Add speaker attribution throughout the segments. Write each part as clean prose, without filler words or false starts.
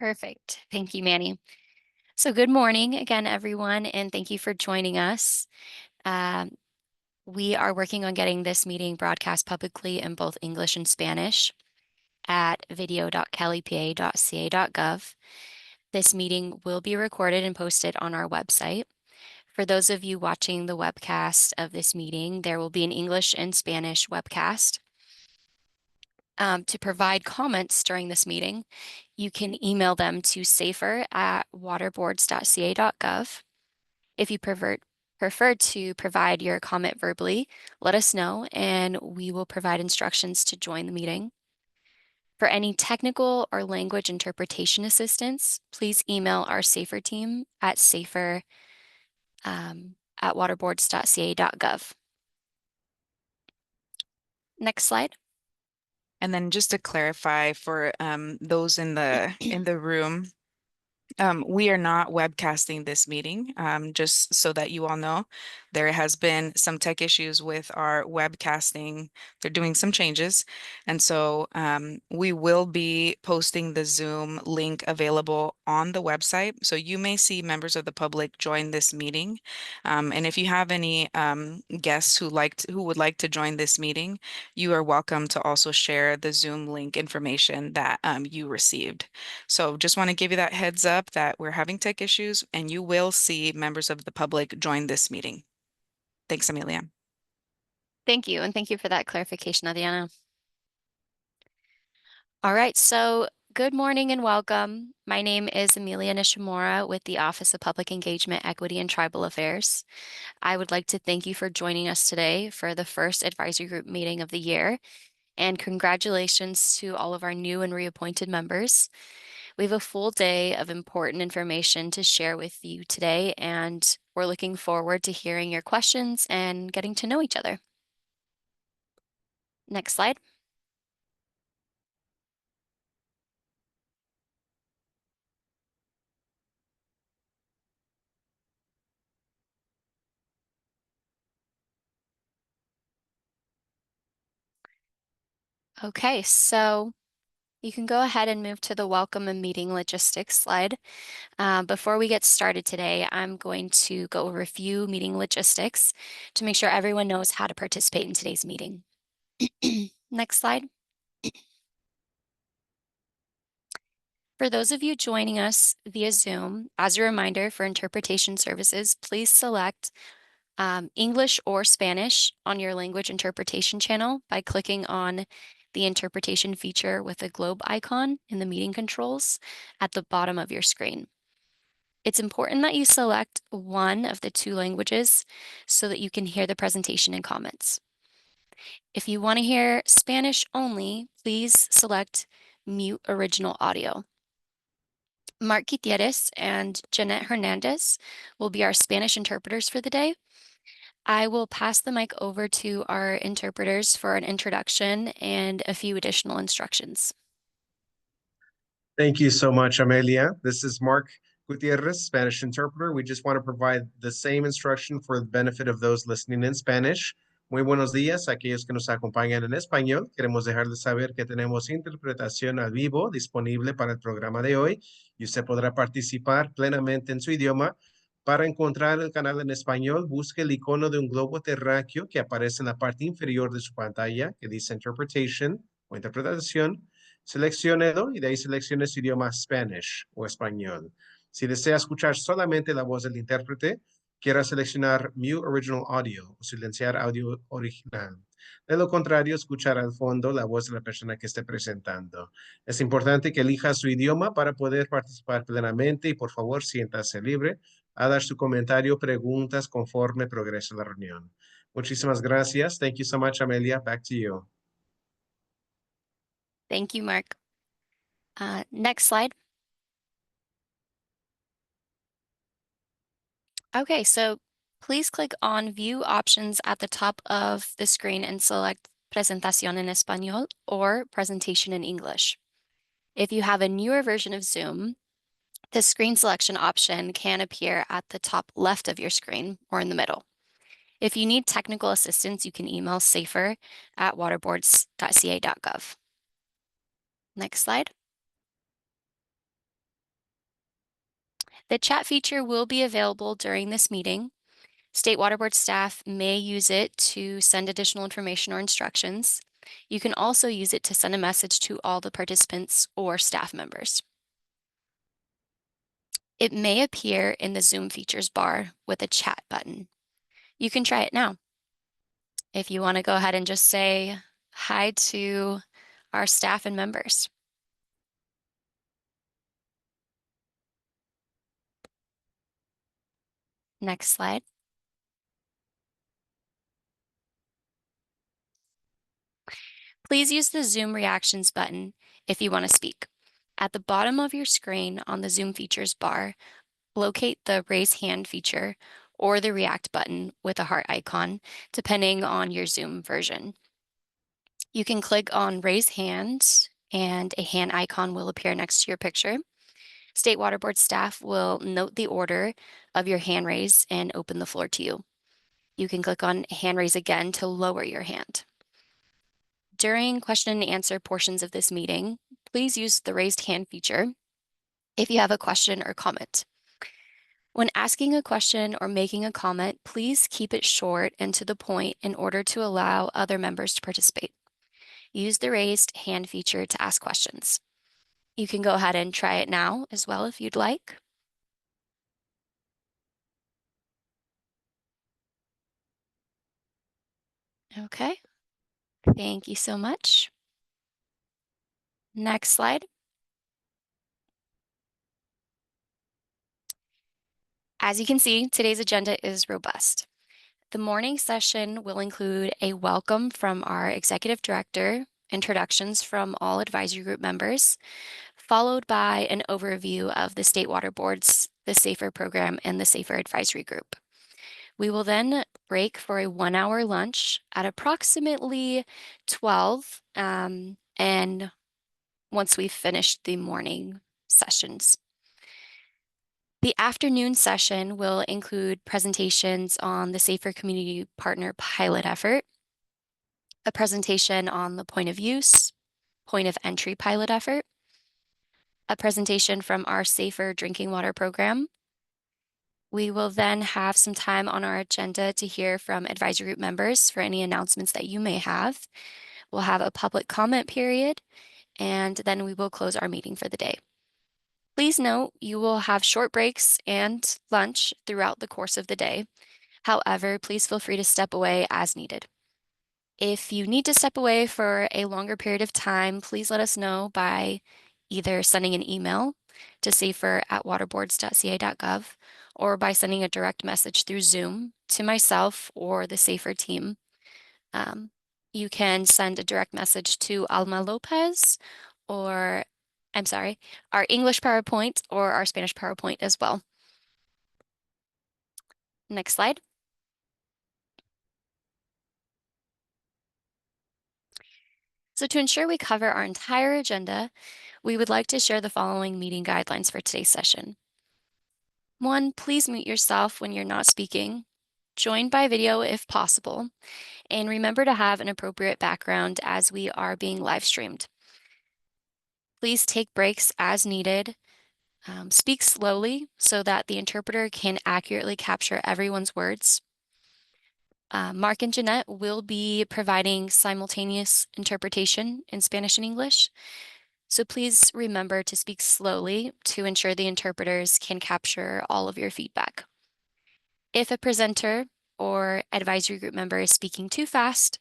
Speaker 1: Perfect. Thank you, Manny. So, good morning again, everyone, and thank you for joining us. Um, we are working on getting this meeting broadcast publicly in both English and Spanish at video.calipa.ca.gov. This meeting will be recorded and posted on our website. For those of you watching the webcast of this meeting, there will be an English and Spanish webcast. To provide comments during this meeting, you can email them to safer@waterboards.ca.gov. If you prefer to provide your comment verbally, let us know and we will provide instructions to join the meeting. For any technical or language interpretation assistance, please email our Safer team at safer@waterboards.ca.gov. Next slide.
Speaker 2: And then just to clarify for those in the room, we are not webcasting this meeting, just so that you all know. There has been some tech issues with our webcasting. They're doing some changes. And so we will be posting the Zoom link available on the website. So you may see members of the public join this meeting. And if you have any guests who would like to join this meeting, you are welcome to also share the Zoom link information that you received. So just want to give you that heads up that we're having tech issues and you will see members of the public join this meeting. Thanks, Amelia.
Speaker 1: Thank you, and thank you for that clarification, Adriana. All right, so good morning and welcome. My name is Amelia Nishimura with the Office of Public Engagement, Equity, and Tribal Affairs. I would like to thank you for joining us today for the first advisory group meeting of the year, and congratulations to all of our new and reappointed members. We have a full day of important information to share with you today, and we're looking forward to hearing your questions and getting to know each other. Next slide. Okay, so you can go ahead and move to the welcome and meeting logistics slide. Before we get started today, I'm going to go over a few meeting logistics to make sure everyone knows how to participate in today's meeting. Next slide. For those of you joining us via Zoom, as a reminder for interpretation services, please select English or Spanish on your language interpretation channel by clicking on the interpretation feature with a globe icon in the meeting controls at the bottom of your screen. It's important that you select one of the two languages so that you can hear the presentation and comments. If you want to hear Spanish only, please select mute original audio. Mark Gutierrez and Jeanette Hernandez will be our Spanish interpreters for the day. I will pass the mic over to our interpreters for an introduction and a few additional instructions.
Speaker 3: Thank you so much, Amelia. This is Mark Gutierrez, Spanish interpreter. We just want to provide the same instruction for the benefit of those listening in Spanish. Muy buenos días a aquellos que nos acompañan en español. Queremos dejarles saber que tenemos interpretación al vivo disponible para el programa de hoy y usted podrá participar plenamente en su idioma. Para encontrar el canal en español, busque el icono de un globo terráqueo que aparece en la parte inferior de su pantalla que dice Interpretation o Interpretación. Selecciónelo y de ahí seleccione su idioma Spanish o español. Si desea escuchar solamente la voz del intérprete, quiera seleccionar Mute Original Audio o silenciar audio original. De lo contrario, escuchar al fondo la voz de la persona que esté presentando. Es importante que elija su idioma para poder participar plenamente y por favor siéntase libre a dar su comentario, preguntas conforme progrese la reunión. Muchísimas gracias. Thank you so much, Amelia. Back to you.
Speaker 1: Thank you, Mark. Next slide. Okay, so please click on View Options at the top of the screen and select Presentación en Español or Presentation in English. If you have a newer version of Zoom, the screen selection option can appear at the top left of your screen or in the middle. If you need technical assistance, you can email safer@waterboards.ca.gov. Next slide. The chat feature will be available during this meeting. State Water Board staff may use it to send additional information or instructions. You can also use it to send a message to all the participants or staff members. It may appear in the Zoom features bar with a chat button. You can try it now. If you want to go ahead and just say hi to our staff and members. Next slide. Please use the Zoom reactions button if you want to speak. At the bottom of your screen on the Zoom features bar, locate the raise hand feature or the react button with a heart icon, depending on your Zoom version. You can click on raise hand and a hand icon will appear next to your picture. State Water Board staff will note the order of your hand raise and open the floor to you. You can click on hand raise again to lower your hand. During question and answer portions of this meeting, please use the raised hand feature if you have a question or comment. When asking a question or making a comment, please keep it short and to the point in order to allow other members to participate. Use the raised hand feature to ask questions. You can go ahead and try it now as well if you'd like. Okay, thank you so much. Next slide. As you can see, today's agenda is robust. The morning session will include a welcome from our executive director, introductions from all advisory group members, followed by an overview of the State Water Board's the SAFER program and the SAFER advisory group. We will then break for a 1-hour lunch at approximately 12, and once we've finished the morning sessions. The afternoon session will include presentations on the SAFER Community Partner Pilot Effort, a presentation on the point of use, point of entry pilot effort, a presentation from our SAFER Drinking Water Program. We will then have some time on our agenda to hear from advisory group members for any announcements that you may have. We'll have a public comment period, and then we will close our meeting for the day. Please note you will have short breaks and lunch throughout the course of the day. However, please feel free to step away as needed. If you need to step away for a longer period of time, please let us know by either sending an email to safer@waterboards.ca.gov or by sending a direct message through Zoom to myself or the SAFER team. You can send a direct message to Alma Lopez or, I'm sorry, our English PowerPoint or our Spanish PowerPoint as well. Next slide. So to ensure we cover our entire agenda, we would like to share the following meeting guidelines for today's session. 1, please mute yourself when you're not speaking. Join by video if possible. And remember to have an appropriate background as we are being live streamed. Please take breaks as needed. Speak slowly so that the interpreter can accurately capture everyone's words. Mark and Jeanette will be providing simultaneous interpretation in Spanish and English. So please remember to speak slowly to ensure the interpreters can capture all of your feedback. If a presenter or advisory group member is speaking too fast,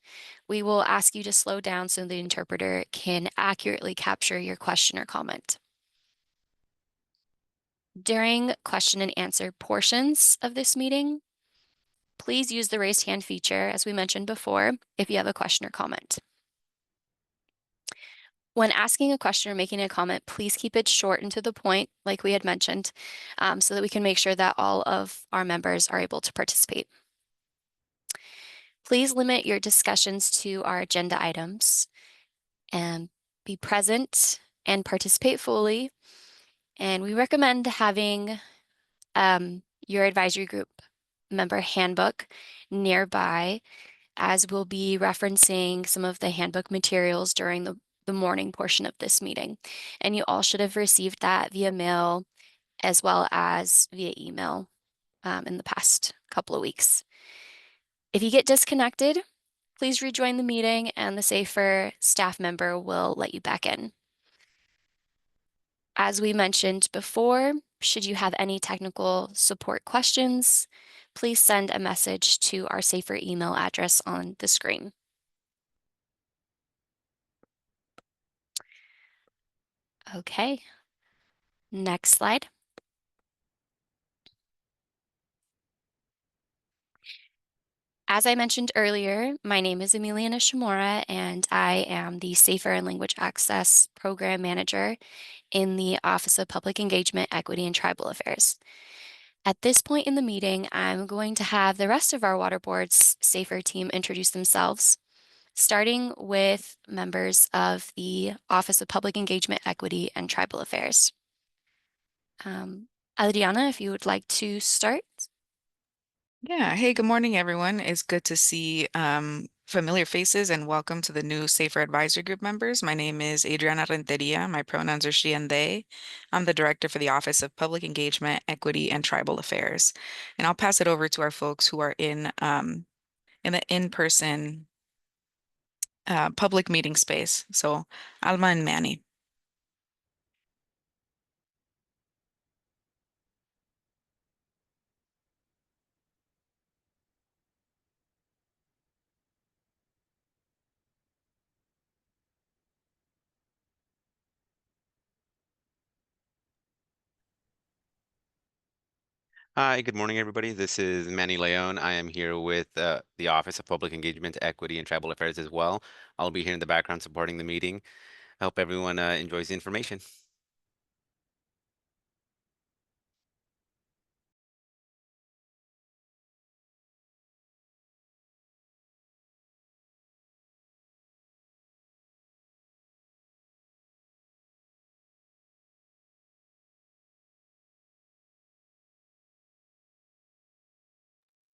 Speaker 1: we will ask you to slow down so the interpreter can accurately capture your question or comment. During question and answer portions of this meeting, please use the raised hand feature, as we mentioned before, if you have a question or comment. When asking a question or making a comment, please keep it short and to the point, like we had mentioned, so that we can make sure that all of our members are able to participate. Please limit your discussions to our agenda items and be present and participate fully. And we recommend having your advisory group member handbook nearby, as we'll be referencing some of the handbook materials during the morning portion of this meeting. And you all should have received that via mail as well as via email in the past couple of weeks. If you get disconnected, please rejoin the meeting and the SAFER staff member will let you back in. As we mentioned before, should you have any technical support questions, please send a message to our SAFER email address on the screen. Okay, next slide. As I mentioned earlier, my name is Amelia Nishimura, and I am the SAFER and Language Access Program Manager in the Office of Public Engagement, Equity, and Tribal Affairs. At this point in the meeting, I'm going to have the rest of our Water Board's SAFER team introduce themselves, starting with members of the Office of Public Engagement, Equity, and Tribal Affairs. Adriana, if you would like to start.
Speaker 2: Yeah. Hey, good morning, everyone. It's good to see familiar faces and welcome to the new SAFER Advisory Group members. My name is Adriana Renteria. My pronouns are she and they. I'm the director for the Office of Public Engagement, Equity, and Tribal Affairs. And I'll pass it over to our folks who are in the in-person public meeting space. So Alma and Manny.
Speaker 4: Hi, good morning, everybody. This is Manny Leon. I am here with the Office of Public Engagement, Equity, and Tribal Affairs as well. I'll be here in the background supporting the meeting. I hope everyone enjoys the information.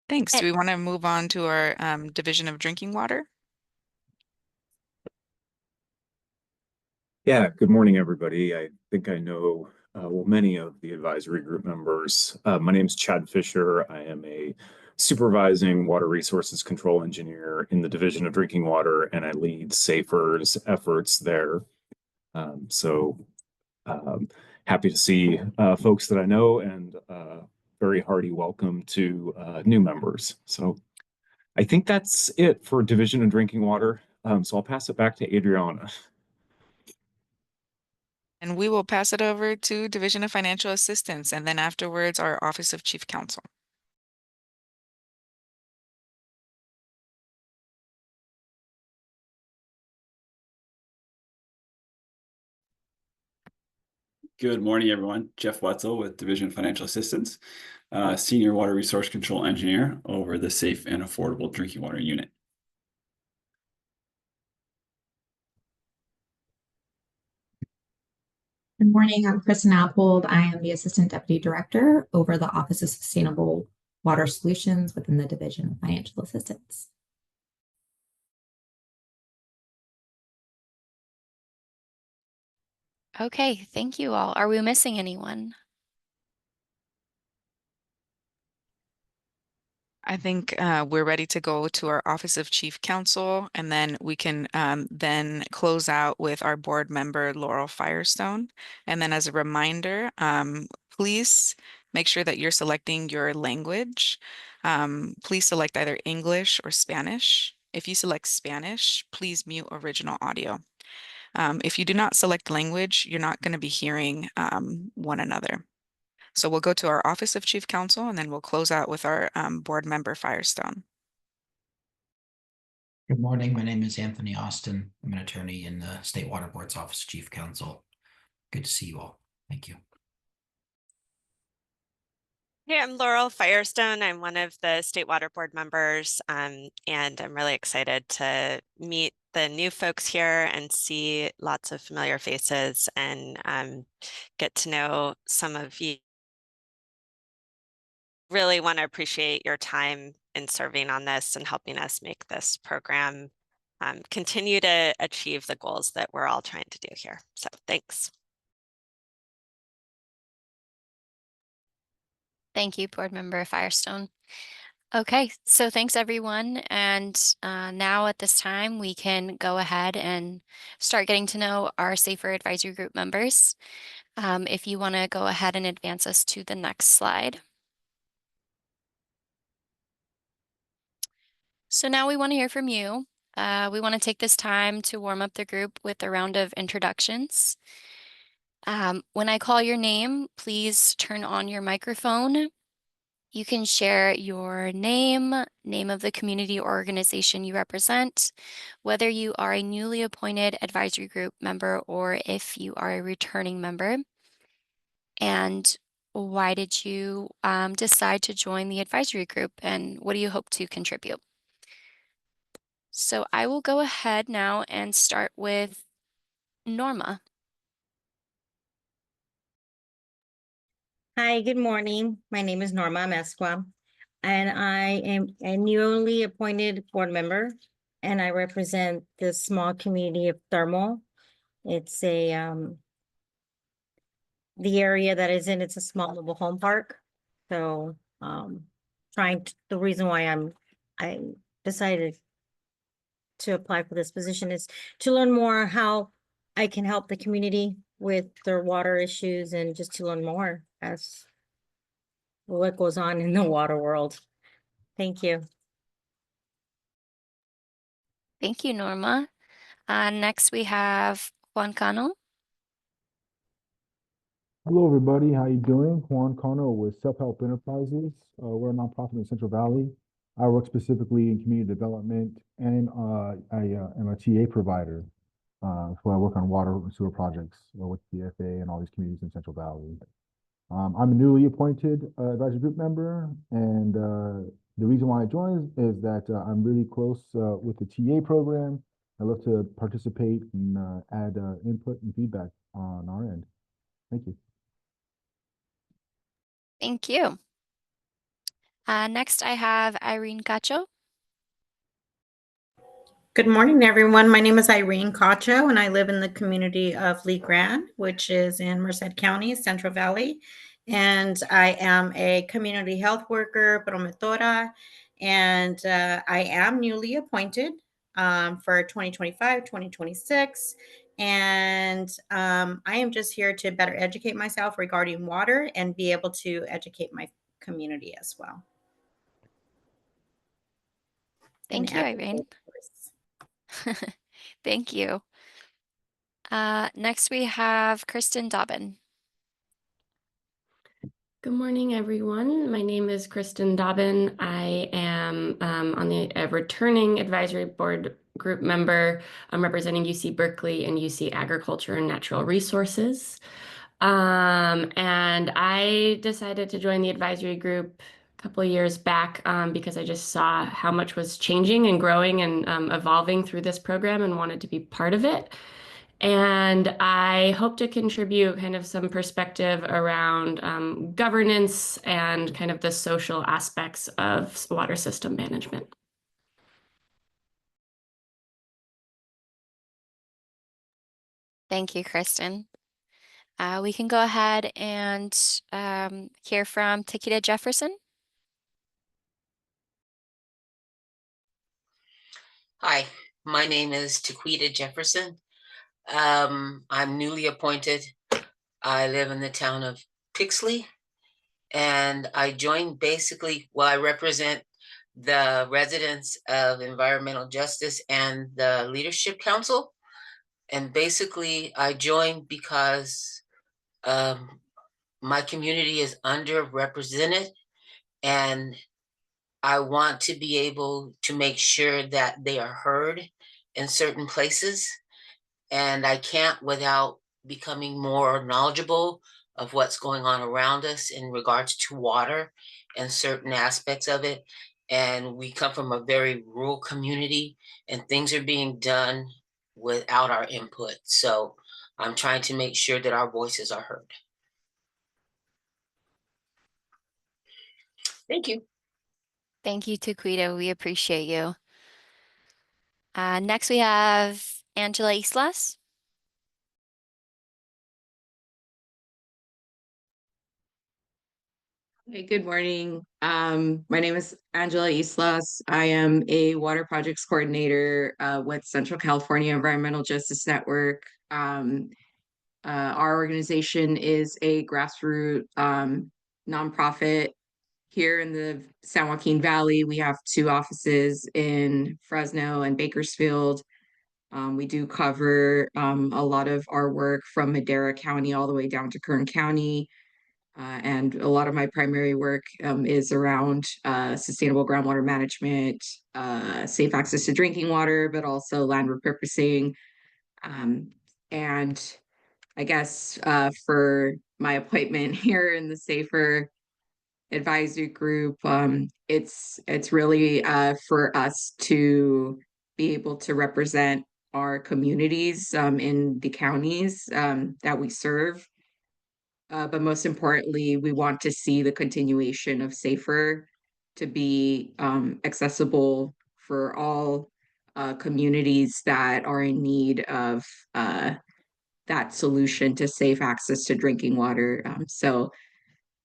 Speaker 2: Thanks.
Speaker 1: And
Speaker 2: Do we want to move on to our Division of Drinking Water?
Speaker 5: Yeah, good morning, everybody. I think I know, well, many of the advisory group members. My name is Chad Fisher. I am a supervising water resources control engineer in the Division of Drinking Water, and I lead SAFER's efforts there. So happy to see folks that I know and very hearty welcome to new members. So I think that's it for Division of Drinking Water. So I'll pass it back to Adriana.
Speaker 2: And we will pass it over to Division of Financial Assistance and then afterwards our Office of Chief Counsel.
Speaker 6: Good morning, everyone. Jeff Wetzel with Division of Financial Assistance, Senior Water Resource Control Engineer over the Safe and Affordable Drinking Water Unit.
Speaker 7: Good morning, I'm Kristen Appold. I am the Assistant Deputy Director over the Office of Sustainable Water Solutions within the Division of Financial Assistance.
Speaker 1: okay, thank you all. Are we missing anyone?
Speaker 2: I think we're ready to go to our Office of Chief Counsel, and then we can then close out with our board member, Laurel Firestone. And then as a reminder, please make sure that you're selecting your language. Please select either English or Spanish. If you select Spanish, please mute original audio. If you do not select language, you're not going to be hearing one another. So we'll go to our Office of Chief Counsel and then we'll close out with our board member Firestone.
Speaker 8: Good morning. My name is Anthony Austin. I'm an attorney in the State Water Board's Office of Chief Counsel. Good to see you all. Thank you.
Speaker 9: Hey, I'm Laurel Firestone. I'm one of the State Water Board members, and I'm really excited to meet the new folks here and see lots of familiar faces and get to know some of you. Really want to appreciate your time in serving on this and helping us make this program continue to achieve the goals that we're all trying to do here. So thanks.
Speaker 1: Thank you, Board Member Firestone. Okay, so thanks everyone. And now at this time, we can go ahead and start getting to know our Safer Advisory Group members. If you want to go ahead and advance us to the next slide. So now we want to hear from you. We want to take this time to warm up the group with a round of introductions. When I call your name, please turn on your microphone. You can share your name of the community or organization you represent, whether you are a newly appointed advisory group member or if you are a returning member. And why did you decide to join the advisory group, and what do you hope to contribute? So I will go ahead now and start with Norma.
Speaker 10: Hi, good morning. My name is Norma Mesqua, and I am a newly appointed board member, and I represent the small community of Thermal. It's the area that is in, it's a small mobile home park. So, the reason why I decided to apply for this position is to learn more how I can help the community with their water issues and just to learn more as what goes on in the water world. Thank you.
Speaker 1: Thank you, Norma. Next we have Juan Cano.
Speaker 11: Hello, everybody. How you doing? Juan Cano with Self Help Enterprises. We're a nonprofit in Central Valley. I work specifically in community development, and I am a TA provider. So I work on water and sewer projects with the FA and all these communities in Central Valley. I'm a newly appointed advisory group member, and the reason why I joined is that I'm really close with the TA program. I love to participate and add input and feedback on our end. Thank you.
Speaker 1: Thank you. Next I have Irene Cacho.
Speaker 12: Good morning, everyone. My name is Irene Cacho, and I live in the community of Lee Grande, which is in Merced County, Central Valley. And I am a community health worker, promotora, and I am newly appointed for 2025, 2026. And I am just here to better educate myself regarding water and be able to educate my community as well.
Speaker 1: Thank you, Irene. Thank you. Next we have Kristen Dobbin.
Speaker 13: Good morning, everyone. My name is Kristen Dobbin. I am on the returning advisory board group member. I'm representing UC Berkeley and UC Agriculture and Natural Resources. And I decided to join the advisory group a couple of years back because I just saw how much was changing and growing and evolving through this program and wanted to be part of it. And I hope to contribute kind of some perspective around governance and kind of the social aspects of water system management.
Speaker 1: Thank you, Kristen. We can go ahead and hear from Takeda Jefferson.
Speaker 14: Hi, my name is Taquita Jefferson. I'm newly appointed. I live in the town of Pixley, and I joined I represent the residents of environmental justice and the leadership council. And basically I joined because my community is underrepresented, and I want to be able to make sure that they are heard in certain places. And I can't without becoming more knowledgeable of what's going on around us in regards to water and certain aspects of it. And we come from a very rural community, and things are being done without our input. So I'm trying to make sure that our voices are heard. Thank you.
Speaker 1: Thank you, Taquita. We appreciate you. Next we have Angela Islas.
Speaker 15: Hey, good morning. My name is Angela Islas. I am a water projects coordinator with Central California Environmental Justice Network. Our organization is a grassroots nonprofit here in the San Joaquin Valley. We have 2 offices in Fresno and Bakersfield. We do cover a lot of our work from Madera County all the way down to Kern County. And a lot of my primary work is around sustainable groundwater management, safe access to drinking water, but also land repurposing. And I guess for my appointment here in the Safer Advisory Group, it's really for us to be able to represent our communities in the counties that we serve. But most importantly, we want to see the continuation of SAFER to be accessible for all communities that are in need of that solution to safe access to drinking water. So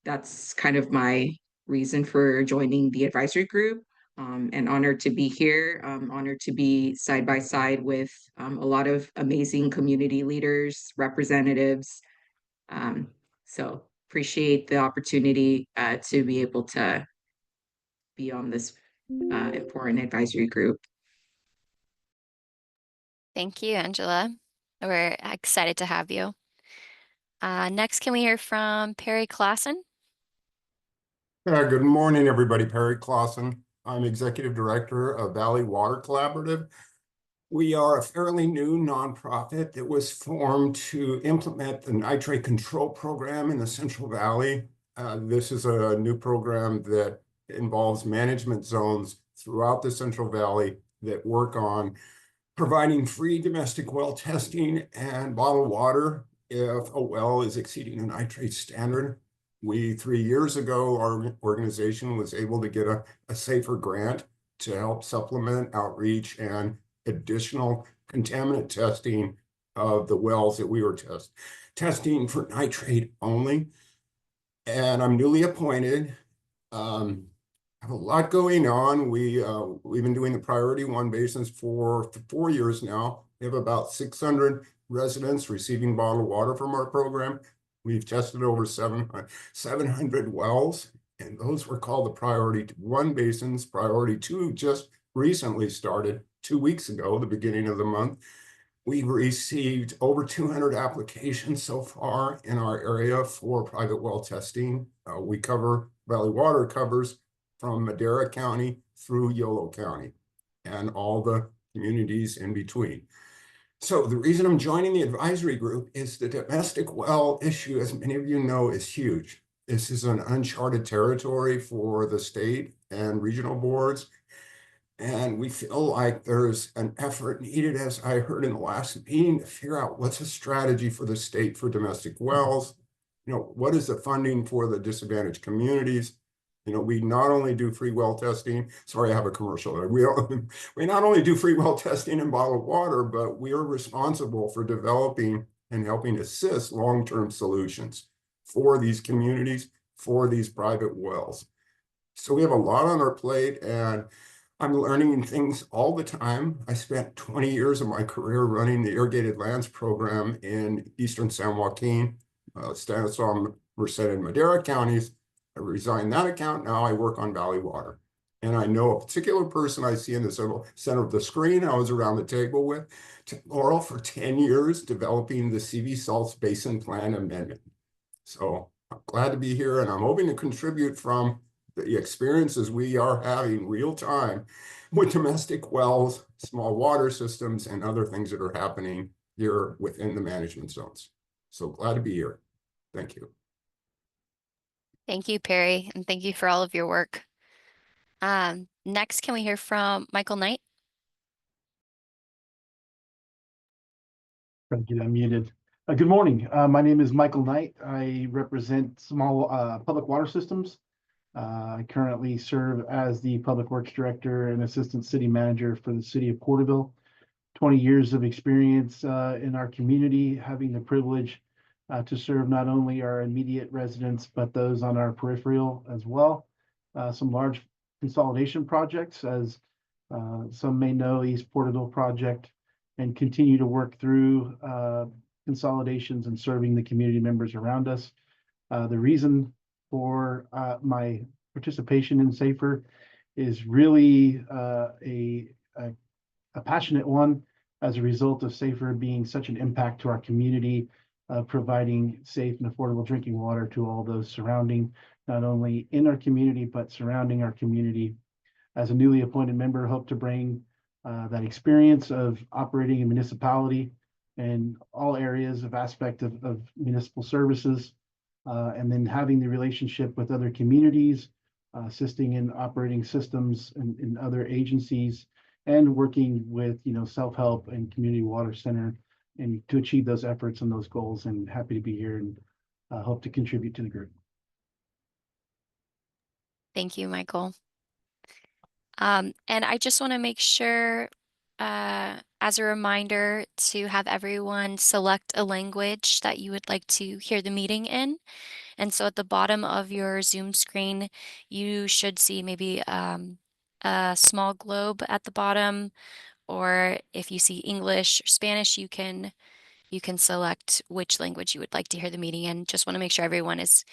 Speaker 15: that's kind of my reason for joining the advisory group. And honored to be here. Honored to be side by side with a lot of amazing community leaders, representatives. So appreciate the opportunity to be able to be on this important advisory group.
Speaker 1: Thank you, Angela. We're excited to have you. Next, can we hear from Perry Clausen?
Speaker 16: Good morning, everybody. Perry Clausen. I'm Executive Director of Valley Water Collaborative. We are a fairly new nonprofit that was formed to implement the nitrate control program in the Central Valley. This is a new program that involves management zones throughout the Central Valley that work on providing free domestic well testing and bottled water if a well is exceeding a nitrate standard. 3 years ago, our organization was able to get a SAFER grant to help supplement outreach and additional contaminant testing of the wells that we were testing for nitrate only. And I'm newly appointed. I have a lot going on. We've been doing the Priority 1 basins for 4 years now. We have about 600 residents receiving bottled water from our program. We've tested over 700 wells, and those were called the Priority 1 basins. Priority 2 just recently started 2 weeks ago, the beginning of the month. We've received over 200 applications so far in our area for private well testing. Valley Water covers from Madera County through Yolo County and all the communities in between. So the reason I'm joining the advisory group is the domestic well issue, as many of you know, is huge. This is an uncharted territory for the state and regional boards. And we feel like there's an effort needed, as I heard in the last meeting, to figure out what's a strategy for the state for domestic wells. What is the funding for the disadvantaged communities? We not only do free well testing. Sorry, I have a commercial there. We not only do free well testing and bottled water, but we are responsible for developing and helping assist long-term solutions for these communities, for these private wells. So we have a lot on our plate, and I'm learning things all the time. I spent 20 years of my career running the irrigated lands program in eastern San Joaquin, Stanislaus, Merced, and Madera counties. I resigned that account. Now I work on Valley Water. And I know a particular person I see in the center of the screen I was around the table with, Laurel, for 10 years, developing the CV Salts Basin Plan Amendment. So I'm glad to be here, and I'm hoping to contribute from the experiences we are having real time with domestic wells, small water systems, and other things that are happening here within the management zones. So glad to be here. Thank you.
Speaker 1: Thank you, Perry, and thank you for all of your work. Next, can we hear from Michael Knight?
Speaker 17: Thank you, I'm muted. Good morning. My name is Michael Knight. I represent small public water systems. I currently serve as the Public Works Director and Assistant City Manager for the City of Porterville. 20 years of experience in our community, having the privilege to serve not only our immediate residents, but those on our peripheral as well. Some large consolidation projects, as some may know, East Porterville project, and continue to work through consolidations and serving the community members around us. The reason for my participation in SAFER is really a passionate one as a result of SAFER being such an impact to our community, providing safe and affordable drinking water to all those surrounding, not only in our community, but surrounding our community. As a newly appointed member, hope to bring that experience of operating a municipality and all areas of aspect of municipal services, and then having the relationship with other communities, assisting in operating systems in other agencies, and working with, self-help and community water center, and to achieve those efforts and those goals. And happy to be here and hope to contribute to the group.
Speaker 1: Thank you, Michael. And I just want to make sure, as a reminder, to have everyone select a language that you would like to hear the meeting in. And so at the bottom of your Zoom screen, you should see maybe a small globe at the bottom, or if you see English or Spanish, you can select which language you would like to hear the meeting in. Just want to make sure everyone is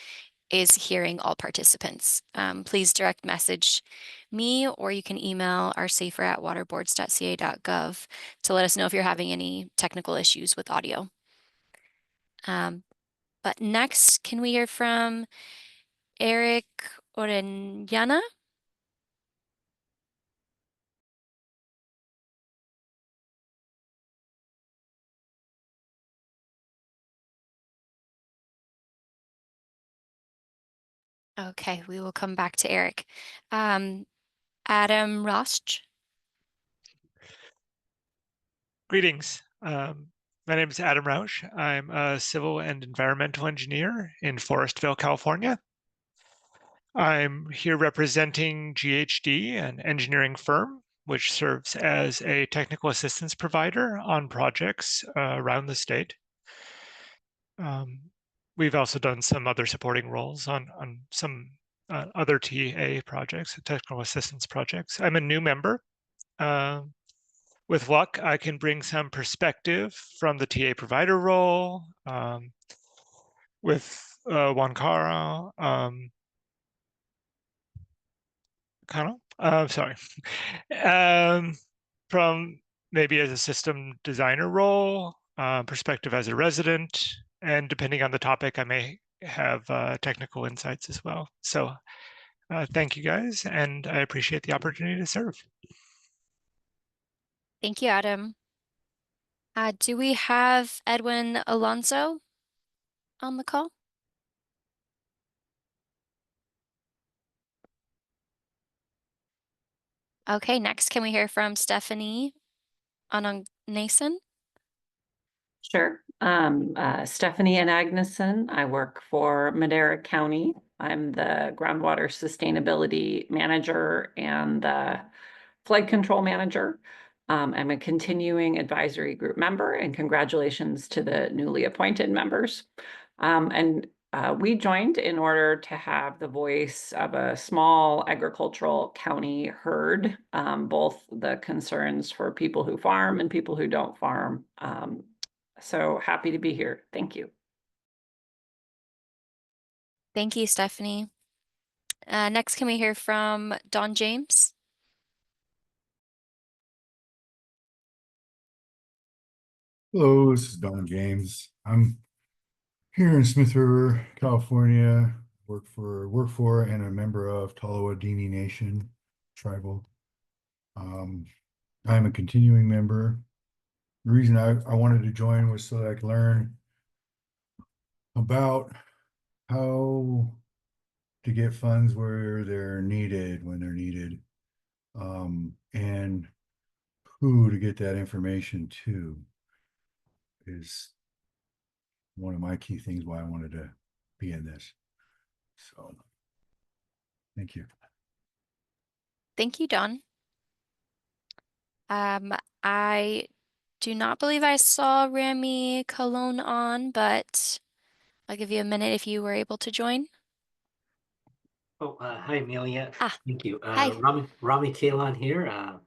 Speaker 1: hearing all participants. Please direct message me, or you can email our safer@waterboards.ca.gov to let us know if you're having any technical issues with audio. But next, can we hear from Eric Orellana? Okay, we will come back to Eric. Adam Rosch.
Speaker 18: Greetings. My name is Adam Rausch. I'm a civil and environmental engineer in Forestville, California. I'm here representing GHD, an engineering firm, which serves as a technical assistance provider on projects around the state. We've also done some other supporting roles on some other TA projects, technical assistance projects. I'm a new member. With luck, I can bring some perspective from the TA provider role with Juan Caro, sorry, from maybe as a system designer role, perspective as a resident, and depending on the topic, I may have technical insights as well. So thank you guys, and I appreciate the opportunity to serve.
Speaker 1: Thank you, Adam. Do we have Edwin Alonso on the call? Okay, next, can we hear from Stephanie Anangnason?
Speaker 19: Sure. Stephanie Anagnason. I work for Madera County. I'm the groundwater sustainability manager and the flood control manager. I'm a continuing advisory group member, and congratulations to the newly appointed members. We joined in order to have the voice of a small agricultural county heard, both the concerns for people who farm and people who don't farm. So happy to be here. Thank you.
Speaker 1: Thank you, Stephanie. Next, can we hear from Don James?
Speaker 20: Hello, this is Don James. I'm here in Smith River, California. Work for and a member of Tolowa-Dini Nation tribal. I'm a continuing member. The reason I wanted to join was so that I could learn about how to get funds where they're needed, when they're needed, and who to get that information to is one of my key things why I wanted to be in this. So, thank you.
Speaker 1: Thank you, Don. I do not believe I saw Rami Colon on, but I'll give you a minute if you were able to join.
Speaker 21: Oh, hi, Amelia.
Speaker 1: Ah,
Speaker 21: thank you.
Speaker 1: hi.
Speaker 21: Rami Kalon here.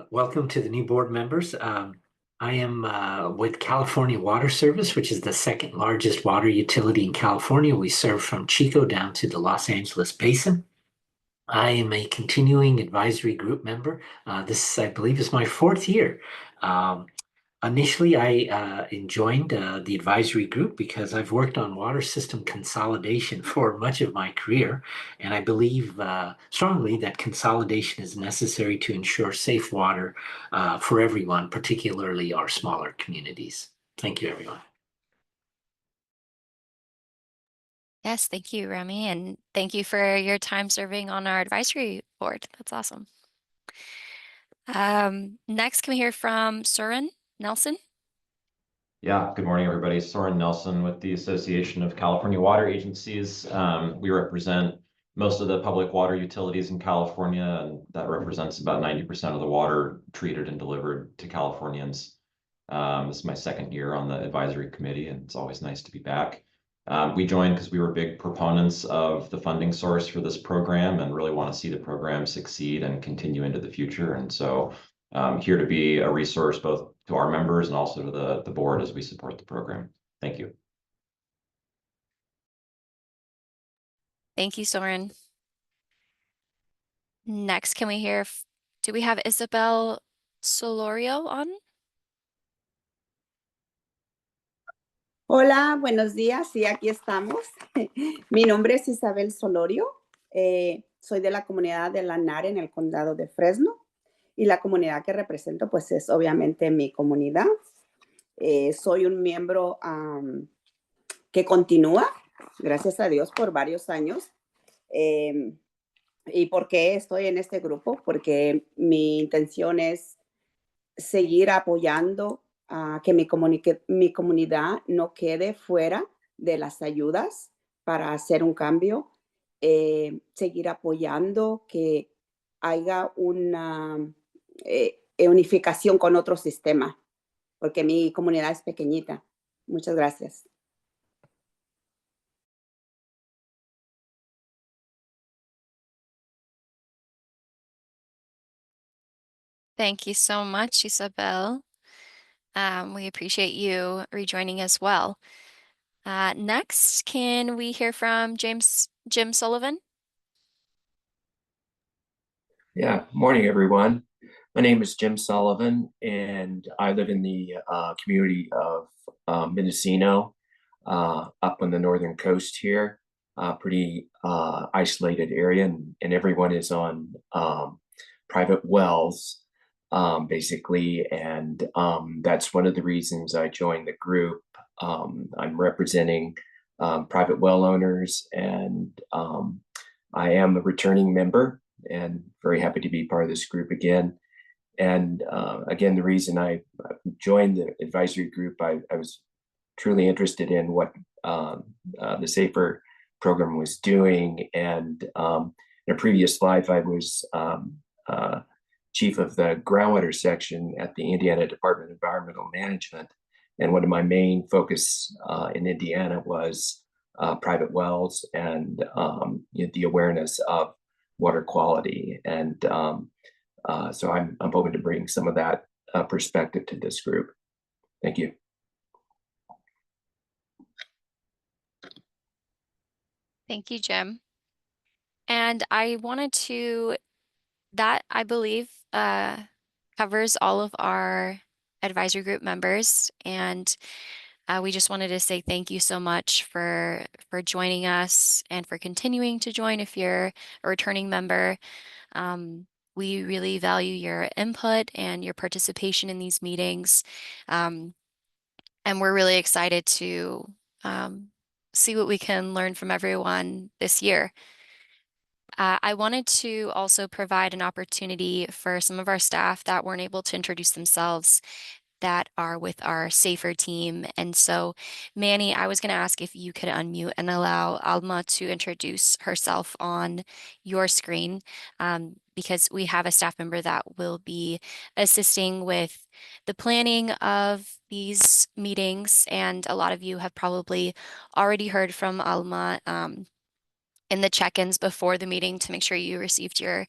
Speaker 21: Welcome to the new board members. I am with California Water Service, which is the second largest water utility in California. We serve from Chico down to the Los Angeles Basin. I am a continuing advisory group member. This, I believe, is my fourth year. Initially, I joined the advisory group because I've worked on water system consolidation for much of my career, and I believe strongly that consolidation is necessary to ensure safe water for everyone, particularly our smaller communities. Thank you, everyone.
Speaker 1: Yes, thank you, Remy, and thank you for your time serving on our advisory board. That's awesome. Next, can we hear from Soren Nelson?
Speaker 22: Yeah, good morning, everybody. Soren Nelson with the Association of California Water Agencies. We represent most of the public water utilities in California, and that represents about 90% of the water treated and delivered to Californians. This is my second year on the advisory committee, and it's always nice to be back. We joined because we were big proponents of the funding source for this program and really want to see the program succeed and continue into the future. And so here to be a resource both to our members and also to the board as we support the program. Thank you.
Speaker 1: Thank you, Soren. Next, can we hear, do we have Isabel Solorio on?
Speaker 23: Hola, buenos días. Sí, aquí estamos. Mi nombre es Isabel Solorio. Soy de la comunidad de La Nare en el condado de Fresno. Y la comunidad que represento, pues, es obviamente mi comunidad. Soy un miembro que continúa, gracias a Dios, por varios años. ¿Y por qué estoy en este grupo? Porque mi intención es seguir apoyando a que mi comunidad no quede fuera de las ayudas para hacer un cambio, seguir apoyando que haya una unificación con otro sistema, porque mi comunidad es pequeñita. Muchas gracias.
Speaker 1: Thank you so much, Isabel. We appreciate you rejoining as well. Next, can we hear from Jim Sullivan?
Speaker 24: Yeah, morning, everyone. My name is Jim Sullivan, and I live in the community of Mendocino, up on the northern coast here, pretty isolated area, and everyone is on private wells, basically, and that's one of the reasons I joined the group. I'm representing private well owners, and I am a returning member and very happy to be part of this group again. And again, the reason I joined the advisory group, I was truly interested in what the SAFER program was doing. And in a previous life, I was chief of the groundwater section at the Indiana Department of Environmental Management. And one of my main focus in Indiana was private wells and the awareness of water quality. And so I'm hoping to bring some of that perspective to this group. Thank you.
Speaker 1: Thank you, Jim. And I wanted to, that I believe covers all of our advisory group members. And we just wanted to say thank you so much for joining us and for continuing to join if you're a returning member. We really value your input and your participation in these meetings. And we're really excited to see what we can learn from everyone this year. I wanted to also provide an opportunity for some of our staff that weren't able to introduce themselves. that are with our SAFER team. And so, Manny, I was going to ask if you could unmute and allow Alma to introduce herself on your screen, because we have a staff member that will be assisting with the planning of these meetings. And a lot of you have probably already heard from Alma in the check-ins before the meeting to make sure you received your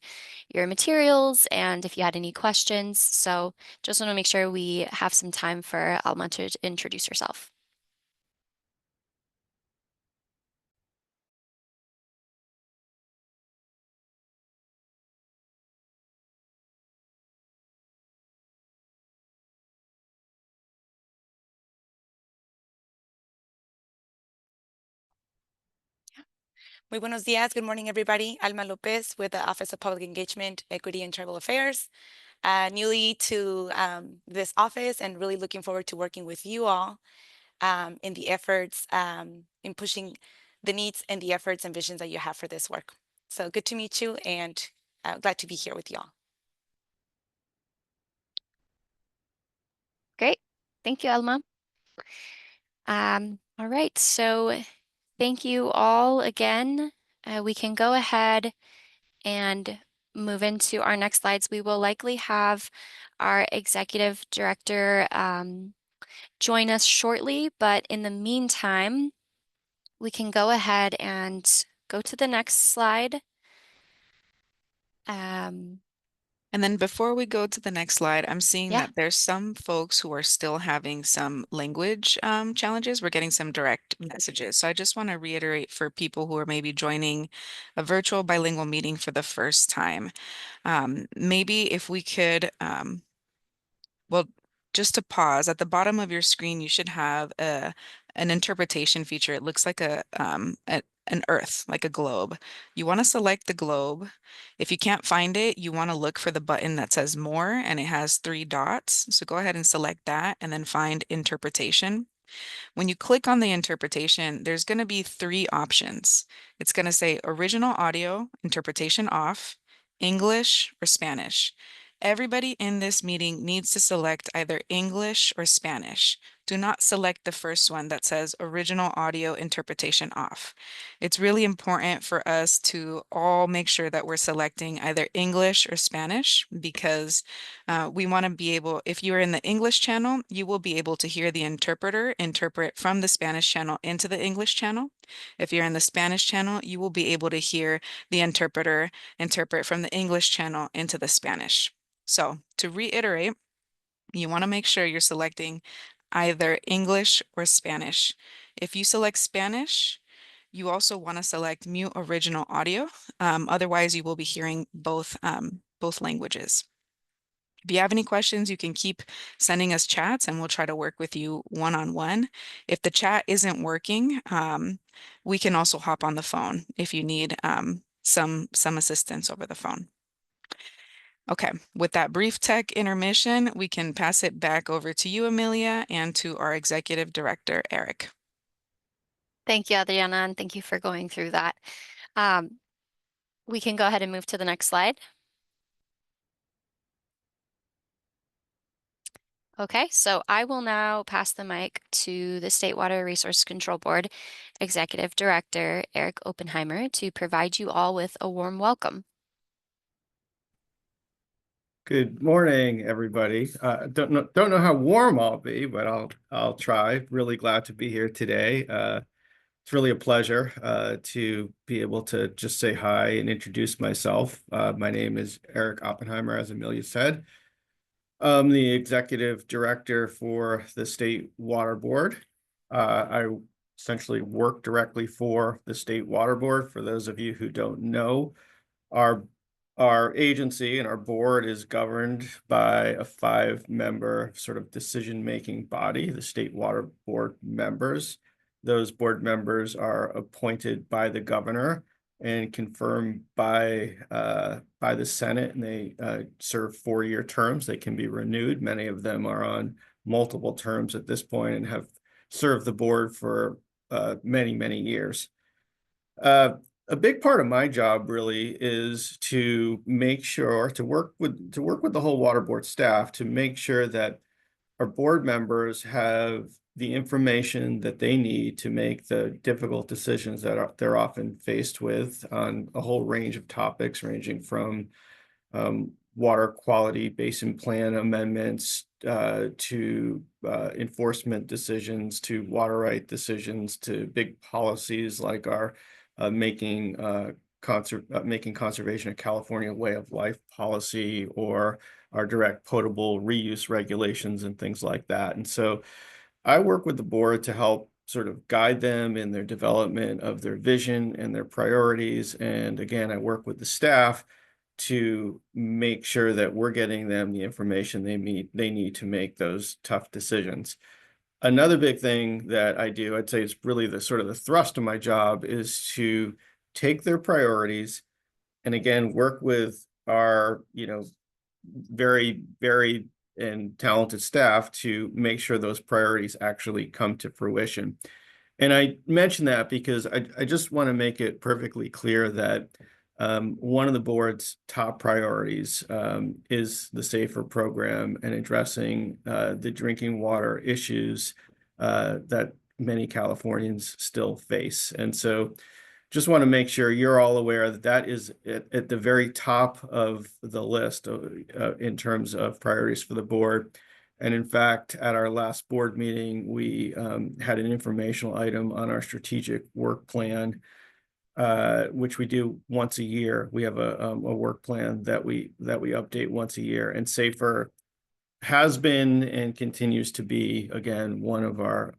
Speaker 1: materials and if you had any questions. So just want to make sure we have some time for Alma to introduce herself.
Speaker 3: Muy buenos días. Good morning, everybody. Alma Lopez with the Office of Public Engagement, Equity, and Tribal Affairs. Newly to this office and really looking forward to working with you all in the efforts, in pushing the needs and the efforts and visions that you have for this work. So good to meet you and glad to be here with you all.
Speaker 1: Great. Thank you, Alma. All right. So thank you all again. We can go ahead and move into our next slides. We will likely have our executive director join us shortly, but in the meantime, we can go ahead and go to the next slide.
Speaker 2: And then before we go to the next slide, I'm seeing that there's some folks who are still having some language challenges. We're getting some direct messages. So I just want to reiterate for people who are maybe joining a virtual bilingual meeting for the first time, maybe if we could, well, just to pause, at the bottom of your screen, you should have an interpretation feature. It looks like an earth, like a globe. You want to select the globe. If you can't find it, you want to look for the button that says more, and it has 3 dots. So go ahead and select that and then find interpretation. When you click on the interpretation, there's going to be 3 options. It's going to say original audio, interpretation off, English, or Spanish. Everybody in this meeting needs to select either English or Spanish. Do not select the first one that says original audio interpretation off. It's really important for us to all make sure that we're selecting either English or Spanish because we want to be able, if you're in the English channel, you will be able to hear the interpreter interpret from the Spanish channel into the English channel. If you're in the Spanish channel, you will be able to hear the interpreter interpret from the English channel into the Spanish. So to reiterate, you want to make sure you're selecting either English or Spanish. If you select Spanish, you also want to select mute original audio. Otherwise, you will be hearing both languages. If you have any questions, you can keep sending us chats and we'll try to work with you one-on-one. If the chat isn't working, we can also hop on the phone if you need some assistance over the phone. Okay, with that brief tech intermission, we can pass it back over to you, Amelia, and to our Executive Director, Eric.
Speaker 1: Thank you, Adriana, and thank you for going through that. We can go ahead and move to the next slide. Okay, so I will now pass the mic to the State Water Resource Control Board Executive Director, Eric Oppenheimer, to provide you all with a warm welcome.
Speaker 4: Good morning, everybody. Don't know how warm I'll be, but I'll try. Really glad to be here today. It's really a pleasure to be able to just say hi and introduce myself. My name is Eric Oppenheimer, as Amelia said. I'm the Executive Director for the State Water Board. I essentially work directly for the State Water Board. For those of you who don't know, our agency and our board is governed by a 5-member sort of decision-making body, the State Water Board members. Those board members are appointed by the governor and confirmed by the Senate, and they serve 4-year terms. They can be renewed. Many of them are on multiple terms at this point and have served the board for many, many years. A big part of my job really is to make sure to work with the whole water board staff to make sure that our board members have the information that they need to make the difficult decisions that they're often faced with on a whole range of topics, ranging from water quality basin plan amendments to enforcement decisions, to water right decisions, to big policies like our making conservation of California a way of life policy, or our direct potable reuse regulations and things like that. And so I work with the board to help sort of guide them in their development of their vision and their priorities. And again, I work with the staff to make sure that we're getting them the information they need to make those tough decisions. Another big thing that I do, I'd say it's really the sort of the thrust of my job, is to take their priorities and again, work with our, very varied and talented staff to make sure those priorities actually come to fruition. And I mention that because I just want to make it perfectly clear that one of the board's top priorities is the SAFER program and addressing the drinking water issues that many Californians still face. And so just want to make sure you're all aware that that is at the very top of the list in terms of priorities for the board. And in fact, at our last board meeting, we had an informational item on our strategic work plan, which we do once a year. We have a work plan that we update once a year, and SAFER has been and continues to be, again, one of our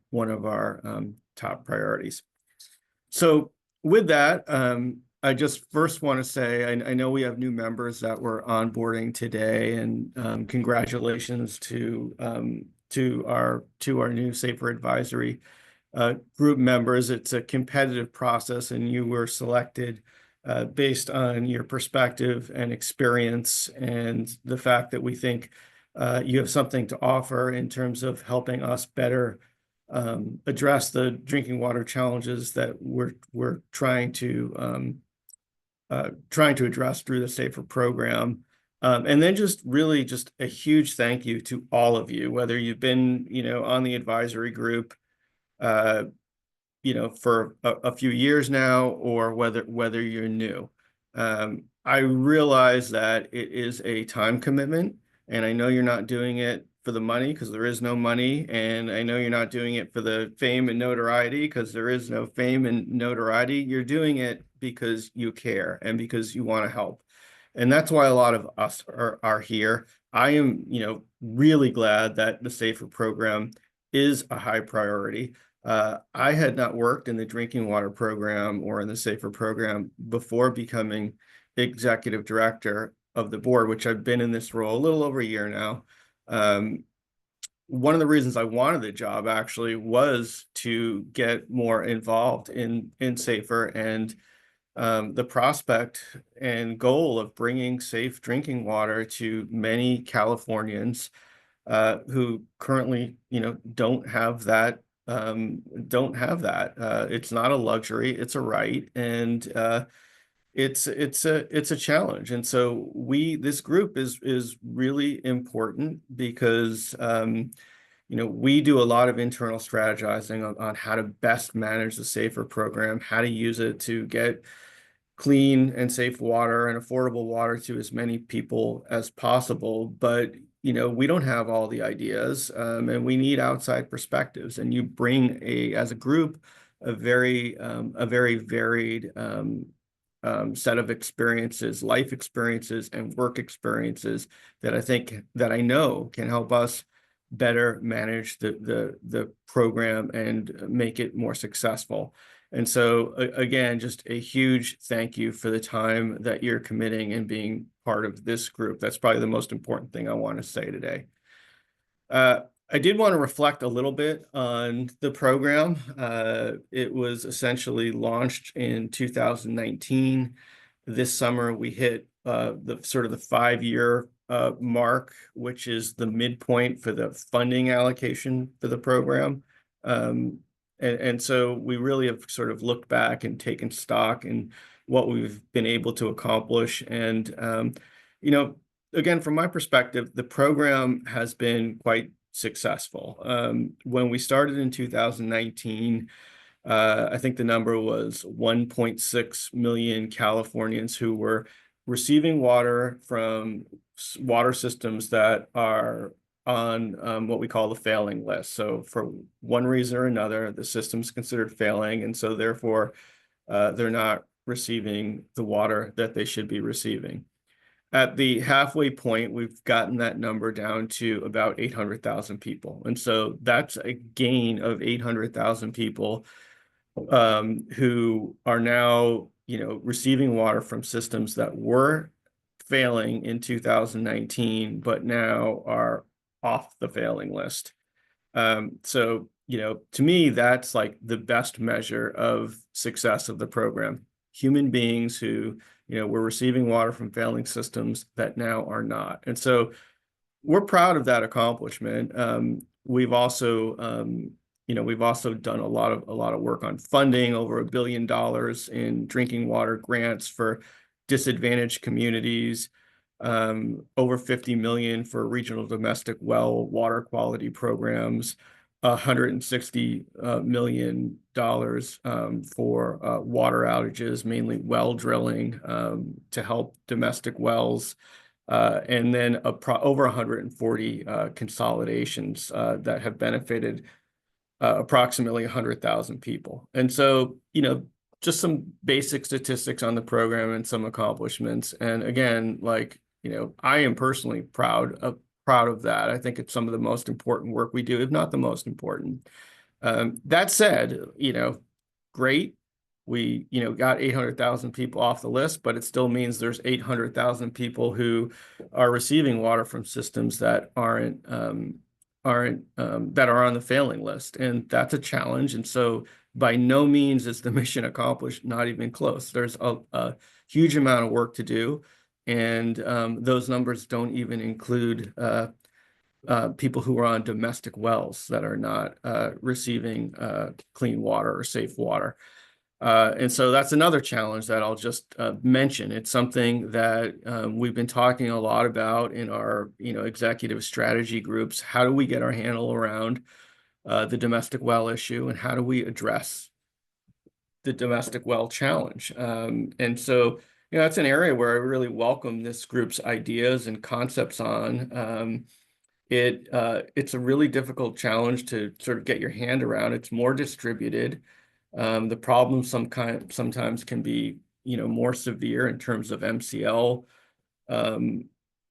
Speaker 4: top priorities. So with that, I just first want to say, I know we have new members that we're onboarding today, and congratulations to our new SAFER advisory group members. It's a competitive process, and you were selected based on your perspective and experience, and the fact that we think you have something to offer in terms of helping us better address the drinking water challenges that we're trying to address through the SAFER program. And then just really just a huge thank you to all of you, whether you've been, on the advisory group, for a few years now, or whether you're new. I realize that it is a time commitment, and I know you're not doing it for the money, because there is no money, and I know you're not doing it for the fame and notoriety, because there is no fame and notoriety. You're doing it because you care and because you want to help. And that's why a lot of us are here. I am, really glad that the SAFER program is a high priority. I had not worked in the drinking water program or in the SAFER program before becoming executive director of the board, which I've been in this role a little over a year now. One of the reasons I wanted the job actually was to get more involved in SAFER, and the prospect and goal of bringing safe drinking water to many Californians who currently, don't have that. It's not a luxury; it's a right, and it's a challenge. And so this group is really important because we do a lot of internal strategizing on how to best manage the SAFER program, how to use it to get clean and safe water and affordable water to as many people as possible. But we don't have all the ideas, and we need outside perspectives. And you bring as a group a very varied set of experiences, life experiences and work experiences that I know can help us better manage the program and make it more successful. And so again, just a huge thank you for the time that you're committing and being part of this group. That's probably the most important thing I want to say today. I did want to reflect a little bit on the program. It was essentially launched in 2019. This summer, we hit the 5-year mark, which is the midpoint for the funding allocation for the program. And so we really have sort of looked back and taken stock in what we've been able to accomplish. And, again, from my perspective, the program has been quite successful. When we started in 2019, I think the number was 1.6 million Californians who were receiving water from water systems that are on what we call the failing list. So for one reason or another, the system's considered failing, and so therefore they're not receiving the water that they should be receiving. At the halfway point, we've gotten that number down to about 800,000 people. And so that's a gain of 800,000 people who are now, receiving water from systems that were failing in 2019, but now are off the failing list. So, to me, that's like the best measure of success of the program. Human beings who, were receiving water from failing systems that now are not. And so we're proud of that accomplishment. We've also done a lot of work on funding, over $1 billion in drinking water grants for disadvantaged communities, over 50 million for regional domestic well water quality programs, $160 million for water outages, mainly well drilling to help domestic wells. And then over 140 consolidations that have benefited approximately 100,000 people. And so, just some basic statistics on the program and some accomplishments. And again, I am personally proud of that. I think it's some of the most important work we do, if not the most important. That said, great. We, got 800,000 people off the list, but it still means there's 800,000 people who are receiving water from systems that aren't that are on the failing list, and that's a challenge. And so, by no means is the mission accomplished. Not even close. There's a huge amount of work to do, and those numbers don't even include people who are on domestic wells that are not receiving clean water or safe water. And so that's another challenge that I'll just mention. It's something that we've been talking a lot about in our, executive strategy groups. How do we get our handle around the domestic well issue, and how do we address the domestic well challenge? And so, that's an area where I really welcome this group's ideas and concepts on. It's a really difficult challenge to sort of get your hand around. It's more distributed. The problem sometimes can be, more severe in terms of MCL,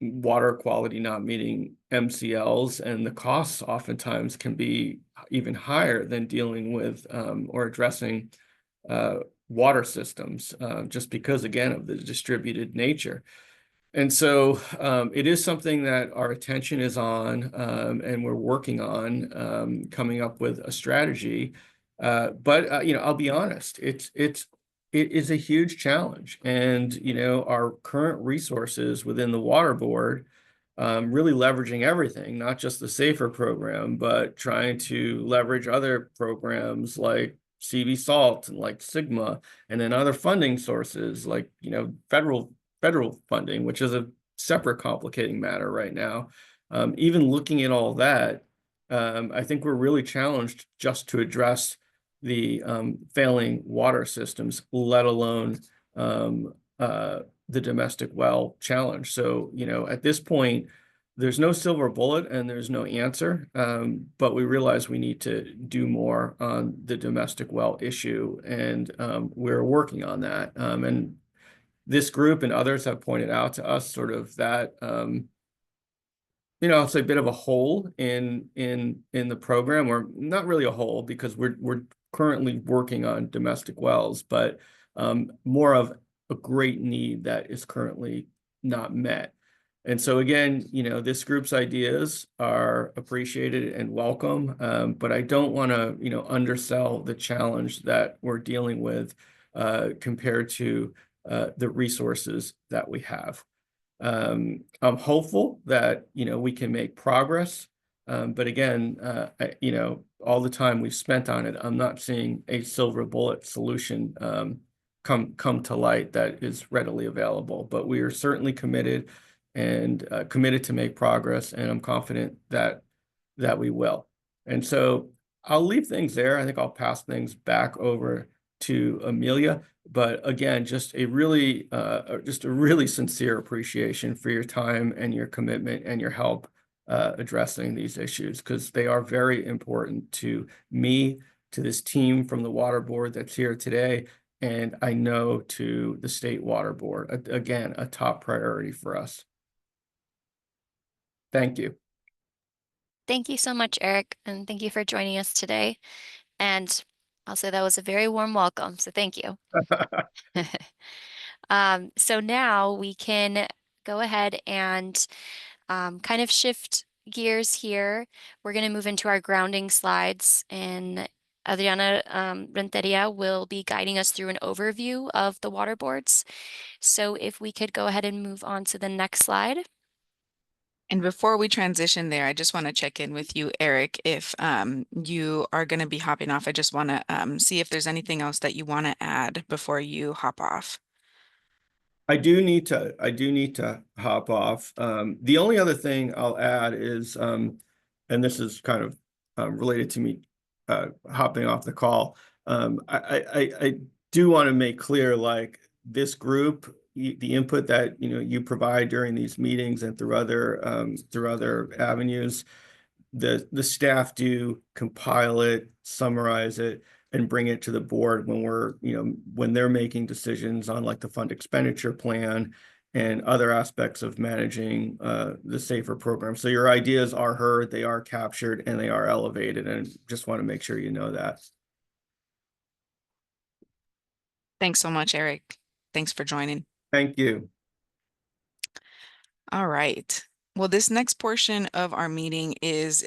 Speaker 4: water quality not meeting MCLs, and the costs oftentimes can be even higher than dealing with or addressing water systems, just because, again, of the distributed nature. And so it is something that our attention is on, and we're working on coming up with a strategy. But I'll be honest, it is a huge challenge, and our current resources within the Water Board, really leveraging everything, not just the SAFER program, but trying to leverage other programs like CV SALT and like Sigma, and then other funding sources like federal funding, which is a separate complicating matter right now. Even looking at all that, I think we're really challenged just to address the failing water systems, let alone the domestic well challenge. So, at this point, there's no silver bullet and there's no answer, but we realize we need to do more on the domestic well issue, and we're working on that. And this group and others have pointed out to us sort of that, it's a bit of a hole in the program, or not really a hole, because we're currently working on domestic wells, but more of a great need that is currently not met. And so again, this group's ideas are appreciated and welcome, but I don't want to, undersell the challenge that we're dealing with compared to the resources that we have. I'm hopeful that, we can make progress. But again, all the time we've spent on it, I'm not seeing a silver bullet solution come to light that is readily available. But we are certainly committed to make progress, and I'm confident that that we will. And so I'll leave things there. I think I'll pass things back over to Amelia. But again, just a really sincere appreciation for your time and your commitment and your help addressing these issues, because they are very important to me, to this team from the Water Board that's here today, and I know to the State Water Board. Again, a top priority for us. Thank you.
Speaker 1: Thank you so much, Eric, and thank you for joining us today. And I'll say that was a very warm welcome, so thank you. So now we can go ahead and kind of shift gears here. We're going to move into our grounding slides, and Adriana Renteria will be guiding us through an overview of the water boards. So if we could go ahead and move on to the next slide.
Speaker 2: And before we transition there, I just want to check in with you, Eric. If you are going to be hopping off, I just want to see if there's anything else that you want to add before you hop off.
Speaker 4: I do need to hop off. The only other thing I'll add is, and this is kind of related to me hopping off the call. I do want to make clear, like, this group, the input that you provide during these meetings and through other avenues, the staff do compile it, summarize it, and bring it to the board when they're making decisions on, like, the fund expenditure plan and other aspects of managing the SAFER program. So your ideas are heard, they are captured, and they are elevated, and just want to make sure you know that.
Speaker 2: Thanks so much, Eric. Thanks for joining.
Speaker 4: Thank you.
Speaker 2: All right. Well, this next portion of our meeting is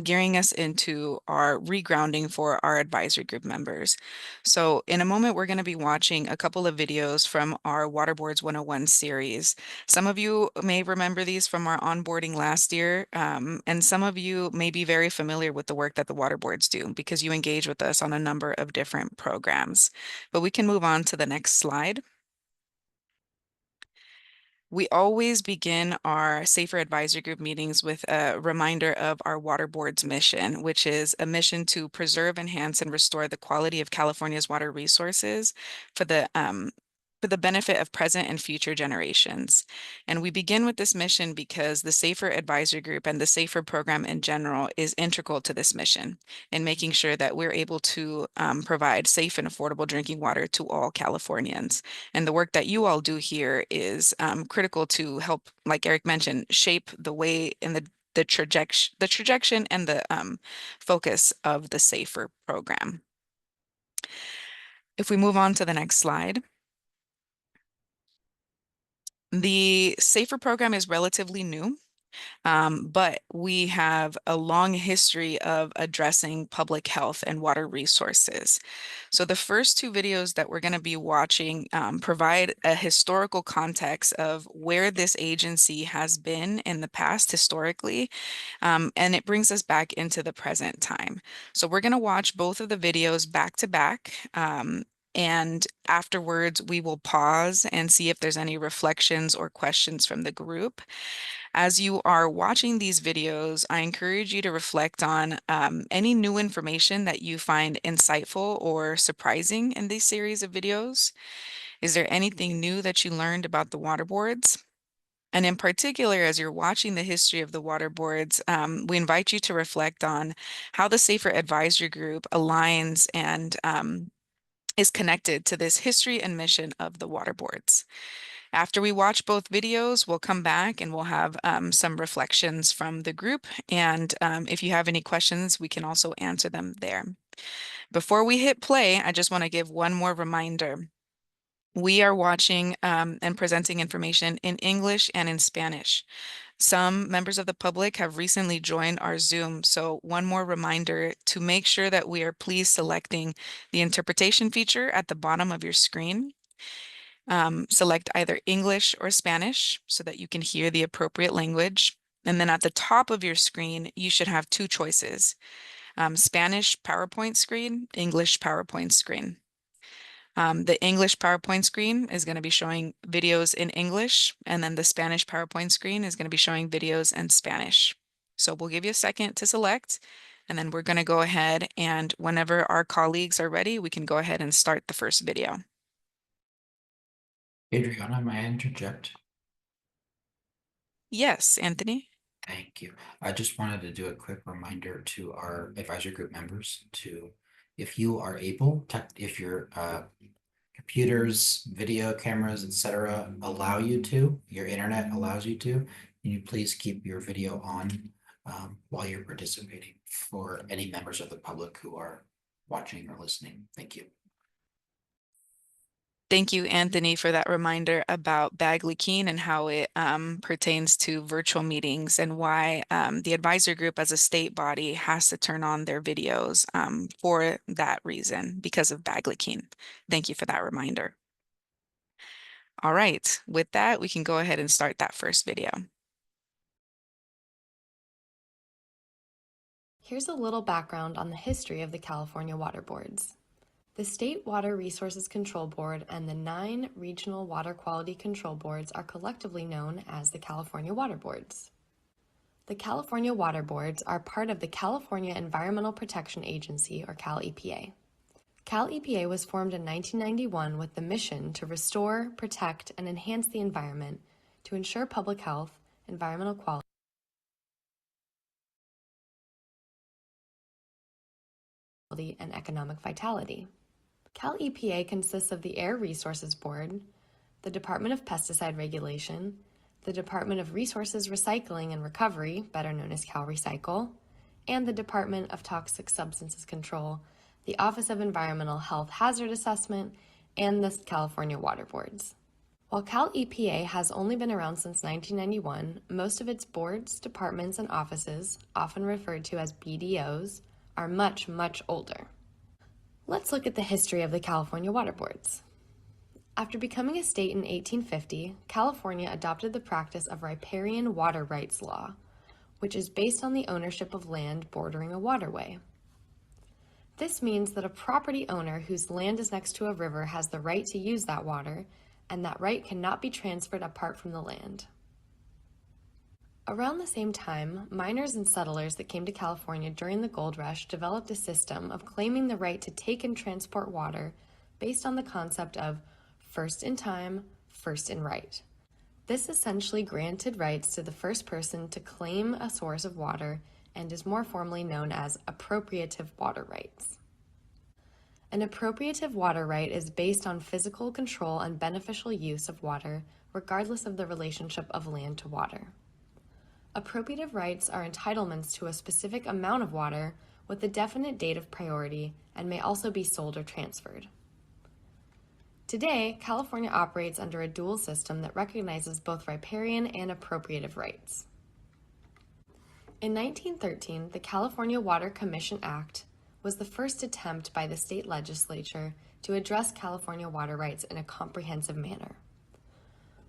Speaker 2: gearing us into our regrounding for our advisory group members. So in a moment, we're going to be watching a couple of videos from our Water Boards 101 series. Some of you may remember these from our onboarding last year, and some of you may be very familiar with the work that the Water Boards do because you engage with us on a number of different programs. But we can move on to the next slide. We always begin our SAFER Advisory Group meetings with a reminder of our Water Board's mission, which is a mission to preserve, enhance, and restore the quality of California's water resources for the benefit of present and future generations. And we begin with this mission because the SAFER Advisory Group and the SAFER program in general is integral to this mission in making sure that we're able to provide safe and affordable drinking water to all Californians. And the work that you all do here is critical to help, like Eric mentioned, shape the way in the trajectory and the focus of the SAFER program. If we move on to the next slide. The SAFER program is relatively new, but we have a long history of addressing public health and water resources. So the first two videos that we're going to be watching provide a historical context of where this agency has been in the past historically, and it brings us back into the present time. So we're going to watch both of the videos back to back. And afterwards, we will pause and see if there's any reflections or questions from the group. As you are watching these videos, I encourage you to reflect on any new information that you find insightful or surprising in these series of videos. Is there anything new that you learned about the water boards? And in particular, as you're watching the history of the water boards, we invite you to reflect on how the SAFER Advisory Group aligns and is connected to this history and mission of the water boards. After we watch both videos, we'll come back and we'll have some reflections from the group. And if you have any questions, we can also answer them there. Before we hit play, I just want to give one more reminder. We are watching and presenting information in English and in Spanish. Some members of the public have recently joined our Zoom, so one more reminder to make sure that we are please selecting the interpretation feature at the bottom of your screen. Select either English or Spanish so that you can hear the appropriate language. And then at the top of your screen, you should have two choices, Spanish PowerPoint screen, English PowerPoint screen. The English PowerPoint screen is going to be showing videos in English, and then the Spanish PowerPoint screen is going to be showing videos in Spanish. So we'll give you a second to select, and then we're going to go ahead, and whenever our colleagues are ready, we can go ahead and start the first video.
Speaker 5: Adriana, may I interject?
Speaker 2: Yes, Anthony.
Speaker 5: Thank you. I just wanted to do a quick reminder to our advisory group members to, if you are able, if your computers, video cameras, etc. allow you to, your internet allows you to, can you please keep your video on while you're participating for any members of the public who are watching or listening? Thank you.
Speaker 2: Thank you, Anthony, for that reminder about Bagley Keene and how it pertains to virtual meetings and why the advisory group as a state body has to turn on their videos for that reason, because of Bagley Keene. Thank you for that reminder. All right, with that, we can go ahead and start that first video.
Speaker 6: Here's a little background on the history of the California Water Boards. The State Water Resources Control Board and the 9 regional water quality control boards are collectively known as the California Water Boards. The California Water Boards are part of the California Environmental Protection Agency, or Cal EPA. Cal EPA was formed in 1991 with the mission to restore, protect, and enhance the environment to ensure public health, environmental quality, and economic vitality. Cal EPA consists of the Air Resources Board, the Department of Pesticide Regulation, the Department of Resources Recycling and Recovery, better known as Cal Recycle, and the Department of Toxic Substances Control, the Office of Environmental Health Hazard Assessment, and the California Water Boards. While Cal EPA has only been around since 1991, most of its boards, departments, and offices, often referred to as BDOs, are much, much older. Let's look at the history of the California Water Boards. After becoming a state in 1850, California adopted the practice of riparian water rights law, which is based on the ownership of land bordering a waterway. This means that a property owner whose land is next to a river has the right to use that water, and that right cannot be transferred apart from the land. Around the same time, miners and settlers that came to California during the gold rush developed a system of claiming the right to take and transport water based on the concept of first in time, first in right. This essentially granted rights to the first person to claim a source of water and is more formally known as appropriative water rights. An appropriative water right is based on physical control and beneficial use of water, regardless of the relationship of land to water. Appropriative rights are entitlements to a specific amount of water with a definite date of priority and may also be sold or transferred. Today, California operates under a dual system that recognizes both riparian and appropriative rights. In 1913, the California Water Commission Act was the first attempt by the state legislature to address California water rights in a comprehensive manner.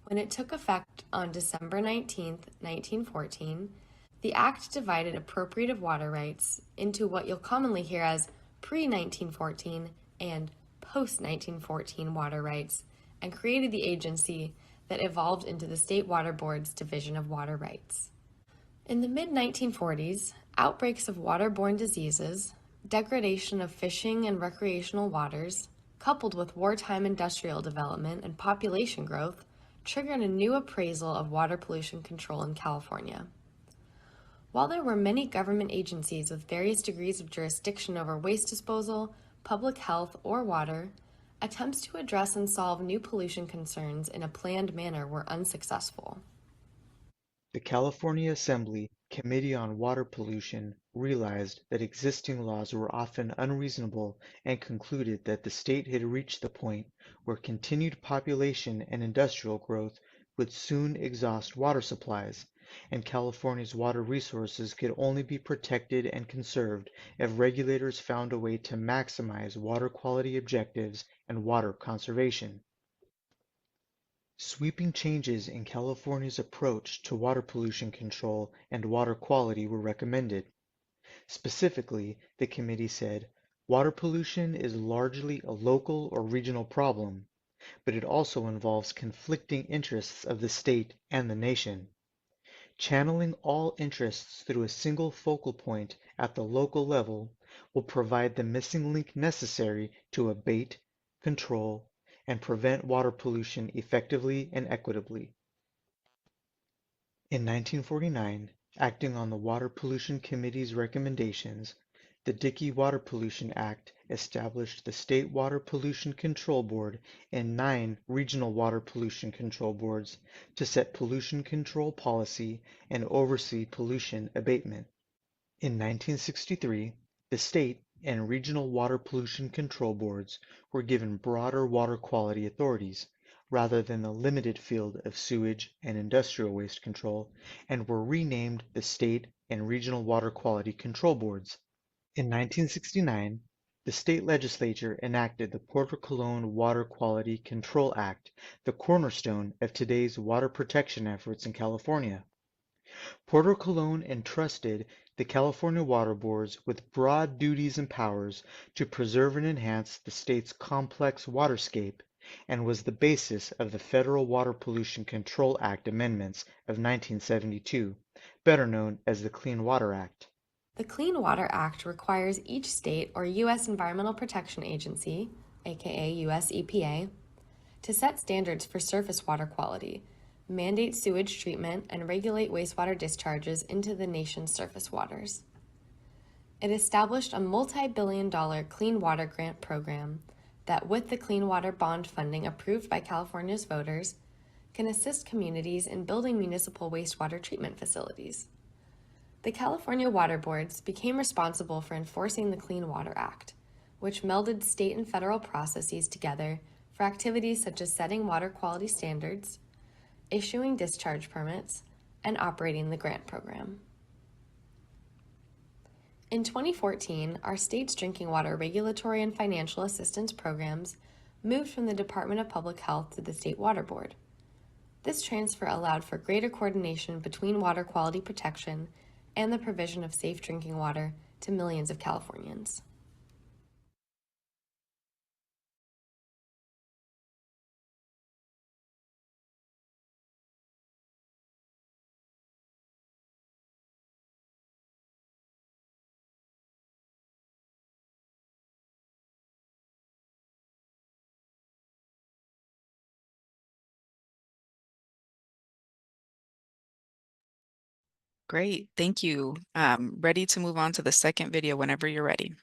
Speaker 6: When it took effect on December 19, 1914, the Act divided appropriative water rights into what you'll commonly hear as pre-1914 and post-1914 water rights, and created the agency that evolved into the State Water Board's Division of Water Rights. In the mid-1940s, outbreaks of waterborne diseases, degradation of fishing and recreational waters, coupled with wartime industrial development and population growth, triggered a new appraisal of water pollution control in California. While there were many government agencies with various degrees of jurisdiction over waste disposal, public health, or water, attempts to address and solve new pollution concerns in a planned manner were unsuccessful.
Speaker 7: The California Assembly Committee on Water Pollution realized that existing laws were often unreasonable and concluded that the state had reached the point where continued population and industrial growth would soon exhaust water supplies, and California's water resources could only be protected and conserved if regulators found a way to maximize water quality objectives and water conservation. Sweeping changes in California's approach to water pollution control and water quality were recommended. Specifically, the committee said, water pollution is largely a local or regional problem, but it also involves conflicting interests of the state and the nation. Channeling all interests through a single focal point at the local level will provide the missing link necessary to abate, control, and prevent water pollution effectively and equitably. In 1949, acting on the Water Pollution Committee's recommendations, the Dickey Water Pollution Act established the State Water Pollution Control Board and 9 regional water pollution control boards to set pollution control policy and oversee pollution abatement. In 1963, the state and regional water pollution control boards were given broader water quality authorities rather than the limited field of sewage and industrial waste control, and were renamed the State and Regional Water Quality Control Boards. In 1969, the state legislature enacted the Porter Cologne Water Quality Control Act, the cornerstone of today's water protection efforts in California. Porter Cologne entrusted the California Water Boards with broad duties and powers to preserve and enhance the state's complex waterscape, and was the basis of the Federal Water Pollution Control Act amendments of 1972, better known as the Clean Water Act.
Speaker 6: The Clean Water Act requires each state or U.S. Environmental Protection Agency, aka U.S. EPA, to set standards for surface water quality, mandate sewage treatment, and regulate wastewater discharges into the nation's surface waters. It established a multi-billion-dollar clean water grant program that, with the Clean Water Bond funding approved by California's voters, can assist communities in building municipal wastewater treatment facilities. The California Water Boards became responsible for enforcing the Clean Water Act, which melded state and federal processes together for activities such as setting water quality standards, issuing discharge permits, and operating the grant program. In 2014, our state's drinking water regulatory and financial assistance programs moved from the Department of Public Health to the State Water Board. This transfer allowed for greater coordination between water quality protection and the provision of safe drinking water to millions of Californians.
Speaker 2: Great, thank you. Ready to move on to the second video whenever you're ready.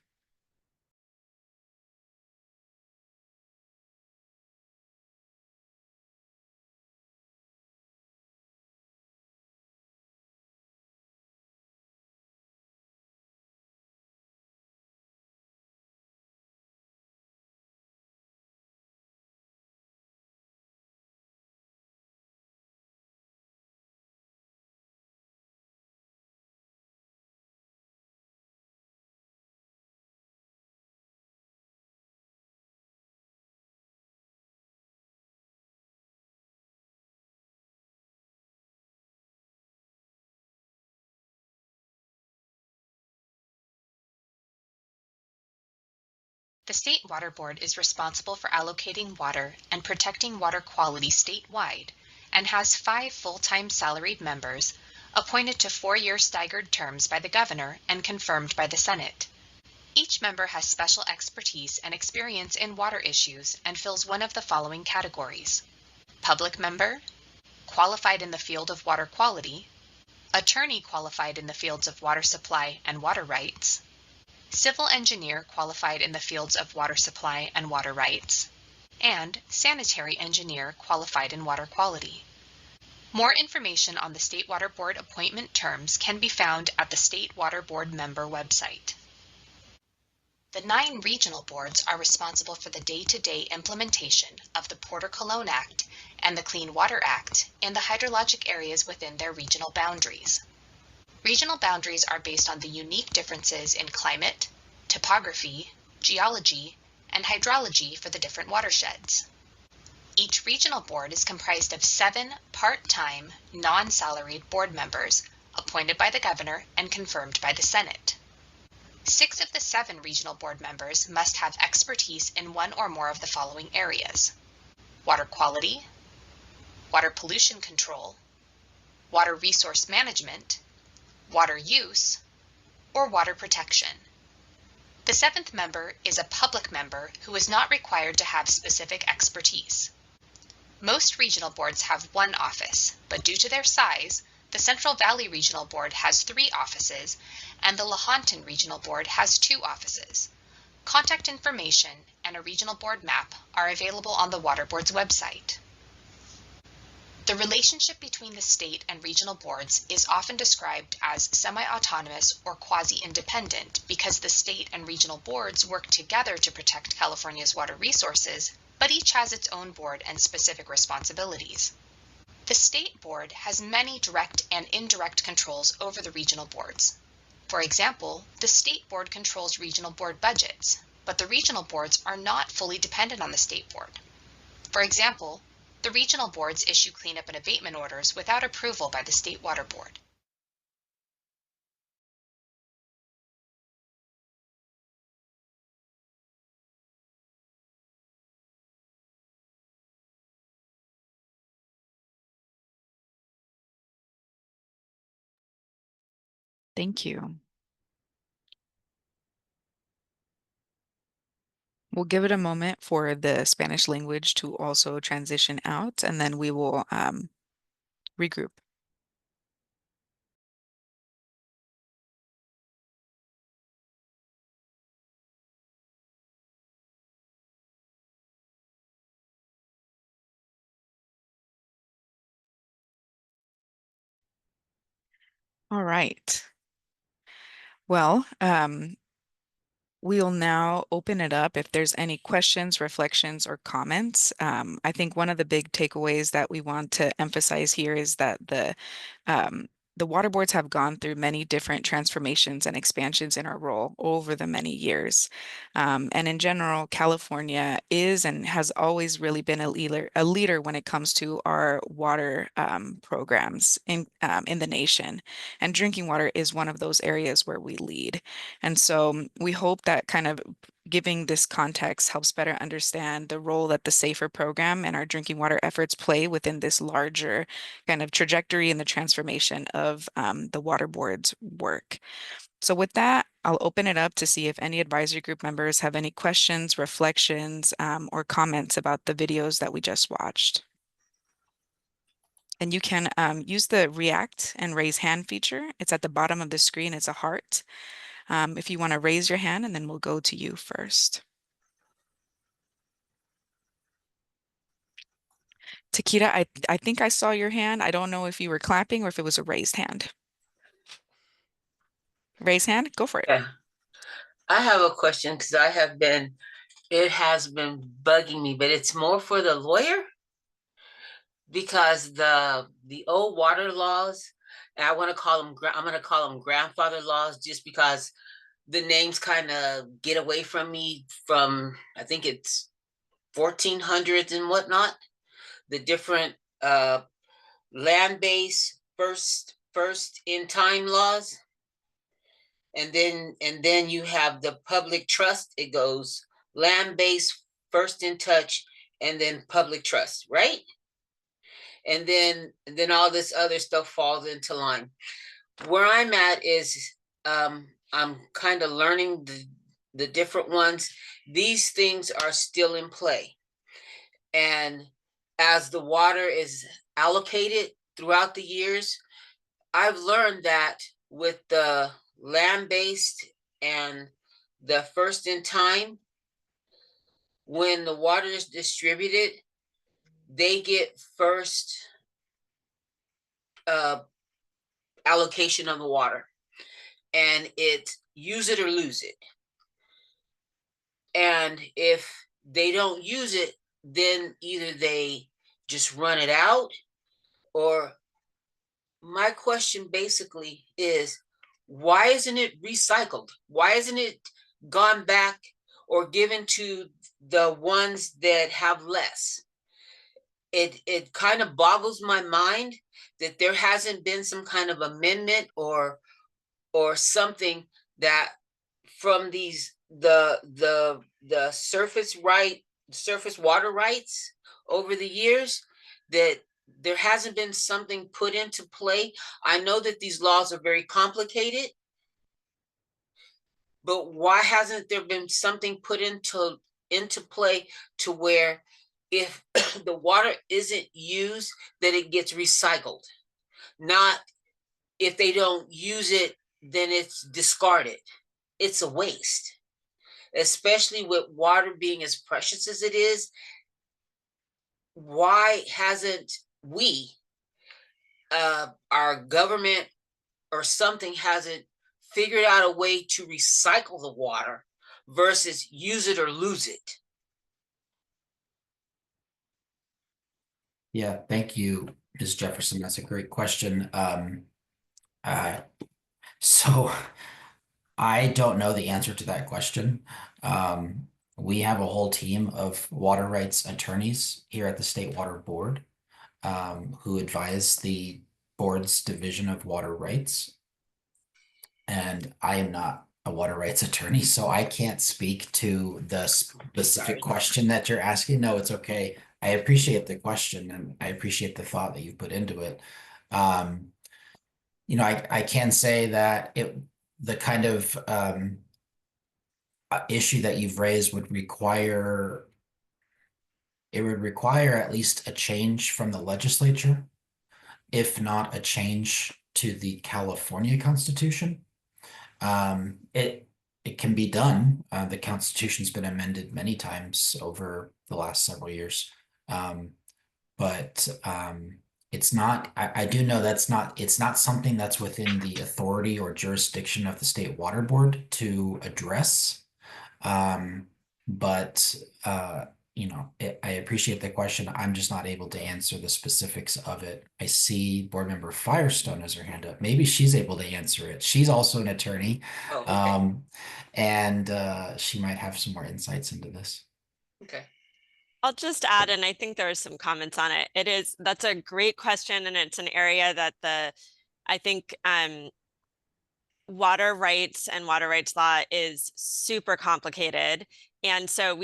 Speaker 8: The State Water Board is responsible for allocating water and protecting water quality statewide and has 5 full-time salaried members appointed to 4-year staggered terms by the governor and confirmed by the Senate. Each member has special expertise and experience in water issues and fills one of the following categories: public member, qualified in the field of water quality, attorney qualified in the fields of water supply and water rights, civil engineer qualified in the fields of water supply and water rights, and sanitary engineer qualified in water quality. More information on the State Water Board appointment terms can be found at the State Water Board member website. The 9 regional boards are responsible for the day-to-day implementation of the Porter Cologne Act and the Clean Water Act in the hydrologic areas within their regional boundaries. Regional boundaries are based on the unique differences in climate, topography, geology, and hydrology for the different watersheds. Each regional board is comprised of 7 part-time, non-salaried board members appointed by the governor and confirmed by the Senate. 6 of the 7 regional board members must have expertise in one or more of the following areas: water quality, water pollution control, water resource management, water use, or water protection. The seventh member is a public member who is not required to have specific expertise. Most regional boards have one office, but due to their size, the Central Valley Regional Board has 3 offices, and the Lahontan Regional Board has 2 offices. Contact information and a regional board map are available on the Water Board's website. The relationship between the state and regional boards is often described as semi-autonomous or quasi-independent because the state and regional boards work together to protect California's water resources, but each has its own board and specific responsibilities. The state board has many direct and indirect controls over the regional boards. For example, the state board controls regional board budgets, but the regional boards are not fully dependent on the state board. For example, the regional boards issue cleanup and abatement orders without approval by the State Water Board.
Speaker 2: Thank you. We'll give it a moment for the Spanish language to also transition out, and then we will regroup. All right. Well, we'll now open it up if there's any questions, reflections, or comments. I think one of the big takeaways that we want to emphasize here is that the water boards have gone through many different transformations and expansions in our role over the many years. And in general, California is and has always really been a leader when it comes to our water programs in the nation. And drinking water is one of those areas where we lead. And so we hope that kind of giving this context helps better understand the role that the SAFER program and our drinking water efforts play within this larger kind of trajectory and the transformation of the water board's work. So with that, I'll open it up to see if any advisory group members have any questions, reflections, or comments about the videos that we just watched. And you can use the react and raise hand feature. It's at the bottom of the screen. It's a heart. If you want to raise your hand, and then we'll go to you first. Takita, I think I saw your hand. I don't know if you were clapping or if it was a raised hand. Raise hand, go for it.
Speaker 14: Yeah. I have a question because it has been bugging me, but it's more for the lawyer because the old water laws, and I'm going to call them grandfather laws just because the names kind of get away from me from, I think it's 1400s and whatnot, the different land-based first in time laws. And then you have the public trust. It goes land-based, first in touch, and then public trust, right? And then all this other stuff falls into line. Where I'm at is I'm kind of learning the different ones. These things are still in play. And as the water is allocated throughout the years, I've learned that with the land-based and the first in time, when the water is distributed, they get first allocation of the water, and it's use it or lose it. And if they don't use it, then either they just run it out, or my question basically is, why isn't it recycled? Why isn't it gone back or given to the ones that have less? It kind of boggles my mind that there hasn't been some kind of amendment or something that from these the surface water rights over the years, that there hasn't been something put into play. I know that these laws are very complicated, but why hasn't there been something put into play to where if the water isn't used, that it gets recycled? Not if they don't use it, then it's discarded. It's a waste, especially with water being as precious as it is. Why hasn't our government or something hasn't figured out a way to recycle the water versus use it or lose it?
Speaker 5: Yeah, thank you, Ms. Jefferson. That's a great question. So I don't know the answer to that question. We have a whole team of water rights attorneys here at the State Water Board who advise the board's division of water rights. And I am not a water rights attorney, so I can't speak to the specific question that you're asking. No, it's okay. I appreciate the question and I appreciate the thought that you've put into it. You know, I can say that the kind of issue that you've raised would require at least a change from the legislature, if not a change to the California Constitution. It can be done. The Constitution's been amended many times over the last several years. But it's not, I do know it's not something that's within the authority or jurisdiction of the State Water Board to address. But you know, I appreciate the question. I'm just not able to answer the specifics of it. I see Board Member Firestone has her hand up. Maybe she's able to answer it. She's also an attorney.
Speaker 14: Oh, okay.
Speaker 5: And she might have some more insights into this.
Speaker 14: Okay.
Speaker 9: I'll just add, and I think there are some comments on it. That's a great question, and it's an area that I think water rights and water rights law is super complicated. And so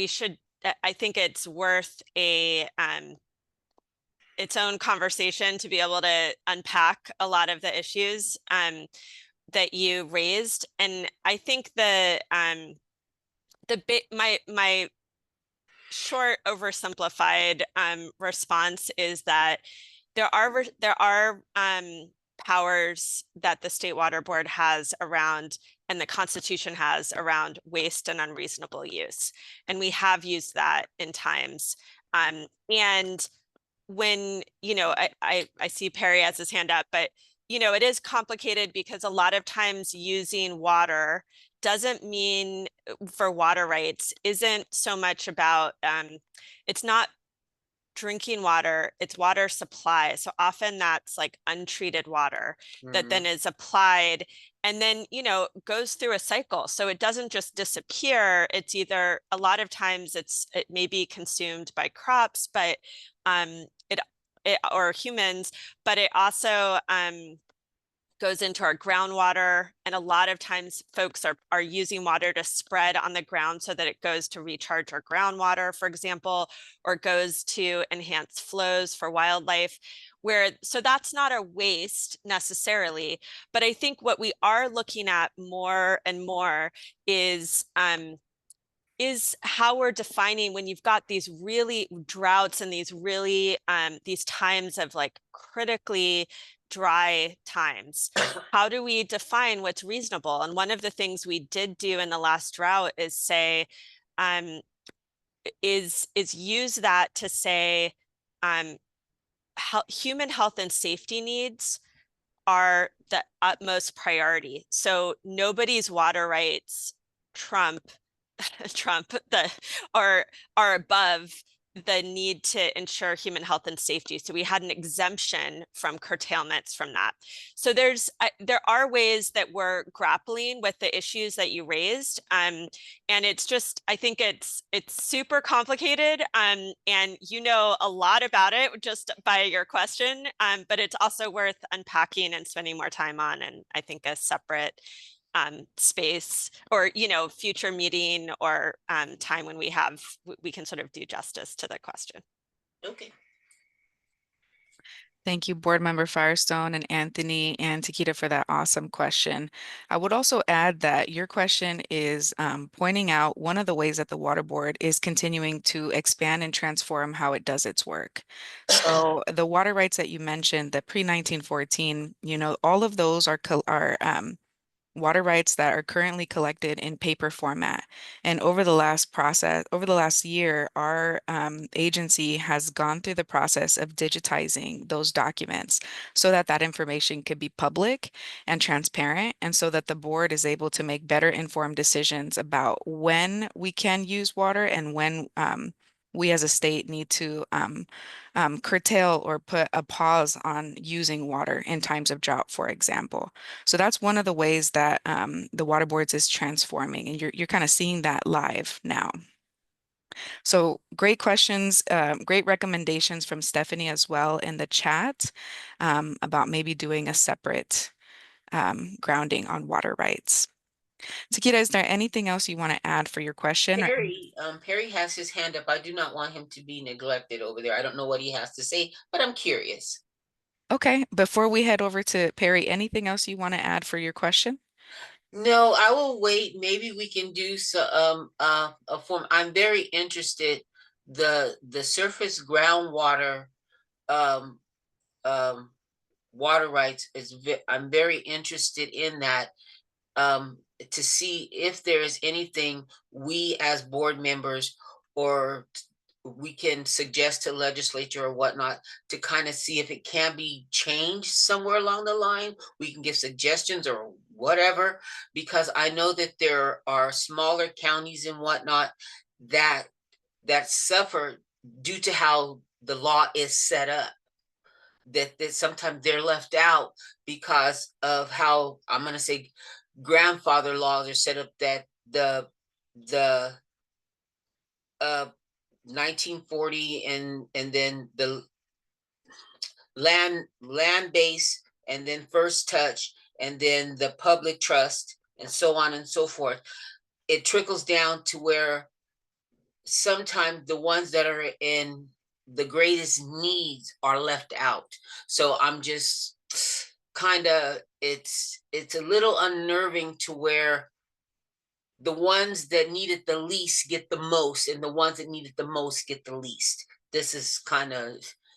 Speaker 9: I think it's worth its own conversation to be able to unpack a lot of the issues that you raised. And I think my short oversimplified response is that there are powers that the State Water Board has around, and the Constitution has around, waste and unreasonable use. And we have used that in times. And when, you know, I see Perry has his hand up, but, you know, it is complicated because a lot of times using water doesn't mean, for water rights, isn't so much about, it's not drinking water, it's water supply. So often that's like untreated water that then is applied and then, you know, goes through a cycle. So it doesn't just disappear. It's either, a lot of times it may be consumed by crops, but or humans, but it also goes into our groundwater. And a lot of times folks are using water to spread on the ground so that it goes to recharge our groundwater, for example, or goes to enhance flows for wildlife, so that's not a waste necessarily. But I think what we are looking at more and more is how we're defining, when you've got these really droughts and these really these times of like critically dry times, how do we define what's reasonable? And one of the things we did do in the last drought is say is use that to say human health and safety needs are the utmost priority. So nobody's water rights trump are above the need to ensure human health and safety. So we had an exemption from curtailments from that. So there are ways that we're grappling with the issues that you raised. And it's just, I think it's super complicated. And you know a lot about it just by your question, but it's also worth unpacking and spending more time on. And I think a separate space, or, you know, future meeting or time when we can sort of do justice to the question.
Speaker 14: Okay.
Speaker 2: Thank you, Board Member Firestone and Anthony and Takita for that awesome question. I would also add that your question is pointing out one of the ways that the Water Board is continuing to expand and transform how it does its work. So the water rights that you mentioned, the pre-1914, all of those are water rights that are currently collected in paper format. And over the last year, our agency has gone through the process of digitizing those documents so that that information could be public and transparent, and so that the board is able to make better informed decisions about when we can use water and when we as a state need to curtail or put a pause on using water in times of drought, for example. So that's one of the ways that the water boards is transforming, and you're kind of seeing that live now. So great questions, great recommendations from Stephanie as well in the chat about maybe doing a separate grounding on water rights. Takita, is there anything else you want to add for your question?
Speaker 14: Perry has his hand up. I do not want him to be neglected over there. I don't know what he has to say, but I'm curious.
Speaker 2: Okay, before we head over to Perry, anything else you want to add for your question?
Speaker 14: No, I will wait. Maybe we can do a form. I'm very interested. The surface groundwater water rights is I'm very interested in that, to see if there is anything we as board members or we can suggest to legislature or whatnot to kind of see if it can be changed somewhere along the line. We can give suggestions or whatever, because I know that there are smaller counties and whatnot that suffer due to how the law is set up. That sometimes they're left out because of how, I'm going to say, grandfather laws are set up, that the 1940 and then the land base, and then first touch, and then the public trust, and so on and so forth. It trickles down to where sometimes the ones that are in the greatest needs are left out. So I'm just kind of, it's a little unnerving to where the ones that need it the least get the most, and the ones that need it the most get the least. This is kind of,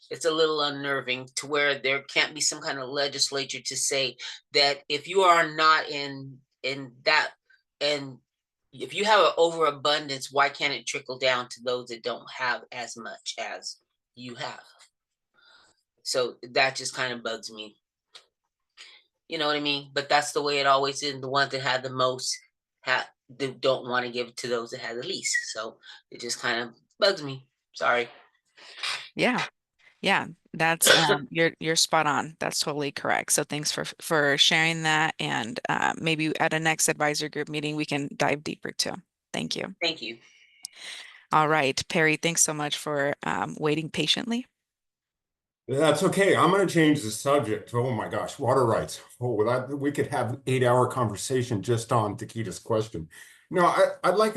Speaker 14: it's a little unnerving to where there can't be some kind of legislature to say that if you are not in that, and if you have an overabundance, why can't it trickle down to those that don't have as much as you have? So that just kind of bugs me. You know what I mean? But that's the way it always is. The ones that have the most they don't want to give it to those that have the least. So it just kind of bugs me. Sorry.
Speaker 2: Yeah. Yeah, that's you're spot on. That's totally correct. So thanks for sharing that, and maybe at a next advisory group meeting we can dive deeper too. Thank you.
Speaker 14: Thank you.
Speaker 2: All right, Perry, thanks so much for waiting patiently.
Speaker 16: That's okay. I'm going to change the subject. Oh my gosh, water rights. Oh, well, we could have an 8-hour conversation just on Takita's question. No, I'd like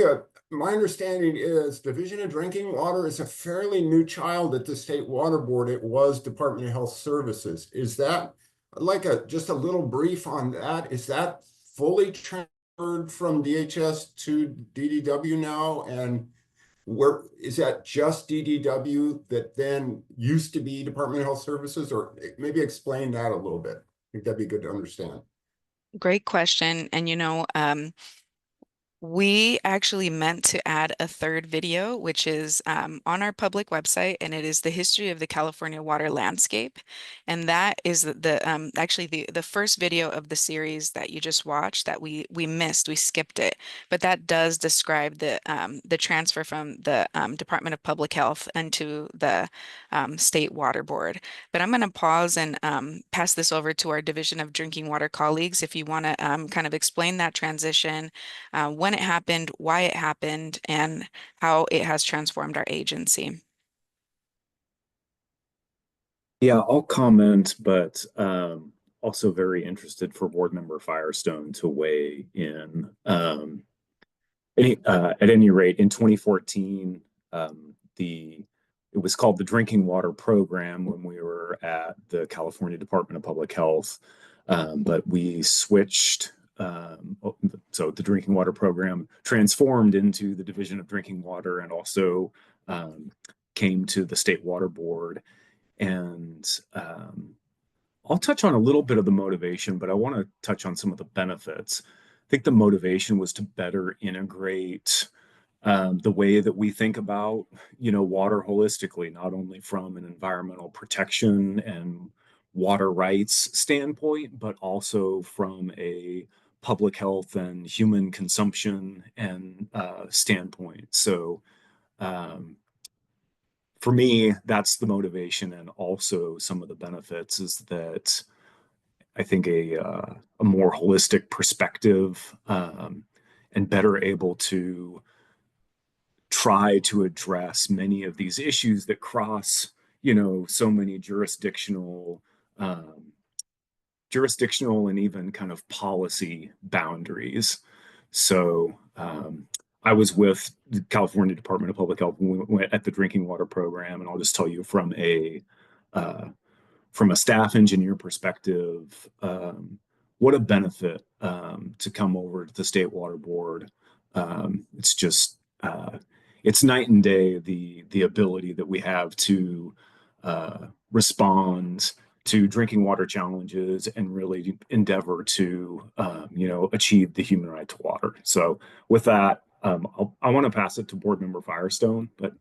Speaker 16: my understanding is Division of Drinking Water is a fairly new child at the State Water Board. It was Department of Health Services. Is that, I'd like just a little brief on that. Is that fully transferred from DHS to DDW now? And where is that just DDW that then used to be Department of Health Services? Or maybe explain that a little bit. I think that'd be good to understand.
Speaker 2: Great question. And we actually meant to add a third video, which is on our public website, and it is the history of the California water landscape. And that is actually the first video of the series that you just watched that we missed, we skipped it. But that does describe the transfer from the Department of Public Health into the State Water Board. But I'm going to pause and pass this over to our Division of Drinking Water colleagues if you want to kind of explain that transition, when it happened, why it happened, and how it has transformed our agency.
Speaker 10: Yeah, I'll comment, but also very interested for Board Member Firestone to weigh in. At any rate, in 2014, it it was called the Drinking Water Program when we were at the California Department of Public Health. But we switched, so the Drinking Water Program transformed into the Division of Drinking Water and also came to the State Water Board. And I'll touch on a little bit of the motivation, but I want to touch on some of the benefits. I think the motivation was to better integrate the way that we think about, water holistically, not only from an environmental protection and water rights standpoint, but also from a public health and human consumption and standpoint. So for me, that's the motivation, and also some of the benefits is that I think a more holistic perspective and better able to try to address many of these issues that cross, so many jurisdictional and even kind of policy boundaries. So I was with the California Department of Public Health when we went at the Drinking Water Program, and I'll just tell you from a staff engineer perspective, what a benefit to come over to the State Water Board. It's just it's night and day, the ability that we have to respond to drinking water challenges and really endeavor to achieve the human right to water. So with that, I want to pass it to Board Member Firestone, but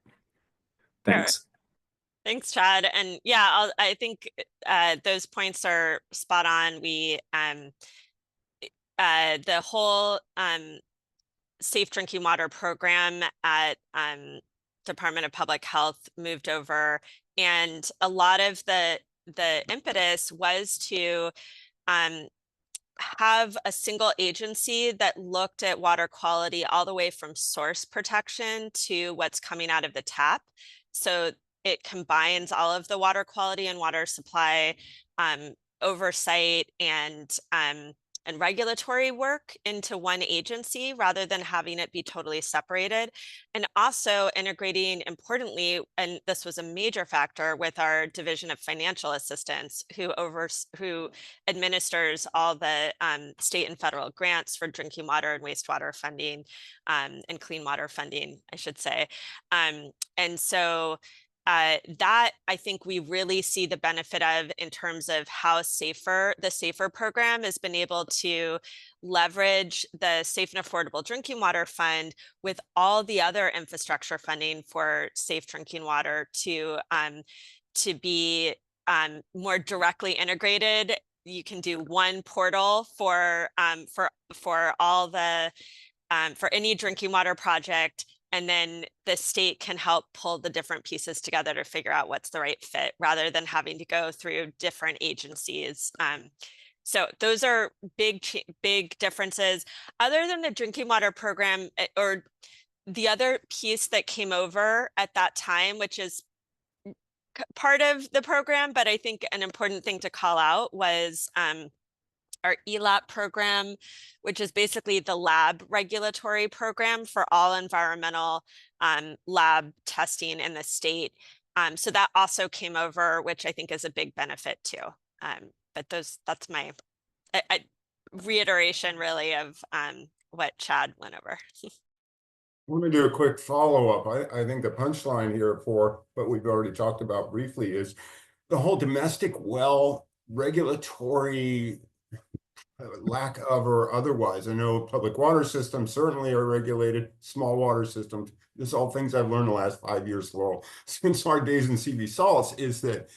Speaker 10: thanks.
Speaker 9: Sure. Thanks, Chad. And yeah, I think those points are spot on. We the whole safe drinking water program at Department of Public Health moved over, and a lot of the impetus was to have a single agency that looked at water quality all the way from source protection to what's coming out of the tap. So it combines all of the water quality and water supply oversight and regulatory work into one agency rather than having it be totally separated. And also integrating, importantly, and this was a major factor, with our Division of Financial Assistance, who administers all the state and federal grants for drinking water and wastewater funding and clean water funding, I should say. And so that I think we really see the benefit of in terms of how the SAFER program has been able to leverage the Safe and Affordable Drinking Water Fund with all the other infrastructure funding for safe drinking water to be more directly integrated. You can do one portal for all the for any drinking water project. And then the state can help pull the different pieces together to figure out what's the right fit rather than having to go through different agencies. So those are big differences. Other than the drinking water program, or the other piece that came over at that time, which is part of the program, but I think an important thing to call out was our ELAP program, which is basically the lab regulatory program for all environmental lab testing in the state. So that also came over, which I think is a big benefit too. But that's my reiteration really of what Chad went over.
Speaker 16: I want to do a quick follow-up. I think the punchline here for what we've already talked about briefly is the whole domestic well regulatory lack of or otherwise. I know public water systems certainly are regulated, small water systems. This is all things I've learned the last 5 years, Laurel, since our days in CV Salts, is that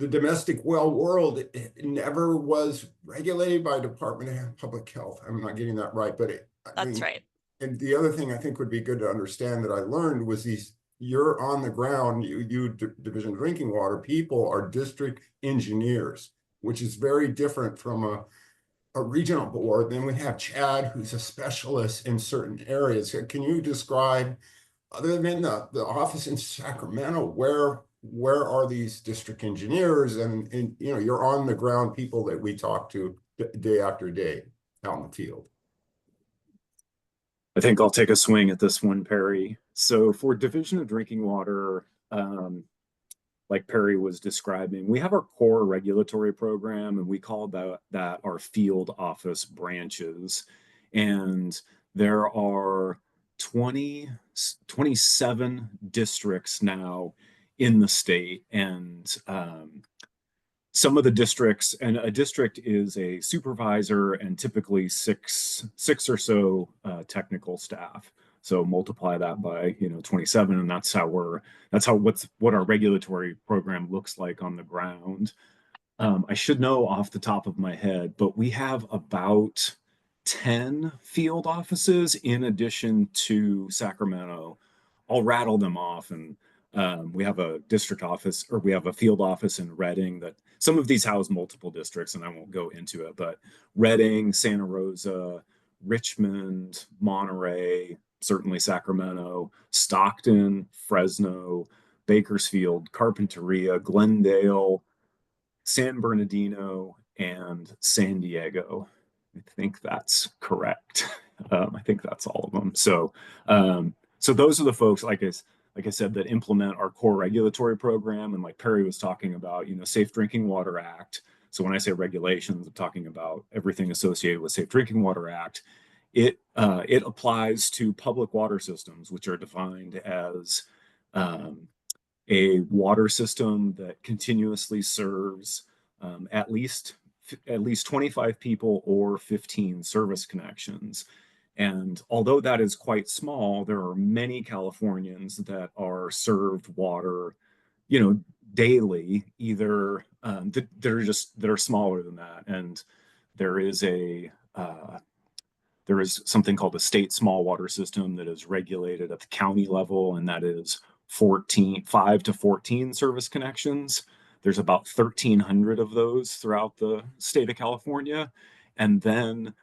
Speaker 16: the domestic well world it never was regulated by Department of Public Health. I'm not getting that right, but
Speaker 9: that's right.
Speaker 16: And the other thing I think would be good to understand that I learned was you're on the ground, you Division of Drinking Water people are district engineers, which is very different from a regional board. Then we have Chad, who's a specialist in certain areas. Can you describe, other than the office in Sacramento, where are these district engineers and you're on the ground people that we talk to day after day out in the field?
Speaker 10: I think I'll take a swing at this one, Perry. So for Division of Drinking Water, like Perry was describing, we have our core regulatory program, and we call that our field office branches. And there are 27 districts now in the state. And some of the districts, and a district is a supervisor and typically six or so technical staff. So multiply that by 27, and that's what our regulatory program looks like on the ground. I should know off the top of my head, but we have about 10 field offices in addition to Sacramento. I'll rattle them off, and we have a district office, or we have a field office in Reading. That some of these house multiple districts, and I won't go into it, but Reading, Santa Rosa, Richmond, Monterey, certainly Sacramento, Stockton, Fresno, Bakersfield, Carpinteria, Glendale, San Bernardino, and San Diego. I think that's correct. I think that's all of them. So those are the folks, like I said, that implement our core regulatory program. And like Perry was talking about, Safe Drinking Water Act. So when I say regulations, I'm talking about everything associated with Safe Drinking Water Act. It applies to public water systems, which are defined as a water system that continuously serves at least 25 people or 15 service connections. And although that is quite small, there are many Californians that are served water, daily, either that are smaller than that. And there is something called the state small water system that is regulated at the county level, and that is 5 to 14 service connections. There's about 1,300 of those throughout the state of California. And then,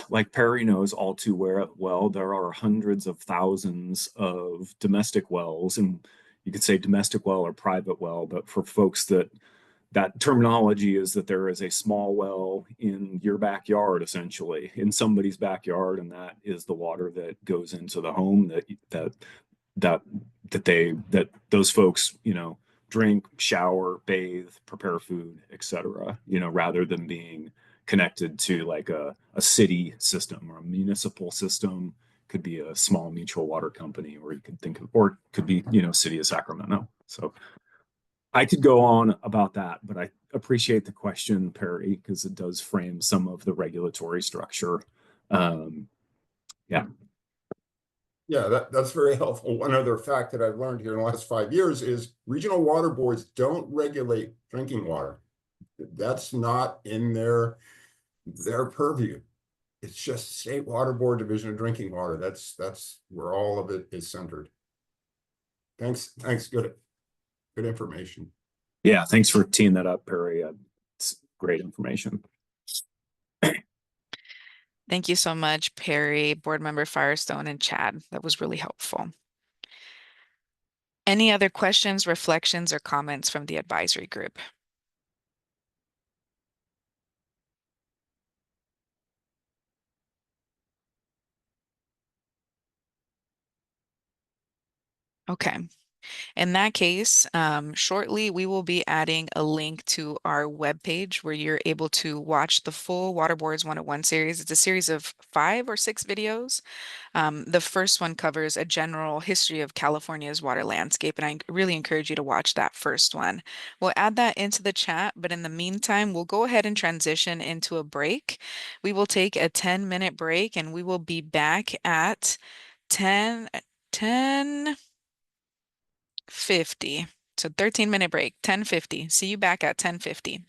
Speaker 10: like Perry knows all too well, there are hundreds of thousands of domestic wells, and you could say domestic well or private well, but for folks that terminology is that there is a small well in your backyard, essentially, in somebody's backyard, and that is the water that goes into the home that those folks, drink, shower, bathe, prepare food, etc. Rather than being connected to like a city system or a municipal system. Could be a small mutual water company, or you could think of, or it could be, city of Sacramento. So I could go on about that, but I appreciate the question, Perry, because it does frame some of the regulatory structure. Yeah.
Speaker 16: Yeah, that's very helpful. One other fact that I've learned here in the last 5 years is regional water boards don't regulate drinking water. That's not in their purview. It's just State Water Board Division of Drinking Water. That's where all of it is centered. Thanks. Good information.
Speaker 10: Yeah, thanks for teeing that up, Perry. It's great information.
Speaker 2: Thank you so much, Perry, Board Member Firestone, and Chad. That was really helpful. Any other questions, reflections, or comments from the advisory group? Okay. In that case, shortly we will be adding a link to our webpage where you're able to watch the full Water Boards 101 series. It's a series of 5 or 6 videos. The first one covers a general history of California's water landscape, and I really encourage you to watch that first one. We'll add that into the chat, but in the meantime, we'll go ahead and transition into a break. We will take a 10-minute break, and we will be back at 10:50. So 13-minute break, 10:50. See you back at 10:50.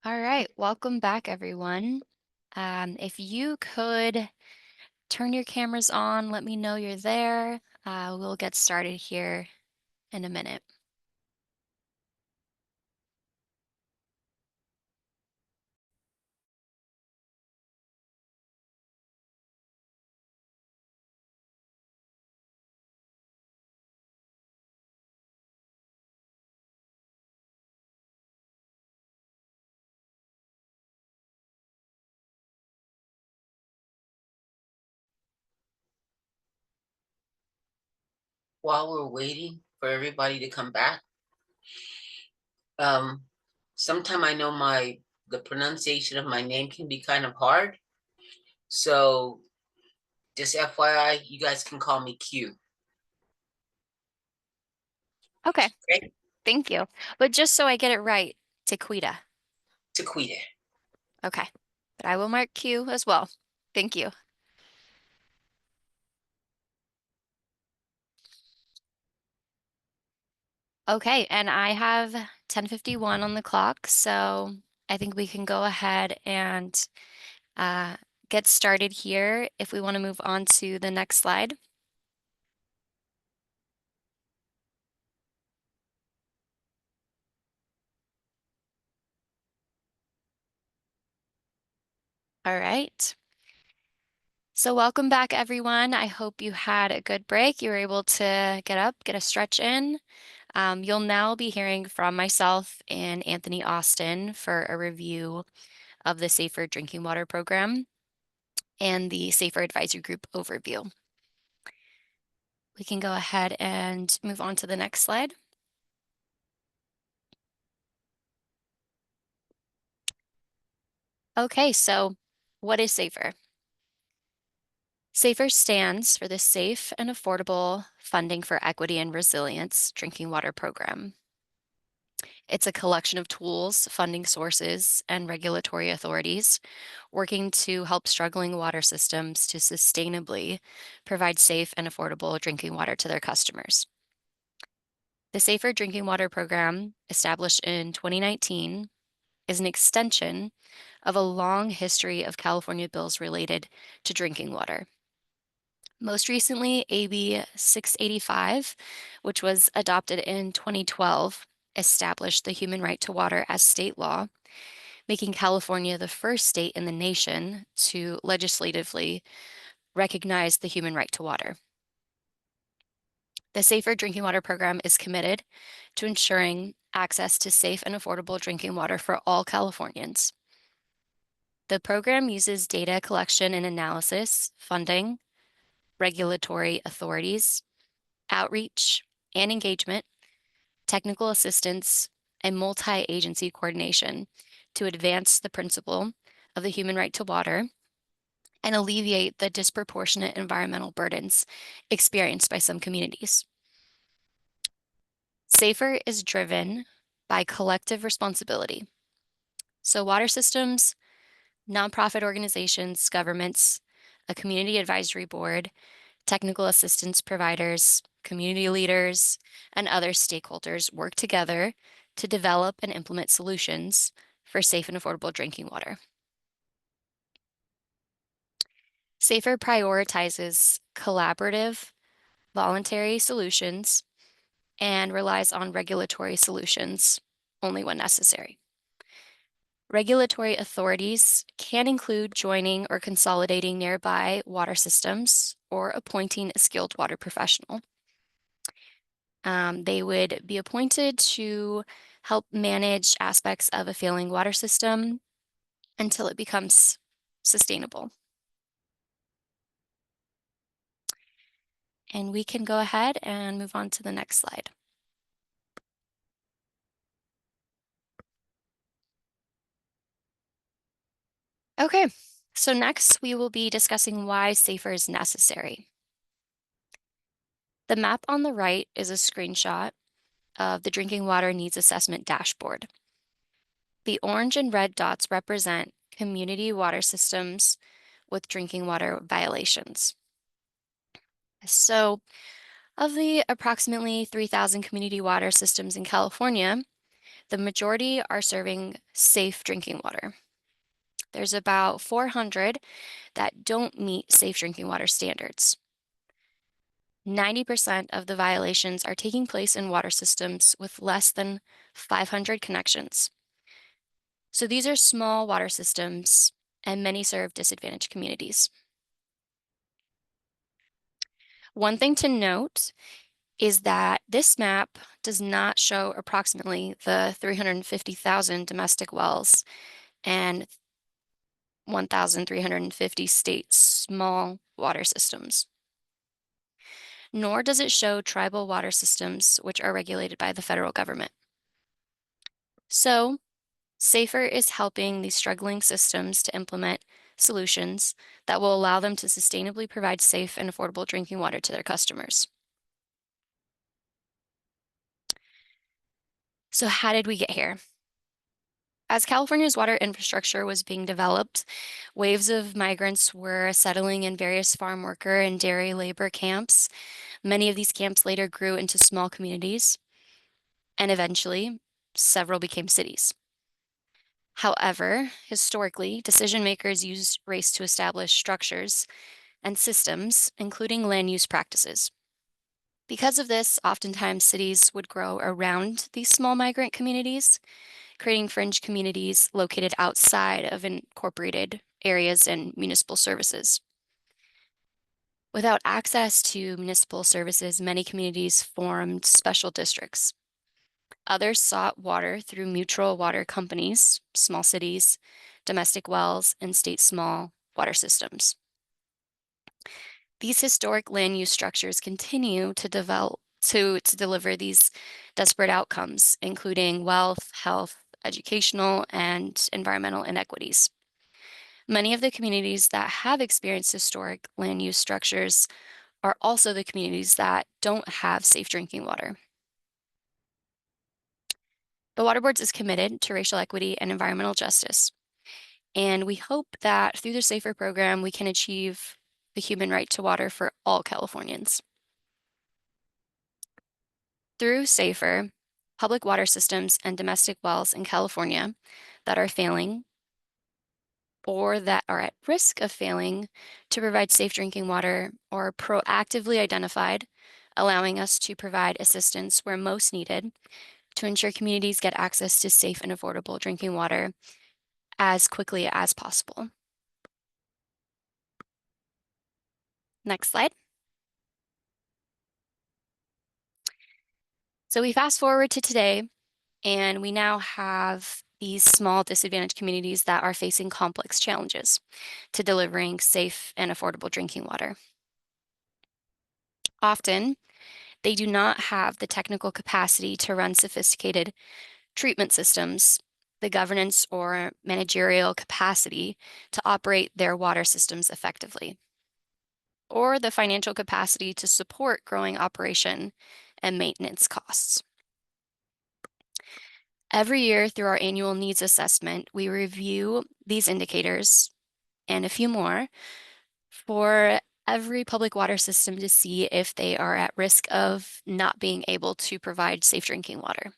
Speaker 1: All right, welcome back, everyone. If you could turn your cameras on, let me know you're there. We'll get started here in a minute.
Speaker 14: While we're waiting for everybody to come back, sometime I know the pronunciation of my name can be kind of hard. So just FYI, you guys can call me Q.
Speaker 1: Okay, thank you. But just so I get it right, Tequita.
Speaker 14: Tequita.
Speaker 1: Okay, but I will mark Q as well. Thank you. Okay, and I have 10:51 on the clock, so I think we can go ahead and get started here if we want to move on to the next slide. All right. So welcome back, everyone. I hope you had a good break. You were able to get up, get a stretch in. You'll now be hearing from myself and Anthony Austin for a review of the Safer Drinking Water Program and the Safer Advisory Group overview. We can go ahead and move on to the next slide. Okay, so what is SAFER? SAFER stands for the Safe and Affordable Funding for Equity and Resilience Drinking Water Program. It's a collection of tools, funding sources, and regulatory authorities working to help struggling water systems to sustainably provide safe and affordable drinking water to their customers. The Safer Drinking Water Program, established in 2019, is an extension of a long history of California bills related to drinking water. Most recently, AB 685, which was adopted in 2012, established the human right to water as state law, making California the first state in the nation to legislatively recognize the human right to water. The Safer Drinking Water Program is committed to ensuring access to safe and affordable drinking water for all Californians. The program uses data collection and analysis, funding, regulatory authorities, outreach and engagement, technical assistance, and multi-agency coordination to advance the principle of the human right to water and alleviate the disproportionate environmental burdens experienced by some communities. SAFER is driven by collective responsibility. So water systems, nonprofit organizations, governments, a community advisory board, technical assistance providers, community leaders, and other stakeholders work together to develop and implement solutions for safe and affordable drinking water. SAFER prioritizes collaborative, voluntary solutions and relies on regulatory solutions only when necessary. Regulatory authorities can include joining or consolidating nearby water systems or appointing a skilled water professional. They would be appointed to help manage aspects of a failing water system until it becomes sustainable. And we can go ahead and move on to the next slide. Okay, so next we will be discussing why SAFER is necessary. The map on the right is a screenshot of the Drinking Water Needs Assessment dashboard. The orange and red dots represent community water systems with drinking water violations. So, of the approximately 3,000 community water systems in California, the majority are serving safe drinking water. There's about 400 that don't meet safe drinking water standards. 90% of the violations are taking place in water systems with less than 500 connections. So these are small water systems, and many serve disadvantaged communities. One thing to note is that this map does not show approximately the 350,000 domestic wells and 1,350 state small water systems. Nor does it show tribal water systems, which are regulated by the federal government. So, SAFER is helping these struggling systems to implement solutions that will allow them to sustainably provide safe and affordable drinking water to their customers. So how did we get here? As California's water infrastructure was being developed, waves of migrants were settling in various farm worker and dairy labor camps. Many of these camps later grew into small communities, and eventually, several became cities. However, historically, decision makers used race to establish structures and systems, including land use practices. Because of this, oftentimes cities would grow around these small migrant communities, creating fringe communities located outside of incorporated areas and municipal services. Without access to municipal services, many communities formed special districts. Others sought water through mutual water companies, small cities, domestic wells, and state small water systems. These historic land use structures continue to develop to deliver these desperate outcomes, including wealth, health, educational, and environmental inequities. Many of the communities that have experienced historic land use structures are also the communities that don't have safe drinking water. The Water Board is committed to racial equity and environmental justice, and we hope that through the SAFER program, we can achieve the human right to water for all Californians. Through SAFER, public water systems and domestic wells in California that are failing or that are at risk of failing to provide safe drinking water are proactively identified, allowing us to provide assistance where most needed to ensure communities get access to safe and affordable drinking water as quickly as possible. Next slide. So we fast forward to today, and we now have these small disadvantaged communities that are facing complex challenges to delivering safe and affordable drinking water. Often, they do not have the technical capacity to run sophisticated treatment systems, the governance or managerial capacity to operate their water systems effectively, or the financial capacity to support growing operation and maintenance costs. Every year through our annual needs assessment, we review these indicators and a few more for every public water system to see if they are at risk of not being able to provide safe drinking water.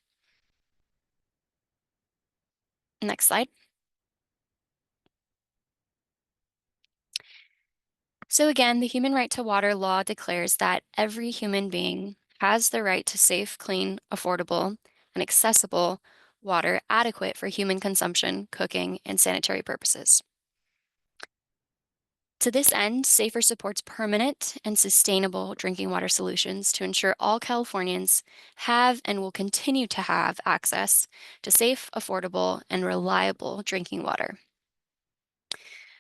Speaker 1: Next slide. So again, the Human Right to Water law declares that every human being has the right to safe, clean, affordable, and accessible water adequate for human consumption, cooking, and sanitary purposes. To this end, SAFER supports permanent and sustainable drinking water solutions to ensure all Californians have and will continue to have access to safe, affordable, and reliable drinking water.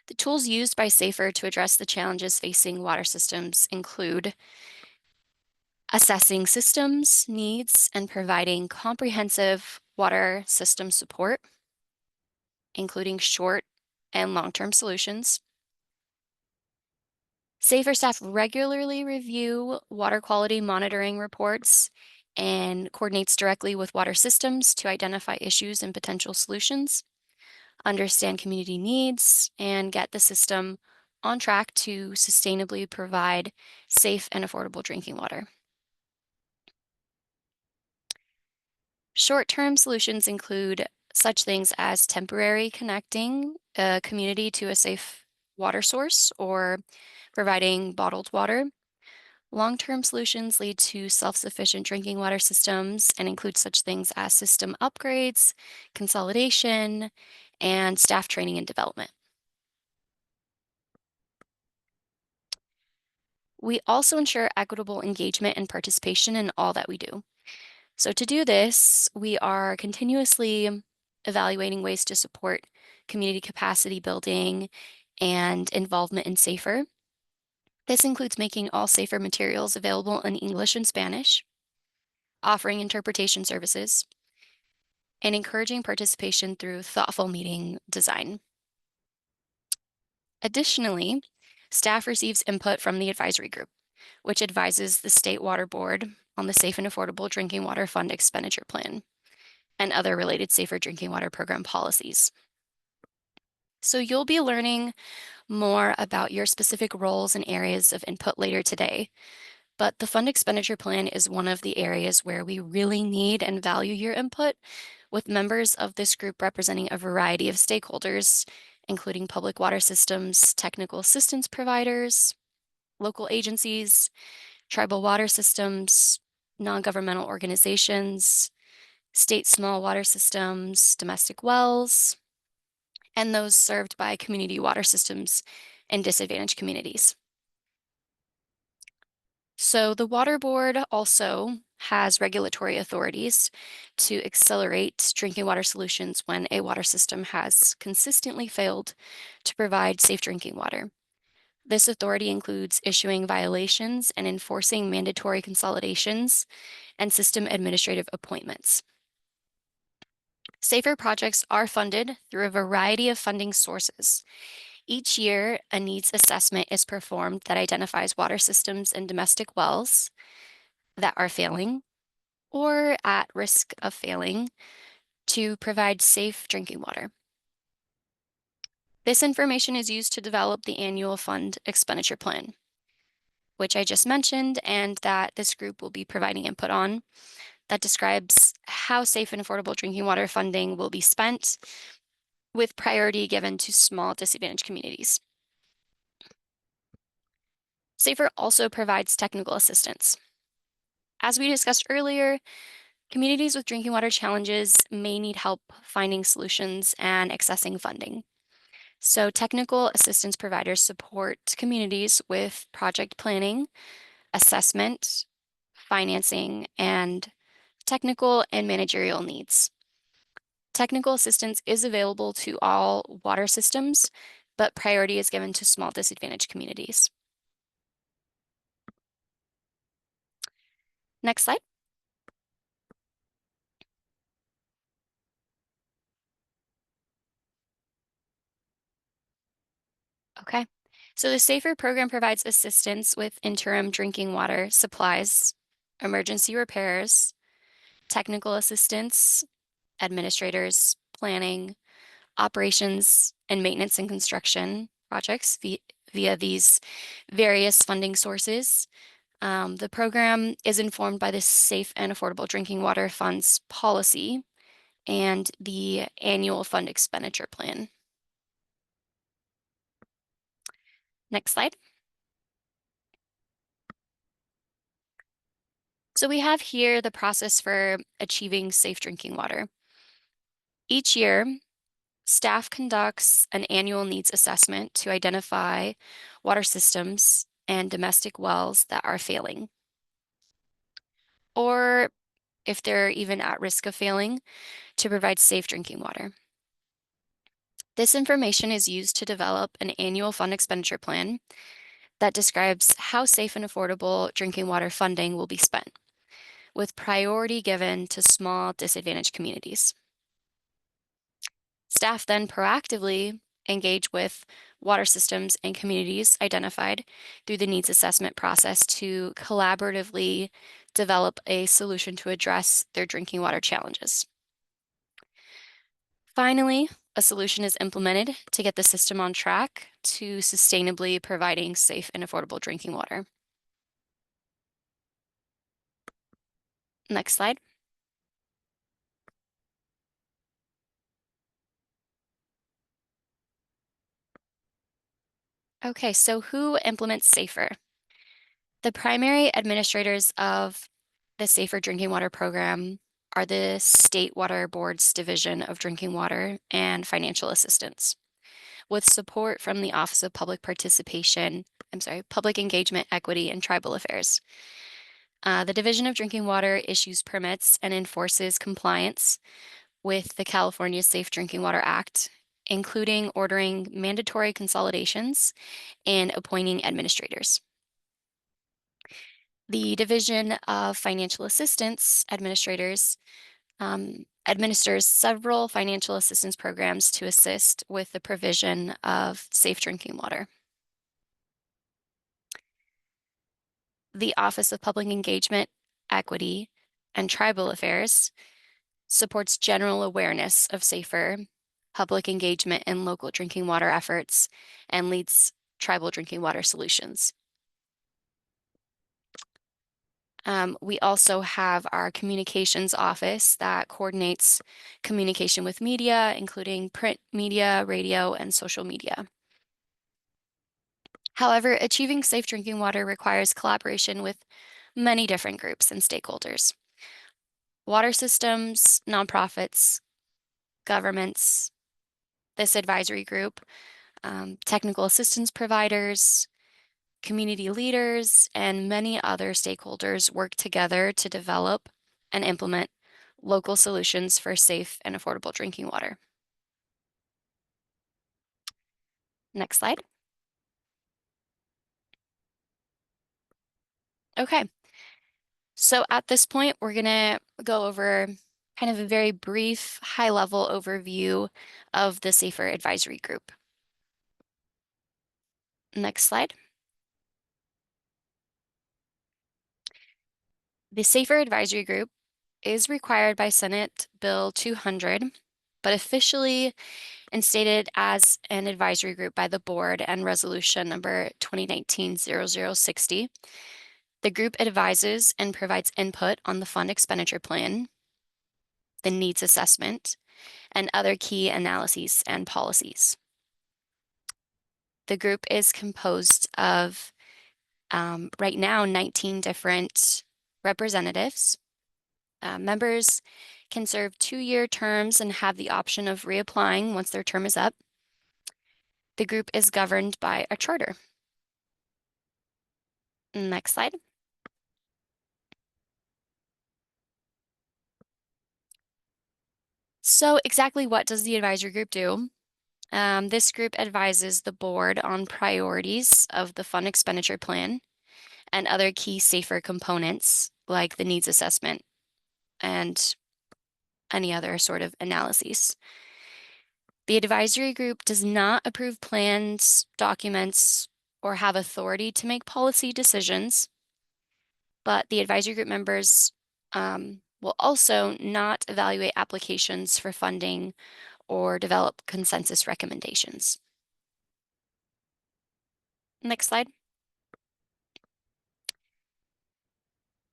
Speaker 1: The tools used by SAFER to address the challenges facing water systems include assessing systems, needs, and providing comprehensive water system support, including short and long-term solutions. SAFER staff regularly review water quality monitoring reports and coordinates directly with water systems to identify issues and potential solutions, understand community needs, and get the system on track to sustainably provide safe and affordable drinking water. Short-term solutions include such things as temporary connecting a community to a safe water source or providing bottled water. Long-term solutions lead to self-sufficient drinking water systems and include such things as system upgrades, consolidation, and staff training and development. We also ensure equitable engagement and participation in all that we do. So to do this, we are continuously evaluating ways to support community capacity building and involvement in SAFER. This includes making all SAFER materials available in English and Spanish, offering interpretation services, and encouraging participation through thoughtful meeting design. Additionally, staff receives input from the advisory group, which advises the State Water Board on the Safe and Affordable Drinking Water Fund Expenditure Plan and other related Safer Drinking Water Program policies. So you'll be learning more about your specific roles and areas of input later today, but the Fund Expenditure Plan is one of the areas where we really need and value your input, with members of this group representing a variety of stakeholders, including public water systems, technical assistance providers, local agencies, tribal water systems, non-governmental organizations, state small water systems, domestic wells, and those served by community water systems in disadvantaged communities. So the Water Board also has regulatory authorities to accelerate drinking water solutions when a water system has consistently failed to provide safe drinking water. This authority includes issuing violations and enforcing mandatory consolidations and system administrative appointments. SAFER projects are funded through a variety of funding sources. Each year, a needs assessment is performed that identifies water systems and domestic wells that are failing or at risk of failing to provide safe drinking water. This information is used to develop the annual fund expenditure plan, which I just mentioned and that this group will be providing input on, that describes how safe and affordable drinking water funding will be spent with priority given to small disadvantaged communities. SAFER also provides technical assistance. As we discussed earlier, communities with drinking water challenges may need help finding solutions and accessing funding. So technical assistance providers support communities with project planning, assessment, financing, and technical and managerial needs. Technical assistance is available to all water systems, but priority is given to small disadvantaged communities. Next slide. Okay, so the SAFER program provides assistance with interim drinking water supplies, emergency repairs, technical assistance, administrators, planning, operations, and maintenance and construction projects via these various funding sources. The program is informed by the Safe and Affordable Drinking Water Fund's policy and the annual fund expenditure plan. Next slide. So we have here the process for achieving safe drinking water. Each year, staff conducts an annual needs assessment to identify water systems and domestic wells that are failing, or if they're even at risk of failing, to provide safe drinking water. This information is used to develop an annual fund expenditure plan that describes how safe and affordable drinking water funding will be spent, with priority given to small disadvantaged communities. Staff then proactively engage with water systems and communities identified through the needs assessment process to collaboratively develop a solution to address their drinking water challenges. Finally, a solution is implemented to get the system on track to sustainably providing safe and affordable drinking water. Next slide. Okay, so who implements SAFER? The primary administrators of the Safer Drinking Water Program are the State Water Board's Division of Drinking Water and Financial Assistance, with support from the Office of Public Engagement, Equity, and Tribal Affairs. The Division of Drinking Water issues permits and enforces compliance with the California Safe Drinking Water Act, including ordering mandatory consolidations and appointing administrators. The Division of Financial Assistance administrators administers several financial assistance programs to assist with the provision of safe drinking water. The Office of Public Engagement, Equity, and Tribal Affairs supports general awareness of safer public engagement in local drinking water efforts and leads tribal drinking water solutions. We also have our communications office that coordinates communication with media, including print media, radio, and social media. However, achieving safe drinking water requires collaboration with many different groups and stakeholders. Water systems, nonprofits, governments, this advisory group, technical assistance providers, community leaders, and many other stakeholders work together to develop and implement local solutions for safe and affordable drinking water. Next slide. Okay. So at this point, we're going to go over kind of a very brief, high-level overview of the SAFER Advisory Group. Next slide. The SAFER Advisory Group is required by Senate Bill 200, but officially instated as an advisory group by the board and resolution number 2019-0060. The group advises and provides input on the fund expenditure plan, the needs assessment, and other key analyses and policies. The group is composed of right now 19 different representatives. Members can serve 2-year terms and have the option of reapplying once their term is up. The group is governed by a charter. Next slide. So exactly what does the advisory group do? This group advises the board on priorities of the fund expenditure plan and other key SAFER components like the needs assessment and any other sort of analyses. The advisory group does not approve plans, documents, or have authority to make policy decisions, but the advisory group members will also not evaluate applications for funding or develop consensus recommendations. Next slide.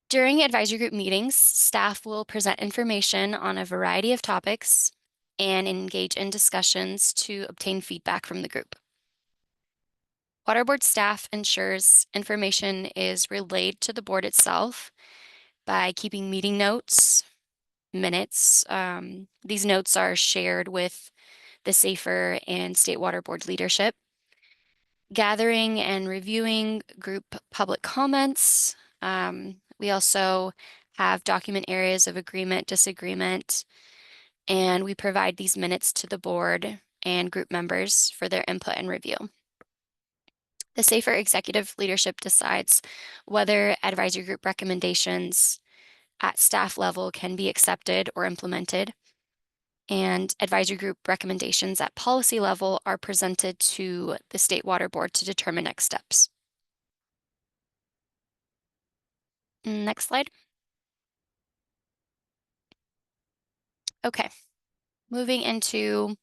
Speaker 1: During advisory group meetings, staff will present information on a variety of topics and engage in discussions to obtain feedback from the group. Water board staff ensures information is relayed to the board itself by keeping meeting notes, minutes. These notes are shared with the SAFER and State Water Board leadership, gathering and reviewing group public comments. We also have document areas of agreement, disagreement, and we provide these minutes to the board and group members for their input and review. The SAFER executive leadership decides whether advisory group recommendations at staff level can be accepted or implemented, and advisory group recommendations at policy level are presented to the State Water Board to determine next steps. Next slide. Okay, moving into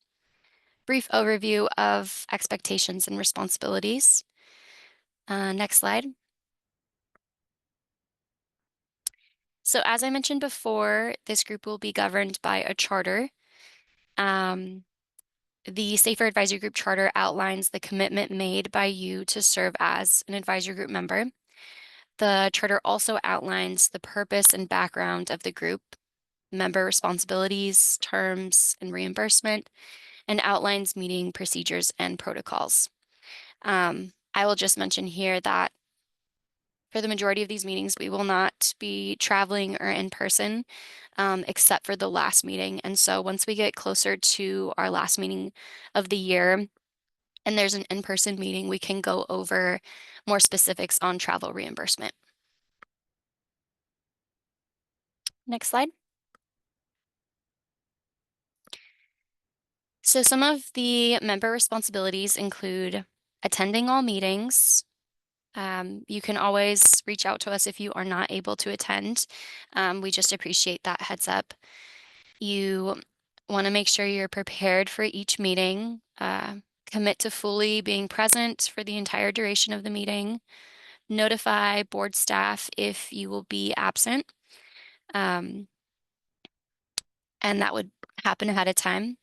Speaker 1: brief overview of expectations and responsibilities. Next slide. So as I mentioned before, this group will be governed by a charter. The Safer Advisory Group Charter outlines the commitment made by you to serve as an advisory group member. The charter also outlines the purpose and background of the group, member responsibilities, terms, and reimbursement, and outlines meeting procedures and protocols. I will just mention here that for the majority of these meetings, we will not be traveling or in person, except for the last meeting. And so once we get closer to our last meeting of the year, and there's an in-person meeting, we can go over more specifics on travel reimbursement. Next slide. So some of the member responsibilities include attending all meetings. You can always reach out to us if you are not able to attend. We just appreciate that heads up. You want to make sure you're prepared for each meeting. Commit to fully being present for the entire duration of the meeting. Notify board staff if you will be absent. And that would happen ahead of time.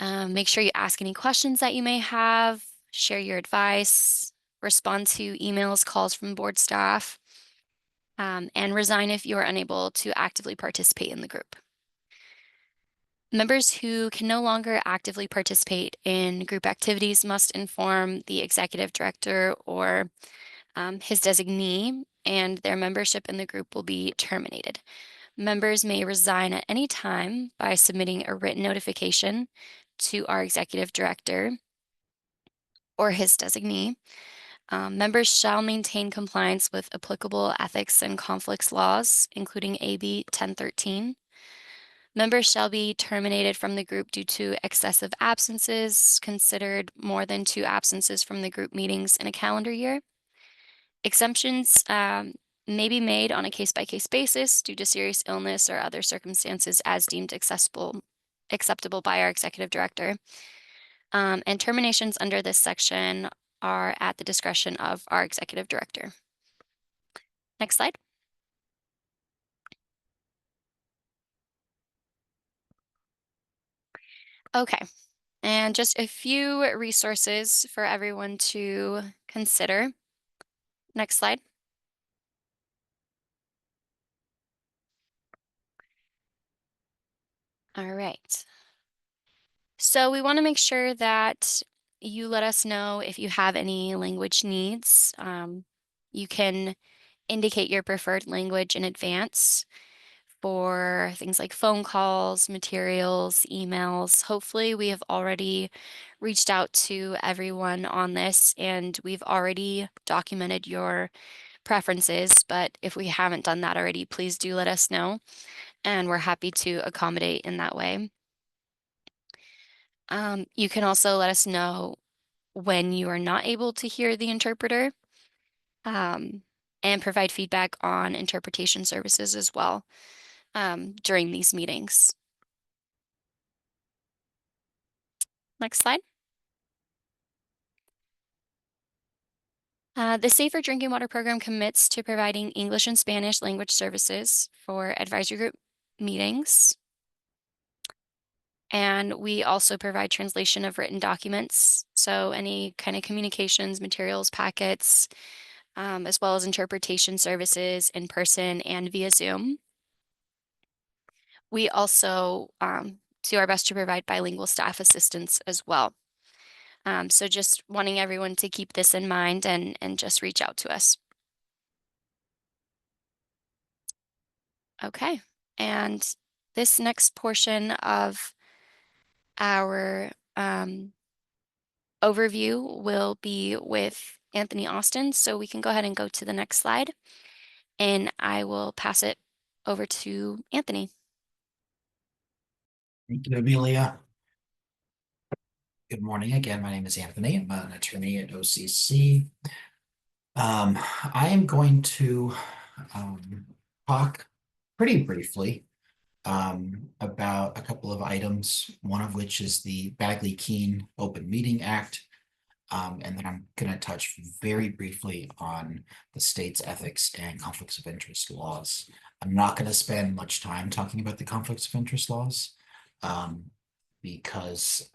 Speaker 1: Make sure you ask any questions that you may have, share your advice, respond to emails, calls from board staff, and resign if you are unable to actively participate in the group. Members who can no longer actively participate in group activities must inform the executive director or his designee, and their membership in the group will be terminated. Members may resign at any time by submitting a written notification to our executive director or his designee. Members shall maintain compliance with applicable ethics and conflicts laws, including AB 1013. Members shall be terminated from the group due to excessive absences, considered more than 2 absences from the group meetings in a calendar year. Exemptions may be made on a case-by-case basis due to serious illness or other circumstances as deemed acceptable by our executive director. And terminations under this section are at the discretion of our executive director. Next slide. Okay, and just a few resources for everyone to consider. Next slide. All right. So we want to make sure that you let us know if you have any language needs. You can indicate your preferred language in advance for things like phone calls, materials, emails. Hopefully we have already reached out to everyone on this and we've already documented your preferences, but if we haven't done that already, please do let us know and we're happy to accommodate in that way. You can also let us know when you are not able to hear the interpreter and provide feedback on interpretation services as well during these meetings. Next slide. The Safer Drinking Water Program commits to providing English and Spanish language services for advisory group meetings. And we also provide translation of written documents. So any kind of communications, materials, packets, as well as interpretation services in person and via Zoom. We also do our best to provide bilingual staff assistance as well. So just wanting everyone to keep this in mind and just reach out to us. Okay, and this next portion of our overview will be with Anthony Austin, so we can go ahead and go to the next slide, and I will pass it over to Anthony.
Speaker 5: Thank you, Amelia. Good morning again. My name is Anthony. I'm an attorney at OCC. I am going to talk pretty briefly about a couple of items, one of which is the Bagley-Keene Open Meeting Act, and then I'm going to touch very briefly on the state's ethics and conflicts of interest laws. I'm not going to spend much time talking about the conflicts of interest laws. because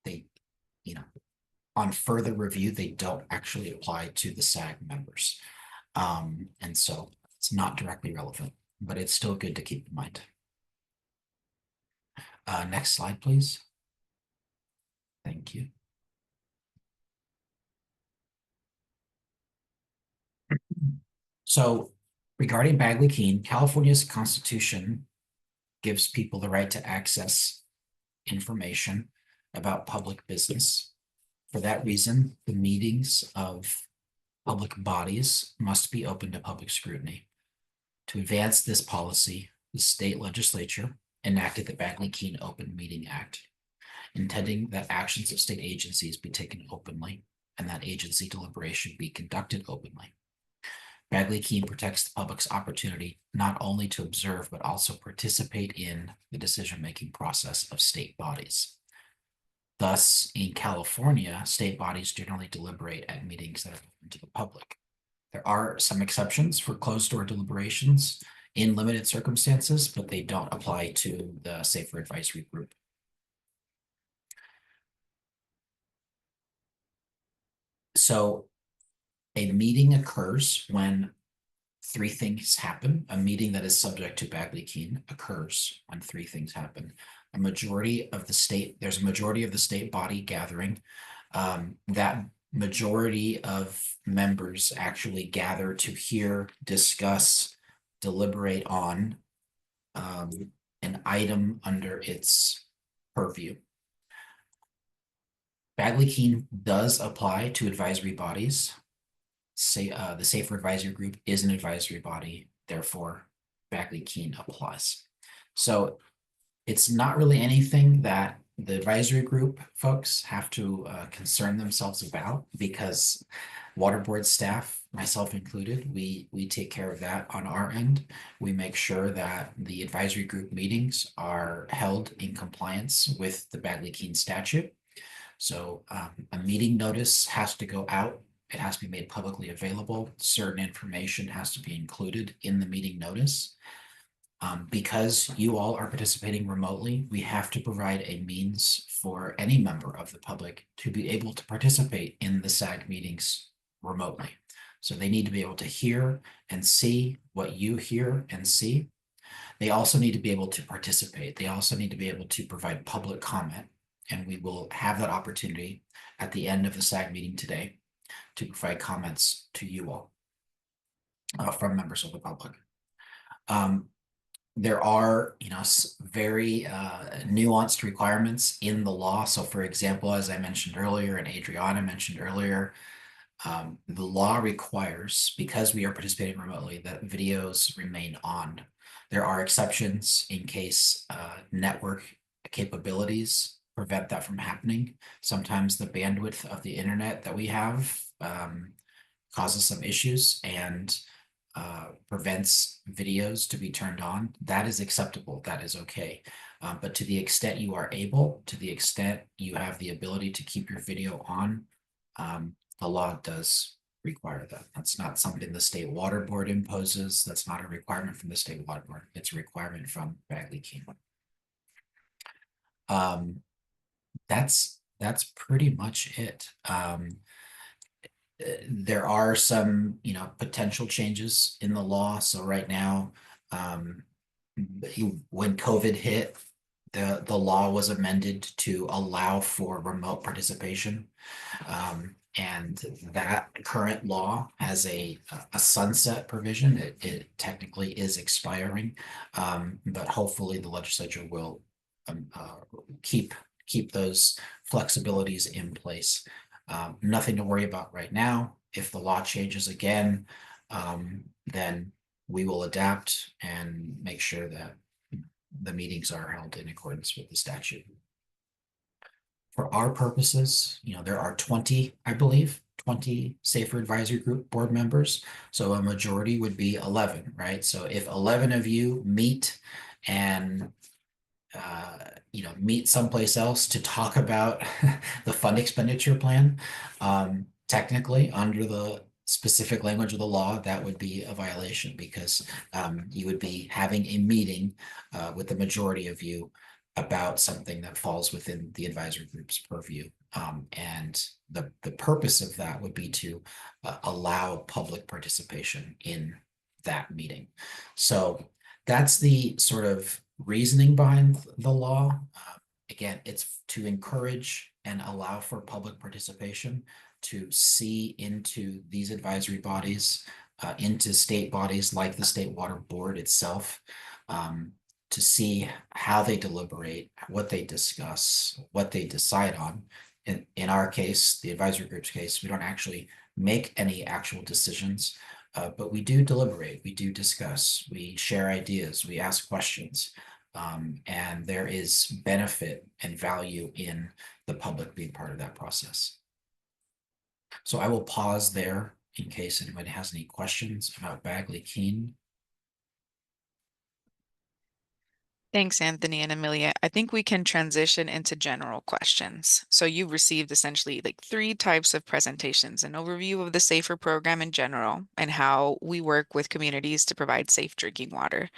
Speaker 5: they, on further review, they don't actually apply to the SAG members. And so it's not directly relevant, but it's still good to keep in mind. Next slide, please. Thank you. So regarding Bagley-Keene, California's Constitution gives people the right to access information about public business. For that reason, the meetings of public bodies must be open to public scrutiny. To advance this policy, the state legislature enacted the Bagley-Keene Open Meeting Act, intending that actions of state agencies be taken openly and that agency deliberation be conducted openly. Bagley-Keene protects the public's opportunity not only to observe, but also participate in the decision-making process of state bodies. Thus, in California, state bodies generally deliberate at meetings that are open to the public. There are some exceptions for closed-door deliberations in limited circumstances, but they don't apply to the Safer Advisory Group. So a meeting occurs when three things happen. A meeting that is subject to Bagley-Keene occurs when three things happen. There's a majority of the state body gathering. That majority of members actually gather to hear, discuss, deliberate on an item under its purview. Bagley-Keene does apply to advisory bodies. The Safer Advisory Group is an advisory body, therefore Bagley-Keene applies. So it's not really anything that the advisory group folks have to concern themselves about, because water board staff, myself included, we take care of that on our end. We make sure that the advisory group meetings are held in compliance with the Bagley-Keene statute. So a meeting notice has to go out. It has to be made publicly available. Certain information has to be included in the meeting notice. Because you all are participating remotely, we have to provide a means for any member of the public to be able to participate in the SAG meetings remotely. So they need to be able to hear and see what you hear and see. They also need to be able to participate. They also need to be able to provide public comment. And we will have that opportunity at the end of the SAG meeting today to provide comments to you all from members of the public. There are, very nuanced requirements in the law. So for example, as I mentioned earlier, and Adriana mentioned earlier, the law requires, because we are participating remotely, that videos remain on. There are exceptions in case network capabilities prevent that from happening. Sometimes the bandwidth of the internet that we have causes some issues and prevents videos to be turned on. That is acceptable. That is okay. But to the extent you are able, to the extent you have the ability to keep your video on, the law does require that. That's not something the State Water Board imposes. That's not a requirement from the State Water Board. It's a requirement from Bagley-Keene. That's pretty much it. There are some, potential changes in the law. So right now, when COVID hit, the law was amended to allow for remote participation. And that current law has a sunset provision. It technically is expiring, but hopefully the legislature will keep those flexibilities in place. Nothing to worry about right now. If the law changes again, then we will adapt and make sure that the meetings are held in accordance with the statute. For our purposes, there are 20, I believe, 20 Safer Advisory Group board members. So a majority would be 11, right? So if 11 of you meet and meet someplace else to talk about the fund expenditure plan, technically under the specific language of the law, that would be a violation, because you would be having a meeting with the majority of you about something that falls within the advisory group's purview. And the purpose of that would be to allow public participation in that meeting. So that's the sort of reasoning behind the law. Again, it's to encourage and allow for public participation to see into these advisory bodies, into state bodies like the State Water Board itself, to see how they deliberate, what they discuss, what they decide on. In our case, the advisory group's case, we don't actually make any actual decisions, but we do deliberate, we do discuss, we share ideas, we ask questions, and there is benefit and value in the public being part of that process. So I will pause there in case anybody has any questions about Bagley-Keene.
Speaker 2: Thanks, Anthony and Amelia. I think we can transition into general questions. So you've received essentially like 3 types of presentations: an overview of the SAFER program in general and how we work with communities to provide safe drinking water,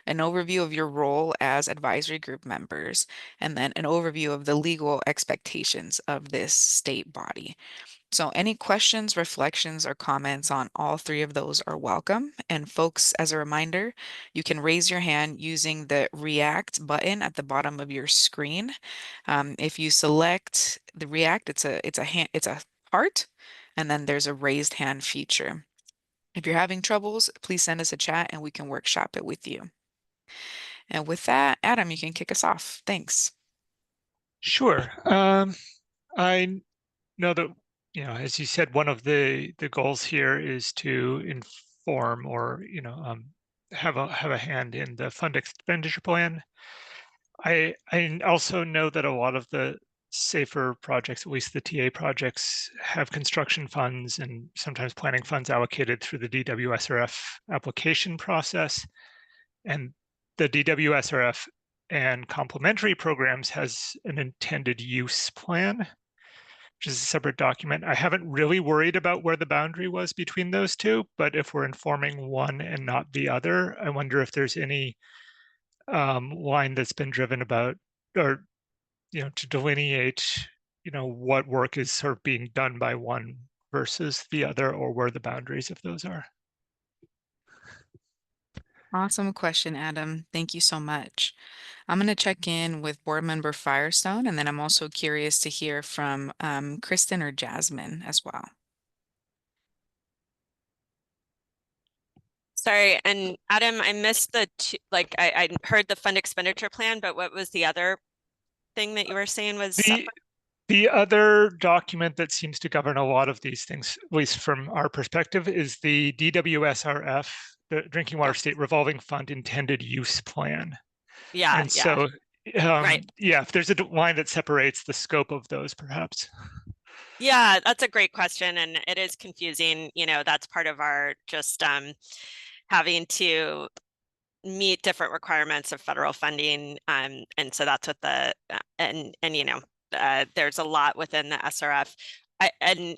Speaker 2: an overview of your role as advisory group members, and then an overview of the legal expectations of this state body. So any questions, reflections, or comments on all 3 of those are welcome. And folks, as a reminder, you can raise your hand using the React button at the bottom of your screen. If you select the React, it's a heart, and then there's a raised hand feature. If you're having troubles, please send us a chat and we can workshop it with you. And with that, Adam, you can kick us off. Thanks.
Speaker 18: Sure. I know that, as you said, one of the goals here is to inform or, have a hand in the fund expenditure plan. I also know that a lot of the SAFER projects, at least the TA projects, have construction funds and sometimes planning funds allocated through the DWSRF application process. And the DWSRF and complementary programs has an intended use plan, which is a separate document. I haven't really worried about where the boundary was between those two, but if we're informing one and not the other, I wonder if there's any line that's been driven about, or to delineate, what work is sort of being done by one versus the other, or where the boundaries of those are.
Speaker 2: Awesome question, Adam. Thank you so much. I'm going to check in with board member Firestone, and then I'm also curious to hear from Kristen or Jasmine as well.
Speaker 9: Sorry, and Adam, I missed the I heard the fund expenditure plan, but what was the other thing that you were saying was separate?
Speaker 18: The other document that seems to govern a lot of these things, at least from our perspective, is the DWSRF, the Drinking Water State Revolving Fund Intended Use Plan.
Speaker 9: Yeah,
Speaker 18: and so,
Speaker 9: right.
Speaker 18: Yeah, if there's a line that separates the scope of those, perhaps.
Speaker 9: Yeah, that's a great question, and it is confusing. That's part of our just having to meet different requirements of federal funding, and so that's what the there's a lot within the SRF, and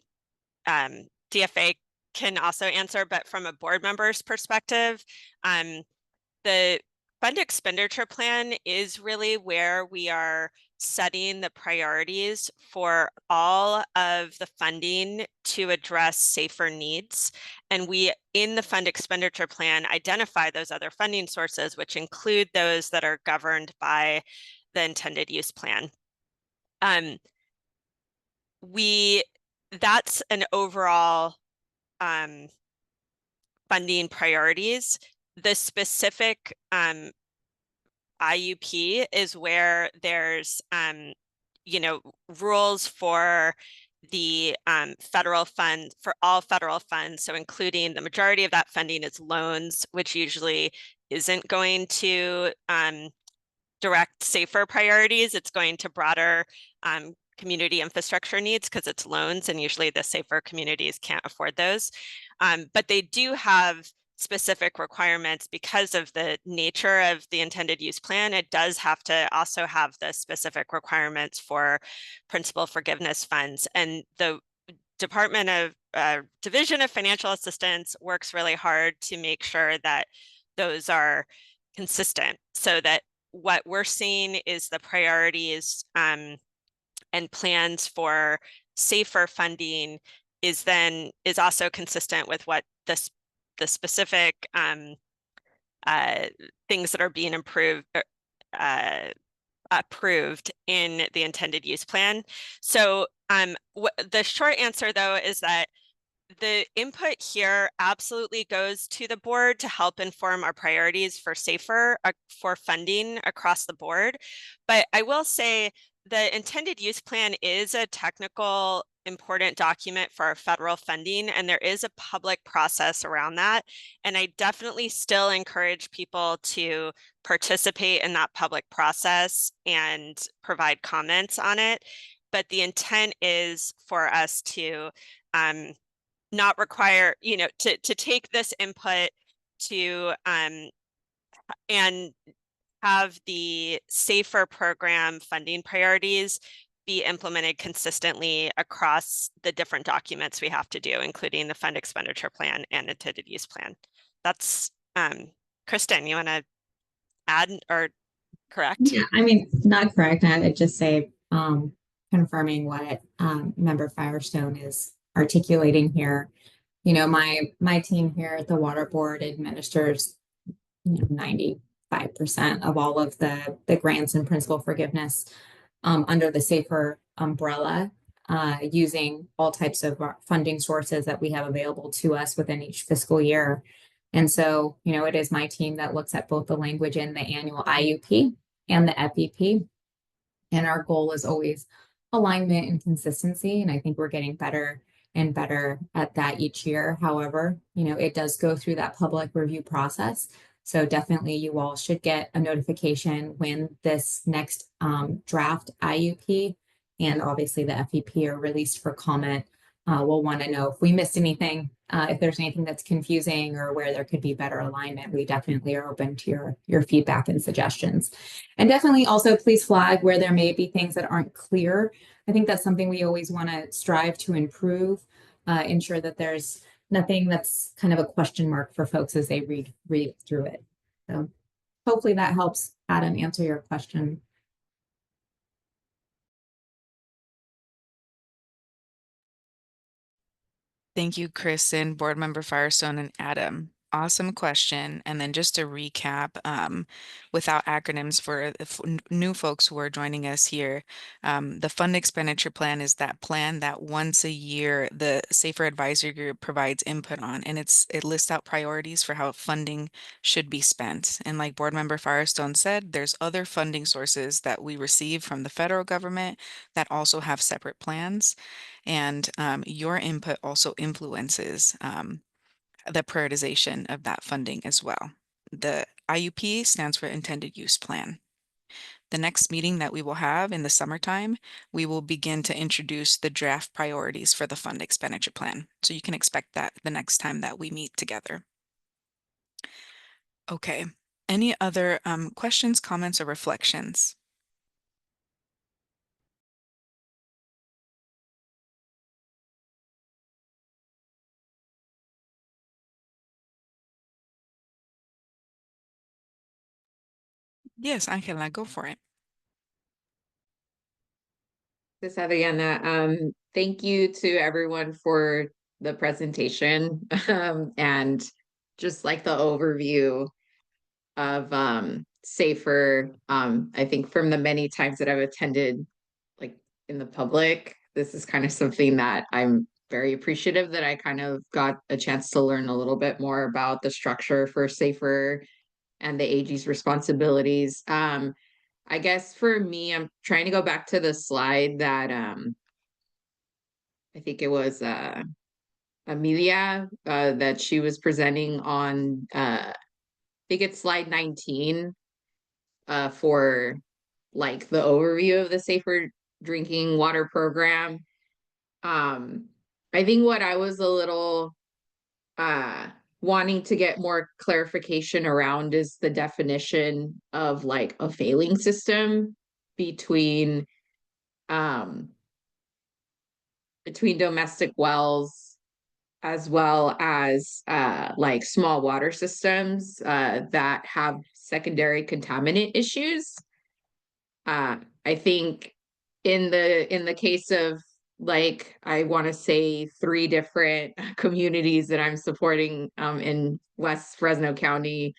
Speaker 9: DFA can also answer, but from a board member's perspective, the fund expenditure plan is really where we are setting the priorities for all of the funding to address SAFER needs. And we, in the fund expenditure plan, identify those other funding sources, which include those that are governed by the intended use plan. That's an overall funding priorities. The specific IUP is where there's rules for the federal fund, for all federal funds, so including the majority of that funding is loans, which usually isn't going to direct SAFER priorities. It's going to broader community infrastructure needs because it's loans, and usually the SAFER communities can't afford those. But they do have specific requirements because of the nature of the intended use plan. It does have to also have the specific requirements for principal forgiveness funds. And the Department of Division of Financial Assistance works really hard to make sure that those are consistent, so that what we're seeing is the priorities and plans for safer funding is also consistent with what the specific things that are being approved in the intended use plan. So the short answer though is that the input here absolutely goes to the board to help inform our priorities for safer for funding across the board. But I will say the intended use plan is a technical important document for our federal funding, and there is a public process around that. And I definitely still encourage people to participate in that public process and provide comments on it. But the intent is for us to not require, to take this input to and have the safer program funding priorities be implemented consistently across the different documents we have to do, including the fund expenditure plan and intended use plan. That's Kristen, you want to add or correct?
Speaker 11: Yeah, I mean, not correct. I'd just say confirming what Member Firestone is articulating here. You know, my team here at the Water Board administers 95% of all of the grants and principal forgiveness under the SAFER umbrella, using all types of funding sources that we have available to us within each fiscal year. And so, you know, it is my team that looks at both the language in the annual IUP and the FEP. And our goal is always alignment and consistency. And I think we're getting better and better at that each year. However, you know, it does go through that public review process. So definitely you all should get a notification when this next draft IUP and obviously the FEP are released for comment. We'll want to know if we missed anything, if there's anything that's confusing or where there could be better alignment. We definitely are open to your feedback and suggestions. And definitely also please flag where there may be things that aren't clear. I think that's something we always want to strive to improve, ensure that there's nothing that's kind of a question mark for folks as they read through it. So hopefully that helps Adam answer your question.
Speaker 2: Thank you, Kristen, Board Member Firestone, and Adam. Awesome question. And then just to recap, without acronyms for new folks who are joining us here, the fund expenditure plan is that plan that once a year the Safer Advisory Group provides input on, and it lists out priorities for how funding should be spent. And like Board Member Firestone said, there's other funding sources that we receive from the federal government that also have separate plans. And your input also influences the prioritization of that funding as well. The IUP stands for Intended Use Plan. The next meeting that we will have in the summertime, we will begin to introduce the draft priorities for the fund expenditure plan. So you can expect that the next time that we meet together. Okay, any other questions, comments, or reflections? Yes, Angela, go for it.
Speaker 12: This is Adriana. Thank you to everyone for the presentation and just like the overview of SAFER. I think from the many times that I've attended, like in the public, this is kind of something that I'm very appreciative that I kind of got a chance to learn a little bit more about the structure for SAFER and the AG's responsibilities. I guess for me, I'm trying to go back to the slide that I think it was Amelia that she was presenting on, I think it's slide 19 for like the overview of the Safer Drinking Water Program. I think what I was a little wanting to get more clarification around is the definition of like a failing system between domestic wells as well as like small water systems that have secondary contaminant issues. I think in the case of, like, I want to say 3 different communities that I'm supporting in West Fresno County,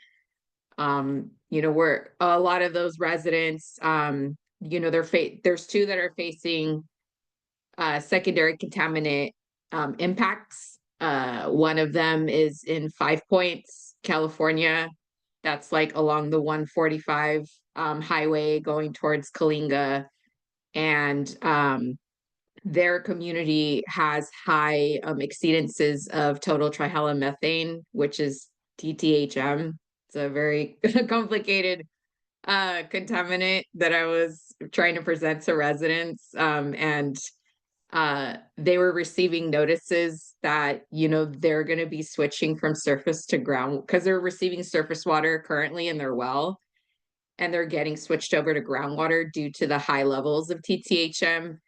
Speaker 12: you know, where a lot of those residents, you know, there's 2 that are facing secondary contaminant impacts. One of them is in 5 Points, California. That's like along the 145 highway going towards Kalinga. And their community has high exceedances of total trihalomethane, which is TTHM. It's a very complicated contaminant that I was trying to present to residents. And they were receiving notices that, you know, they're going to be switching from surface to ground because they're receiving surface water currently in their well, and they're getting switched over to groundwater due to the high levels of TTHM,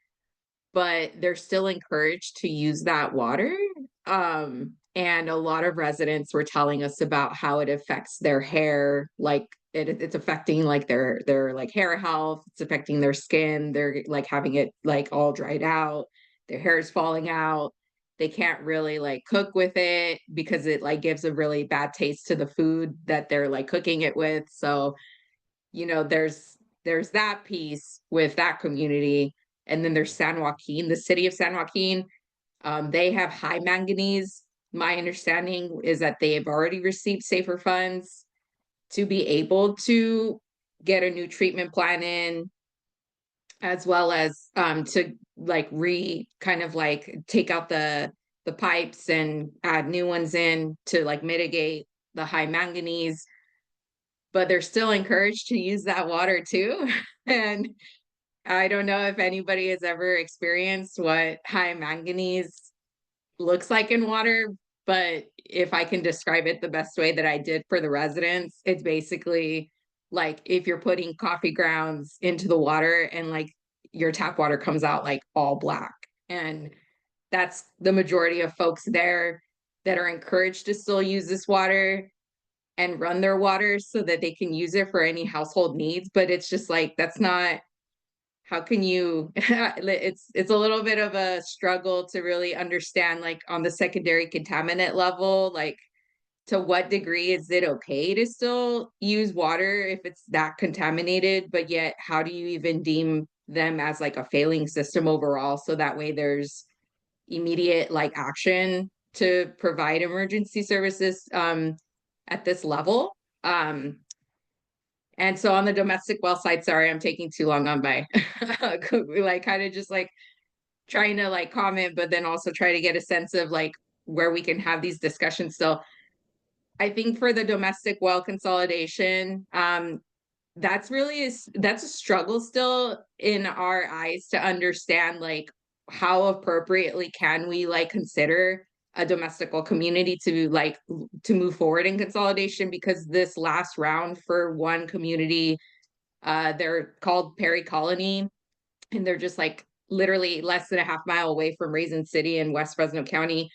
Speaker 12: but they're still encouraged to use that water. And a lot of residents were telling us about how it affects their hair, like it's affecting like their like hair health, it's affecting their skin, they're like having it like all dried out, their hair is falling out, they can't really like cook with it because it like gives a really bad taste to the food that they're like cooking it with. So, you know, there's that piece with that community. And then there's San Joaquin, the city of San Joaquin. They have high manganese. My understanding is that they have already received safer funds to be able to get a new treatment plan in, as well as to like kind of like take out the pipes and add new ones in to like mitigate the high manganese. But they're still encouraged to use that water too. And I don't know if anybody has ever experienced what high manganese looks like in water, but if I can describe it the best way that I did for the residents, it's basically like if you're putting coffee grounds into the water and like your tap water comes out like all black. And that's the majority of folks there that are encouraged to still use this water and run their water so that they can use it for any household needs. But it's just like, that's not, how can you, it's a little bit of a struggle to really understand, like on the secondary contaminant level, like to what degree is it okay to still use water if it's that contaminated, but yet how do you even deem them as like a failing system overall? So that way there's immediate like action to provide emergency services at this level. And so on the domestic well side, sorry, I'm taking too long on my like kind of just like trying to like comment, but then also try to get a sense of like where we can have these discussions still. I think for the domestic well consolidation, that's a struggle still in our eyes to understand like how appropriately can we like consider a domestic well community to move forward in consolidation, because this last round for one community, they're called Perry Colony, and they're just like literally less than a half mile away from Raisin City in West Fresno County.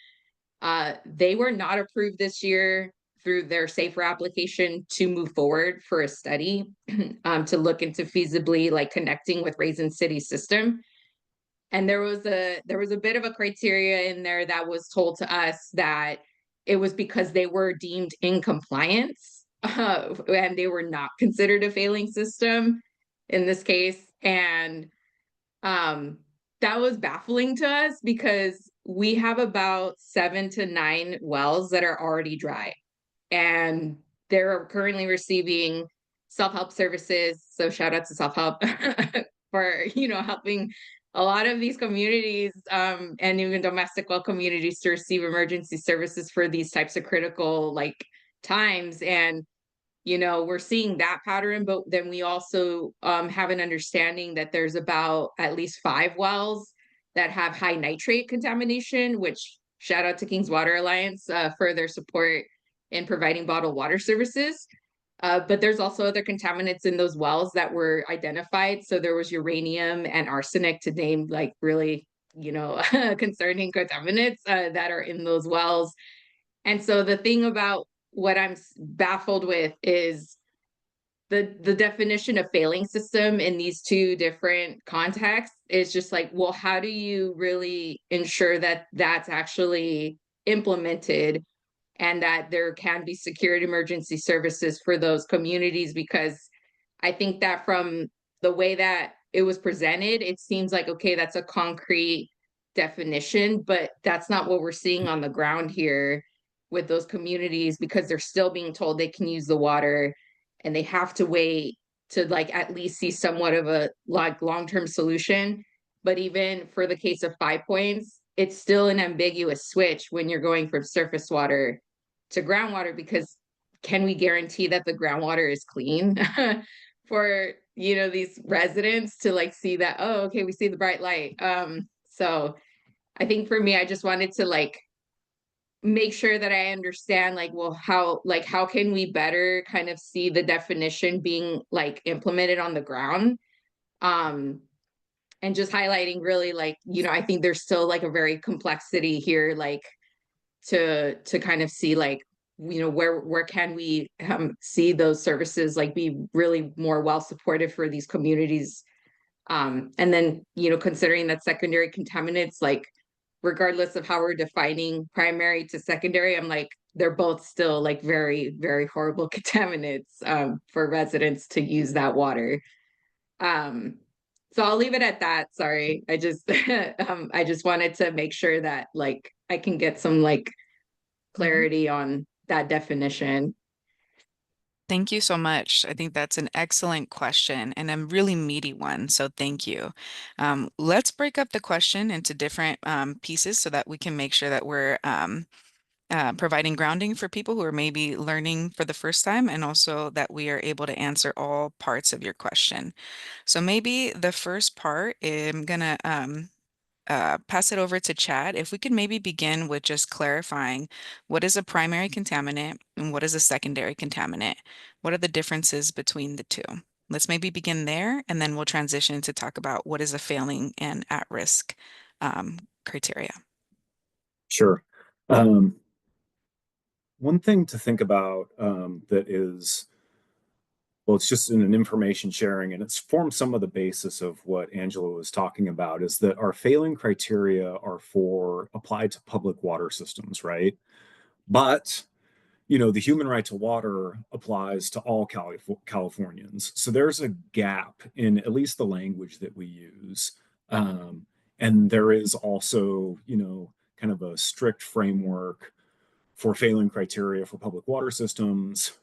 Speaker 12: They were not approved this year through their SAFER application to move forward for a study to look into feasibly like connecting with Raisin City system. And there was a bit of a criteria in there that was told to us that it was because they were deemed in compliance and they were not considered a failing system in this case. And that was baffling to us because we have about 7 to 9 wells that are already dry, and they're currently receiving self-help services. So shout out to self-help for, you know, helping a lot of these communities and even domestic well communities to receive emergency services for these types of critical like times. And you know, we're seeing that pattern, but then we also have an understanding that there's about at least 5 wells that have high nitrate contamination, which shout out to Kings Water Alliance for their support in providing bottled water services. But there's also other contaminants in those wells that were identified. So there was uranium and arsenic, to name like really concerning contaminants that are in those wells. And so the thing about what I'm baffled with is the definition of failing system in these two different contexts is just like, well, how do you really ensure that that's actually implemented and that there can be secured emergency services for those communities? Because I think that from the way that it was presented, it seems like, okay, that's a concrete definition, but that's not what we're seeing on the ground here with those communities, because they're still being told they can use the water and they have to wait to like at least see somewhat of a like long-term solution. But even for the case of 5 Points, it's still an ambiguous switch when you're going from surface water to groundwater, because can we guarantee that the groundwater is clean for these residents to like see that, oh, okay, we see the bright light. So I think for me, I just wanted to like make sure that I understand like, well, how can we better kind of see the definition being like implemented on the ground? And just highlighting really like, I think there's still like a very complexity here, like to kind of see like, where can we see those services like be really more well supported for these communities. And then, considering that secondary contaminants, like regardless of how we're defining primary to secondary, I'm like, they're both still like very, very horrible contaminants for residents to use that water. So I'll leave it at that. Sorry. I just I just wanted to make sure that like I can get some like clarity on that definition.
Speaker 2: Thank you so much. I think that's an excellent question and a really meaty one. So thank you. Let's break up the question into different pieces so that we can make sure that we're providing grounding for people who are maybe learning for the first time, and also that we are able to answer all parts of your question. So maybe the first part, I'm gonna pass it over to Chad. If we could maybe begin with just clarifying what is a primary contaminant and what is a secondary contaminant? What are the differences between the two? Let's maybe begin there, and then we'll transition to talk about what is a failing and at-risk criteria.
Speaker 10: Sure. One thing to think about that is, well, it's just in an information sharing, and it's formed some of the basis of what Angela was talking about, is that our failing criteria are applied to public water systems, right? But, the human right to water applies to all Californians. So there's a gap in at least the language that we use. And there is also, kind of a strict framework for failing criteria for public water systems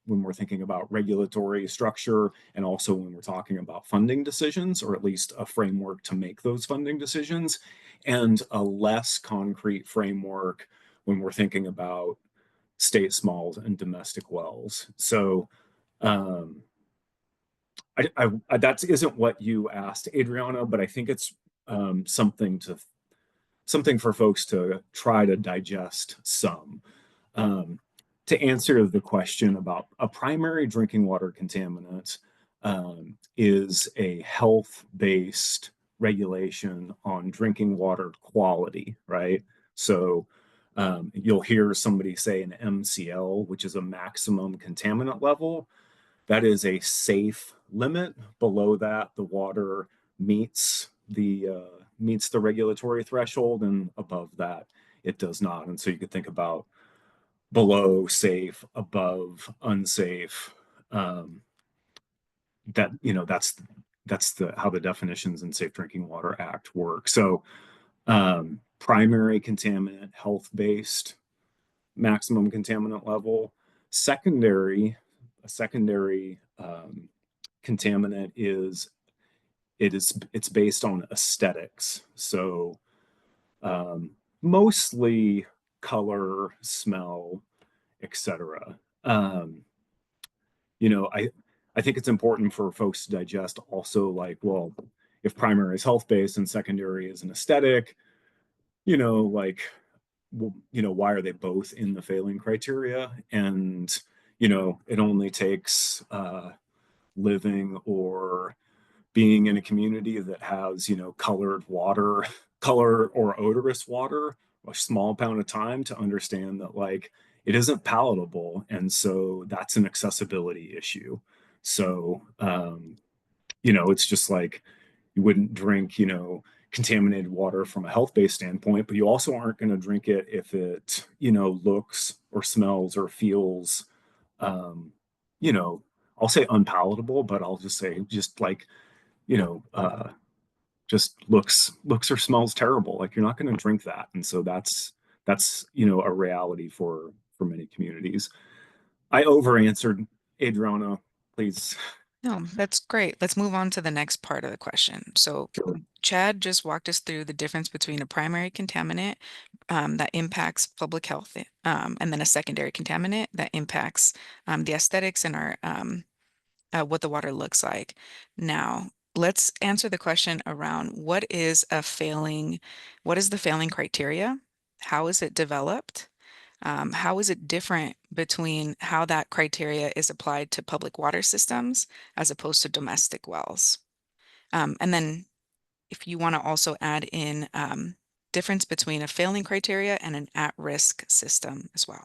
Speaker 10: when we're thinking about regulatory structure, and also when we're talking about funding decisions, or at least a framework to make those funding decisions, and a less concrete framework when we're thinking about state smalls and domestic wells. So that isn't what you asked, Adriana, but I think it's something for folks to try to digest some. To answer the question about a primary drinking water contaminant is a health-based regulation on drinking water quality, right? So you'll hear somebody say an MCL, which is a maximum contaminant level. That is a safe limit. Below that, the water meets the regulatory threshold, and above that, it does not. And so you could think about below safe, above unsafe. That's how the definitions in Safe Drinking Water Act work. So primary contaminant, health-based, maximum contaminant level. A secondary contaminant it's based on aesthetics. So mostly color, smell, etc. I think it's important for folks to digest also, like, well, if primary is health-based and secondary is an aesthetic, like, well, why are they both in the failing criteria? And it only takes living or being in a community that has, you know, colored water, color or odorous water, a small amount of time to understand that like it isn't palatable. And so that's an accessibility issue. So, you know, it's just like you wouldn't drink, you know, contaminated water from a health-based standpoint, but you also aren't going to drink it if it, you know, looks or smells or feels, you know, I'll say unpalatable, but I'll just say just like, you know, just looks or smells terrible. Like you're not going to drink that. And so that's, you know, a reality for many communities. I over answered. Adriana, please.
Speaker 2: No, that's great. Let's move on to the next part of the question. So Chad just walked us through the difference between a primary contaminant that impacts public health, and then a secondary contaminant that impacts the aesthetics and our what the water looks like. Now, let's answer the question around what is the failing criteria? How is it developed? How is it different between how that criteria is applied to public water systems as opposed to domestic wells? And then if you want to also add in difference between a failing criteria and an at-risk system as well.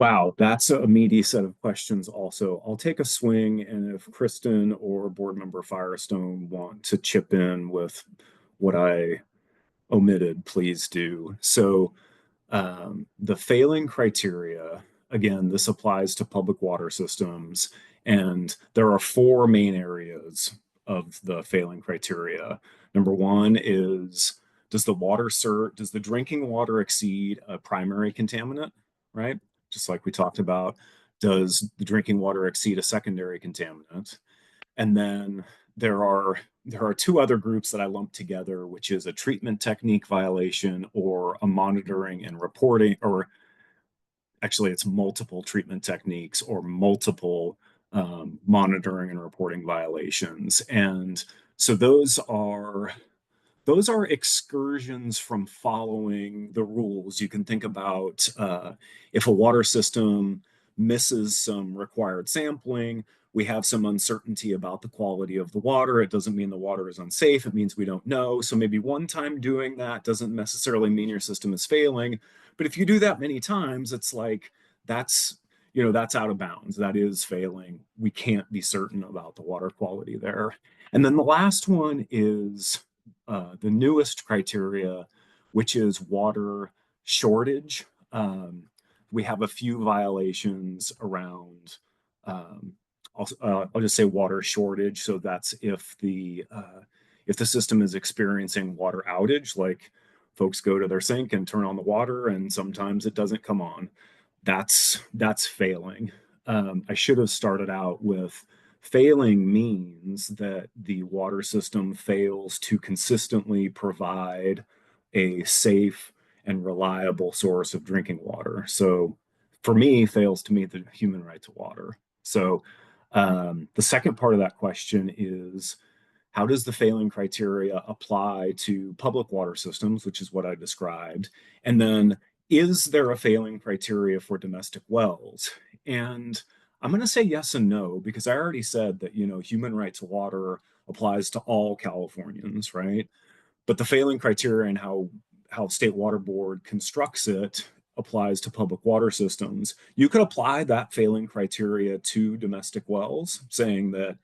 Speaker 10: Wow, that's a meaty set of questions also. I'll take a swing, and if Kristen or Board Member Firestone want to chip in with what I omitted, please do. So the failing criteria, again, this applies to public water systems, and there are four main areas of the failing criteria. Number one is, does the drinking water exceed a primary contaminant, right? Just like we talked about, does the drinking water exceed a secondary contaminant? And then there are two other groups that I lump together, which is a treatment technique violation or a monitoring and reporting, or actually it's multiple treatment techniques or multiple monitoring and reporting violations. And so those are excursions from following the rules. You can think about if a water system misses some required sampling, we have some uncertainty about the quality of the water. It doesn't mean the water is unsafe. It means we don't know. So maybe one time doing that doesn't necessarily mean your system is failing. But if you do that many times, it's like that's, you know, that's out of bounds. That is failing. We can't be certain about the water quality there. And then the last one is the newest criteria, which is water shortage. We have a few violations around, I'll just say water shortage. So that's if the system is experiencing water outage, like folks go to their sink and turn on the water and sometimes it doesn't come on. That's failing. I should have started out with failing means that the water system fails to consistently provide a safe and reliable source of drinking water. So for me, fails to meet the human right to water. So the second part of that question is, how does the failing criteria apply to public water systems, which is what I described? And then, is there a failing criteria for domestic wells? And I'm going to say yes and no, because I already said that, you know, human right to water applies to all Californians, right? But the failing criteria and how State Water Board constructs it applies to public water systems. You could apply that failing criteria to domestic wells, saying that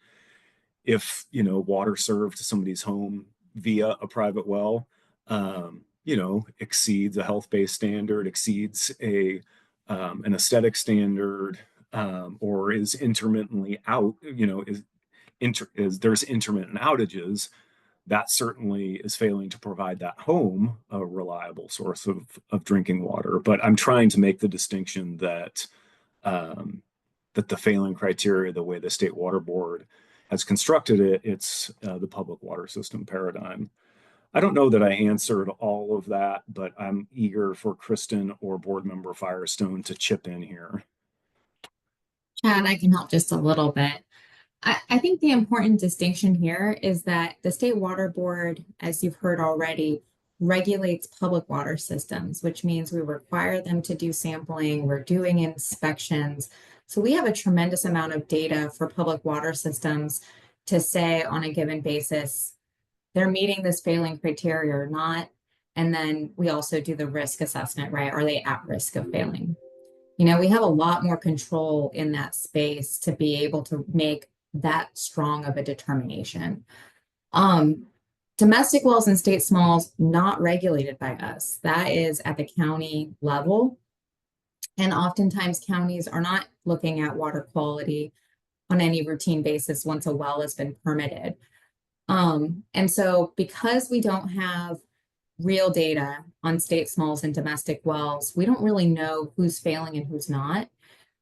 Speaker 10: if, you know, water served to somebody's home via a private well, you know, exceeds a health-based standard, exceeds an aesthetic standard, or is intermittently out, you know, is there's intermittent outages, that certainly is failing to provide that home a reliable source of drinking water. But I'm trying to make the distinction that that the failing criteria, the way the State Water Board has constructed it, it's the public water system paradigm. I don't know that I answered all of that, but I'm eager for Kristen or Board Member Firestone to chip in here.
Speaker 11: Chad, I can help just a little bit. I think the important distinction here is that the State Water Board, as you've heard already, regulates public water systems, which means we require them to do sampling, we're doing inspections. So we have a tremendous amount of data for public water systems to say on a given basis, they're meeting this failing criteria or not. And then we also do the risk assessment, right? Are they at risk of failing? You know, we have a lot more control in that space to be able to make that strong of a determination. Domestic wells and state smalls not regulated by us. That is at the county level. And oftentimes counties are not looking at water quality on any routine basis once a well has been permitted. And so because we don't have real data on state smalls and domestic wells, we don't really know who's failing and who's not.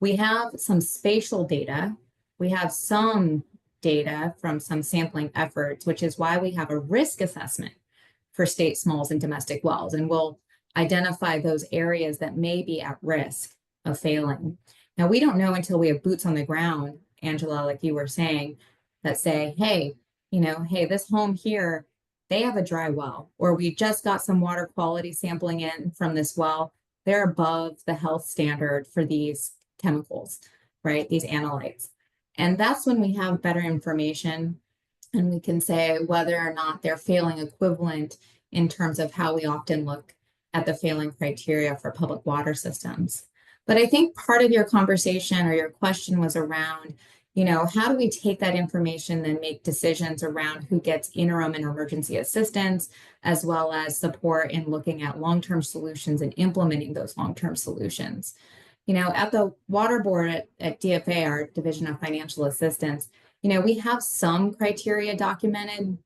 Speaker 11: We have some spatial data. We have some data from some sampling efforts, which is why we have a risk assessment for state smalls and domestic wells. And we'll identify those areas that may be at risk of failing. Now, we don't know until we have boots on the ground, Angela, like you were saying, that say, hey, you know, hey, this home here, they have a dry well, or we just got some water quality sampling in from this well. They're above the health standard for these chemicals, right? These analytes. And that's when we have better information and we can say whether or not they're failing equivalent in terms of how we often look at the failing criteria for public water systems. But I think part of your conversation or your question was around, you know, how do we take that information and make decisions around who gets interim and emergency assistance, as well as support in looking at long-term solutions and implementing those long-term solutions. You know, at the Water Board at DFA, our Division of Financial Assistance, you know, we have some criteria documented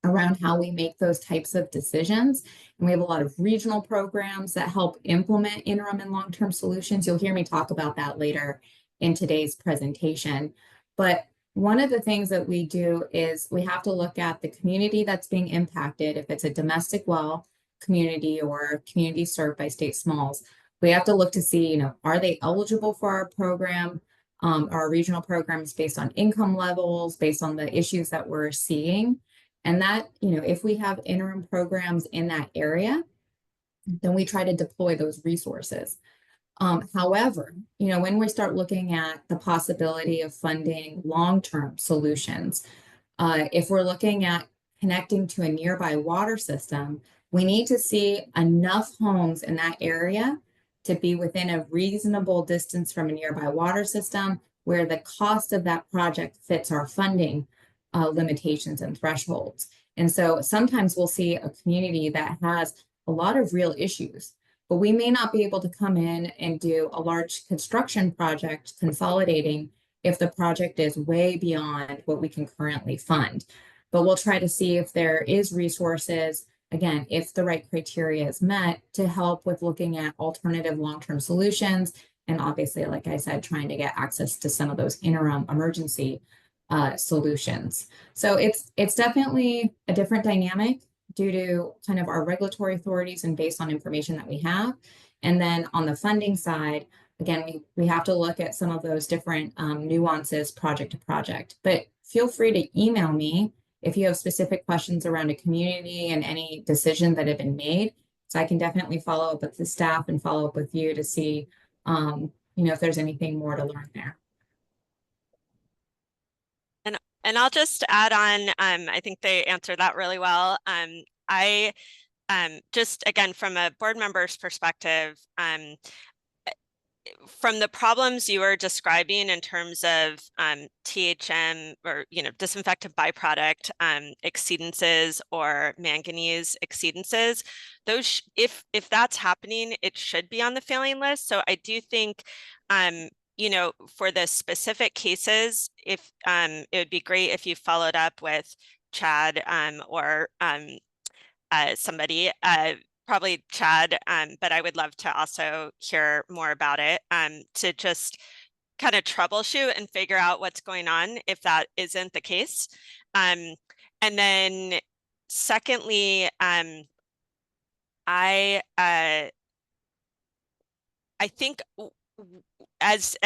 Speaker 11: around how we make those types of decisions. And we have a lot of regional programs that help implement interim and long-term solutions. You'll hear me talk about that later in today's presentation. But one of the things that we do is we have to look at the community that's being impacted. If it's a domestic well community or community served by state smalls, we have to look to see, you know, are they eligible for our program? Our regional programs based on income levels, based on the issues that we're seeing. And that, you know, if we have interim programs in that area, then we try to deploy those resources. However, you know, when we start looking at the possibility of funding long-term solutions, if we're looking at connecting to a nearby water system, we need to see enough homes in that area to be within a reasonable distance from a nearby water system where the cost of that project fits our funding limitations and thresholds. And so sometimes we'll see a community that has a lot of real issues, but we may not be able to come in and do a large construction project consolidating if the project is way beyond what we can currently fund. But we'll try to see if there is resources, again, if the right criteria is met, to help with looking at alternative long-term solutions. And obviously, like I said, trying to get access to some of those interim emergency solutions. So it's definitely a different dynamic due to kind of our regulatory authorities and based on information that we have. And then on the funding side, again, we have to look at some of those different nuances project to project. But feel free to email me if you have specific questions around a community and any decision that have been made. So I can definitely follow up with the staff and follow up with you to see, you know, if there's anything more to learn there.
Speaker 9: And I'll just add on, I think they answered that really well. I just, again, from a board member's perspective, from the problems you were describing in terms of THM or, you know, disinfectant byproduct exceedances or manganese exceedances, those, if that's happening, it should be on the failing list. So I do think, you know, for the specific cases, if it would be great if you followed up with Chad or somebody, probably Chad, but I would love to also hear more about it, to just kind of troubleshoot and figure out what's going on if that isn't the case. And then secondly, I think as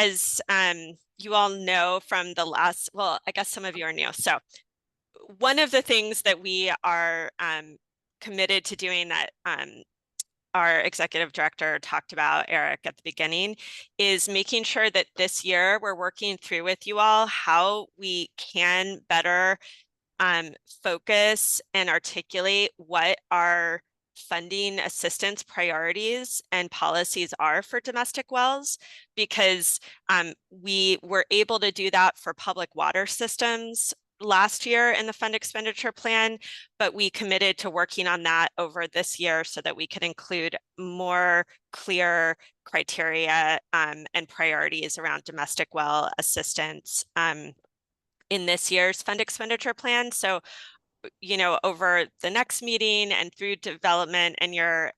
Speaker 9: you all know from the last, well, I guess some of you are new. So one of the things that we are committed to doing that our executive director talked about, Eric, at the beginning, is making sure that this year we're working through with you all how we can better focus and articulate what our funding assistance priorities and policies are for domestic wells, because we were able to do that for public water systems last year in the fund expenditure plan, but we committed to working on that over this year so that we could include more clear criteria and priorities around domestic well assistance in this year's fund expenditure plan. So, you know, over the next meeting and through development and your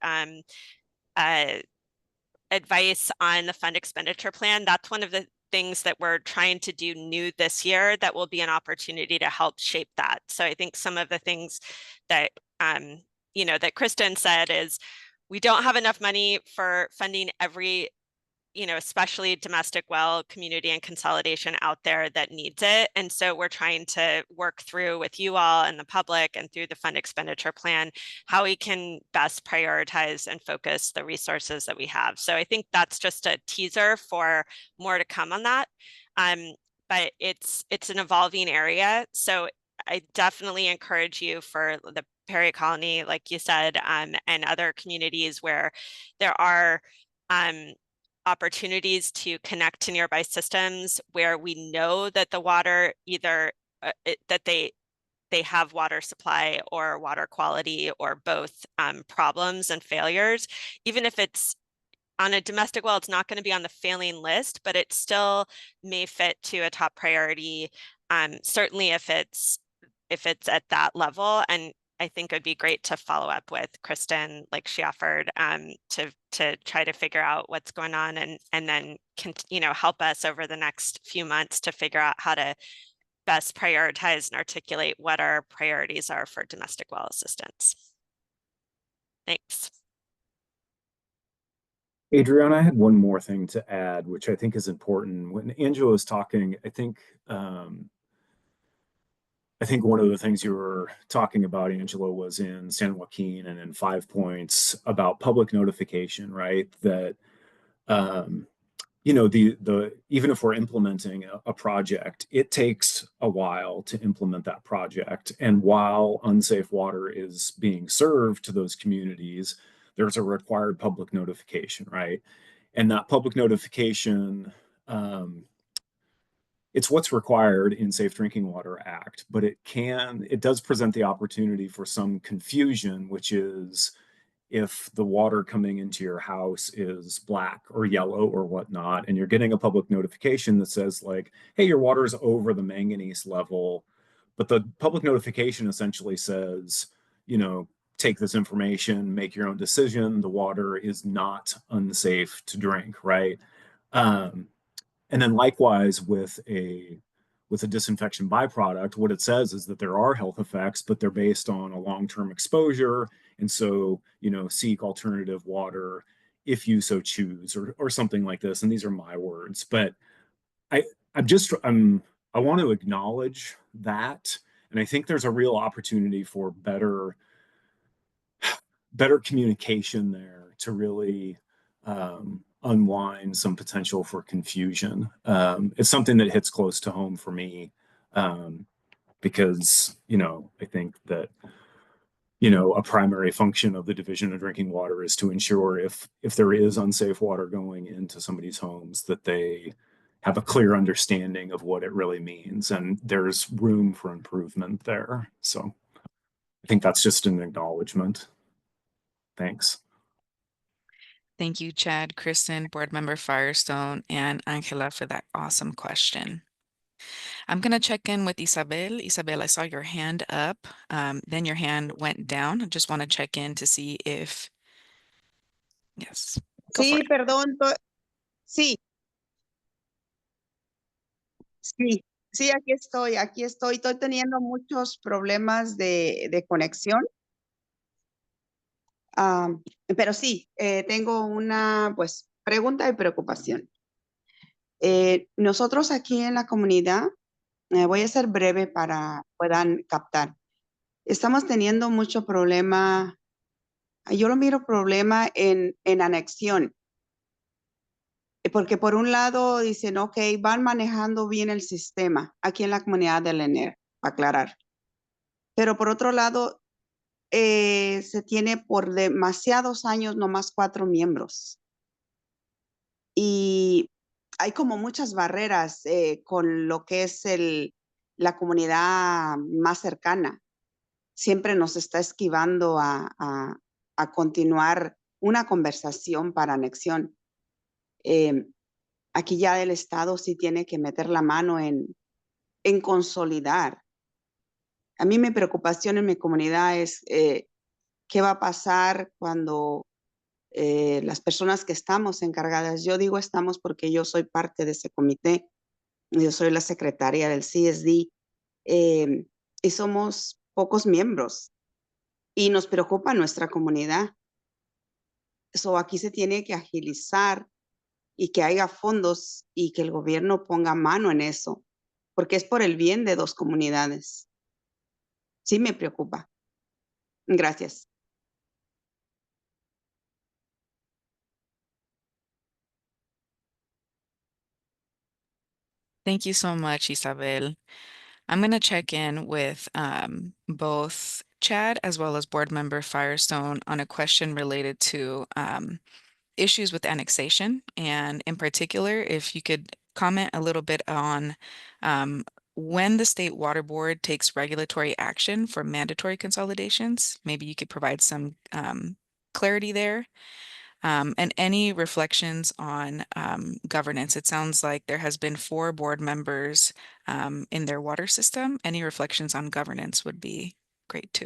Speaker 9: advice on the fund expenditure plan, that's one of the things that we're trying to do new this year that will be an opportunity to help shape that. So I think some of the things that, you know, that Kristen said is we don't have enough money for funding every, you know, especially domestic well community and consolidation out there that needs it. And so we're trying to work through with you all and the public and through the fund expenditure plan, how we can best prioritize and focus the resources that we have. So I think that's just a teaser for more to come on that. But it's an evolving area. So I definitely encourage you for the Perry Colony, like you said, and other communities where there are opportunities to connect to nearby systems where we know that the water either that they have water supply or water quality or both problems and failures. Even if it's on a domestic well, it's not going to be on the failing list, but it still may fit to a top priority. Certainly if it's at that level. And I think it'd be great to follow up with Kristen, like she offered, to try to figure out what's going on and then you know, help us over the next few months to figure out how to best prioritize and articulate what our priorities are for domestic well assistance. Thanks.
Speaker 10: Adriana, I had one more thing to add, which I think is important. When Angela was talking, I think one of the things you were talking about, Angela, was in San Joaquin and in 5 Points about public notification, right? That, you know, even if we're implementing a project, it takes a while to implement that project. And while unsafe water is being served to those communities, there's a required public notification, right? And that public notification, it's what's required in Safe Drinking Water Act, but it does present the opportunity for some confusion, which is if the water coming into your house is black or yellow or whatnot, and you're getting a public notification that says like, hey, your water is over the manganese level, but the public notification essentially says, you know, take this information, make your own decision, the water is not unsafe to drink, right? And then likewise with a disinfection byproduct, what it says is that there are health effects, but they're based on a long-term exposure. And so, you know, seek alternative water if you so choose, or something like this. And these are my words, but I want to acknowledge that. And I think there's a real opportunity for better communication there to really unwind some potential for confusion. It's something that hits close to home for me because, you know, I think that, you know, a primary function of the Division of Drinking Water is to ensure if there is unsafe water going into somebody's homes, that they have a clear understanding of what it really means. And there's room for improvement there. So I think that's just an acknowledgement. Thanks.
Speaker 2: Thank you, Chad, Kristen, Board Member Firestone, and Angela for that awesome question. I'm going to check in with Isabel. Isabel, I saw your hand up, then your hand went down. I just want to check in to see if, yes.
Speaker 13: Sí, perdón. Sí. Sí, aquí estoy. Estoy teniendo muchos problemas de conexión. Pero sí, tengo una pues pregunta y preocupación. Nosotros aquí en la comunidad, voy a ser breve para puedan captar. estamos teniendo mucho problema, yo lo miro problema en anexión. Porque por un lado dicen, ok, van manejando bien el sistema aquí en la comunidad del ENER, para aclarar. Pero por otro lado, se tiene por demasiados años nomás 4 miembros. Y hay como muchas barreras con lo que es la comunidad más cercana. Siempre nos está esquivando a continuar una conversación para anexión. Aquí ya el Estado sí tiene que meter la mano en consolidar. A mí mi preocupación en mi comunidad es qué va a pasar cuando las personas que estamos encargadas, yo digo estamos porque yo soy parte de ese comité, yo soy la secretaria del CSD y somos pocos miembros y nos preocupa nuestra comunidad. So, aquí se tiene que agilizar y que haya fondos y que el gobierno ponga mano en eso, porque es por el bien de 2 comunidades. Sí me preocupa. Gracias.
Speaker 2: Thank you so much, Isabel. I'm going to check in with both Chad as well as board member Firestone on a question related to issues with annexation. And in particular, if you could comment a little bit on when the State Water Board takes regulatory action for mandatory consolidations, maybe you could provide some clarity there. And any reflections on governance. It sounds like there has been 4 board members in their water system. Any reflections on governance would be great too.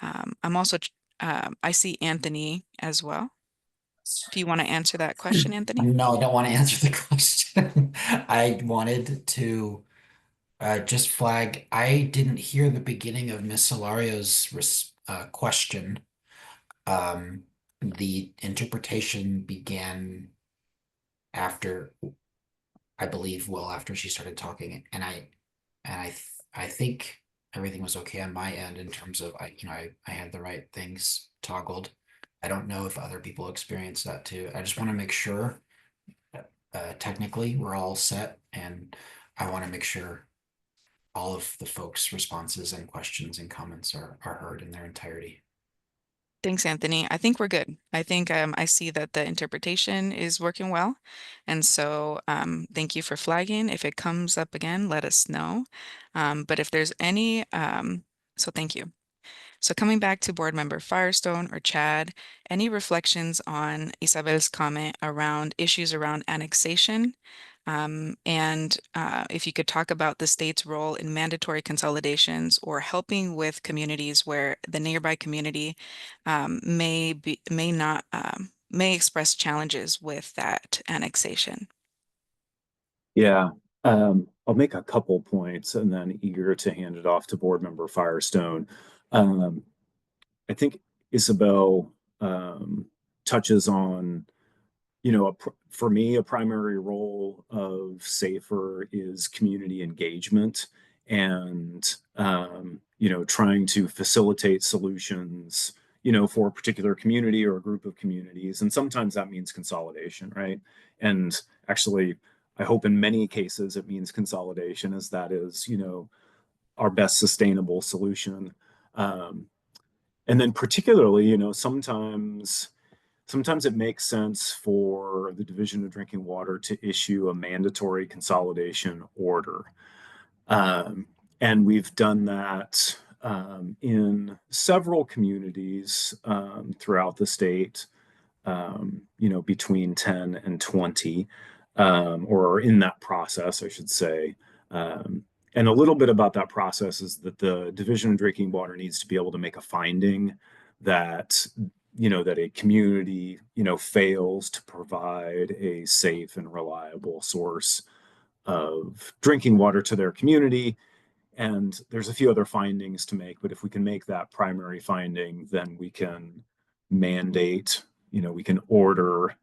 Speaker 2: I'm also, I see Anthony as well. Do you want to answer that question, Anthony?
Speaker 5: No, I don't want to answer the question. I wanted to just flag, I didn't hear the beginning of Miss Solario's question. The interpretation began after, I believe, well after she started talking, and I think everything was okay on my end in terms of I had the right things toggled. I don't know if other people experience that too. I just want to make sure technically we're all set, and I want to make sure all of the folks' responses and questions and comments are heard in their entirety.
Speaker 2: Thanks, Anthony. I think we're good. I think I see that the interpretation is working well. And so thank you for flagging. If it comes up again, let us know. But if there's any, so thank you. So coming back to board member Firestone or Chad, any reflections on Isabel's comment around issues around annexation? And if you could talk about the state's role in mandatory consolidations or helping with communities where the nearby community may express challenges with that annexation.
Speaker 10: Yeah, I'll make a couple points and then eager to hand it off to board member Firestone. I think Isabel touches on, for me, a primary role of SAFER is community engagement and, trying to facilitate solutions, for a particular community or a group of communities. And sometimes that means consolidation, right? And actually, I hope in many cases it means consolidation, as that is, our best sustainable solution. And then particularly, sometimes it makes sense for the Division of Drinking Water to issue a mandatory consolidation order. And we've done that in several communities throughout the state, between 10 and 20, or in that process, I should say. And a little bit about that process is that the Division of Drinking Water needs to be able to make a finding that, that a community, fails to provide a safe and reliable source of drinking water to their community. And there's a few other findings to make, but if we can make that primary finding, then we can mandate, we can order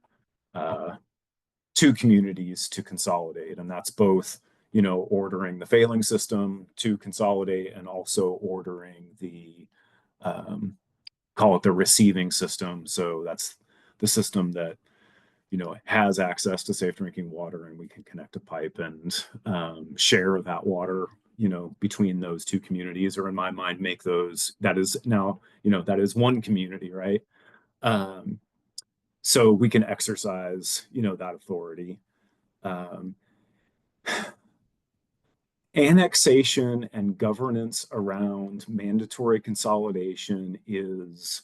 Speaker 10: 2 communities to consolidate. And that's both, you know, ordering the failing system to consolidate and also ordering the, call it the receiving system. So that's the system that, you know, has access to safe drinking water, and we can connect a pipe and share that water, you know, between those two communities, or in my mind, make those, that is now, you know, that is one community, right? So we can exercise, you know, that authority. Annexation and governance around mandatory consolidation is,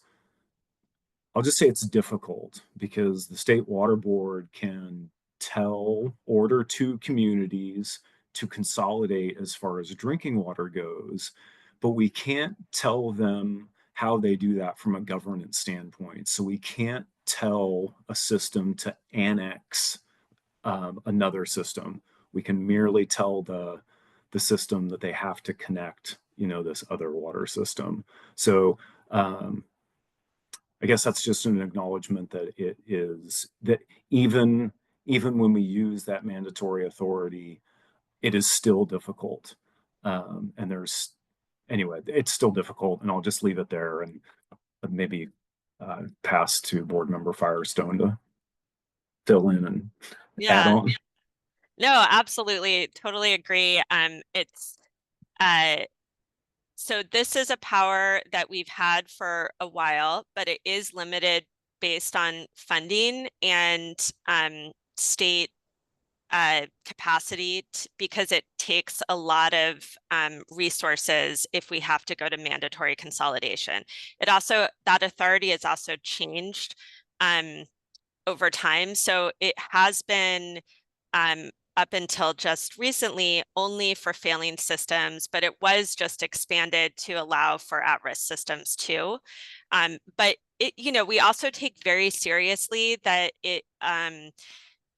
Speaker 10: I'll just say it's difficult, because the State Water Board can order to communities to consolidate as far as drinking water goes, but we can't tell them how they do that from a governance standpoint. So we can't tell a system to annex another system. We can merely tell the system that they have to connect, you know, this other water system. So I guess that's just an acknowledgement that it is that even when we use that mandatory authority, it is still difficult. And there's, anyway, it's still difficult, and I'll just leave it there and maybe pass to Board Member Firestone to fill in and add on.
Speaker 9: No, absolutely. Totally agree. So this is a power that we've had for a while, but it is limited based on funding and state capacity, because it takes a lot of resources if we have to go to mandatory consolidation. That authority has also changed over time. So it has been up until just recently only for failing systems, but it was just expanded to allow for at-risk systems too. But it, you know, we also take very seriously that it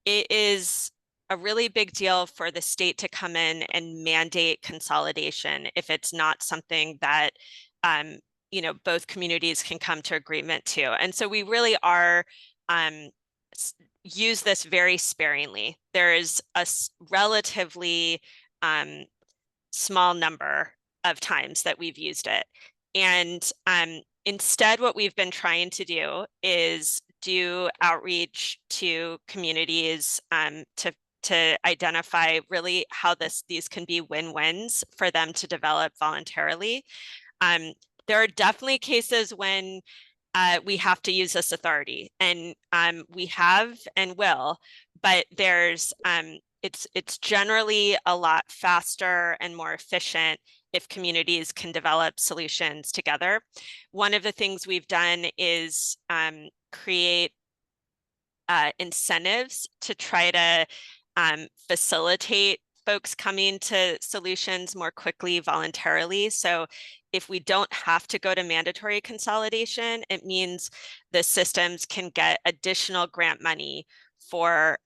Speaker 9: is a really big deal for the state to come in and mandate consolidation if it's not something that you know, both communities can come to agreement to. And so we really are use this very sparingly. There is a relatively small number of times that we've used it. And instead, what we've been trying to do is do outreach to communities to identify really how these can be win-wins for them to develop voluntarily. There are definitely cases when we have to use this authority, and we have and will, but there's it's generally a lot faster and more efficient if communities can develop solutions together. One of the things we've done is create incentives to try to facilitate folks coming to solutions more quickly voluntarily. So if we don't have to go to mandatory consolidation, it means the systems can get additional grant money for,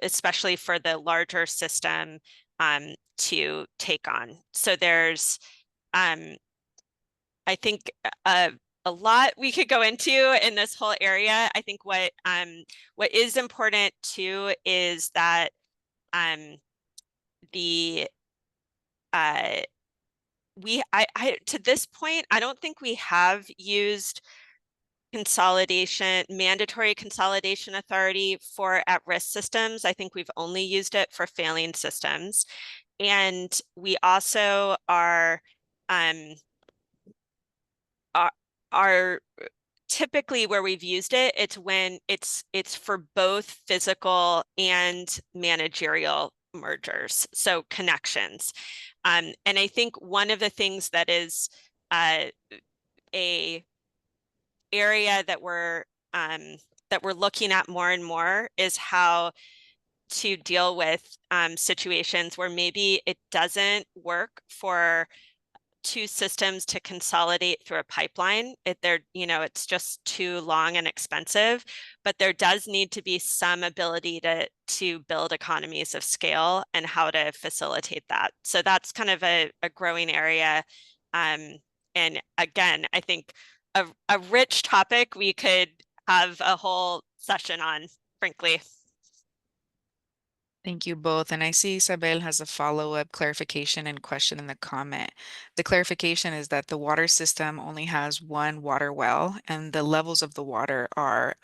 Speaker 9: especially for the larger system to take on. So there's, I think, a lot we could go into in this whole area. I think what is important too is that to this point, I don't think we have used mandatory consolidation authority for at-risk systems. I think we've only used it for failing systems. And we also are typically where we've used it, it's when it's for both physical and managerial mergers, so connections. And I think one of the things that is a area that we're looking at more and more is how to deal with situations where maybe it doesn't work for two systems to consolidate through a pipeline. It's just too long and expensive, but there does need to be some ability to build economies of scale and how to facilitate that. So that's kind of a growing area. And again, I think a rich topic we could have a whole session on, frankly.
Speaker 2: Thank you both. And I see Isabel has a follow-up clarification and question in the comment. The clarification is that the water system only has one water well and the levels of the water are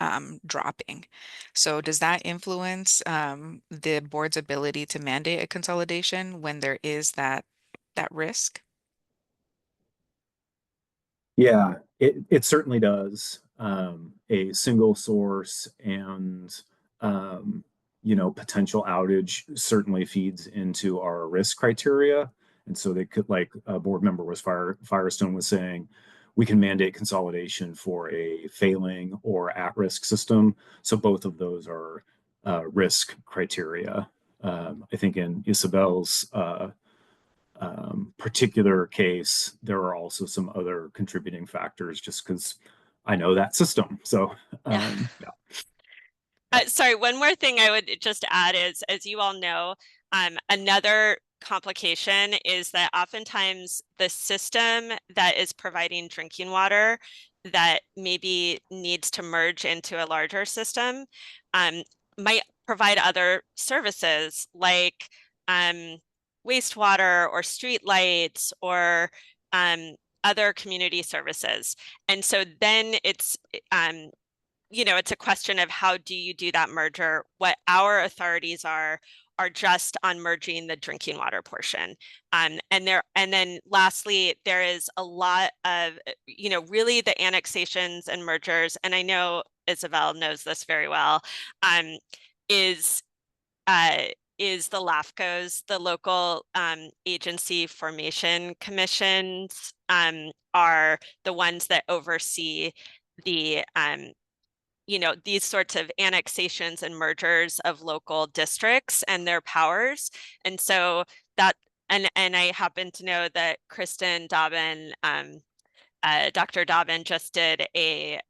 Speaker 2: dropping. So does that influence the board's ability to mandate a consolidation when there is that risk?
Speaker 10: Yeah, it certainly does. A single source and potential outage certainly feeds into our risk criteria. And so they could, like a board member Firestone was saying, we can mandate consolidation for a failing or at-risk system. So both of those are risk criteria. I think in Isabel's particular case, there are also some other contributing factors just because I know that system. So, yeah.
Speaker 9: Sorry, one more thing I would just add is, as you all know, another complication is that oftentimes the system that is providing drinking water that maybe needs to merge into a larger system might provide other services like wastewater or street lights or other community services. And so then it's it's a question of how do you do that merger? What our authorities are just on merging the drinking water portion. And then lastly, there is a lot of, really the annexations and mergers, and I know Isabel knows this very well, is the LAFCOs, the local agency formation commissions, are the ones that oversee the these sorts of annexations and mergers of local districts and their powers. And so that, and I happen to know that Kristen Dobbin, Dr. Dobbin just did a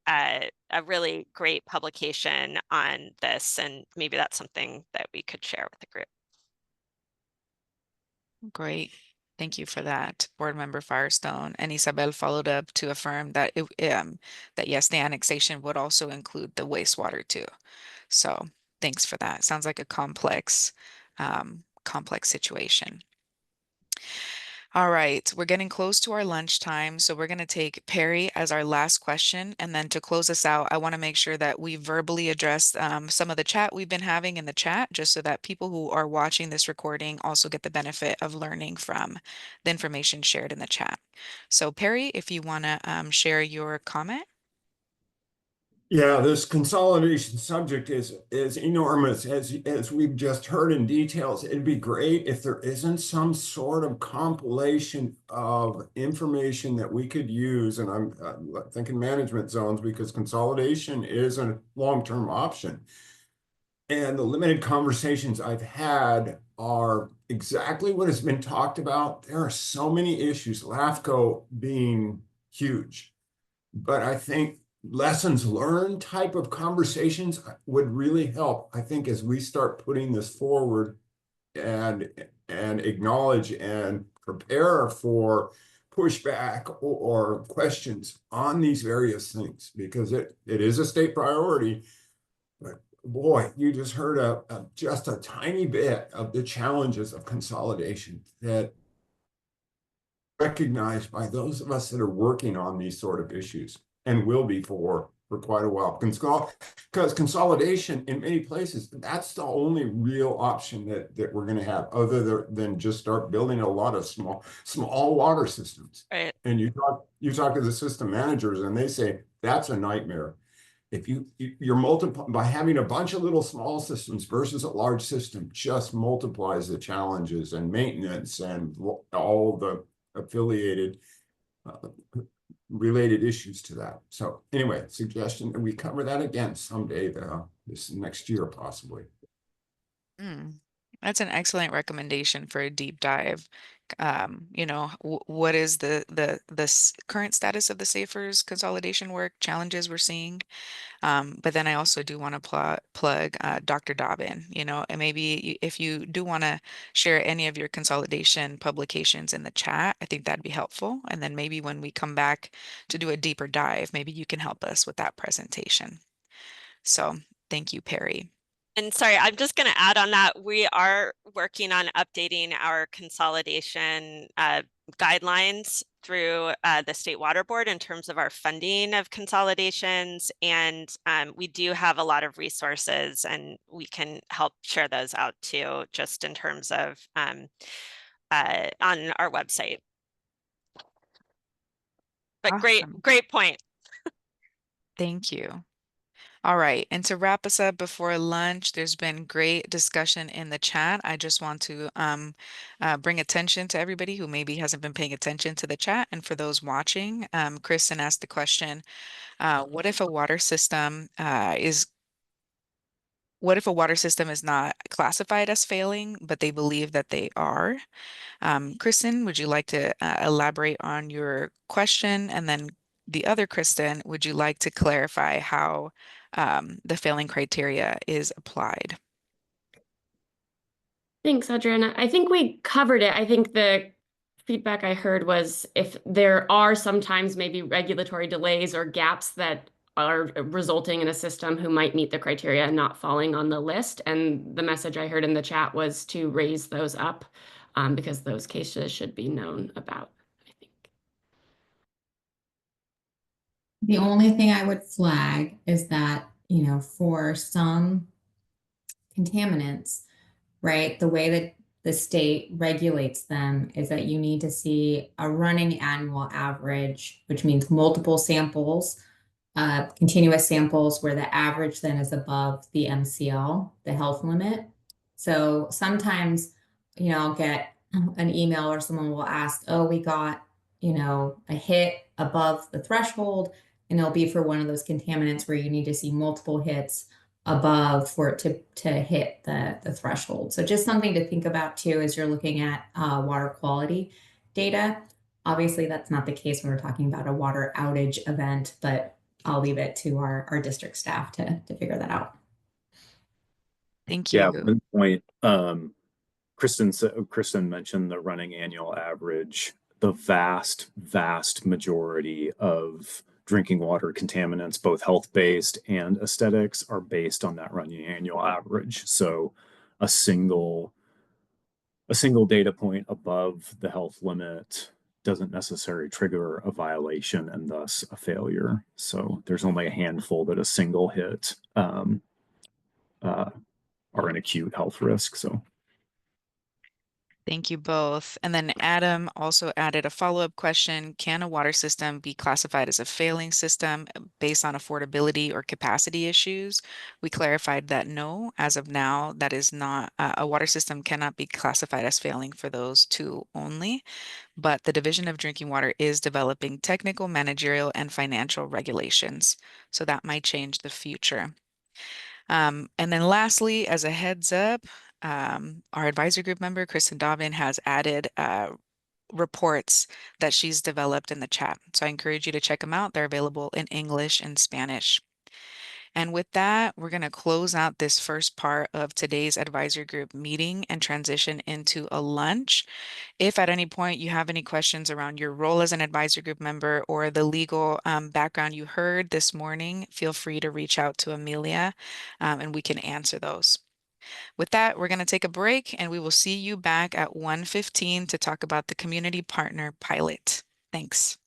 Speaker 9: really great publication on this, and maybe that's something that we could share with the group.
Speaker 2: Great. Thank you for that, Board Member Firestone. And Isabel followed up to affirm that that yes, the annexation would also include the wastewater too. So thanks for that. Sounds like a complex situation. All right, we're getting close to our lunchtime, so we're going to take Perry as our last question. And then to close us out, I want to make sure that we verbally address some of the chat we've been having in the chat, just so that people who are watching this recording also get the benefit of learning from the information shared in the chat. So Perry, if you want to share your comment.
Speaker 16: Yeah, this consolidation subject is enormous, as we've just heard in details. It'd be great if there isn't some sort of compilation of information that we could use, and I'm thinking management zones, because consolidation is a long-term option. And the limited conversations I've had are exactly what has been talked about. There are so many issues, LAFCO being huge, but I think lessons learned type of conversations would really help, I think, as we start putting this forward and acknowledge and prepare for pushback or questions on these various things, because it is a state priority. But boy, you just heard just a tiny bit of the challenges of consolidation that recognized by those of us that are working on these sort of issues, and will be for quite a while. Because consolidation in many places, that's the only real option that we're going to have, other than just start building a lot of small water systems.
Speaker 9: Right.
Speaker 16: And you talk to the system managers, and they say that's a nightmare. If you're multiplying by having a bunch of little small systems versus a large system, just multiplies the challenges and maintenance and all the affiliated related issues to that. So anyway, suggestion that we cover that again someday, this next year possibly.
Speaker 2: That's an excellent recommendation for a deep dive. What is the current status of the SAFER's consolidation work, challenges we're seeing? But then I also do want to plug Dr. Dobbin, and maybe if you do want to share any of your consolidation publications in the chat, I think that'd be helpful. And then maybe when we come back to do a deeper dive, maybe you can help us with that presentation. So thank you, Perry.
Speaker 9: And sorry, I'm just going to add on that. We are working on updating our consolidation guidelines through the State Water Board in terms of our funding of consolidations. And we do have a lot of resources, and we can help share those out too, just in terms of on our website. But
Speaker 2: Awesome.
Speaker 9: great point.
Speaker 2: Thank you. All right, and to wrap us up before lunch, there's been great discussion in the chat. I just want to bring attention to everybody who maybe hasn't been paying attention to the chat. And for those watching, Kristen asked the question, what if a water system is not classified as failing, but they believe that they are? Kristen, would you like to elaborate on your question? And then the other Kristen, would you like to clarify how the failing criteria is applied?
Speaker 15: Thanks, Adriana. I think we covered it. I think the feedback I heard was if there are sometimes maybe regulatory delays or gaps that are resulting in a system who might meet the criteria and not falling on the list. And the message I heard in the chat was to raise those up because those cases should be known about.
Speaker 11: The only thing I would flag is that, for some contaminants, right, the way that the state regulates them is that you need to see a running annual average, which means multiple samples, continuous samples where the average then is above the MCL, the health limit. So sometimes, I'll get an email or someone will ask, oh, we got, a hit above the threshold, and it'll be for one of those contaminants where you need to see multiple hits above for it to hit the threshold. So just something to think about too as you're looking at water quality data. Obviously, that's not the case when we're talking about a water outage event, but I'll leave it to our district staff to figure that out.
Speaker 2: Thank you.
Speaker 10: Yeah, one point. Kristen mentioned the running annual average. The vast majority of drinking water contaminants, both health-based and aesthetics, are based on that running annual average. So a single data point above the health limit doesn't necessarily trigger a violation and thus a failure. So there's only a handful that a single hit are an acute health risk. So
Speaker 2: Thank you both. And then Adam also added a follow-up question. Can a water system be classified as a failing system based on affordability or capacity issues? We clarified that no, as of now, that is not, a water system cannot be classified as failing for those two only. But the Division of Drinking Water is developing technical, managerial, and financial regulations. So that might change the future. And then lastly, as a heads up, our advisory group member, Kristen Dobbin, has added reports that she's developed in the chat. So I encourage you to check them out. They're available in English and Spanish. And with that, we're going to close out this first part of today's advisory group meeting and transition into a lunch. If at any point you have any questions around your role as an advisory group member or the legal background you heard this morning, feel free to reach out to Amelia and we can answer those. With that, we're going to take a break and we will see you back at 1:15 to talk about the community partner pilot. Thanks.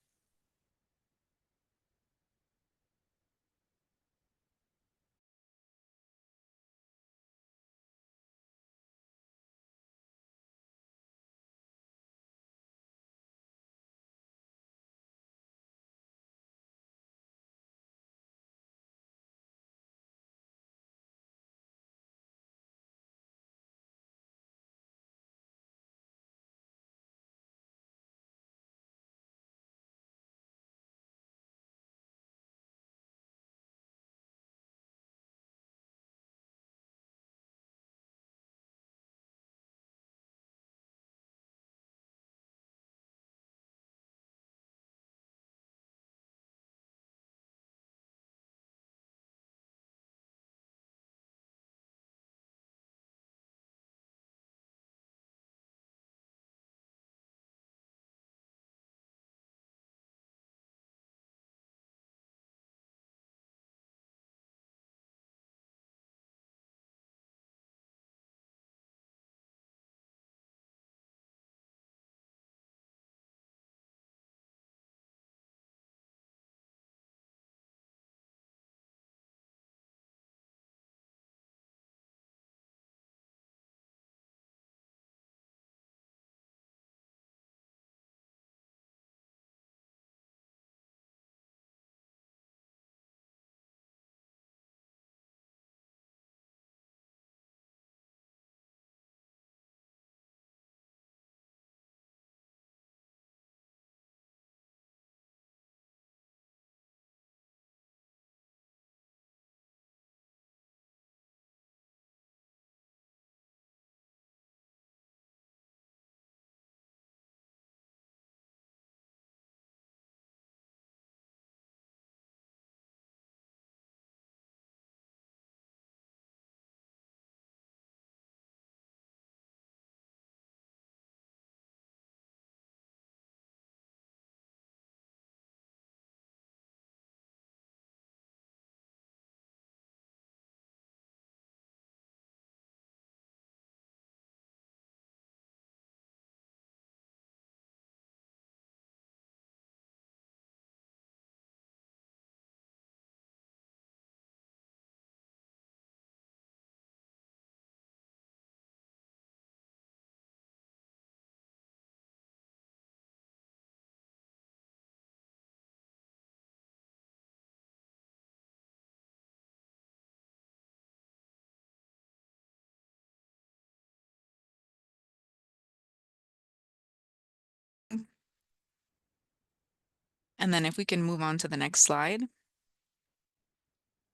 Speaker 2: And then if we can move on to the next slide,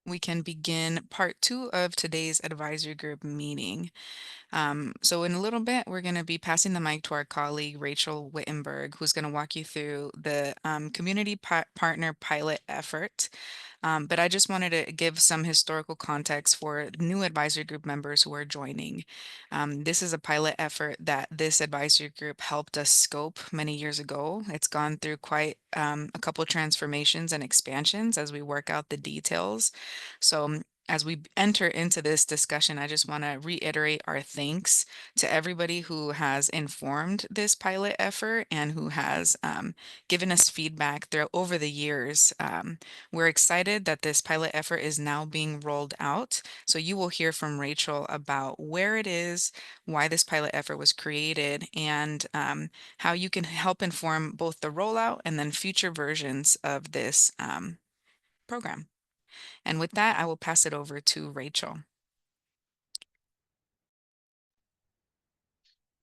Speaker 2: we can begin part 2 of today's advisory group meeting. So in a little bit, we're going to be passing the mic to our colleague, Rachel Wittenberg, who's going to walk you through the community partner pilot effort. But I just wanted to give some historical context for new advisory group members who are joining. This is a pilot effort that this advisory group helped us scope many years ago. It's gone through quite a couple transformations and expansions as we work out the details. So as we enter into this discussion, I just want to reiterate our thanks to everybody who has informed this pilot effort and who has given us feedback over the years. We're excited that this pilot effort is now being rolled out. So you will hear from Rachel about where it is, why this pilot effort was created, and how you can help inform both the rollout and then future versions of this program. And with that, I will pass it over to Rachel.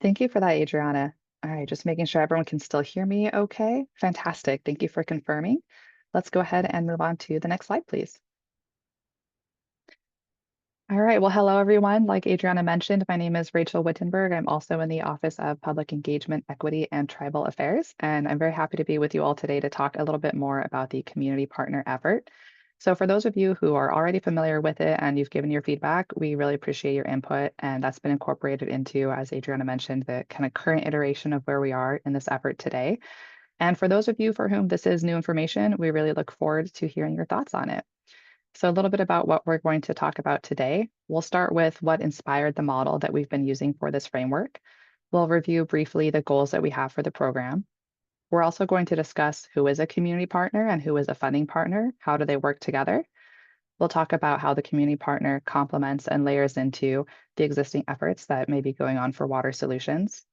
Speaker 17: Thank you for that, Adriana. All right, just making sure everyone can still hear me okay. Fantastic. Thank you for confirming. Let's go ahead and move on to the next slide, please. All right, well, hello, everyone. Like Adriana mentioned, my name is Rachel Wittenberg. I'm also in the Office of Public Engagement, Equity, and Tribal Affairs, and I'm very happy to be with you all today to talk a little bit more about the community partner effort. So for those of you who are already familiar with it and you've given your feedback, we really appreciate your input, and that's been incorporated into, as Adriana mentioned, the kind of current iteration of where we are in this effort today. And for those of you for whom this is new information, we really look forward to hearing your thoughts on it. So a little bit about what we're going to talk about today. We'll start with what inspired the model that we've been using for this framework. We'll review briefly the goals that we have for the program. We're also going to discuss who is a community partner and who is a funding partner. How do they work together? We'll talk about how the community partner complements and layers into the existing efforts that may be going on for water solutions.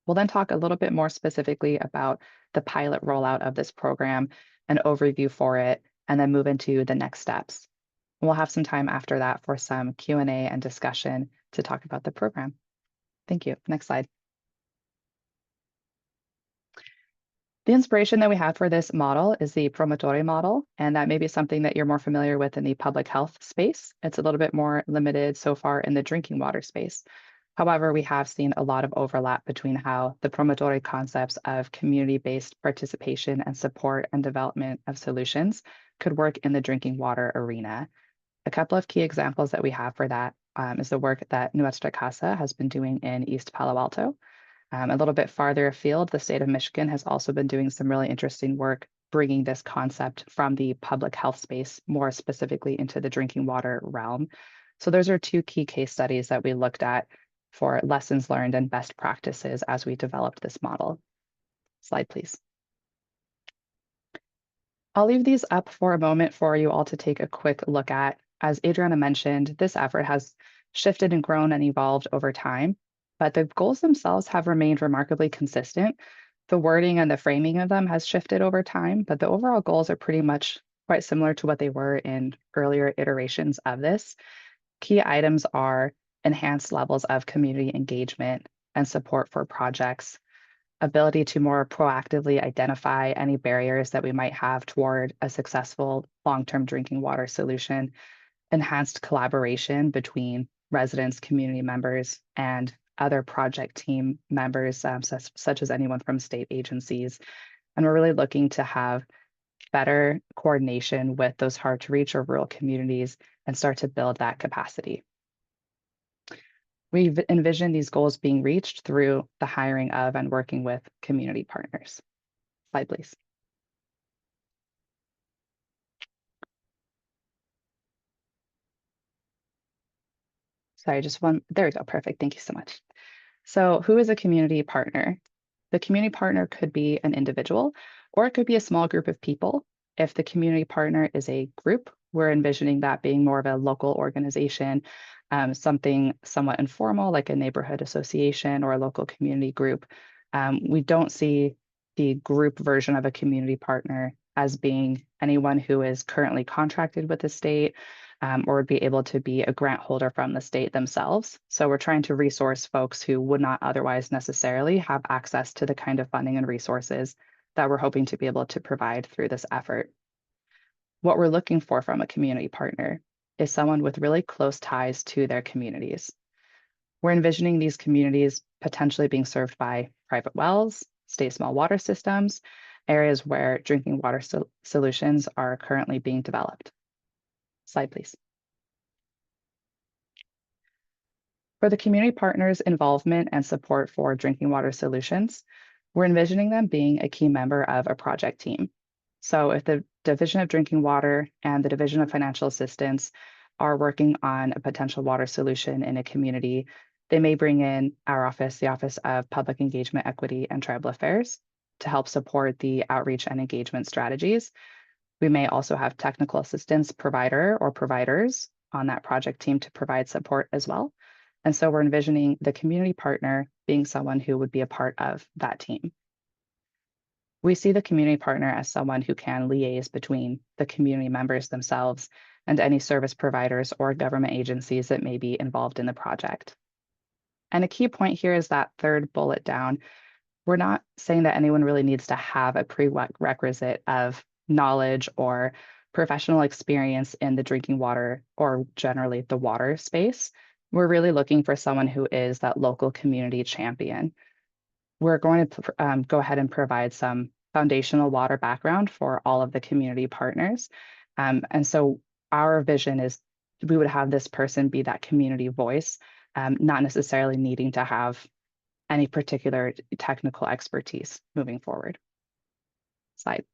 Speaker 17: We'll then talk a little bit more specifically about the pilot rollout of this program, an overview for it, and then move into the next steps. We'll have some time after that for some Q&A and discussion to talk about the program. Thank you. Next slide. The inspiration that we have for this model is the Promotore model, and that may be something that you're more familiar with in the public health space. It's a little bit more limited so far in the drinking water space. However, we have seen a lot of overlap between how the Promotore concepts of community-based participation and support and development of solutions could work in the drinking water arena. A couple of key examples that we have for that is the work that Nuestra Casa has been doing in East Palo Alto. A little bit farther afield, the state of Michigan has also been doing some really interesting work bringing this concept from the public health space more specifically into the drinking water realm. So those are two key case studies that we looked at for lessons learned and best practices as we developed this model. Slide, please. I'll leave these up for a moment for you all to take a quick look at. As Adriana mentioned, this effort has shifted and grown and evolved over time, but the goals themselves have remained remarkably consistent. The wording and the framing of them has shifted over time, but the overall goals are pretty much quite similar to what they were in earlier iterations of this. Key items are enhanced levels of community engagement and support for projects, ability to more proactively identify any barriers that we might have toward a successful long-term drinking water solution, enhanced collaboration between residents, community members, and other project team members, such as anyone from state agencies. And we're really looking to have better coordination with those hard to reach or rural communities and start to build that capacity. We envision these goals being reached through the hiring of and working with community partners. Slide, please. Sorry, just one. There we go. Perfect. Thank you so much. So who is a community partner? The community partner could be an individual, or it could be a small group of people. If the community partner is a group, we're envisioning that being more of a local organization, something somewhat informal, like a neighborhood association or a local community group. We don't see the group version of a community partner as being anyone who is currently contracted with the state, or would be able to be a grant holder from the state themselves. So we're trying to resource folks who would not otherwise necessarily have access to the kind of funding and resources that we're hoping to be able to provide through this effort. What we're looking for from a community partner is someone with really close ties to their communities. We're envisioning these communities potentially being served by private wells, state small water systems, areas where drinking water solutions are currently being developed. Slide, please. For the community partners' involvement and support for drinking water solutions, we're envisioning them being a key member of a project team. So if the Division of Drinking Water and the Division of Financial Assistance are working on a potential water solution in a community, they may bring in our office, the Office of Public Engagement, Equity, and Tribal Affairs, to help support the outreach and engagement strategies. We may also have technical assistance provider or providers on that project team to provide support as well. And so we're envisioning the community partner being someone who would be a part of that team. We see the community partner as someone who can liaise between the community members themselves and any service providers or government agencies that may be involved in the project. And a key point here is that third bullet down. We're not saying that anyone really needs to have a prerequisite of knowledge or professional experience in the drinking water or generally the water space. We're really looking for someone who is that local community champion. We're going to go ahead and provide some foundational water background for all of the community partners. And so our vision is we would have this person be that community voice, not necessarily needing to have any particular technical expertise moving forward. Slide.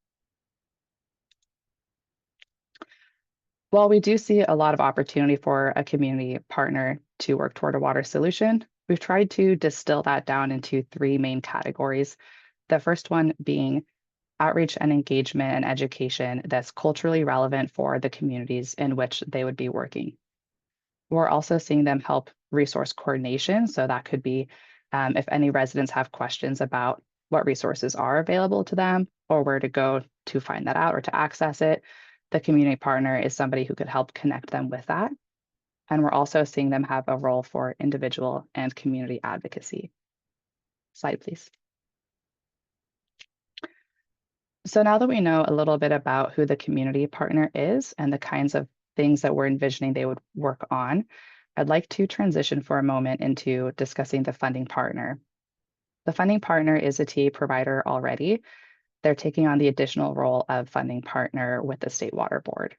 Speaker 17: While we do see a lot of opportunity for a community partner to work toward a water solution, we've tried to distill that down into three main categories. The first one being outreach and engagement and education that's culturally relevant for the communities in which they would be working. We're also seeing them help resource coordination. So that could be if any residents have questions about what resources are available to them or where to go to find that out or to access it, the community partner is somebody who could help connect them with that. And we're also seeing them have a role for individual and community advocacy. Slide, please. So now that we know a little bit about who the community partner is and the kinds of things that we're envisioning they would work on, I'd like to transition for a moment into discussing the funding partner. The funding partner is a TA provider already. They're taking on the additional role of funding partner with the State Water Board.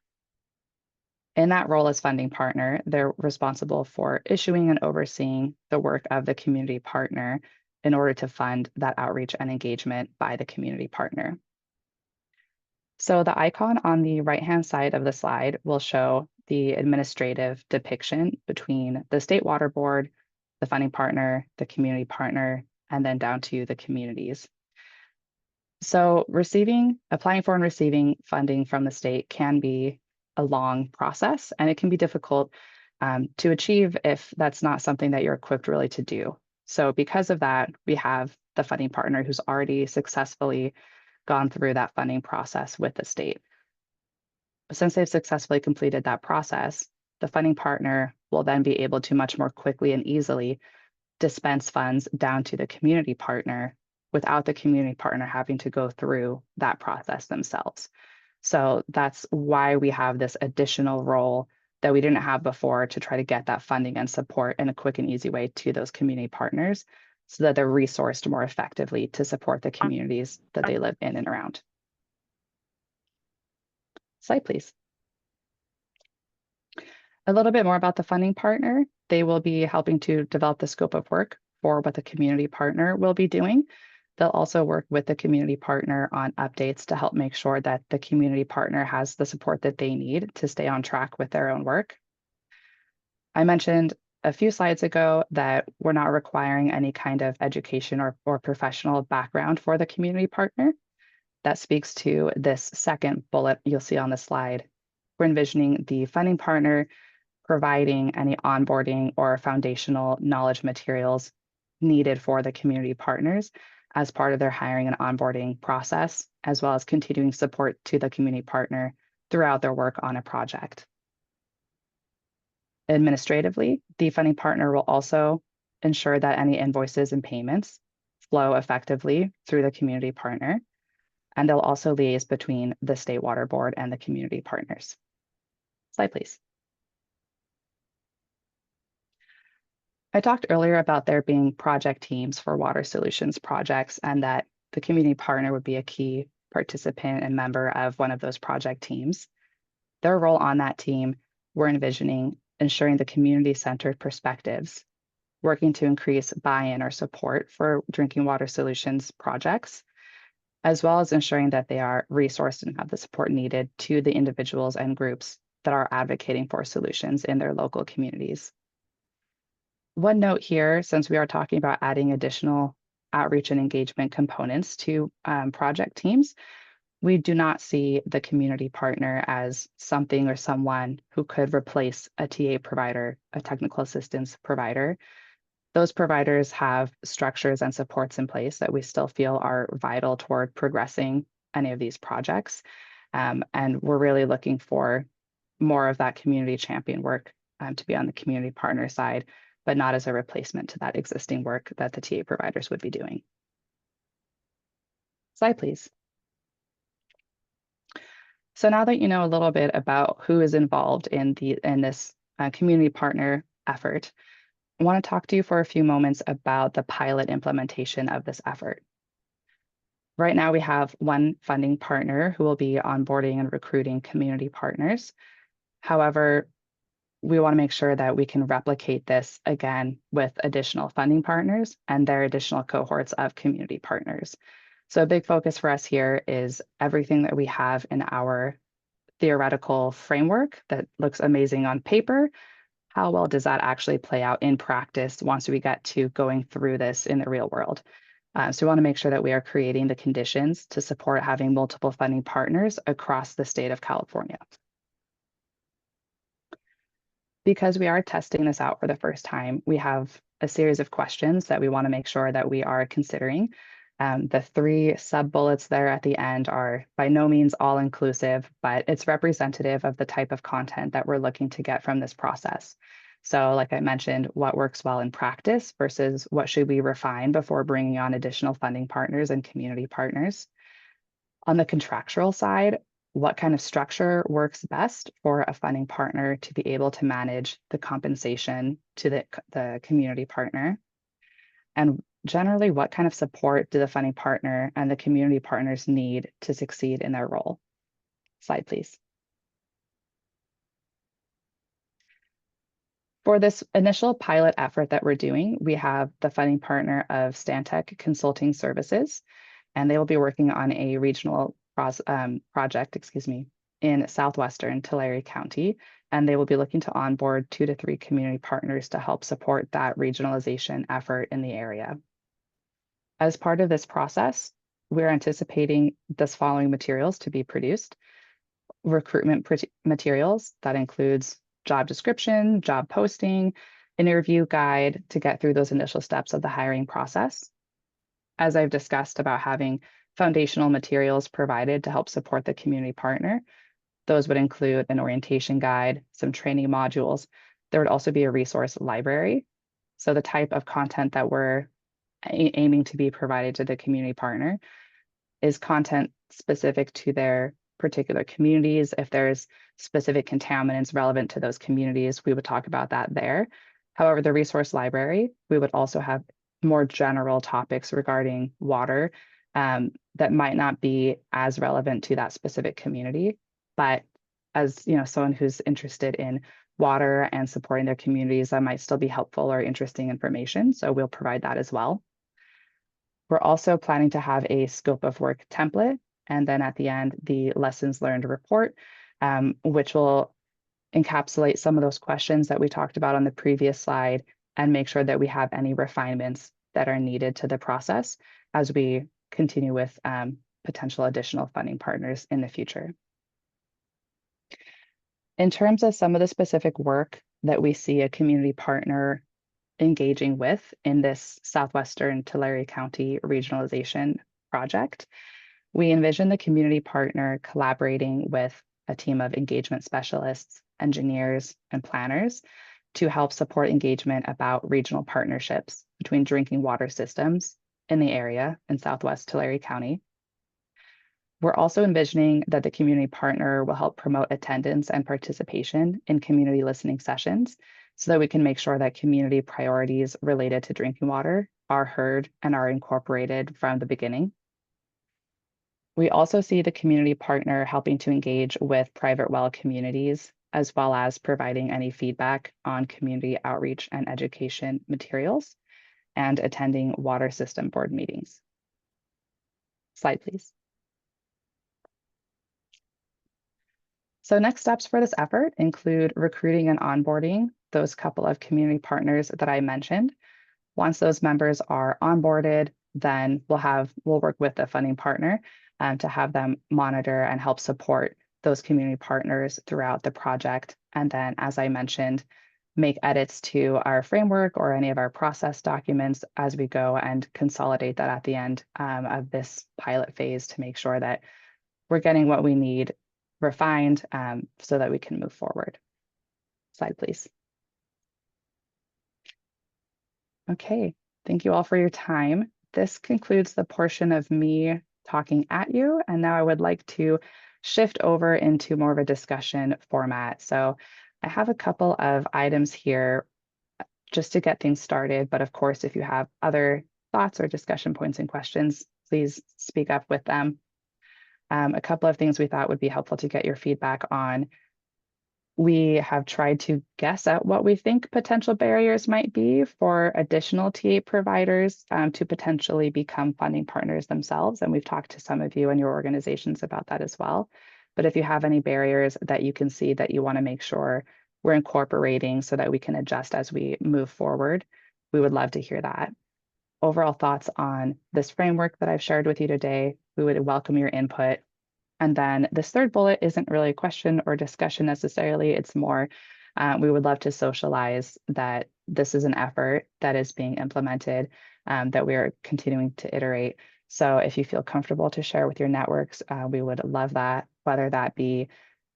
Speaker 17: In that role as funding partner, they're responsible for issuing and overseeing the work of the community partner in order to fund that outreach and engagement by the community partner. So the icon on the right-hand side of the slide will show the administrative depiction between the State Water Board, the funding partner, the community partner, and then down to the communities. So applying for and receiving funding from the state can be a long process, and it can be difficult to achieve if that's not something that you're equipped really to do. So because of that, we have the funding partner who's already successfully gone through that funding process with the state. Since they've successfully completed that process, the funding partner will then be able to much more quickly and easily dispense funds down to the community partner without the community partner having to go through that process themselves. So that's why we have this additional role that we didn't have before to try to get that funding and support in a quick and easy way to those community partners so that they're resourced more effectively to support the communities that they live in and around. Slide, please. A little bit more about the funding partner. They will be helping to develop the scope of work for what the community partner will be doing. They'll also work with the community partner on updates to help make sure that the community partner has the support that they need to stay on track with their own work. I mentioned a few slides ago that we're not requiring any kind of education or professional background for the community partner. That speaks to this second bullet you'll see on the slide. We're envisioning the funding partner providing any onboarding or foundational knowledge materials needed for the community partners as part of their hiring and onboarding process, as well as continuing support to the community partner throughout their work on a project. Administratively, the funding partner will also ensure that any invoices and payments flow effectively through the community partner. and they'll also liaise between the State Water Board and the community partners. Slide, please. I talked earlier about there being project teams for water solutions projects and that the community partner would be a key participant and member of one of those project teams. Their role on that team, we're envisioning ensuring the community-centered perspectives, working to increase buy-in or support for drinking water solutions projects, as well as ensuring that they are resourced and have the support needed to the individuals and groups that are advocating for solutions in their local communities. One note here, since we are talking about adding additional outreach and engagement components to project teams, we do not see the community partner as something or someone who could replace a TA provider, a technical assistance provider. Those providers have structures and supports in place that we still feel are vital toward progressing any of these projects. And we're really looking for more of that community champion work to be on the community partner side, but not as a replacement to that existing work that the TA providers would be doing. Slide, please. So now that you know a little bit about who is involved in this community partner effort, I want to talk to you for a few moments about the pilot implementation of this effort. Right now we have one funding partner who will be onboarding and recruiting community partners. However, we want to make sure that we can replicate this again with additional funding partners and their additional cohorts of community partners. So a big focus for us here is everything that we have in our theoretical framework that looks amazing on paper. How well does that actually play out in practice once we get to going through this in the real world? So we want to make sure that we are creating the conditions to support having multiple funding partners across the state of California. Because we are testing this out for the first time, we have a series of questions that we want to make sure that we are considering. The 3 sub-bullets there at the end are by no means all inclusive, but it's representative of the type of content that we're looking to get from this process. So like I mentioned, what works well in practice versus what should we refine before bringing on additional funding partners and community partners. On the contractual side, what kind of structure works best for a funding partner to be able to manage the compensation to the community partner? And generally, what kind of support do the funding partner and the community partners need to succeed in their role? Slide, please. For this initial pilot effort that we're doing, we have the funding partner of Stantec Consulting Services, and they will be working on a regional project, in southwestern Tulare County, and they will be looking to onboard 2 to 3 community partners to help support that regionalization effort in the area. As part of this process, we're anticipating this following materials to be produced. Recruitment materials, that includes job description, job posting, interview guide to get through those initial steps of the hiring process. As I've discussed about having foundational materials provided to help support the community partner, those would include an orientation guide, some training modules. There would also be a resource library. So the type of content that we're aiming to be provided to the community partner is content specific to their particular communities. If there's specific contaminants relevant to those communities, we would talk about that there. However, the resource library, we would also have more general topics regarding water that might not be as relevant to that specific community. But as someone who's interested in water and supporting their communities, that might still be helpful or interesting information. So we'll provide that as well. We're also planning to have a scope of work template, and then at the end, the lessons learned report, which will encapsulate some of those questions that we talked about on the previous slide and make sure that we have any refinements that are needed to the process as we continue with potential additional funding partners in the future. In terms of some of the specific work that we see a community partner engaging with in this southwestern Tulare County regionalization project, we envision the community partner collaborating with a team of engagement specialists, engineers, and planners to help support engagement about regional partnerships between drinking water systems in the area in southwest Tulare County. We're also envisioning that the community partner will help promote attendance and participation in community listening sessions so that we can make sure that community priorities related to drinking water are heard and are incorporated from the beginning. We also see the community partner helping to engage with private well communities, as well as providing any feedback on community outreach and education materials and attending water system board meetings. Slide, please. So next steps for this effort include recruiting and onboarding those couple of community partners that I mentioned. Once those members are onboarded, then we'll work with the funding partner to have them monitor and help support those community partners throughout the project. And then, as I mentioned, make edits to our framework or any of our process documents as we go and consolidate that at the end of this pilot phase to make sure that we're getting what we need refined so that we can move forward. Slide, please. Okay, thank you all for your time. This concludes the portion of me talking at you, and now I would like to shift over into more of a discussion format. So I have a couple of items here just to get things started, but of course, if you have other thoughts or discussion points and questions, please speak up with them. A couple of things we thought would be helpful to get your feedback on. We have tried to guess at what we think potential barriers might be for additional TA providers to potentially become funding partners themselves. And we've talked to some of you and your organizations about that as well. But if you have any barriers that you can see that you want to make sure we're incorporating so that we can adjust as we move forward, we would love to hear that. Overall thoughts on this framework that I've shared with you today, we would welcome your input. And then this third bullet isn't really a question or discussion necessarily. It's more, we would love to socialize that this is an effort that is being implemented, that we are continuing to iterate. So if you feel comfortable to share with your networks, we would love that, whether that be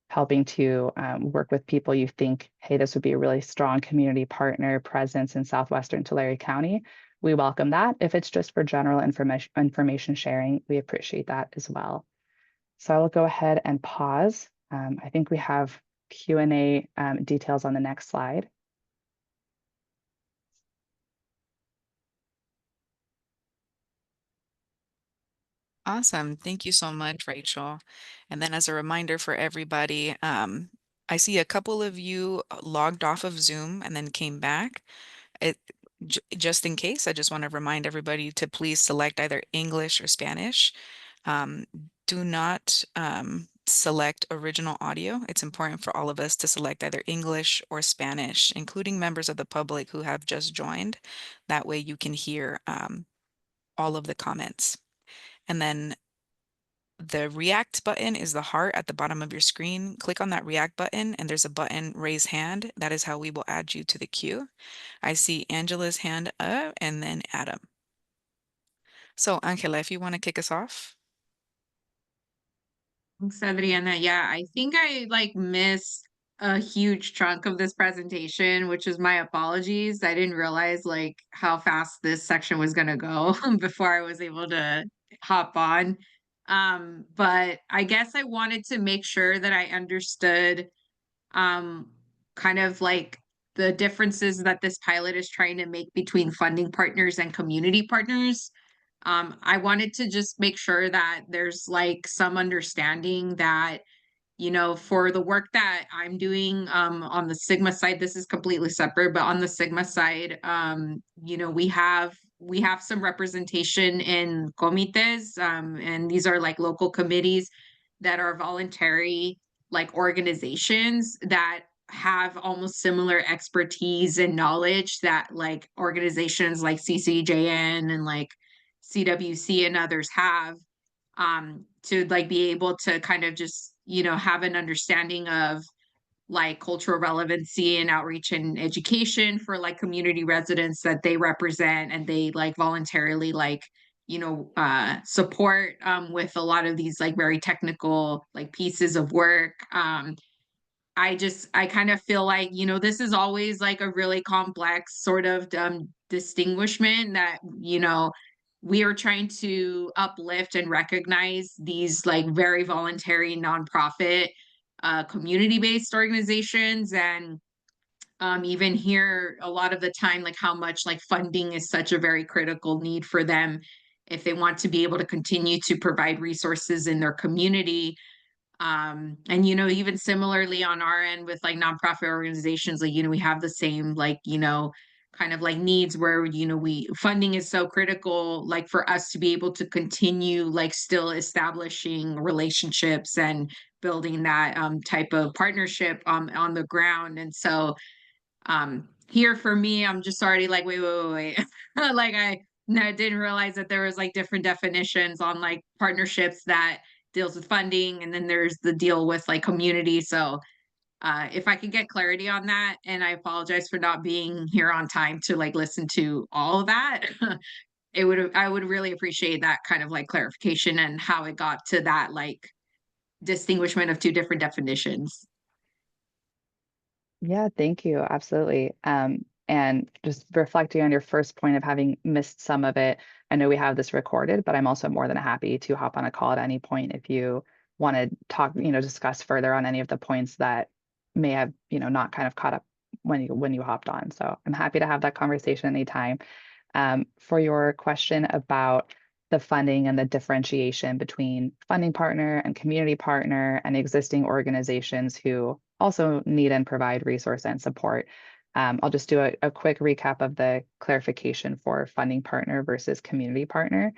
Speaker 17: helping to work with people you think, hey, this would be a really strong community partner presence in Southwestern Tulare County. We welcome that. If it's just for general information sharing, we appreciate that as well. So I will go ahead and pause. I think we have Q&A details on the next slide.
Speaker 2: Awesome. Thank you so much, Rachel. And then as a reminder for everybody, I see a couple of you logged off of Zoom and then came back. Just in case, I just want to remind everybody to please select either English or Spanish. Do not select original audio. It's important for all of us to select either English or Spanish, including members of the public who have just joined. That way you can hear all of the comments. And then the react button is the heart at the bottom of your screen. Click on that react button and there's a button raise hand. That is how we will add you to the queue. I see Angela's hand up and then Adam. So Angela, if you want to kick us off.
Speaker 12: Thanks, Adriana. Yeah, I think I missed a huge chunk of this presentation, which is my apologies. I didn't realize how fast this section was gonna go before I was able to hop on. But I guess I wanted to make sure that I understood kind of the differences that this pilot is trying to make between funding partners and community partners. I wanted to just make sure that there's some understanding that, for the work that I'm doing on the Sigma side, this is completely separate, but on the Sigma side, we have some representation in comités, and these are local committees that are voluntary organizations that have almost similar expertise and knowledge that organizations like CCJN and CWC and others have, to be able to kind of just have an understanding of cultural relevancy and outreach and education for community residents that they represent, and they voluntarily support with a lot of these very technical pieces of work. I kind of feel this is always a really complex sort of distinguishment that we are trying to uplift and recognize these like very voluntary nonprofit community-based organizations, and even here a lot of the time like how much like funding is such a very critical need for them if they want to be able to continue to provide resources in their community. And even similarly on our end with like nonprofit organizations, like we have the same like kind of like needs where we funding is so critical like for us to be able to continue like still establishing relationships and building that type of partnership on the ground. And so here for me, I'm just already like, wait. Like I didn't realize that there was like different definitions on like partnerships that deals with funding, and then there's the deal with like community. So if I could get clarity on that, and I apologize for not being here on time to like listen to all of that. I would really appreciate that kind of like clarification and how it got to that like distinguishment of two different definitions.
Speaker 17: Yeah, thank you. Absolutely. And just reflecting on your first point of having missed some of it, I know we have this recorded, but I'm also more than happy to hop on a call at any point if you want to talk, discuss further on any of the points that may have, not kind of caught up when you hopped on. So I'm happy to have that conversation anytime. For your question about the funding and the differentiation between funding partner and community partner and existing organizations who also need and provide resource and support. I'll just do a quick recap of the clarification for funding partner versus community partner.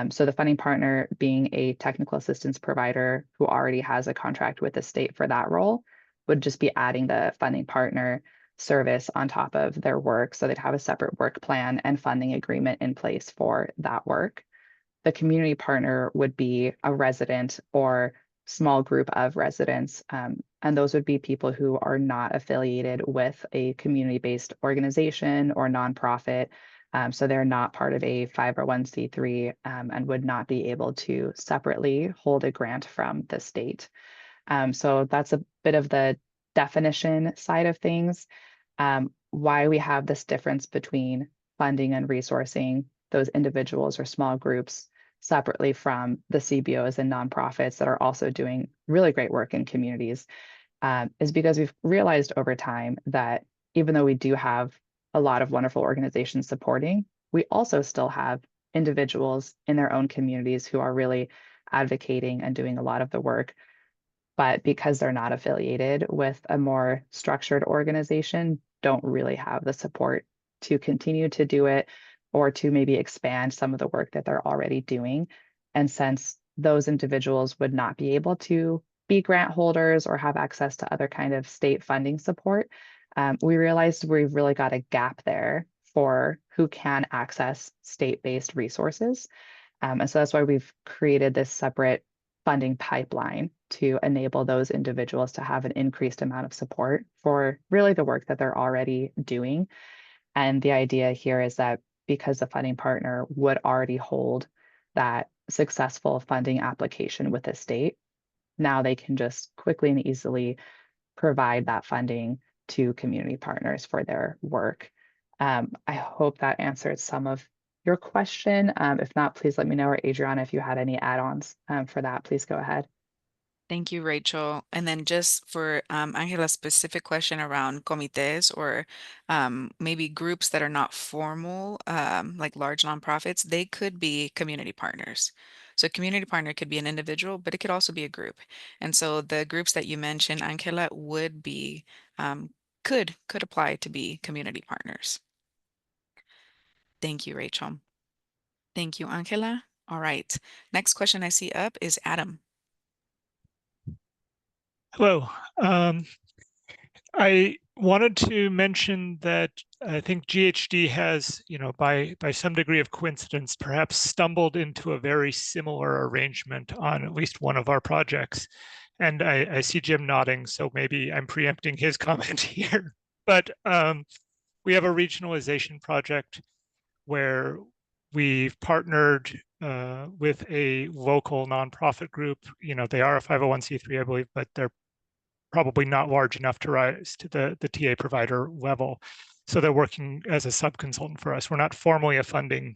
Speaker 17: So the funding partner being a technical assistance provider who already has a contract with the state for that role would just be adding the funding partner service on top of their work. So they'd have a separate work plan and funding agreement in place for that work. The community partner would be a resident or small group of residents. And those would be people who are not affiliated with a community-based organization or nonprofit. So they're not part of a 501c3 and would not be able to separately hold a grant from the state. So that's a bit of the definition side of things. Why we have this difference between funding and resourcing those individuals or small groups separately from the CBOs and nonprofits that are also doing really great work in communities is because we've realized over time that even though we do have a lot of wonderful organizations supporting, we also still have individuals in their own communities who are really advocating and doing a lot of the work. But because they're not affiliated with a more structured organization, don't really have the support to continue to do it or to maybe expand some of the work that they're already doing. And since those individuals would not be able to be grant holders or have access to other kind of state funding support, we realized we've really got a gap there for who can access state-based resources. And so that's why we've created this separate funding pipeline to enable those individuals to have an increased amount of support for really the work that they're already doing. And the idea here is that because the funding partner would already hold that successful funding application with the state, now they can just quickly and easily provide that funding to community partners for their work. I hope that answered some of your question. If not, please let me know, or Adriana, if you had any add-ons for that, please go ahead.
Speaker 2: Thank you, Rachel. And then just for Angela's specific question around comités or maybe groups that are not formal, like large nonprofits, they could be community partners. So a community partner could be an individual, but it could also be a group. And so the groups that you mentioned, Angela, would be, could apply to be community partners. Thank you, Rachel. Thank you, Angela. All right. Next question I see up is Adam.
Speaker 18: Hello. I wanted to mention that I think GHD has, by some degree of coincidence, perhaps stumbled into a very similar arrangement on at least one of our projects. And I see Jim nodding, so maybe I'm preempting his comment here. But we have a regionalization project where we've partnered with a local nonprofit group. They are a 501c3, I believe, but they're probably not large enough to rise to the TA provider level. So they're working as a sub-consultant for us. We're not formally a funding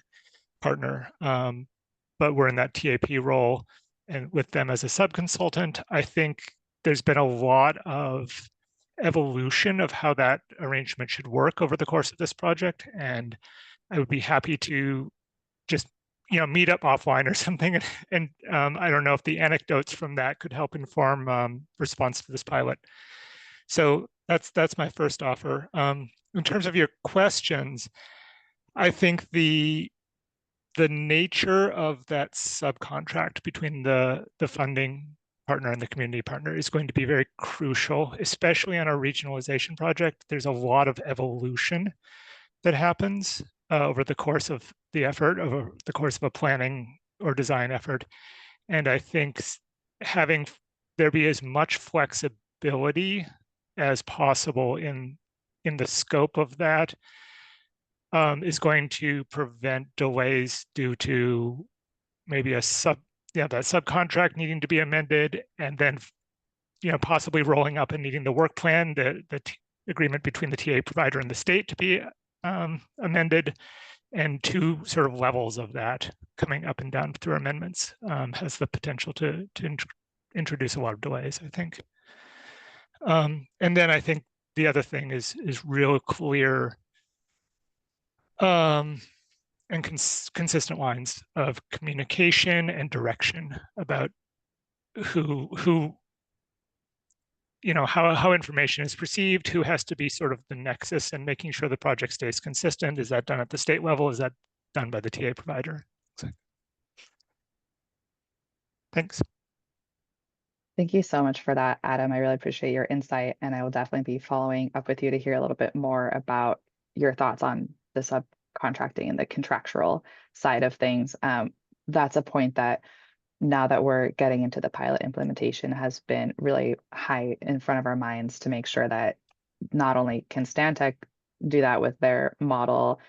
Speaker 18: partner, but we're in that TAP role and with them as a sub-consultant. I think there's been a lot of evolution of how that arrangement should work over the course of this project, and I would be happy to just meet up offline or something, and I don't know if the anecdotes from that could help inform response to this pilot. So that's my first offer. In terms of your questions, I think the nature of that subcontract between the funding partner and the community partner is going to be very crucial, especially on our regionalization project. There's a lot of evolution that happens over the course of the effort, over the course of a planning or design effort. And I think having there be as much flexibility as possible in the scope of that is going to prevent delays due to maybe that subcontract needing to be amended, and then possibly rolling up and needing the work plan, the agreement between the TA provider and the state to be amended, and two sort of levels of that coming up and down through amendments has the potential to introduce a lot of delays, I think. And then I think the other thing is real clear and consistent lines of communication and direction about who how information is perceived, who has to be sort of the nexus, and making sure the project stays consistent. Is that done at the state level? Is that done by the TA provider? So, thanks.
Speaker 17: Thank you so much for that, Adam. I really appreciate your insight, and I will definitely be following up with you to hear a little bit more about your thoughts on the subcontracting and the contractual side of things. That's a point that, now that we're getting into the pilot implementation, has been really high in front of our minds to make sure that not only can Stantec do that with their model,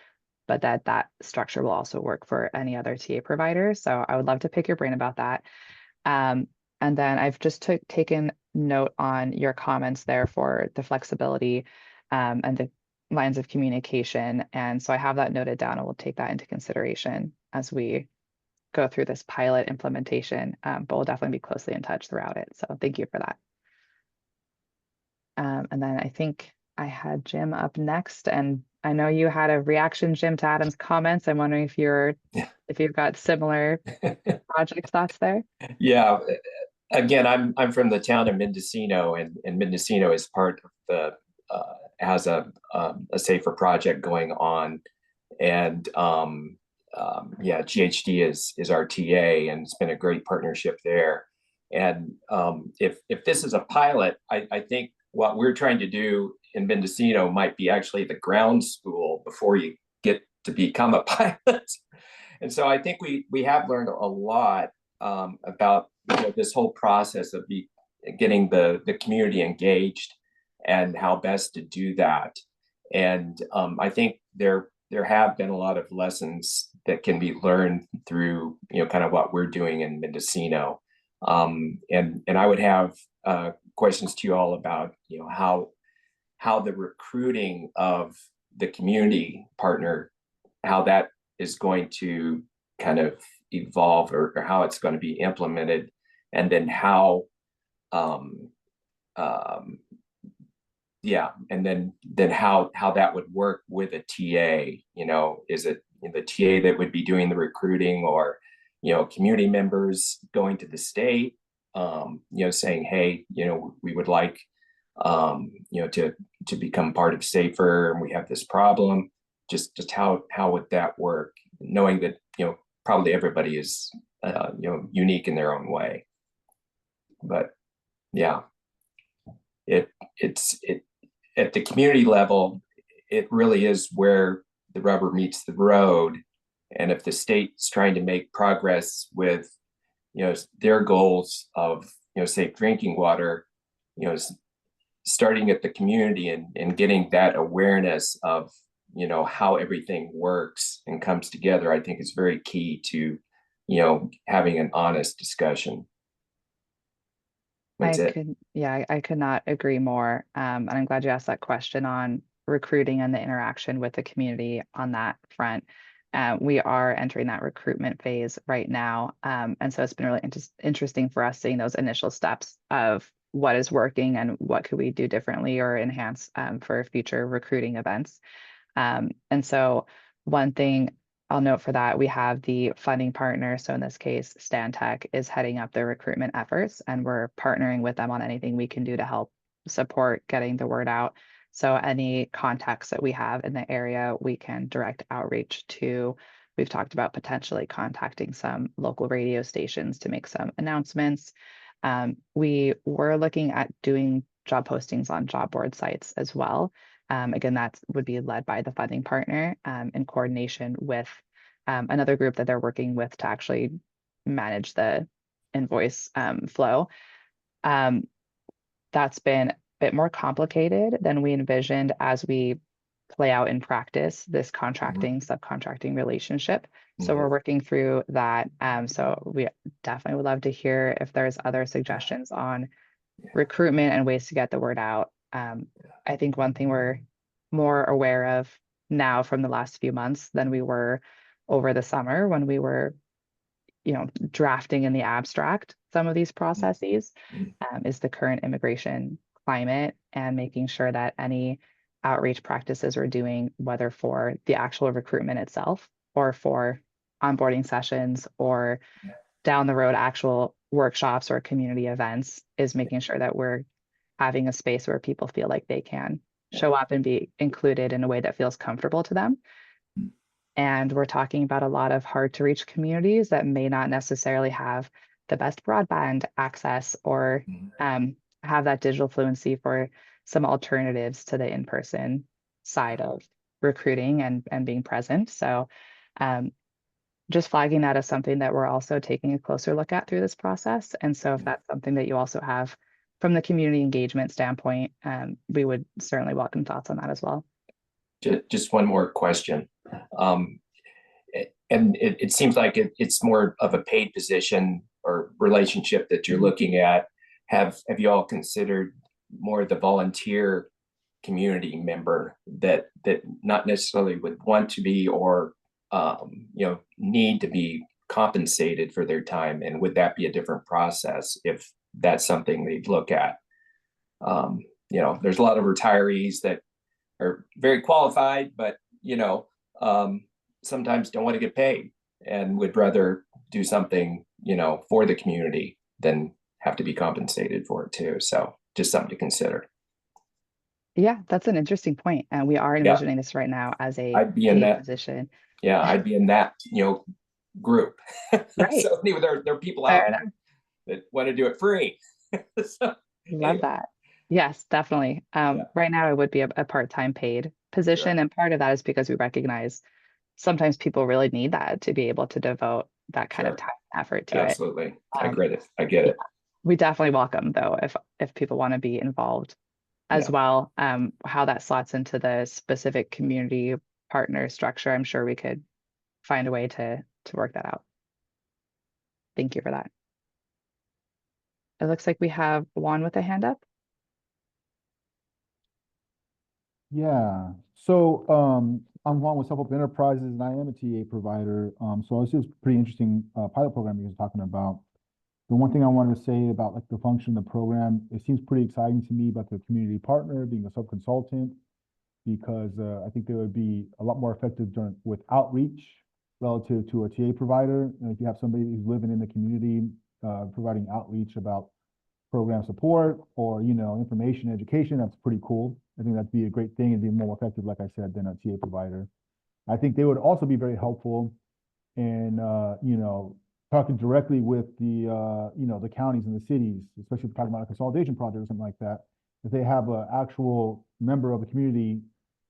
Speaker 17: but that structure will also work for any other TA provider. So I would love to pick your brain about that. And then I've just taken note on your comments there for the flexibility and the lines of communication. And so I have that noted down, and we'll take that into consideration as we go through this pilot implementation, but we'll definitely be closely in touch throughout it. So thank you for that. And then I think I had Jim up next, and I know you had a reaction, Jim, to Adam's comments. I'm wondering if you've got similar project thoughts there.
Speaker 24: Yeah. Again, I'm from the town of Mendocino, and Mendocino is part of the has a safer project going on, and yeah, GHD is our TA, and it's been a great partnership there. And if this is a pilot, I think what we're trying to do in Mendocino might be actually the ground school before you get to become a pilot. And so I think we have learned a lot about this whole process of getting the community engaged and how best to do that. And I think there have been a lot of lessons that can be learned through kind of what we're doing in Mendocino. And I would have questions to you all about how the recruiting of the community partner, how that is going to kind of evolve, or how it's going to be implemented, and then how yeah, and then how that would work with a TA. Is it the TA that would be doing the recruiting, or community members going to the state, saying, hey, we would like to become part of SAFER, and we have this problem. Just how would that work, knowing that probably everybody is unique in their own way. But yeah, it's at the community level, it really is where the rubber meets the road. And if the state's trying to make progress with their goals of safe drinking water, starting at the community and getting that awareness of how everything works and comes together, I think is very key to having an honest discussion. That's it.
Speaker 17: I could not agree more. And I'm glad you asked that question on recruiting and the interaction with the community on that front. We are entering that recruitment phase right now. And so it's been really interesting for us seeing those initial steps of what is working and what could we do differently or enhance for future recruiting events. And so one thing I'll note for that, we have the funding partner. So in this case, Stantec is heading up their recruitment efforts, and we're partnering with them on anything we can do to help support getting the word out. So any contacts that we have in the area, we can direct outreach to. We've talked about potentially contacting some local radio stations to make some announcements. We were looking at doing job postings on job board sites as well. Again, that would be led by the funding partner in coordination with another group that they're working with to actually manage the invoice flow. That's been a bit more complicated than we envisioned as we play out in practice this contracting, subcontracting relationship. So we're working through that. So we definitely would love to hear if there's other suggestions on recruitment and ways to get the word out. I think one thing we're more aware of now from the last few months than we were over the summer when we were, drafting in the abstract some of these processes is the current immigration climate and making sure that any outreach practices we're doing, whether for the actual recruitment itself or for onboarding sessions or down the road actual workshops or community events, is making sure that we're having a space where people feel like they can show up and be included in a way that feels comfortable to them. And we're talking about a lot of hard to reach communities that may not necessarily have the best broadband access or have that digital fluency for some alternatives to the in-person side of recruiting and being present. So just flagging that as something that we're also taking a closer look at through this process. And so if that's something that you also have from the community engagement standpoint, we would certainly welcome thoughts on that as well.
Speaker 24: Just one more question. And it seems like it's more of a paid position or relationship that you're looking at. Have you all considered more the volunteer community member that not necessarily would want to be or need to be compensated for their time? And would that be a different process if that's something they'd look at? There's a lot of retirees that are very qualified, but sometimes don't want to get paid and would rather do something for the community than have to be compensated for it too. So just something to consider.
Speaker 17: Yeah, that's an interesting point. And we are envisioning this right now as
Speaker 24: I'd be in that
Speaker 17: position.
Speaker 24: Yeah, I'd be in that group.
Speaker 17: Right.
Speaker 24: So anyway, there are people out there that want to do it free. So,
Speaker 17: Love that. Yes, definitely. Right now it would be a part-time paid position. And part of that is because we recognize sometimes people really need that to be able to devote that kind of time and effort to it.
Speaker 24: Absolutely. I get it.
Speaker 17: We definitely welcome though, if people want to be involved as well. How that slots into the specific community partner structure, I'm sure we could find a way to work that out. Thank you for that. It looks like we have Juan with a hand up.
Speaker 19: Yeah. So I'm Juan with Self-Help Enterprises, and I am a TA provider. So this is pretty interesting pilot program you guys are talking about. The one thing I wanted to say about like the function of the program, it seems pretty exciting to me about the community partner being a sub-consultant, because I think they would be a lot more effective with outreach relative to a TA provider. And if you have somebody who's living in the community, providing outreach about program support or, information, education, that's pretty cool. I think that'd be a great thing and be more effective, like I said, than a TA provider. I think they would also be very helpful in, talking directly with the counties and the cities, especially if we're talking about a consolidation project or something like that. If they have an actual member of the community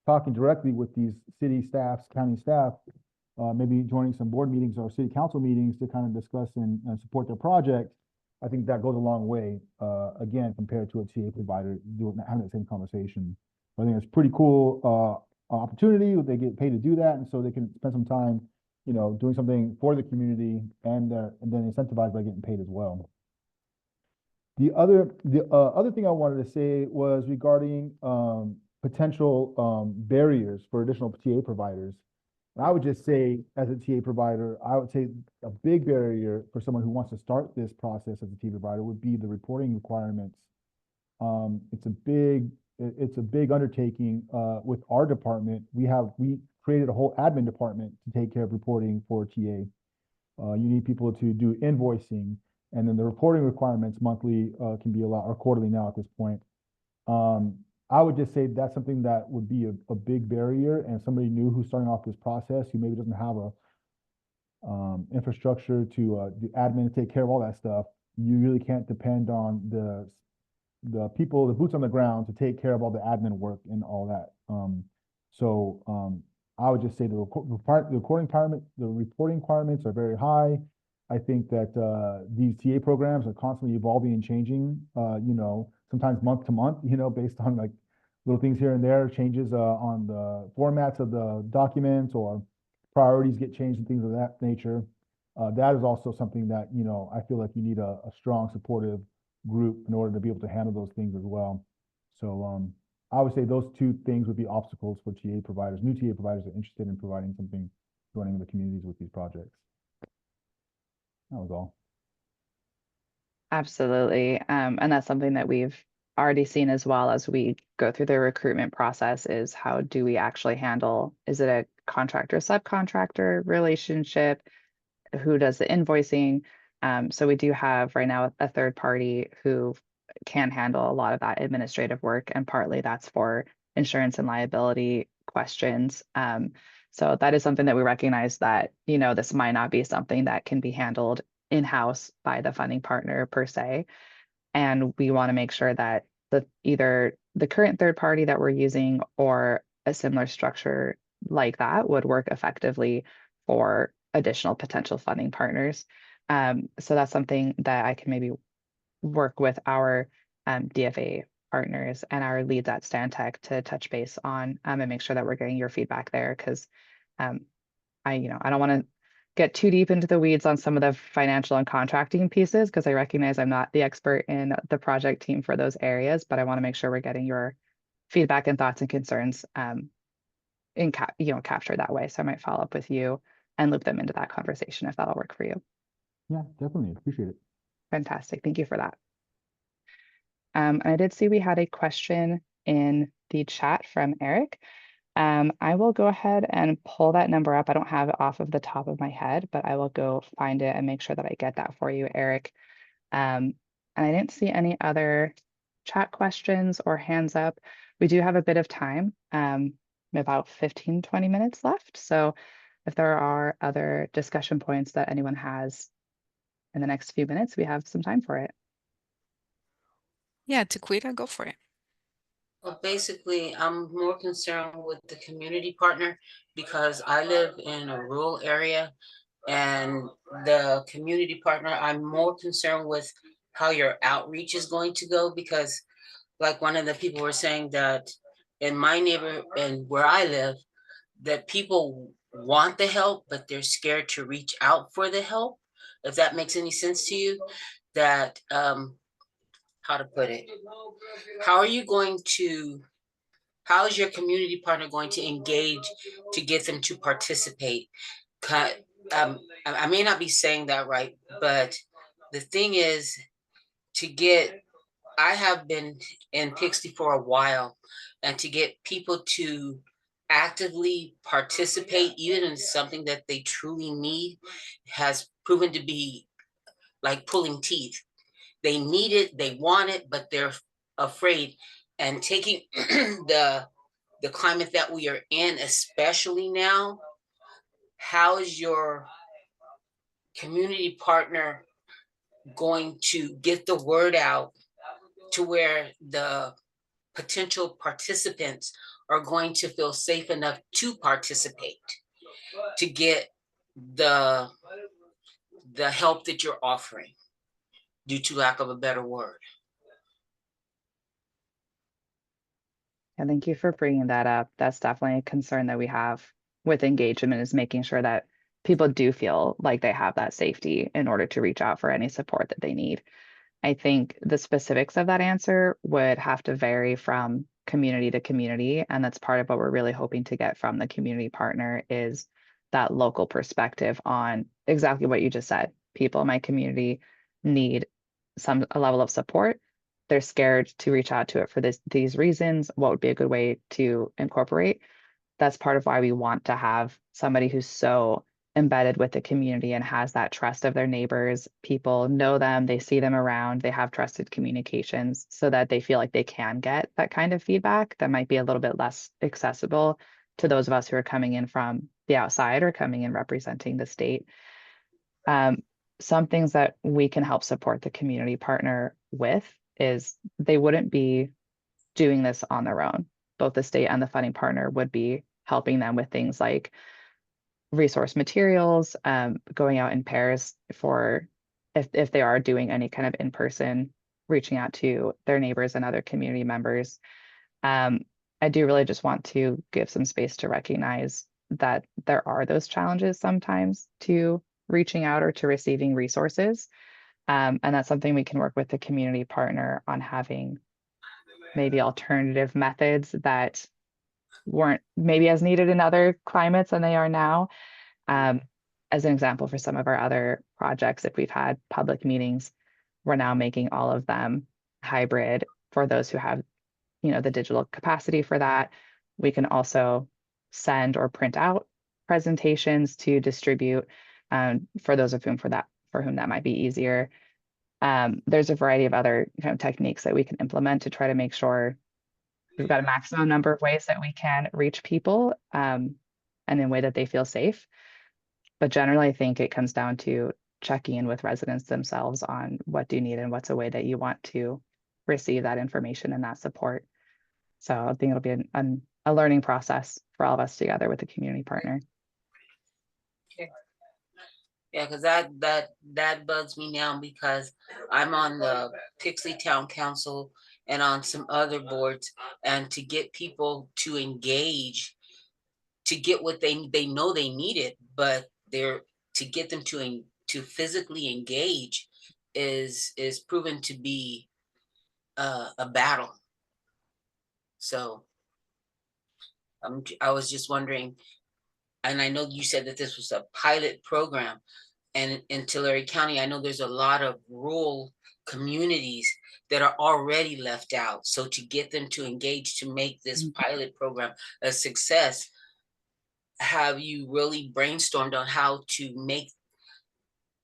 Speaker 19: talking directly with these city staffs, county staff, maybe joining some board meetings or city council meetings to kind of discuss and support their project, I think that goes a long way, again, compared to a TA provider having the same conversation. So I think it's pretty cool opportunity. They get paid to do that, and so they can spend some time, doing something for the community, and then incentivized by getting paid as well. The other thing I wanted to say was regarding potential barriers for additional TA providers. And I would just say, as a TA provider, I would say a big barrier for someone who wants to start this process as a TA provider would be the reporting requirements. It's a big undertaking. With our department, we created a whole admin department to take care of reporting for TA. You need people to do invoicing, and then the reporting requirements monthly can be a lot, or quarterly now at this point. I would just say that's something that would be a big barrier, and somebody new who's starting off this process who maybe doesn't have a infrastructure to do admin to take care of all that stuff. You really can't depend on the people, the boots on the ground, to take care of all the admin work and all that. I would just say the reporting requirements are very high. I think that these TA programs are constantly evolving and changing, sometimes month to month, based on like little things here and there, changes on the formats of the documents, or priorities get changed and things of that nature. That is also something that, I feel like you need a strong supportive group in order to be able to handle those things as well. So I would say those two things would be obstacles for TA providers, new TA providers that are interested in providing something, joining the communities with these projects. That was all.
Speaker 17: Absolutely. And that's something that we've already seen as well as we go through the recruitment process, is how do we actually handle, is it a contractor subcontractor relationship? Who does the invoicing? So we do have right now a third party who can handle a lot of that administrative work, and partly that's for insurance and liability questions. So that is something that we recognize that, this might not be something that can be handled in-house by the funding partner per se. And we want to make sure that either the current third party that we're using or a similar structure like that would work effectively for additional potential funding partners. So that's something that I can maybe work with our DFA partners and our leads at Stantec to touch base on, and make sure that we're getting your feedback there, because I don't want to get too deep into the weeds on some of the financial and contracting pieces, because I recognize I'm not the expert in the project team for those areas, but I want to make sure we're getting your feedback and thoughts and concerns captured that way. So I might follow up with you and loop them into that conversation if that'll work for you.
Speaker 19: Yeah, definitely. Appreciate it.
Speaker 17: Fantastic. Thank you for that. And I did see we had a question in the chat from Eric. I will go ahead and pull that number up. I don't have it off of the top of my head, but I will go find it and make sure that I get that for you, Eric. And I didn't see any other chat questions or hands up. We do have a bit of time, about 15, 20 minutes left. So if there are other discussion points that anyone has in the next few minutes, we have some time for it.
Speaker 2: Yeah, Taquita, go for it.
Speaker 14: Well, basically, I'm more concerned with the community partner because I live in a rural area, and the community partner, I'm more concerned with how your outreach is going to go, because like one of the people were saying that in my neighborhood and where I live, that people want the help, but they're scared to reach out for the help. If that makes any sense to you, that how to put it, how is your community partner going to engage to get them to participate? I may not be saying that right, but the thing is I have been in Pixley for a while, and to get people to actively participate, even in something that they truly need, has proven to be like pulling teeth. They need it, they want it, but they're afraid. And taking the climate that we are in, especially now, how is your community partner going to get the word out to where the potential participants are going to feel safe enough to participate, to get the help that you're offering, due to lack of a better word?
Speaker 17: And thank you for bringing that up. That's definitely a concern that we have with engagement, is making sure that people do feel like they have that safety in order to reach out for any support that they need. I think the specifics of that answer would have to vary from community to community. And that's part of what we're really hoping to get from the community partner is that local perspective on exactly what you just said. People in my community need a level of support. They're scared to reach out to it for these reasons. What would be a good way to incorporate? That's part of why we want to have somebody who's so embedded with the community and has that trust of their neighbors. People know them, they see them around, they have trusted communications so that they feel like they can get that kind of feedback that might be a little bit less accessible to those of us who are coming in from the outside or coming in representing the state. Some things that we can help support the community partner with is they wouldn't be doing this on their own. Both the state and the funding partner would be helping them with things like resource materials, going out in pairs for if they are doing any kind of in-person, reaching out to their neighbors and other community members. I do really just want to give some space to recognize that there are those challenges sometimes to reaching out or to receiving resources. And that's something we can work with the community partner on having maybe alternative methods that weren't maybe as needed in other climates than they are now. As an example, for some of our other projects, if we've had public meetings, we're now making all of them hybrid for those who have, the digital capacity for that. We can also send or print out presentations to distribute for those of whom for whom that might be easier. There's a variety of other kind of techniques that we can implement to try to make sure we've got a maximum number of ways that we can reach people and in a way that they feel safe. But generally, I think it comes down to checking in with residents themselves on what do you need and what's a way that you want to receive that information and that support. So I think it'll be a learning process for all of us together with the community partner.
Speaker 14: Yeah, because that bugs me now because I'm on the Pixley Town Council and on some other boards, and to get people to engage, to get what they know they need it, but to get them to physically engage is proven to be a battle. So I was just wondering, and I know you said that this was a pilot program, and in Tulare County, I know there's a lot of rural communities that are already left out. So to get them to engage to make this pilot program a success, have you really brainstormed on how to make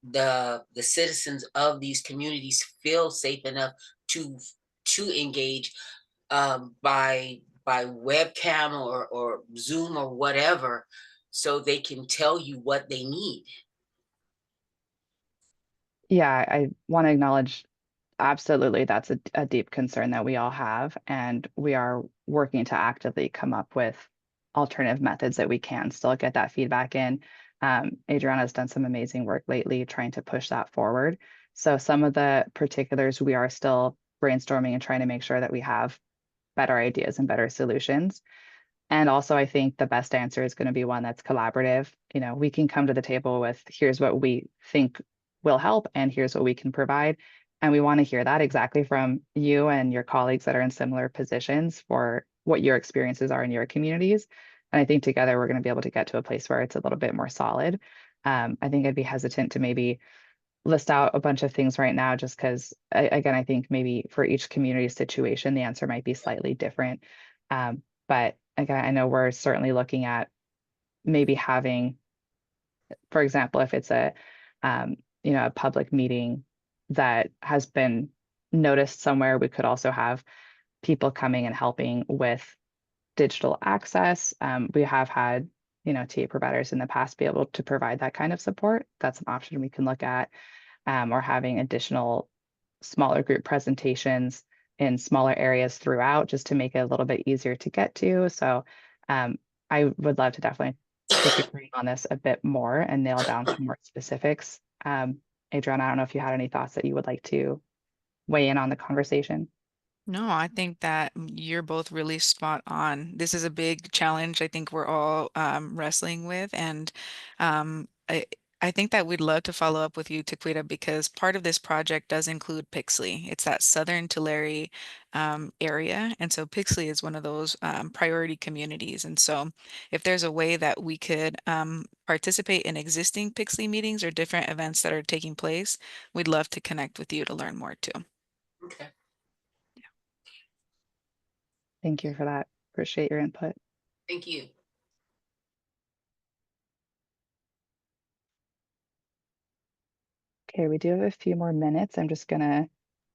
Speaker 14: the citizens of these communities feel safe enough to engage by webcam or Zoom or whatever, so they can tell you what they need?
Speaker 17: Yeah, I want to acknowledge absolutely that's a deep concern that we all have, and we are working to actively come up with alternative methods that we can still get that feedback in. Adriana has done some amazing work lately trying to push that forward. So some of the particulars we are still brainstorming and trying to make sure that we have better ideas and better solutions. And also, I think the best answer is going to be one that's collaborative. We can come to the table with here's what we think will help, and here's what we can provide. And we want to hear that exactly from you and your colleagues that are in similar positions for what your experiences are in your communities. And I think together we're going to be able to get to a place where it's a little bit more solid. I think I'd be hesitant to maybe list out a bunch of things right now, just because, again, I think maybe for each community situation, the answer might be slightly different. But again, I know we're certainly looking at maybe having, for example, if it's a public meeting that has been noticed somewhere, we could also have people coming and helping with digital access. We have had, TA providers in the past be able to provide that kind of support. That's an option we can look at, or having additional smaller group presentations in smaller areas throughout, just to make it a little bit easier to get to. So I would love to definitely pick your brain on this a bit more and nail down some more specifics. Adriana, I don't know if you had any thoughts that you would like to weigh in on the conversation.
Speaker 2: No, I think that you're both really spot on. This is a big challenge I think we're all wrestling with. And I think that we'd love to follow up with you, Taquita, because part of this project does include Pixley. It's that southern Tulare area. And so Pixley is one of those priority communities. And so if there's a way that we could participate in existing Pixley meetings or different events that are taking place, we'd love to connect with you to learn more too.
Speaker 14: Okay.
Speaker 17: Thank you for that. Appreciate your input.
Speaker 14: Thank you.
Speaker 17: Okay, we do have a few more minutes. I'm just gonna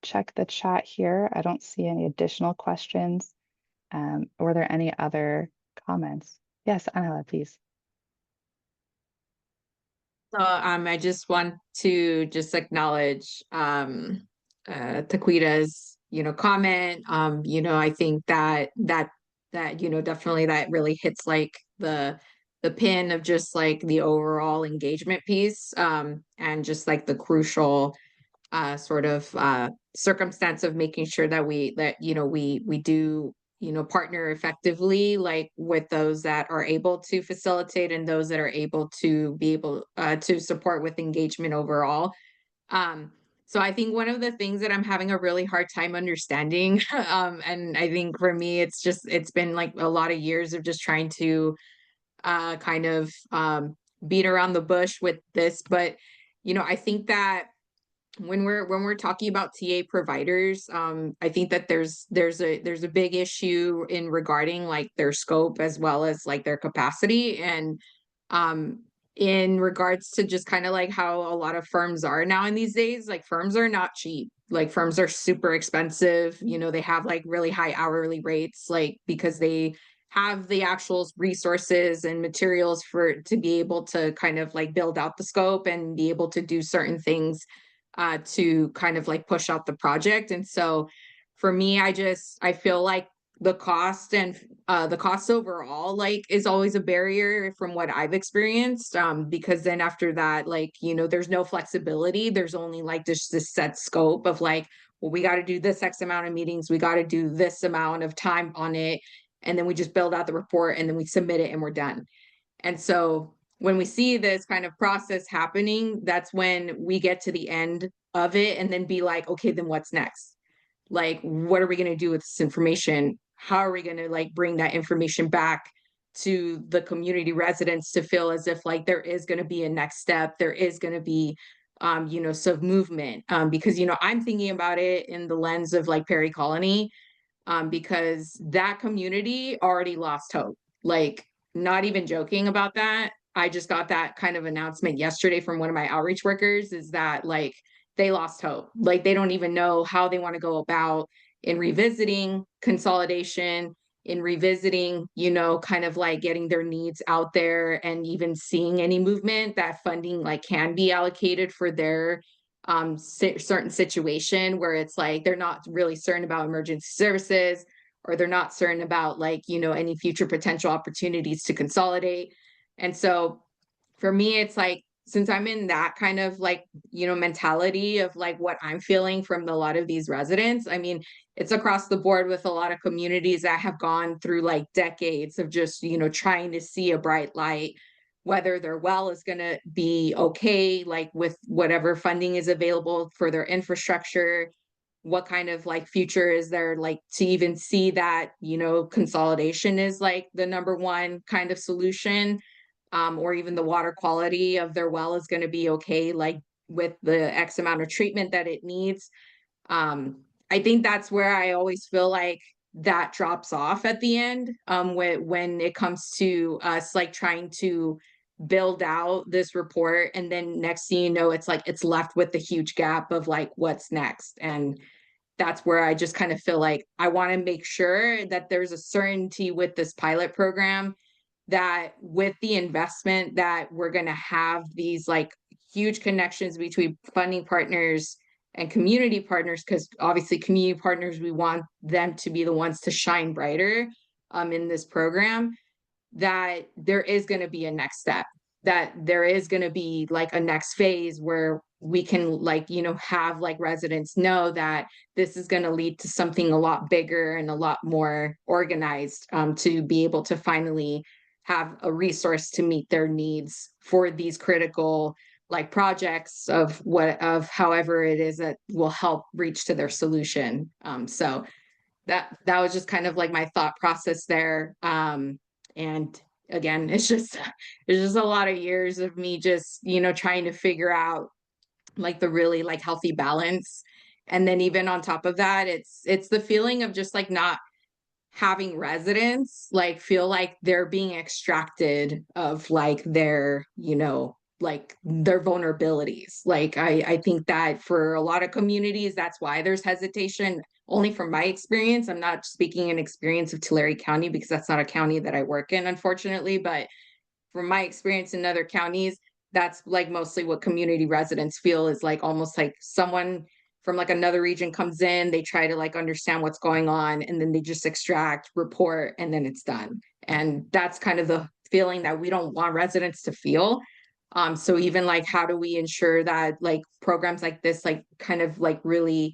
Speaker 17: check the chat here. I don't see any additional questions. Were there any other comments? Yes, Angela, please.
Speaker 12: So I just want to just acknowledge Taquita's, comment. I think that definitely that really hits like the pin of just like the overall engagement piece, and just like the crucial sort of circumstance of making sure that we do partner effectively, like with those that are able to facilitate and those that are able to be able to support with engagement overall. So I think one of the things that I'm having a really hard time understanding, and I think for me it's been like a lot of years of just trying to kind of beat around the bush with this, but I think that when we're talking about TA providers, I think that there's a big issue in regarding like their scope as well as like their capacity, and in regards to just kind of like how a lot of firms are now in these days, like firms are not cheap. Like firms are super expensive. They have like really high hourly rates, like because they have the actual resources and materials to be able to kind of like build out the scope and be able to do certain things to kind of like push out the project. And so for me, I feel like the cost and the cost overall like is always a barrier from what I've experienced, because then after that, like, there's no flexibility. There's only like just this set scope of like, well, we got to do this X amount of meetings, we got to do this amount of time on it, and then we just build out the report and then we submit it and we're done. And so when we see this kind of process happening, that's when we get to the end of it and then be like, okay, then what's next? Like, what are we going to do with this information? How are we going to like bring that information back to the community residents to feel as if like there is going to be a next step, there is going to be some movement, because I'm thinking about it in the lens of like Perry Colony, because that community already lost hope. Like, not even joking about that. I just got that kind of announcement yesterday from one of my outreach workers, is that like they lost hope. Like they don't even know how they want to go about in revisiting consolidation, in revisiting, kind of like getting their needs out there and even seeing any movement that funding like can be allocated for their certain situation, where it's like they're not really certain about emergency services, or they're not certain about like any future potential opportunities to consolidate. And so for me, it's like, since I'm in that kind of like mentality of like what I'm feeling from a lot of these residents, I mean, it's across the board with a lot of communities that have gone through like decades of just trying to see a bright light, whether their well is going to be okay, like with whatever funding is available for their infrastructure, what kind of like future is there, like to even see that consolidation is like the number one kind of solution, or even the water quality of their well is going to be okay, like with the X amount of treatment that it needs. I think that's where I always feel like that drops off at the end, when it comes to us like trying to build out this report, and then next thing you know, it's like it's left with the huge gap of like what's next. And that's where I just kind of feel like I want to make sure that there's a certainty with this pilot program, that with the investment that we're going to have these like huge connections between funding partners and community partners, because obviously community partners, we want them to be the ones to shine brighter in this program, that there is going to be a next step, that there is going to be like a next phase where we can like have like residents know that this is going to lead to something a lot bigger and a lot more organized, to be able to finally have a resource to meet their needs for these critical like projects of however it is that will help reach to their solution. So that was just kind of like my thought process there. And again, it's just a lot of years of me just, trying to figure out like the really like healthy balance. And then even on top of that, it's the feeling of just like not having residents like feel like they're being extracted of like their, like their vulnerabilities. Like I think that for a lot of communities, that's why there's hesitation. Only from my experience, I'm not speaking an experience of Tulare County because that's not a county that I work in, unfortunately, but from my experience in other counties, that's like mostly what community residents feel is like almost like someone from like another region comes in, they try to like understand what's going on, and then they just extract, report, and then it's done. And that's kind of the feeling that we don't want residents to feel. So even like how do we ensure that like programs like this like kind of like really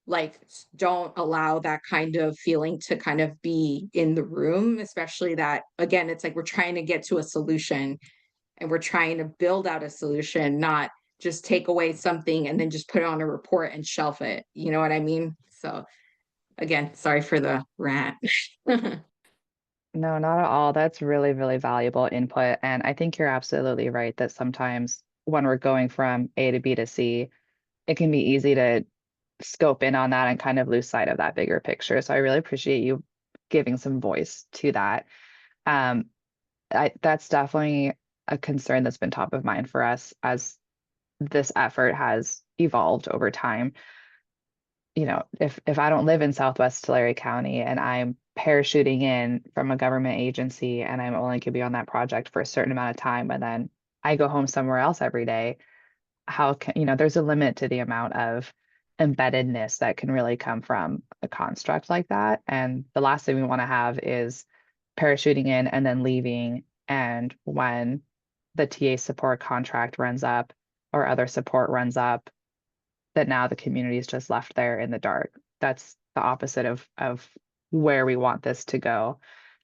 Speaker 12: like don't allow that kind of feeling to kind of be in the room, especially that again, it's like we're trying to get to a solution and we're trying to build out a solution, not just take away something and then just put it on a report and shelf it. You know what I mean? So again, sorry for the rant.
Speaker 17: No, not at all. That's really, really valuable input. And I think you're absolutely right that sometimes when we're going from A to B to C, it can be easy to scope in on that and kind of lose sight of that bigger picture. So I really appreciate you giving some voice to that. Um, that's definitely a concern that's been top of mind for us as this effort has evolved over time. If I don't live in Southwest Tulare County and I'm parachuting in from a government agency and I'm only could be on that project for a certain amount of time and then I go home somewhere else every day, how can, there's a limit to the amount of embeddedness that can really come from a construct like that. And the last thing we want to have is parachuting in and then leaving. And when the TA support contract runs up or other support runs up, that now the community is just left there in the dark. That's the opposite of where we want this to go.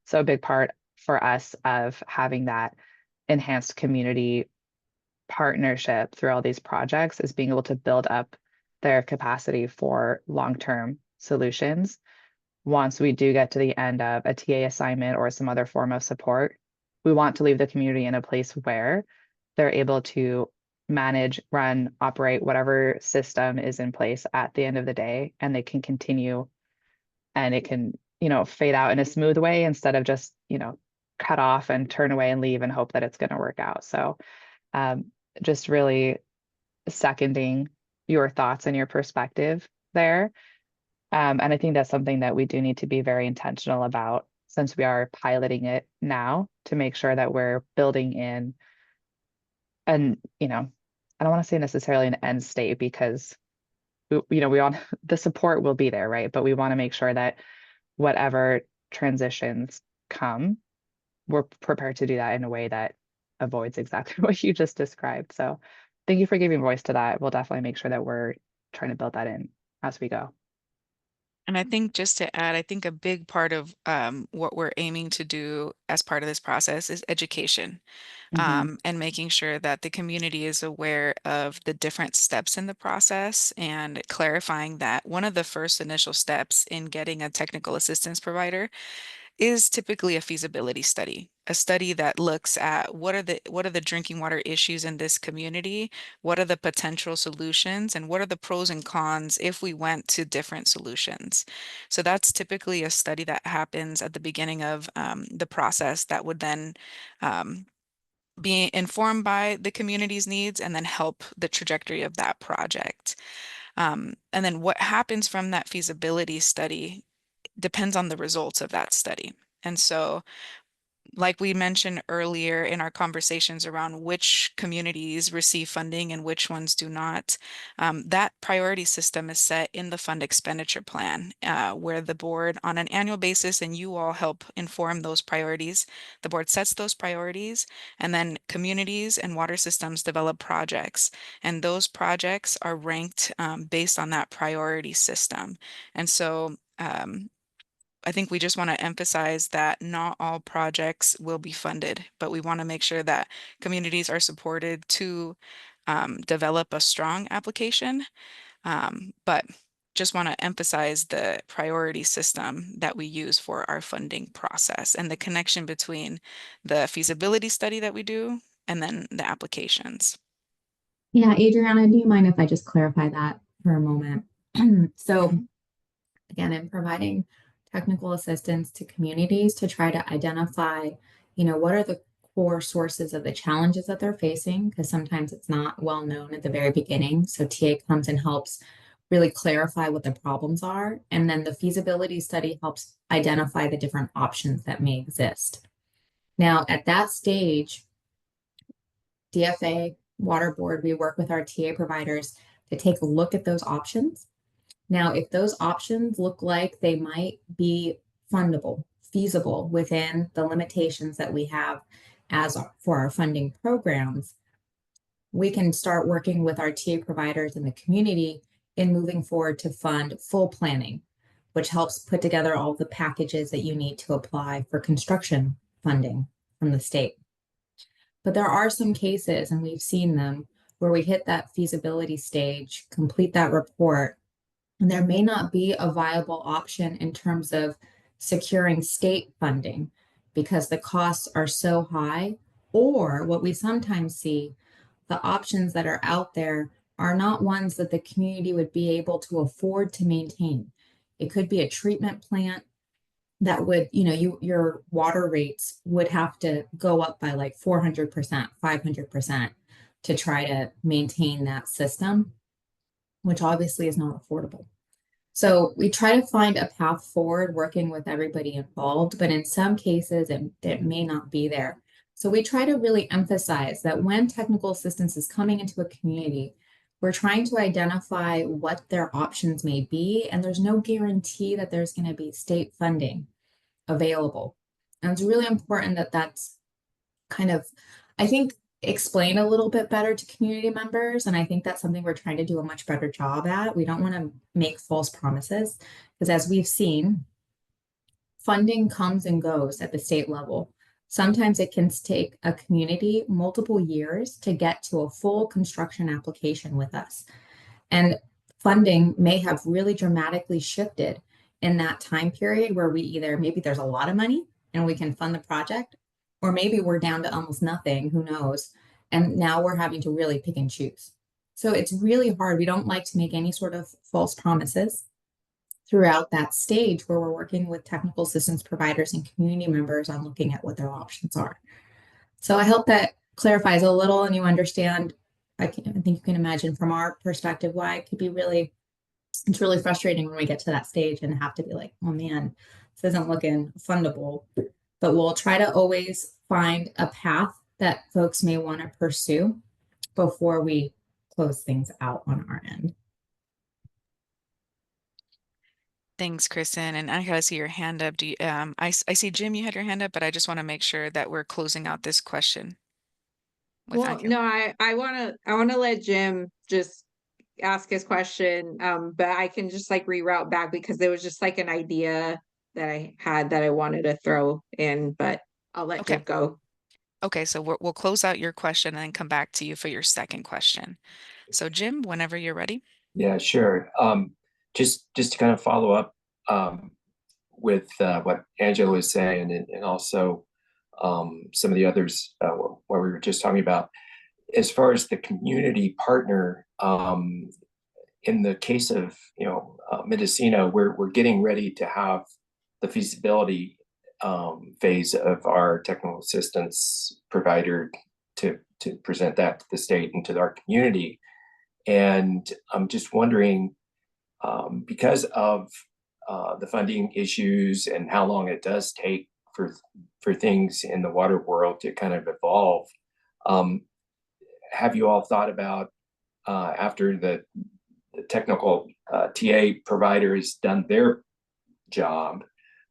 Speaker 17: So a big part for us of having that enhanced community partnership through all these projects is being able to build up their capacity for long-term solutions. Once we do get to the end of a TA assignment or some other form of support, we want to leave the community in a place where they're able to manage, run, operate whatever system is in place at the end of the day, and they can continue and it can, fade out in a smooth way instead of just, cut off and turn away and leave and hope that it's going to work out. So um, just really seconding your thoughts and your perspective there. And I think that's something that we do need to be very intentional about since we are piloting it now to make sure that we're building in and, I don't want to say necessarily an end state because we want the support will be there, right? But we want to make sure that whatever transitions come, we're prepared to do that in a way that avoids exactly what you just described. So thank you for giving voice to that. We'll definitely make sure that we're trying to build that in as we go.
Speaker 2: And I think just to add, I think a big part of what we're aiming to do as part of this process is education. And making sure that the community is aware of the different steps in the process and clarifying that one of the first initial steps in getting a technical assistance provider is typically a feasibility study, a study that looks at what are the drinking water issues in this community, what are the potential solutions, and what are the pros and cons if we went to different solutions. So that's typically a study that happens at the beginning of the process that would then be informed by the community's needs and then help the trajectory of that project. And then what happens from that feasibility study depends on the results of that study. And so like we mentioned earlier in our conversations around which communities receive funding and which ones do not, that priority system is set in the fund expenditure plan, where the board on an annual basis, and you all help inform those priorities. The board sets those priorities, and then communities and water systems develop projects. And those projects are ranked based on that priority system. And so I think we just want to emphasize that not all projects will be funded, but we want to make sure that communities are supported to develop a strong application. But just want to emphasize the priority system that we use for our funding process and the connection between the feasibility study that we do and then the applications.
Speaker 11: Yeah, Adriana, do you mind if I just clarify that for a moment? So again, in providing technical assistance to communities to try to identify, what are the core sources of the challenges that they're facing, because sometimes it's not well known at the very beginning. So TA comes and helps really clarify what the problems are. And then the feasibility study helps identify the different options that may exist. Now, at that stage, DFA, Water Board, we work with our TA providers to take a look at those options. Now, if those options look like they might be fundable, feasible within the limitations that we have for our funding programs, we can start working with our TA providers in the community in moving forward to fund full planning, which helps put together all the packages that you need to apply for construction funding from the state. But there are some cases, and we've seen them, where we hit that feasibility stage, complete that report, and there may not be a viable option in terms of securing state funding because the costs are so high, or what we sometimes see, the options that are out there are not ones that the community would be able to afford to maintain. It could be a treatment plant that would, your water rates would have to go up by like 400%, 500% to try to maintain that system, which obviously is not affordable. So we try to find a path forward working with everybody involved, but in some cases it may not be there. So we try to really emphasize that when technical assistance is coming into a community, we're trying to identify what their options may be, and there's no guarantee that there's going to be state funding available. And it's really important that that's kind of, I think, explain a little bit better to community members. And I think that's something we're trying to do a much better job at. We don't want to make false promises because, as we've seen, funding comes and goes at the state level. Sometimes it can take a community multiple years to get to a full construction application with us. And funding may have really dramatically shifted in that time period where we either, maybe there's a lot of money and we can fund the project, or maybe we're down to almost nothing, who knows? And now we're having to really pick and choose. So it's really hard. We don't like to make any sort of false promises throughout that stage where we're working with technical assistance providers and community members on looking at what their options are. So I hope that clarifies a little and you understand. I think you can imagine from our perspective why it could be it's really frustrating when we get to that stage and have to be like, oh man, this isn't looking fundable. But we'll try to always find a path that folks may want to pursue before we close things out on our end.
Speaker 2: Thanks, Kristen. And Angela, I see your hand up. Do you, I see Jim, you had your hand up, but I just want to make sure that we're closing out this question.
Speaker 12: Well, no, I wanna let Jim just ask his question. But I can just like reroute back because there was just like an idea that I had that I wanted to throw in, but I'll let Jim go.
Speaker 2: Okay, so we'll close out your question and then come back to you for your second question. So Jim, whenever you're ready.
Speaker 24: Yeah, sure. Just to kind of follow up with what Angela was saying, and also some of the others what we were just talking about. As far as the community partner, in the case of Mendocino, we're getting ready to have the feasibility phase of our technical assistance provider to present that to the state and to our community. And I'm just wondering, because of the funding issues and how long it does take for things in the water world to kind of evolve, have you all thought about after the technical TA provider has done their job,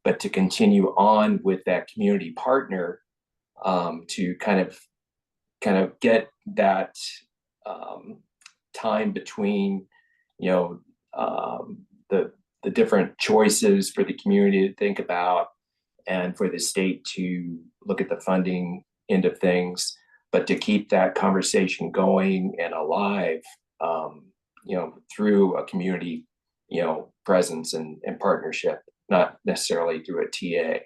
Speaker 24: but to continue on with that community partner to kind of get that time between the different choices for the community to think about and for the state to look at the funding end of things, but to keep that conversation going and alive, through a community, presence and partnership, not necessarily through a TA.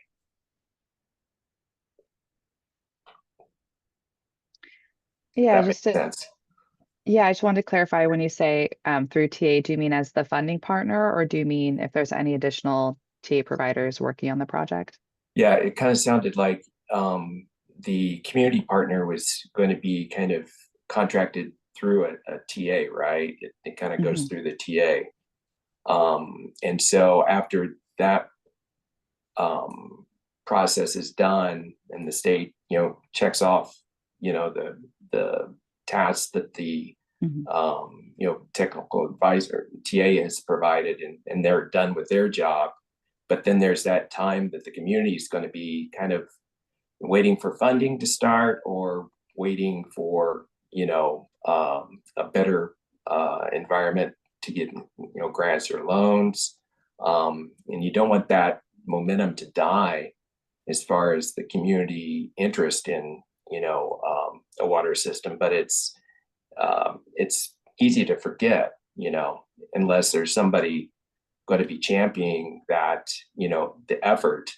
Speaker 17: Yeah,
Speaker 24: That makes sense.
Speaker 17: Yeah, I just wanted to clarify when you say through TA, do you mean as the funding partner, or do you mean if there's any additional TA providers working on the project?
Speaker 24: Yeah, it kind of sounded like the community partner was going to be kind of contracted through a TA, right? It kind of goes through the TA. And so after that process is done and the state, checks off, the tasks that the technical advisor TA has provided, and they're done with their job. But then there's that time that the community is going to be kind of waiting for funding to start, or waiting for, a better environment to get, grants or loans. And you don't want that momentum to die as far as the community interest in, a water system. But it's easy to forget, unless there's somebody going to be championing that, the effort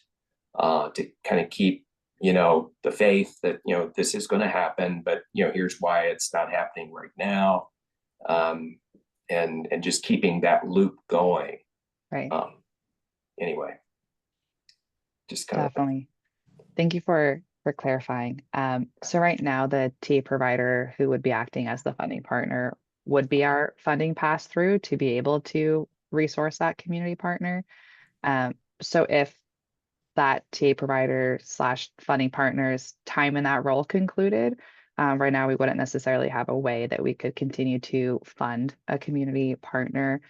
Speaker 24: to kind of keep, the faith that, this is going to happen, but, here's why it's not happening right now. And just keeping that loop going.
Speaker 17: Right.
Speaker 24: Anyway, just kind
Speaker 17: Definitely. Thank you for clarifying. So right now, the TA provider who would be acting as the funding partner would be our funding pass through to be able to resource that community partner. So if that TA provider / funding partner's time in that role concluded, right now we wouldn't necessarily have a way that we could continue to fund a community partner,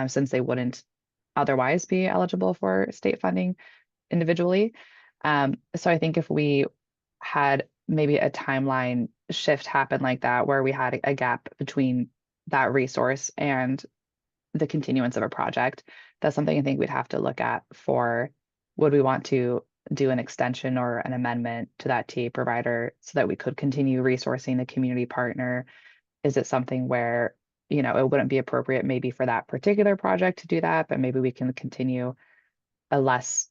Speaker 17: since they wouldn't otherwise be eligible for state funding individually. So I think if we had maybe a timeline shift happen like that, where we had a gap between that resource and the continuance of a project, that's something I think we'd have to look at for, would we want to do an extension or an amendment to that TA provider so that we could continue resourcing the community partner? Is it something where, it wouldn't be appropriate maybe for that particular project to do that, but maybe we can continue a less,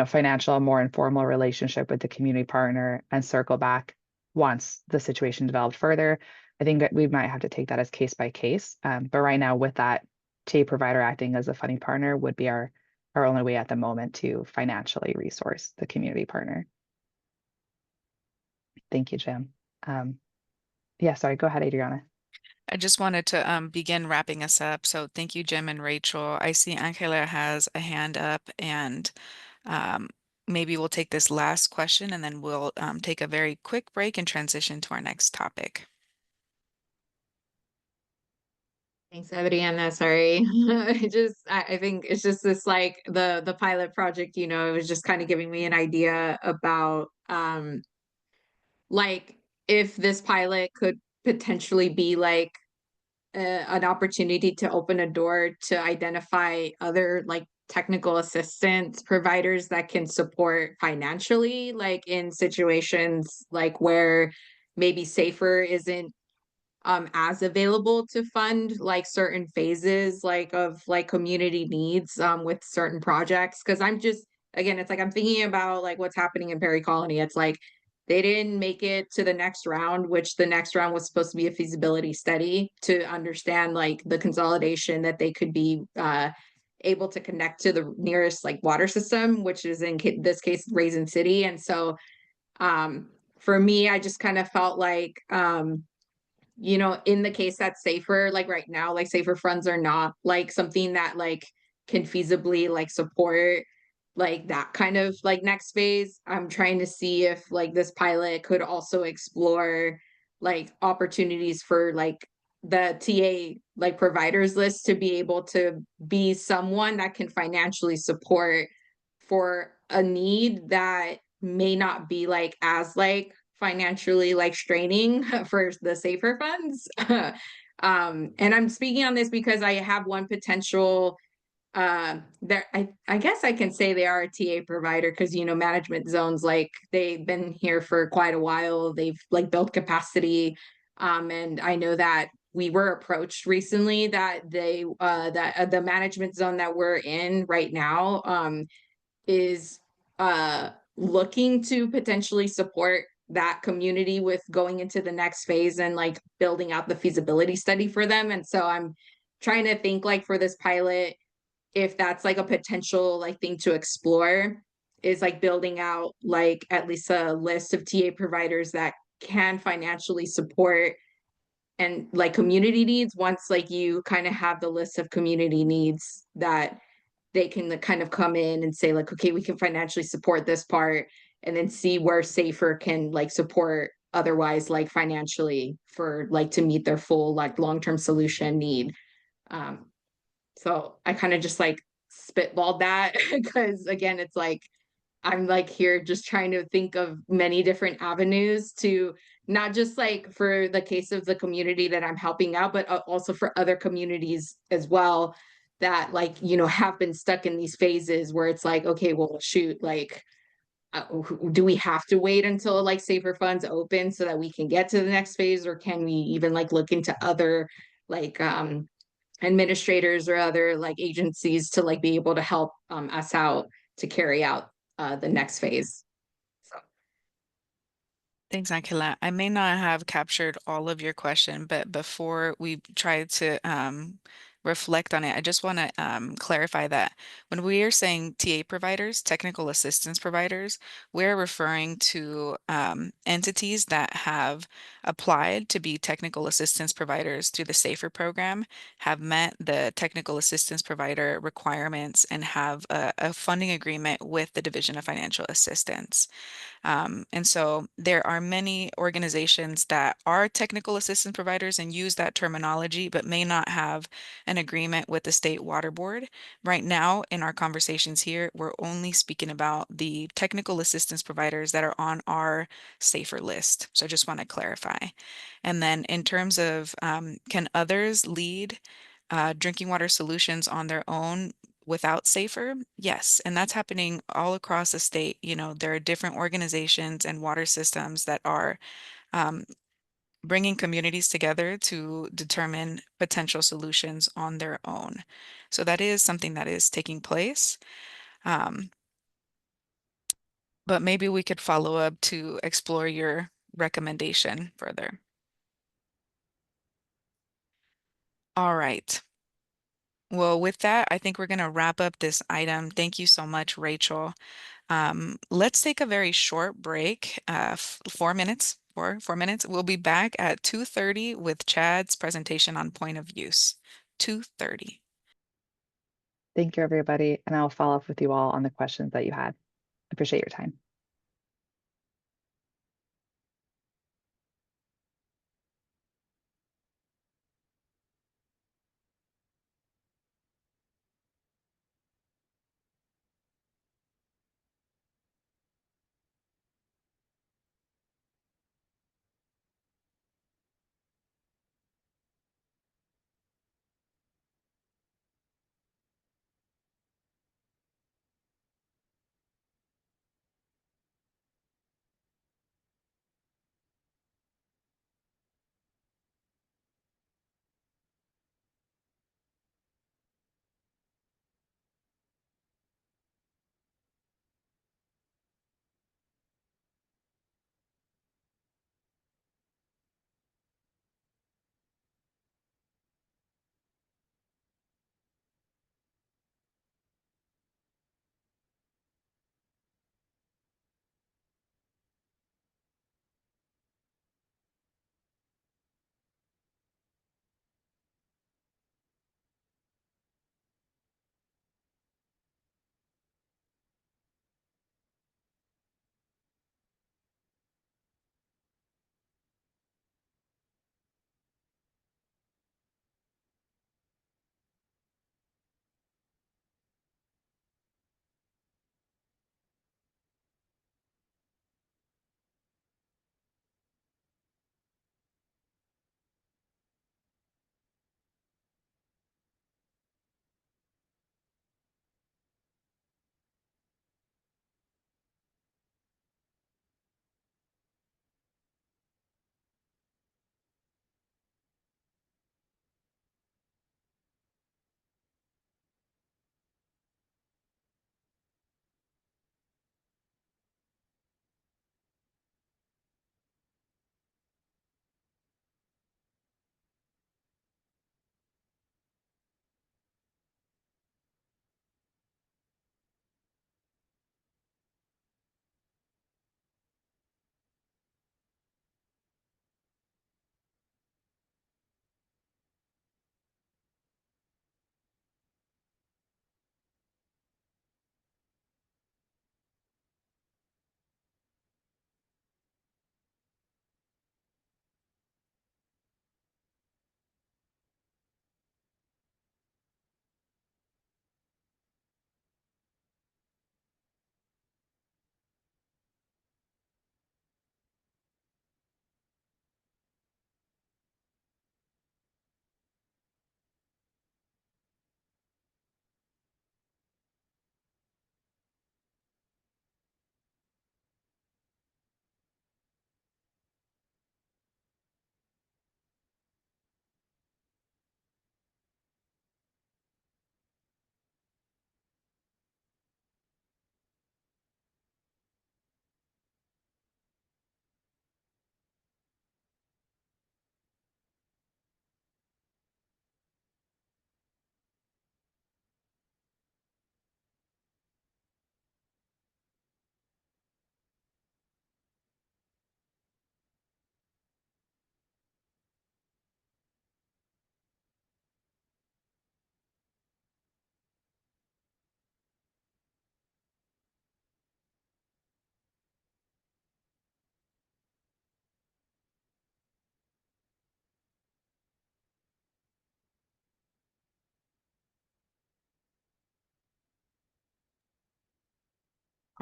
Speaker 17: financial, more informal relationship with the community partner and circle back once the situation developed further? I think that we might have to take that as case by case. But right now, with that TA provider acting as a funding partner would be our only way at the moment to financially resource the community partner. Thank you, Jim. Yeah, sorry, go ahead, Adriana.
Speaker 2: I just wanted to begin wrapping us up. So thank you, Jim and Rachel. I see Angela has a hand up, and maybe we'll take this last question and then we'll take a very quick break and transition to our next topic.
Speaker 12: Thanks, Adriana. Sorry. I think it's just this, like, the pilot project, it was just kind of giving me an idea about like, if this pilot could potentially be like an opportunity to open a door to identify other, like, technical assistance providers that can support financially, like in situations like where maybe SAFER isn't as available to fund like certain phases like of like community needs with certain projects. Because I'm just, again, it's like I'm thinking about like what's happening in Perry Colony. It's like they didn't make it to the next round, which the next round was supposed to be a feasibility study to understand like the consolidation that they could be able to connect to the nearest like water system, which is in this case Raisin City. And so for me, I just kind of felt like in the case that's SAFER, like right now, like SAFER funds are not like something that like can feasibly like support like that kind of like next phase. I'm trying to see if like this pilot could also explore like opportunities for like the TA like providers list to be able to be someone that can financially support for a need that may not be like as like financially like straining for the SAFER funds. And I'm speaking on this because I have one potential I guess I can say they are a TA provider because, you know, management zones, like they've been here for quite a while. They've like built capacity. And I know that we were approached recently that the management zone that we're in right now, is looking to potentially support that community with going into the next phase and like building out the feasibility study for them. And so I'm trying to think like for this pilot, if that's like a potential like thing to explore, is like building out like at least a list of TA providers that can financially support and like community needs. Once like you kind of have the list of community needs, that they can like, kind of come in and say like, okay, we can financially support this part, and then see where Safer can like support otherwise like financially for like to meet their full like long-term solution need. um so I kind of just like spitballed that because again, it's like I'm like here just trying to think of many different avenues to not just like for the case of the community that I'm helping out, but also for other communities as well that like, you know, have been stuck in these phases where it's like, okay, well, shoot, like, do we have to wait until like Safer Funds open so that we can get to the next phase, or can we even like look into other like administrators or other like agencies to like be able to help us out to carry out the next phase. So
Speaker 2: Thanks, Angela. I may not have captured all of your question, but before we try to reflect on it, I just want to clarify that when we are saying TA providers, technical assistance providers, we're referring to entities that have applied to be technical assistance providers through the SAFER program, have met the technical assistance provider requirements, and have a funding agreement with the Division of Financial Assistance. And so there are many organizations that are technical assistance providers and use that terminology, but may not have an agreement with the State Water Board. Right now, in our conversations here, we're only speaking about the technical assistance providers that are on our SAFER list. So I just want to clarify. And then in terms of can others lead drinking water solutions on their own without SAFER? Yes, and that's happening all across the state. You know, there are different organizations and water systems that are um, bringing communities together to determine potential solutions on their own. So that is something that is taking place. But maybe we could follow up to explore your recommendation further. All right. Well, with that, I think we're going to wrap up this item. Thank you so much, Rachel. Let's take a very short break, 4 minutes, 4 minutes. We'll be back at 2:30 with Chad's presentation on point of use. 2:30.
Speaker 17: Thank you, everybody. And I'll follow up with you all on the questions that you had. Appreciate your time.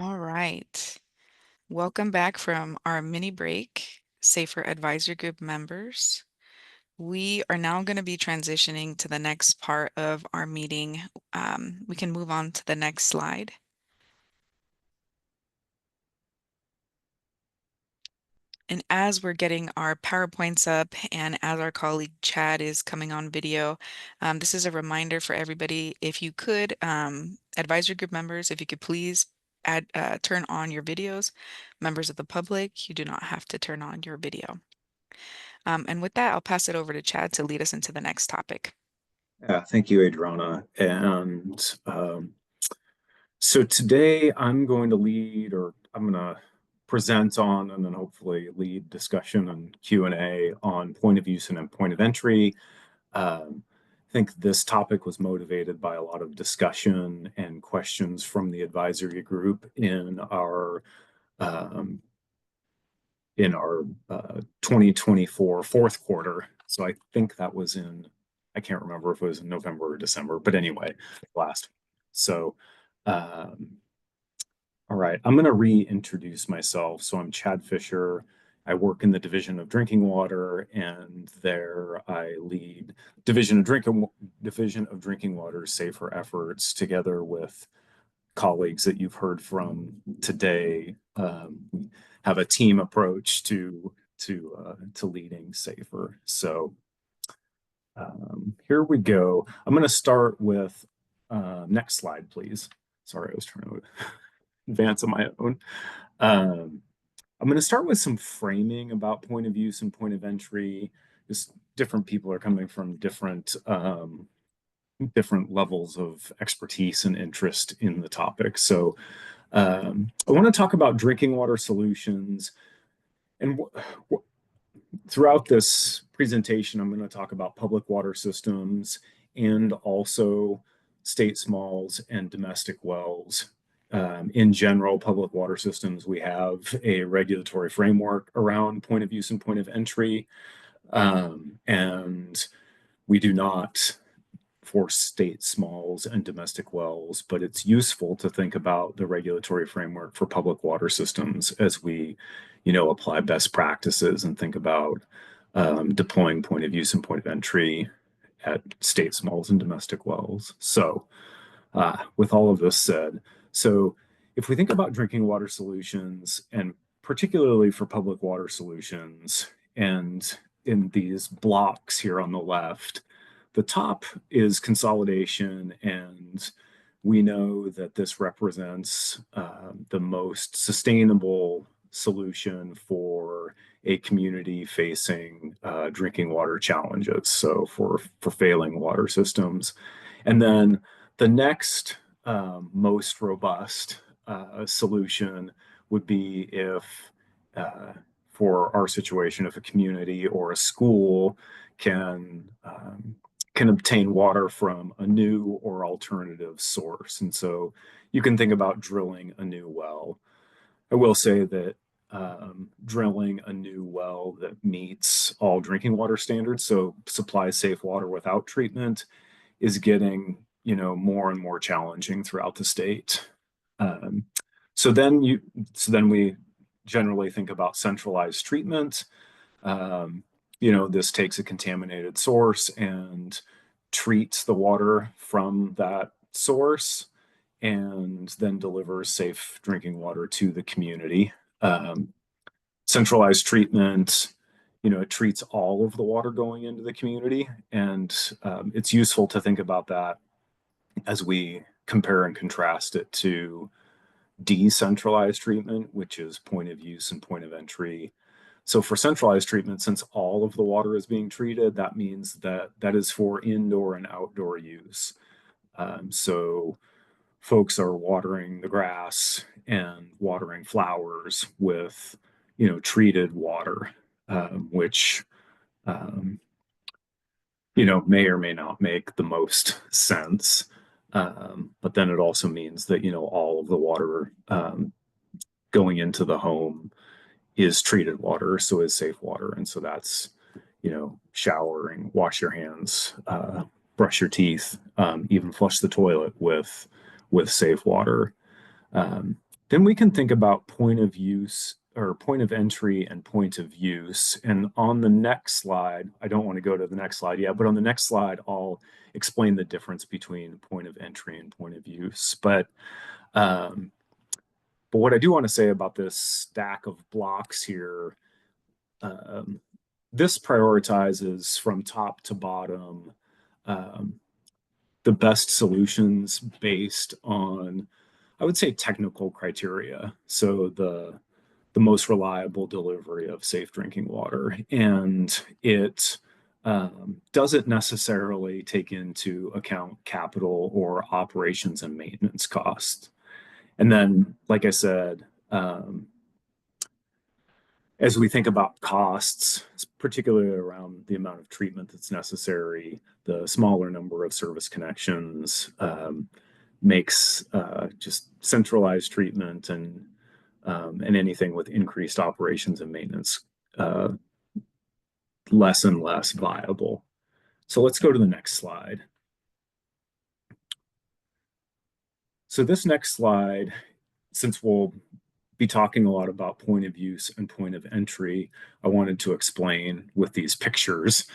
Speaker 2: All right. Welcome back from our mini break, Safer Advisory Group members. We are now going to be transitioning to the next part of our meeting. We can move on to the next slide. And as we're getting our PowerPoints up and as our colleague Chad is coming on video, this is a reminder for everybody, if you could, advisory group members, if you could please turn on your videos. Members of the public, you do not have to turn on your video. And with that, I'll pass it over to Chad to lead us into the next topic.
Speaker 10: Yeah, thank you, Adriana. And so today I'm going to lead, or I'm going to present on, and then hopefully lead discussion and Q&A on point of use and point of entry. I think this topic was motivated by a lot of discussion and questions from the advisory group in our 2024 fourth quarter. So I think that was I can't remember if it was in November or December, but anyway, last. So, all right, I'm going to reintroduce myself. So I'm Chad Fisher. I work in the Division of Drinking Water, and there I lead Division of Drinking Water Safer Efforts together with colleagues that you've heard from today. We have a team approach to leading safer. So here we go. I'm going to start with next slide, please. Sorry, I was trying to advance on my own. I'm going to start with some framing about point of use and point of entry. Just different people are coming from different levels of expertise and interest in the topic. So I want to talk about drinking water solutions. And throughout this presentation, I'm going to talk about public water systems and also state smalls and domestic wells. In general, public water systems, we have a regulatory framework around point of use and point of entry. And we do not for state smalls and domestic wells, but it's useful to think about the regulatory framework for public water systems as we, apply best practices and think about deploying point of use and point of entry at state smalls and domestic wells. So with all of this said, so if we think about drinking water solutions, and particularly for public water solutions, and in these blocks here on the left, the top is consolidation, and we know that this represents the most sustainable solution for a community facing drinking water challenges, so for failing water systems. And then the next most robust solution would be if, for our situation, if a community or a school can obtain water from a new or alternative source. And so you can think about drilling a new well. I will say that drilling a new well that meets all drinking water standards, so supplies safe water without treatment, is getting more and more challenging throughout the state. So then we generally think about centralized treatment. This takes a contaminated source and treats the water from that source and then delivers safe drinking water to the community. Centralized treatment, it treats all of the water going into the community. And it's useful to think about that as we compare and contrast it to decentralized treatment, which is point of use and point of entry. So for centralized treatment, since all of the water is being treated, that means that is for indoor and outdoor use. So folks are watering the grass and watering flowers with, treated water, which, may or may not make the most sense. But then it also means that, all of the water going into the home is treated water, so is safe water. And so that's, showering, wash your hands, brush your teeth, even flush the toilet with safe water. Then we can think about point of use or point of entry and point of use. And on the next slide, I don't want to go to the next slide yet, but on the next slide, I'll explain the difference between point of entry and point of use. But what I do want to say about this stack of blocks here, this prioritizes from top to bottom the best solutions based on, I would say, technical criteria. So the most reliable delivery of safe drinking water. And it doesn't necessarily take into account capital or operations and maintenance costs. And then, like I said, as we think about costs, particularly around the amount of treatment that's necessary, the smaller number of service connections makes just centralized treatment and anything with increased operations and maintenance less and less viable. So let's go to the next slide. So this next slide, since we'll be talking a lot about point of use and point of entry, I wanted to explain with these pictures.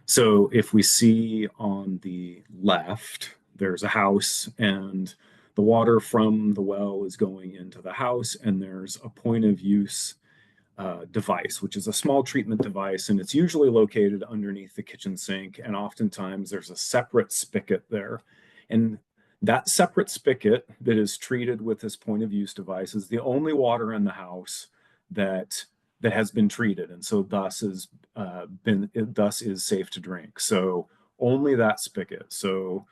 Speaker 10: So if we see on the left, there's a house and the water from the well is going into the house, and there's a point of use device, which is a small treatment device, and it's usually located underneath the kitchen sink, and oftentimes there's a separate spigot there. And that separate spigot that is treated with this point of use device is the only water in the house that has been treated, and so thus is safe to drink. So only that spigot. So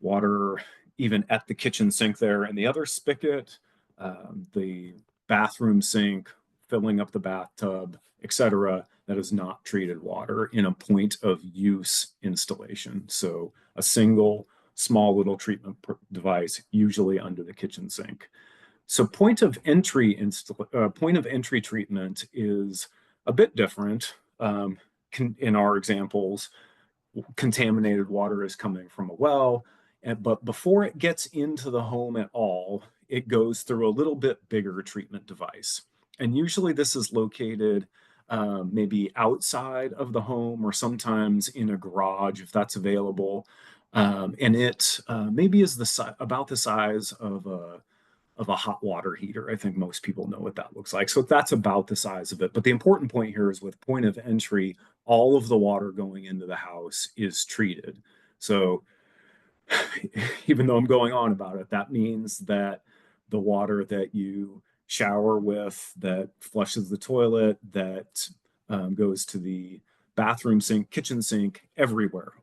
Speaker 10: water even at the kitchen sink there, and the other spigot, the bathroom sink, filling up the bathtub, etc., that is not treated water in a point of use installation. So a single small little treatment device, usually under the kitchen sink. So point of entry treatment is a bit different. In our examples, contaminated water is coming from a well, but before it gets into the home at all, it goes through a little bit bigger treatment device. And usually this is located maybe outside of the home or sometimes in a garage if that's available. And it maybe is about the size of a hot water heater. I think most people know what that looks like. So that's about the size of it. But the important point here is with point of entry, all of the water going into the house is treated. So even though I'm going on about it, that means that the water that you shower with, that flushes the toilet, that goes to the bathroom sink, kitchen sink, everywhere,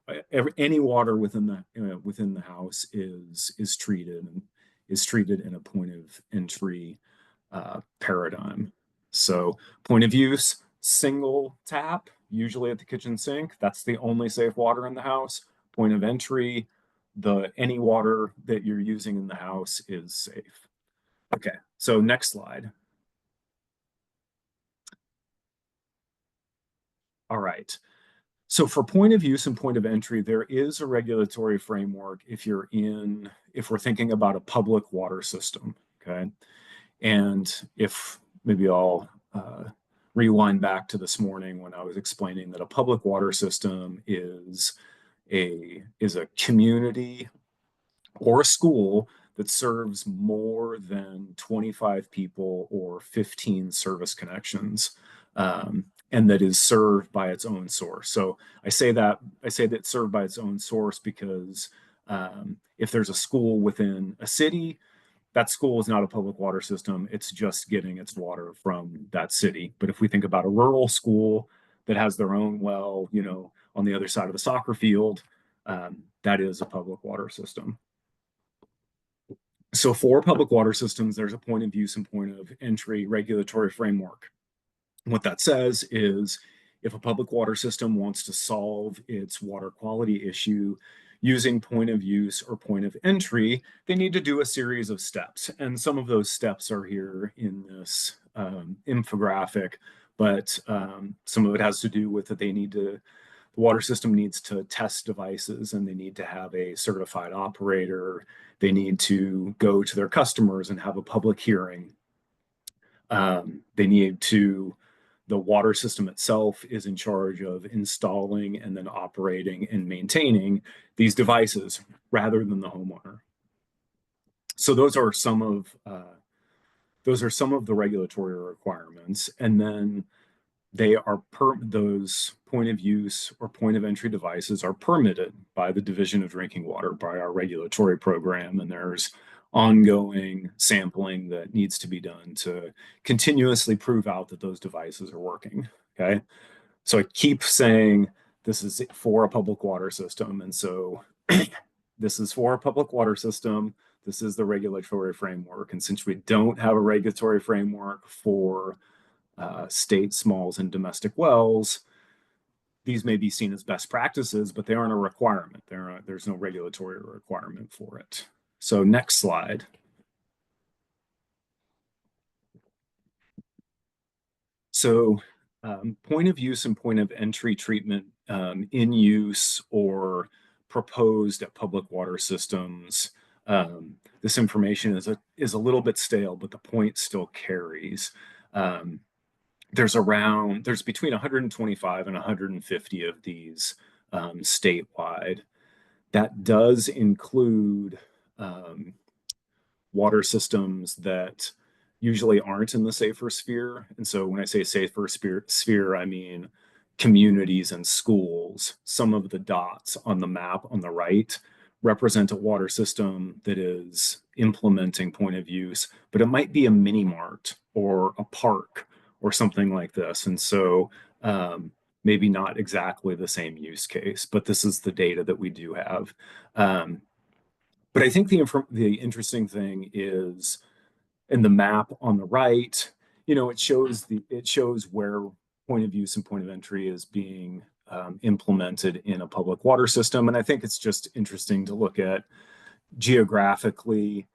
Speaker 10: any water within the house is treated and is treated in a point of entry paradigm. So point of use, single tap, usually at the kitchen sink. That's the only safe water in the house. Point of entry, any water that you're using in the house is safe. Okay, so next slide. All right. So for point of use and point of entry, there is a regulatory framework if we're thinking about a public water system, okay? And if maybe I'll rewind back to this morning when I was explaining that a public water system is a community or a school that serves more than 25 people or 15 service connections, and that is served by its own source. So I say that it's served by its own source because if there's a school within a city, that school is not a public water system. It's just getting its water from that city. But if we think about a rural school that has their own well, on the other side of the soccer field, that is a public water system. So for public water systems, there's a point of use and point of entry regulatory framework. What that says is if a public water system wants to solve its water quality issue using point of use or point of entry, they need to do a series of steps. And some of those steps are here in this infographic, but some of it has to do with that they need to the water system needs to test devices, and they need to have a certified operator. They need to go to their customers and have a public hearing. The water system itself is in charge of installing and then operating and maintaining these devices rather than the homeowner. So those are some of the regulatory requirements, and then those point of use or point of entry devices are permitted by the Division of Drinking Water, by our regulatory program, and there's ongoing sampling that needs to be done to continuously prove out that those devices are working. Okay, so I keep saying this is for a public water system, and so this is for a public water system. This is the regulatory framework, and since we don't have a regulatory framework for state smalls and domestic wells, these may be seen as best practices, but they aren't a requirement. There's no regulatory requirement for it. So next slide. So point of use and point of entry treatment in use or proposed at public water systems. This information is a little bit stale, but the point still carries. There's between 125 and 150 of these statewide. That does include water systems that usually aren't in the safer sphere. And so when I say safer sphere, I mean communities and schools. Some of the dots on the map on the right represent a water system that is implementing point of use, but it might be a mini mart or a park or something like this. And so maybe not exactly the same use case, but this is the data that we do have. But I think the interesting thing is in the map on the right, it shows where point of use and point of entry is being implemented in a public water system. And I think it's just interesting to look at geographically,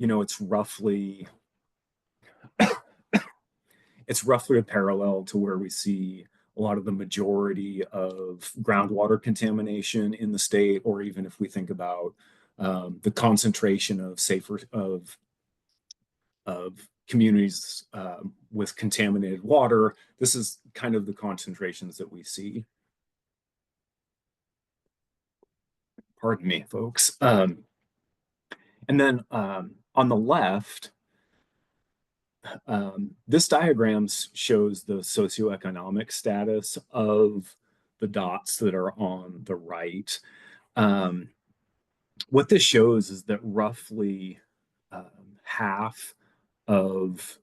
Speaker 10: it's roughly a parallel to where we see a lot of the majority of groundwater contamination in the state, or even if we think about the concentration of communities with contaminated water, this is kind of the concentrations that we see. Pardon me, folks. And then on the left, this diagram shows the socioeconomic status of the dots that are on the right. What this shows is that roughly half of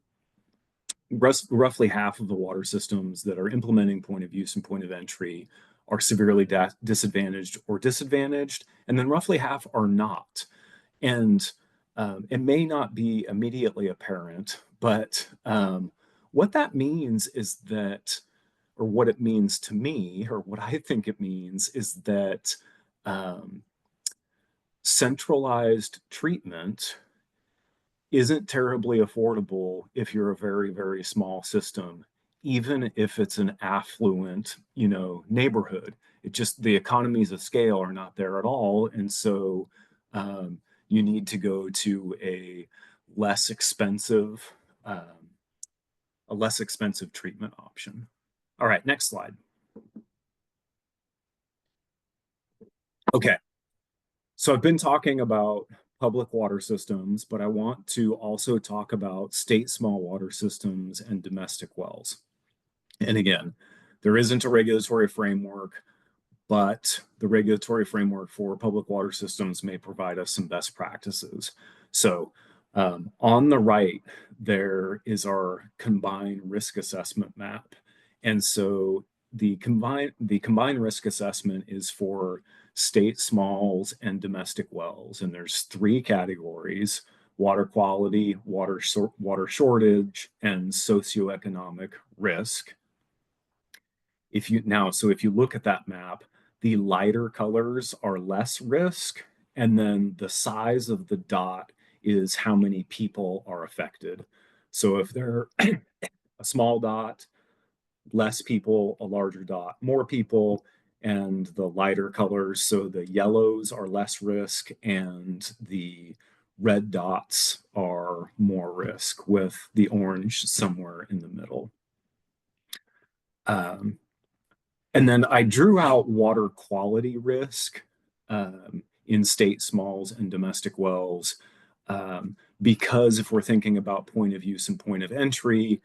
Speaker 10: the water systems that are implementing point of use and point of entry are severely disadvantaged or disadvantaged, and then roughly half are not. And it may not be immediately apparent, but what that means is that, or what it means to me, or what I think it means, is that centralized treatment isn't terribly affordable if you're a very, very small system, even if it's an affluent, neighborhood. It just, the economies of scale are not there at all. And so you need to go to a less expensive treatment option. All right, next slide. Okay, so I've been talking about public water systems, but I want to also talk about state small water systems and domestic wells. And again, there isn't a regulatory framework, but the regulatory framework for public water systems may provide us some best practices. So on the right, there is our combined risk assessment map. And so the combined risk assessment is for state smalls and domestic wells. And there's 3 categories: water quality, water shortage, and socioeconomic risk. If you look at that map, the lighter colors are less risk, and then the size of the dot is how many people are affected. So if they're a small dot, less people; a larger dot, more people. and the lighter colors. So the yellows are less risk and the red dots are more risk, with the orange somewhere in the middle. And then I drew out water quality risk in state smalls and domestic wells, because if we're thinking about point of use and point of entry,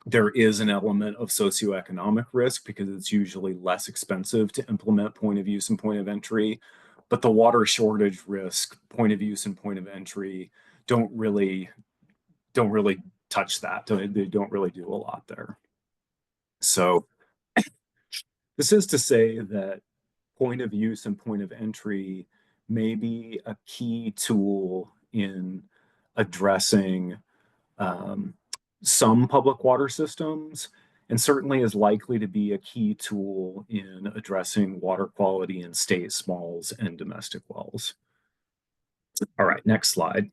Speaker 10: there is an element of socioeconomic risk because it's usually less expensive to implement point of use and point of entry. But the water shortage risk, point of use and point of entry don't really touch that. They don't really do a lot there. So this is to say that point of use and point of entry may be a key tool in addressing some public water systems, and certainly is likely to be a key tool in addressing water quality in state smalls and domestic wells. All right, next slide.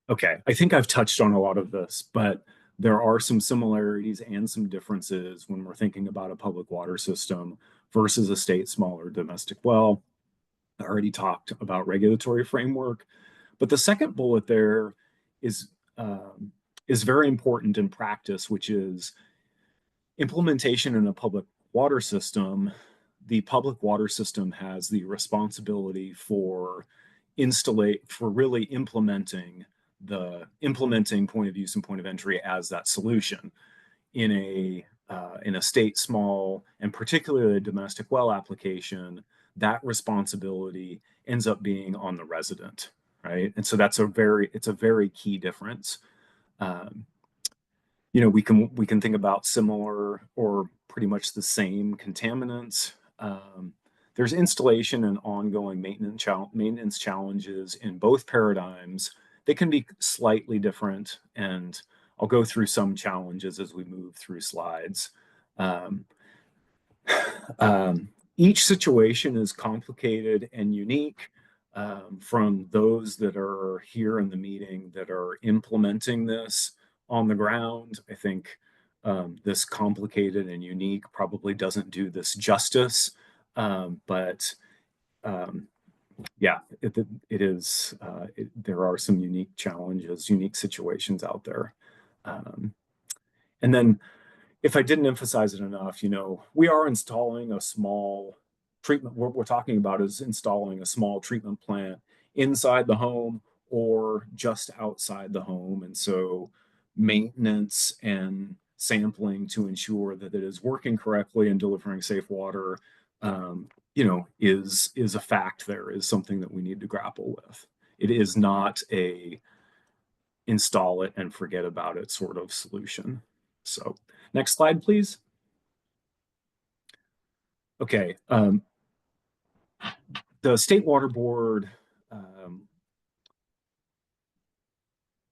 Speaker 10: Okay, I think I've touched on a lot of this, but there are some similarities and some differences when we're thinking about a public water system versus a state small or domestic well. I already talked about regulatory framework, but the second bullet there is very important in practice, which is implementation in a public water system. The public water system has the responsibility for really implementing point of use and point of entry as that solution. In a state small and particularly a domestic well application, that responsibility ends up being on the resident, right? And so it's a very key difference. We can think about similar or pretty much the same contaminants. There's installation and ongoing maintenance challenges in both paradigms. They can be slightly different, and I'll go through some challenges as we move through slides. Each situation is complicated and unique. From those that are here in the meeting that are implementing this on the ground, I think this complicated and unique probably doesn't do this justice, but yeah, it is. There are some unique challenges, unique situations out there. And then if I didn't emphasize it enough, we are installing a small treatment. What we're talking about is installing a small treatment plant inside the home or just outside the home. And so maintenance and sampling to ensure that it is working correctly and delivering safe water, is a fact. There is something that we need to grapple with. It is not a install it and forget about it sort of solution. So next slide, please. Okay. The State Water Board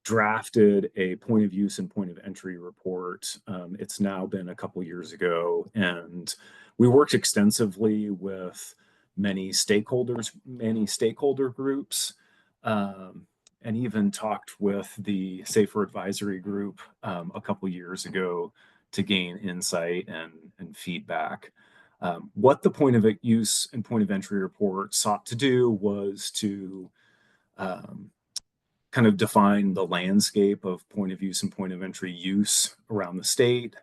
Speaker 10: drafted a point of use and point of entry report. It's now been a couple years ago, and we worked extensively with many stakeholder groups, and even talked with the Safer Advisory Group a couple years ago to gain insight and feedback. What the point of use and point of entry report sought to do was to kind of define the landscape of point of use and point of entry use around the state,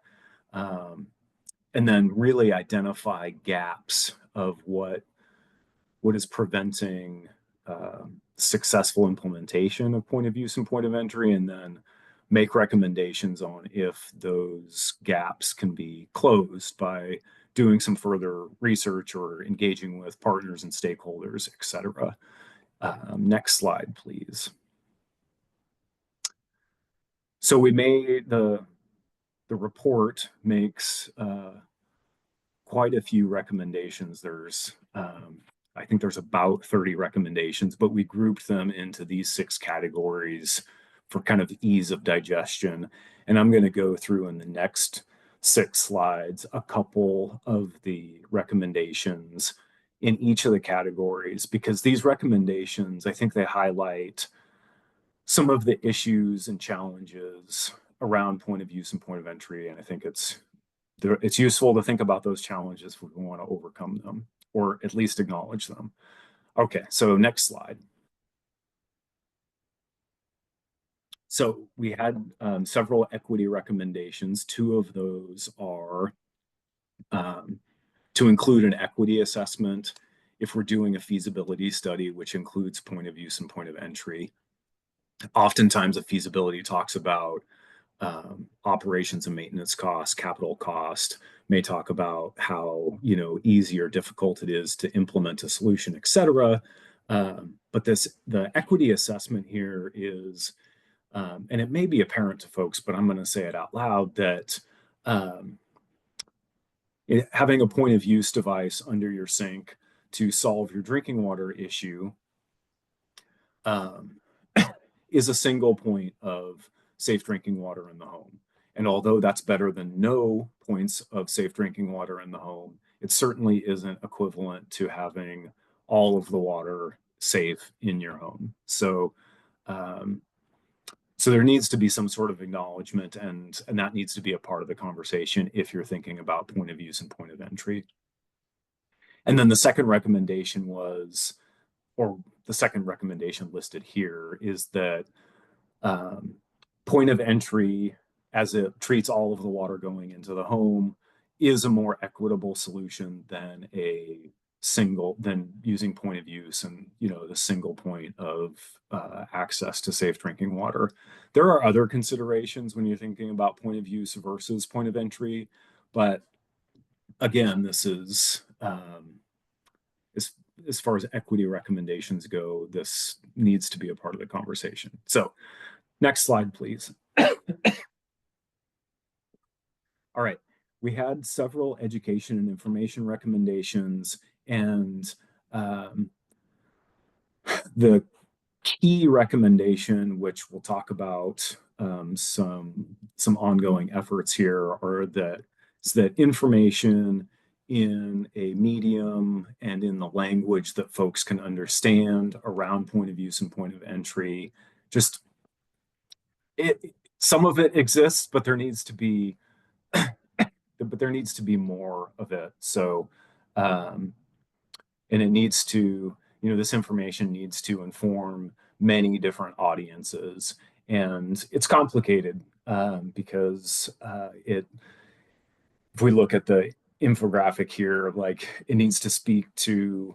Speaker 10: and then really identify gaps of what is preventing successful implementation of point of use and point of entry, and then make recommendations on if those gaps can be closed by doing some further research or engaging with partners and stakeholders, et cetera. Next slide, please. So we made the report makes quite a few recommendations. I think there's about 30 recommendations, but we grouped them into these 6 categories for kind of ease of digestion. And I'm going to go through in the next 6 slides a couple of the recommendations in each of the categories, because these recommendations, I think they highlight some of the issues and challenges around point of use and point of entry. And I think it's useful to think about those challenges if we want to overcome them, or at least acknowledge them. Okay, so next slide. So we had several equity recommendations. Two of those are to include an equity assessment if we're doing a feasibility study, which includes point of use and point of entry. Oftentimes a feasibility talks about operations and maintenance costs, capital cost, may talk about how, you know, easy or difficult it is to implement a solution, et cetera. But the equity assessment here is, and it may be apparent to folks, but I'm going to say it out loud, that having a point of use device under your sink to solve your drinking water issue is a single point of safe drinking water in the home. And although that's better than no points of safe drinking water in the home, it certainly isn't equivalent to having all of the water safe in your home. So, so there needs to be some sort of acknowledgement, and that needs to be a part of the conversation if you're thinking about point of use and point of entry. And then the second recommendation was, or the second recommendation listed here, is that point of entry, as it treats all of the water going into the home, is a more equitable solution than using point of use and, you know, the single point of access to safe drinking water. There are other considerations when you're thinking about point of use versus point of entry, but again, this is as far as equity recommendations go, this needs to be a part of the conversation. So next slide, please. All right, we had several education and information recommendations, and the key recommendation, which we'll talk about some ongoing efforts here, are that information in a medium and in the language that folks can understand around point of use and point of entry. Just some of it exists, but there needs to be more of it. So, and it needs to, you know, this information needs to inform many different audiences, and it's complicated because if we look at the infographic here, like, it needs to speak to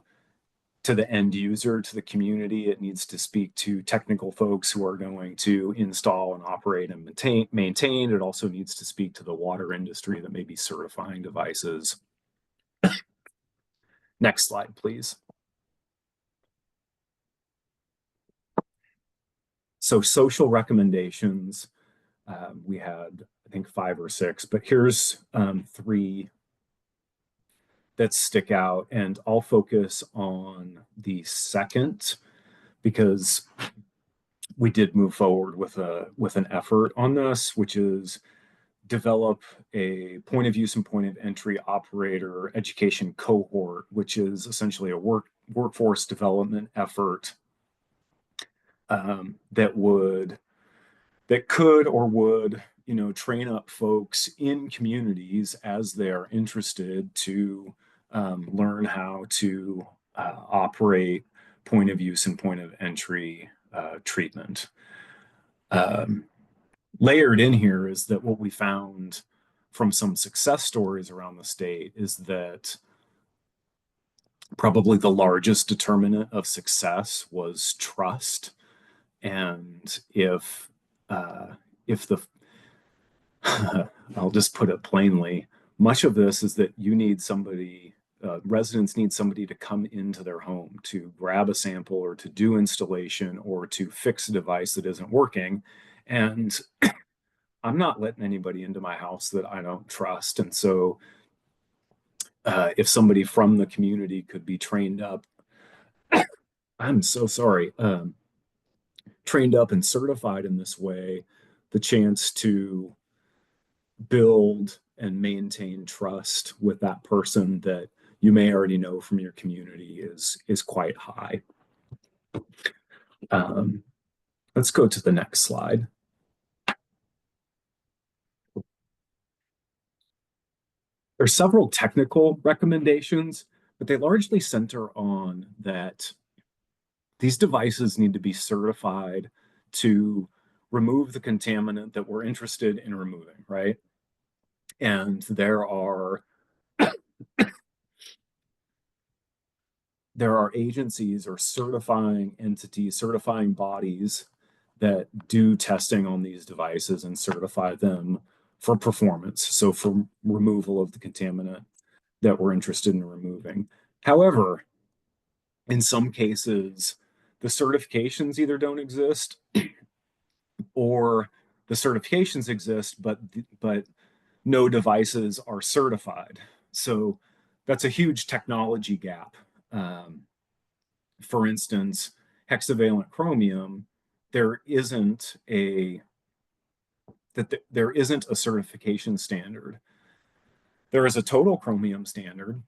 Speaker 10: the end user, to the community. It needs to speak to technical folks who are going to install and operate and maintain. It also needs to speak to the water industry that may be certifying devices. Next slide, please. So social recommendations, we had, I think, 5 or 6, but here's 3 that stick out, and I'll focus on the second because we did move forward with an effort on this, which is develop a point of use and point of entry operator education cohort, which is essentially a workforce development effort that could or would, you know, train up folks in communities as they're interested to learn how to operate point of use and point of entry treatment. Layered in here is that what we found from some success stories around the state is that probably the largest determinant of success was trust. And if the I'll just put it plainly, much of this is that you need somebody, residents need somebody to come into their home to grab a sample or to do installation or to fix a device that isn't working. And I'm not letting anybody into my house that I don't trust. And so if somebody from the community could be trained up, I'm so sorry, trained up and certified in this way, the chance to build and maintain trust with that person that you may already know from your community is quite high. Let's go to the next slide. There are several technical recommendations, but they largely center on that these devices need to be certified to remove the contaminant that we're interested in removing, right? And there are agencies or certifying entities, certifying bodies that do testing on these devices and certify them for performance, so for removal of the contaminant that we're interested in removing. However, in some cases, the certifications either don't exist or the certifications exist, but no devices are certified. So that's a huge technology gap. For instance, hexavalent chromium, there isn't a certification standard. There is a total chromium standard,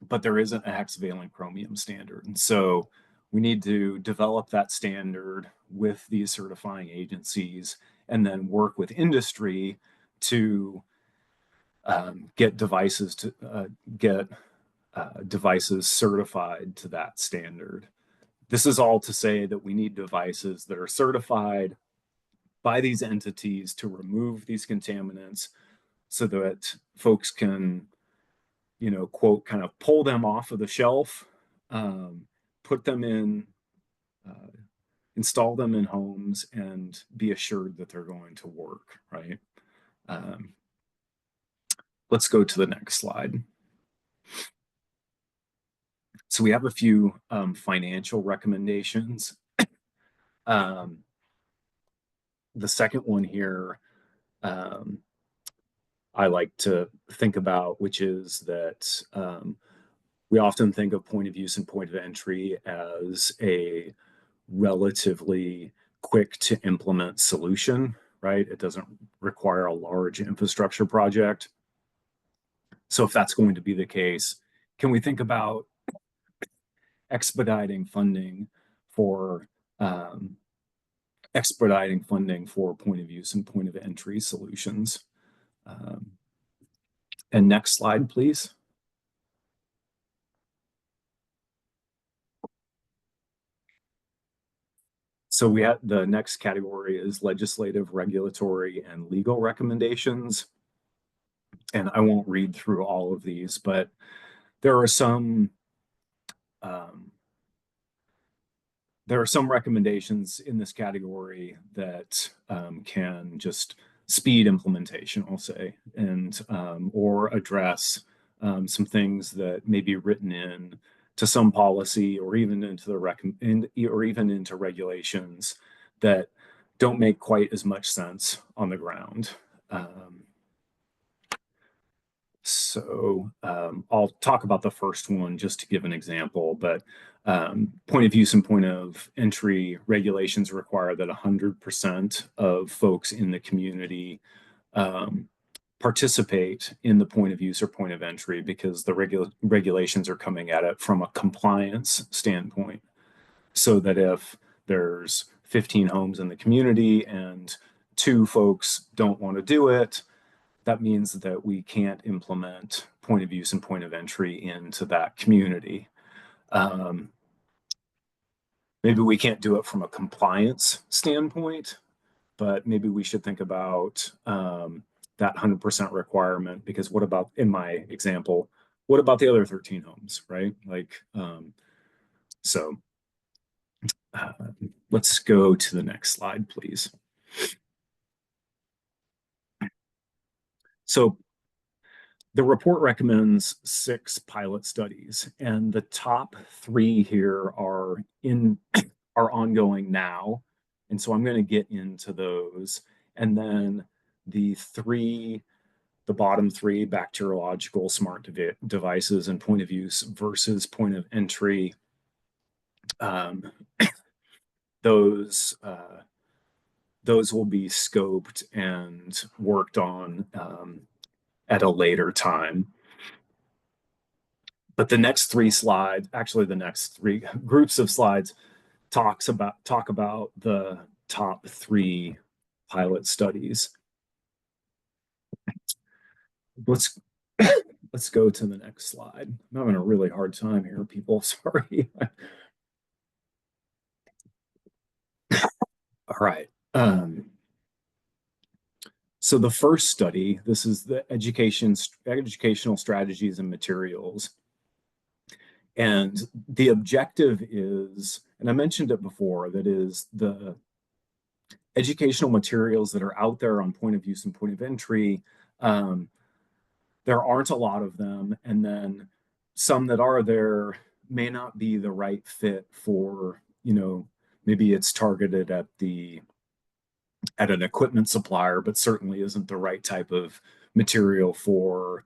Speaker 10: but there isn't a hexavalent chromium standard. And so we need to develop that standard with these certifying agencies and then work with industry to get devices certified to that standard. This is all to say that we need devices that are certified by these entities to remove these contaminants so that folks can, quote, kind of pull them off of the shelf, put them in, install them in homes and be assured that they're going to work, right? Let's go to the next slide. So we have a few financial recommendations. The second one here, I like to think about, which is that we often think of point of use and point of entry as a relatively quick to implement solution, right? It doesn't require a large infrastructure project. So if that's going to be the case, can we think about expediting funding for point of use and point of entry solutions? And next slide, please. So we have the next category is legislative, regulatory, and legal recommendations. And I won't read through all of these, but there are some recommendations in this category that can just speed implementation, I'll say, and or address some things that may be written in to some policy or even into into regulations that don't make quite as much sense on the ground. So I'll talk about the first one just to give an example, but point of use and point of entry regulations require that 100% of folks in the community participate in the point of use or point of entry because the regulations are coming at it from a compliance standpoint. So that if there's 15 homes in the community and 2 folks don't want to do it, that means that we can't implement point of use and point of entry into that community. Maybe we can't do it from a compliance standpoint, but maybe we should think about that 100% requirement, because what about, in my example, what about the other 13 homes, right? Like, let's go to the next slide, please. So the report recommends 6 pilot studies, and the top 3 here are ongoing now. And so I'm going to get into those. And then the bottom 3, bacteriological smart devices and point of use versus point of entry, those will be scoped and worked on at a later time. But the next 3 slides, actually the next 3 groups of slides, talk about the top 3 pilot studies. Let's let's go to the next slide. I'm having a really hard time here, people. Sorry. All right. So the first study, this is the educational strategies and materials. And the objective is, and I mentioned it before, that is the educational materials that are out there on point of use and point of entry. There aren't a lot of them. And then some that are there may not be the right fit for, maybe it's targeted at an equipment supplier, but certainly isn't the right type of material for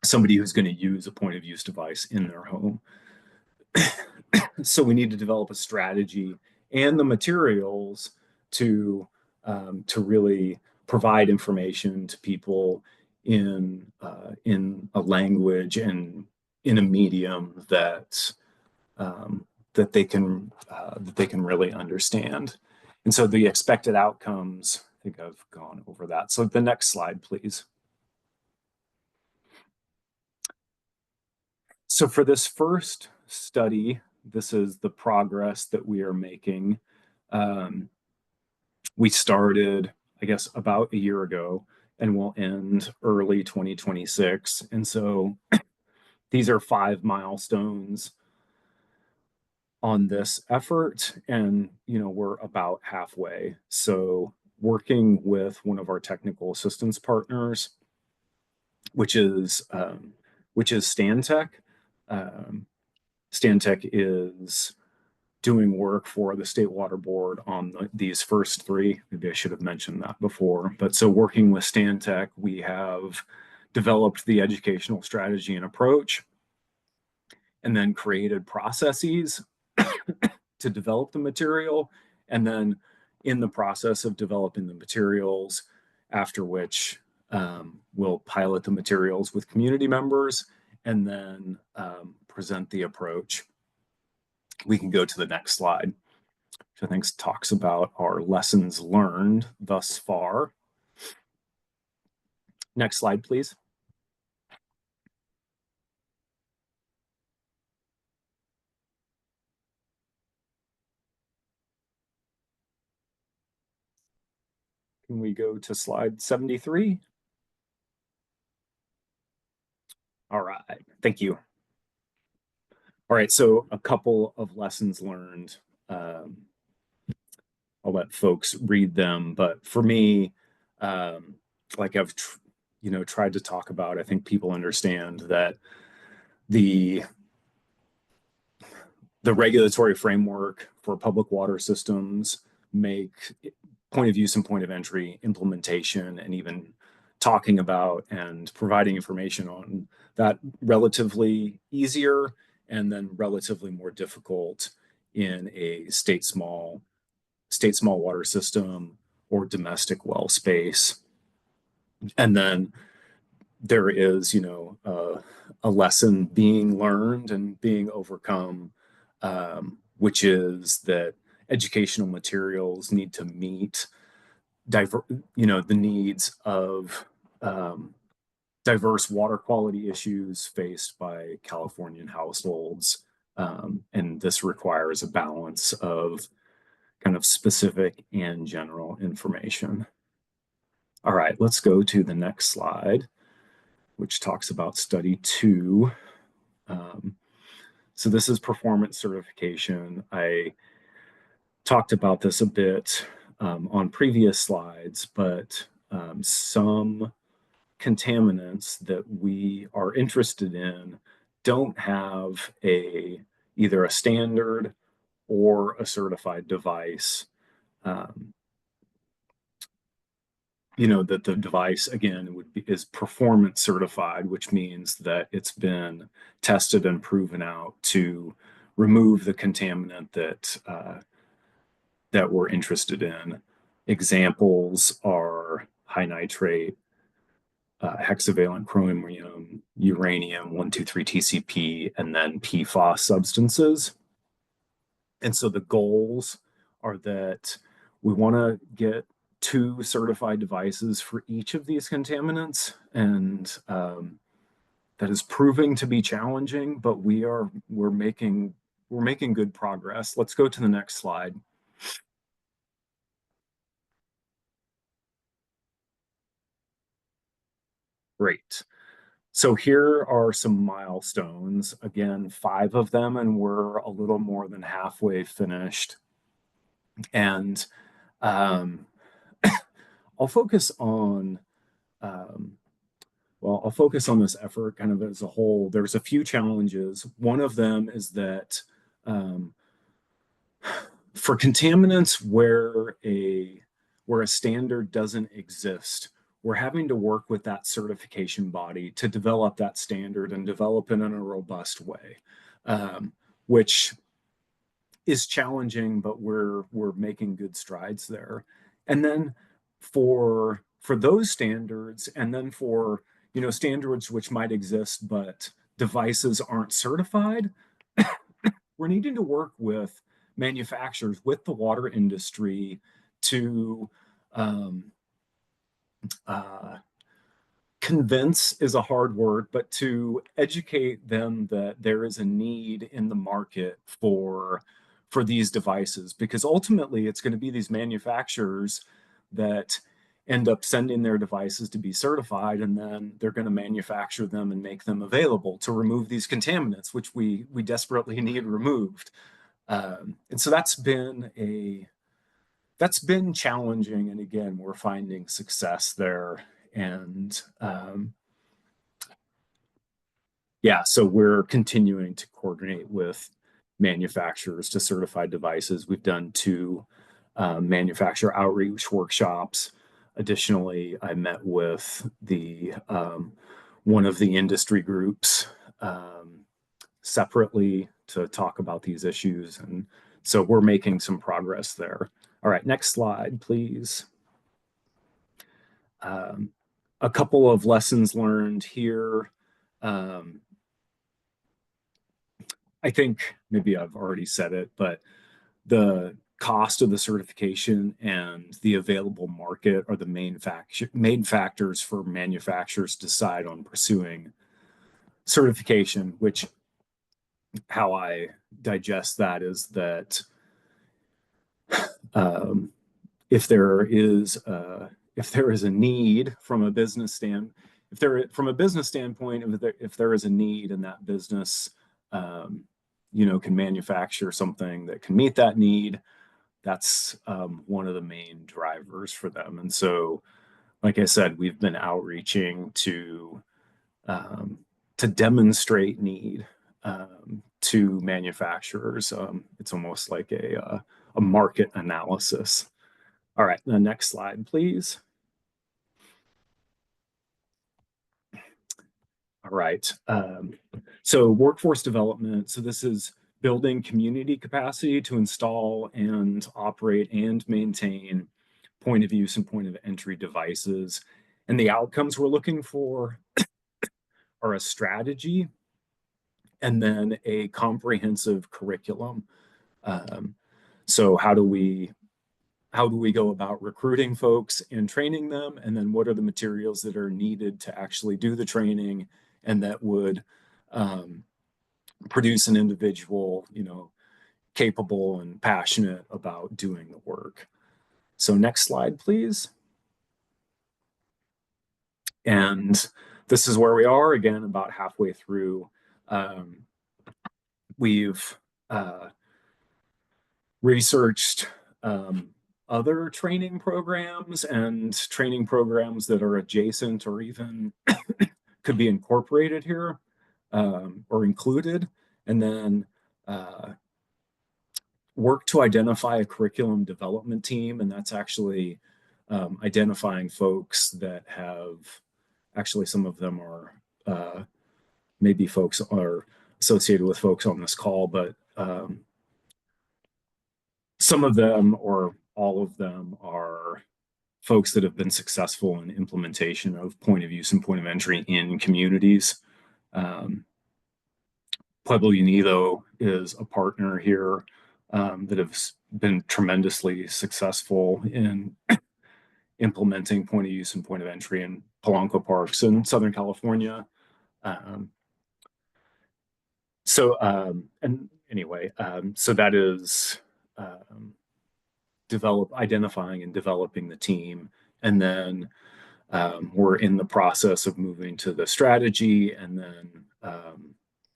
Speaker 10: somebody who's going to use a point of use device in their home. So we need to develop a strategy and the materials to really provide information to people in a language and in a medium that they can really understand. And so the expected outcomes, I think I've gone over that. So the next slide, please. So for this first study, this is the progress that we are making. We started, I guess, about a year ago, and we'll end early 2026. And so these are 5 milestones on this effort, and we're about halfway. So working with one of our technical assistance partners, which is Stantec. Stantec is doing work for the State Water Board on these first 3. Maybe I should have mentioned that before. But so working with Stantec, we have developed the educational strategy and approach, and then created processes to develop the material. And then in the process of developing the materials, after which we'll pilot the materials with community members and then present the approach. We can go to the next slide, which I think talks about our lessons learned thus far. Next slide, please. Can we go to slide 73? All right, thank you. All right, so a couple of lessons learned. I'll let folks read them, but for me, like I've tried to talk about, I think people understand that the regulatory framework for public water systems make point of use and point of entry implementation and even talking about and providing information on that relatively easier, and then relatively more difficult in a state small water system or domestic well space. And then there is, a lesson being learned and being overcome, which is that educational materials need to meet the needs of diverse water quality issues faced by Californian households. And this requires a balance of kind of specific and general information. All right, let's go to the next slide, which talks about study 2. So this is performance certification. I talked about this a bit on previous slides, but some contaminants that we are interested in don't have either a standard or a certified device. That the device, again, is performance certified, which means that it's been tested and proven out to remove the contaminant that we're interested in. Examples are high nitrate, hexavalent chromium, uranium, 1,2,3-TCP, and then PFAS substances. And so the goals are that we want to get 2 certified devices for each of these contaminants, and that is proving to be challenging, but we're making good progress. Let's go to the next slide. Great. So here are some milestones. Again, 5 of them, and we're a little more than halfway finished. And I'll focus on I'll focus on this effort kind of as a whole. There's a few challenges. One of them is that for contaminants where a standard doesn't exist, we're having to work with that certification body to develop that standard and develop it in a robust way, which is challenging, but we're making good strides there. And then for those standards, and then for standards which might exist but devices aren't certified, we're needing to work with manufacturers, with the water industry, to convince is a hard word, but to educate them that there is a need in the market for these devices, because ultimately it's going to be these manufacturers that end up sending their devices to be certified, and then they're going to manufacture them and make them available to remove these contaminants, which we desperately need removed. And so that's been challenging, and again, we're finding success there. And yeah, so we're continuing to coordinate with manufacturers to certify devices. We've done 2 manufacturer outreach workshops. Additionally, I met with the one of the industry groups separately to talk about these issues, and so we're making some progress there. All right, next slide, please. A couple of lessons learned here. I think maybe I've already said it, but the cost of the certification and the available market are the main factors for manufacturers to decide on pursuing certification, which how I digest that is that if there is a need from a business standpoint, if there is a need in that business, can manufacture something that can meet that need, that's one of the main drivers for them. And so, like I said, we've been outreaching to demonstrate need to manufacturers. It's almost like a market analysis. All right, the next slide, please. All right, so workforce development. So this is building community capacity to install and operate and maintain point of use and point of entry devices. And the outcomes we're looking for are a strategy and then a comprehensive curriculum. So how do we go about recruiting folks and training them? And then what are the materials that are needed to actually do the training and that would produce an individual, capable and passionate about doing the work. So next slide, please. And this is where we are, again, about halfway through. We've researched other training programs and training programs that are adjacent or even could be incorporated here or included, and then work to identify a curriculum development team. And that's actually identifying folks that have, actually some of them are maybe folks are associated with folks on this call, but some of them or all of them are folks that have been successful in implementation of point of use and point of entry in communities. Pueblo Unido is a partner here that has been tremendously successful in implementing point of use and point of entry in Polanco parks in Southern California. So that is identifying and developing the team, and then we're in the process of moving to the strategy, and then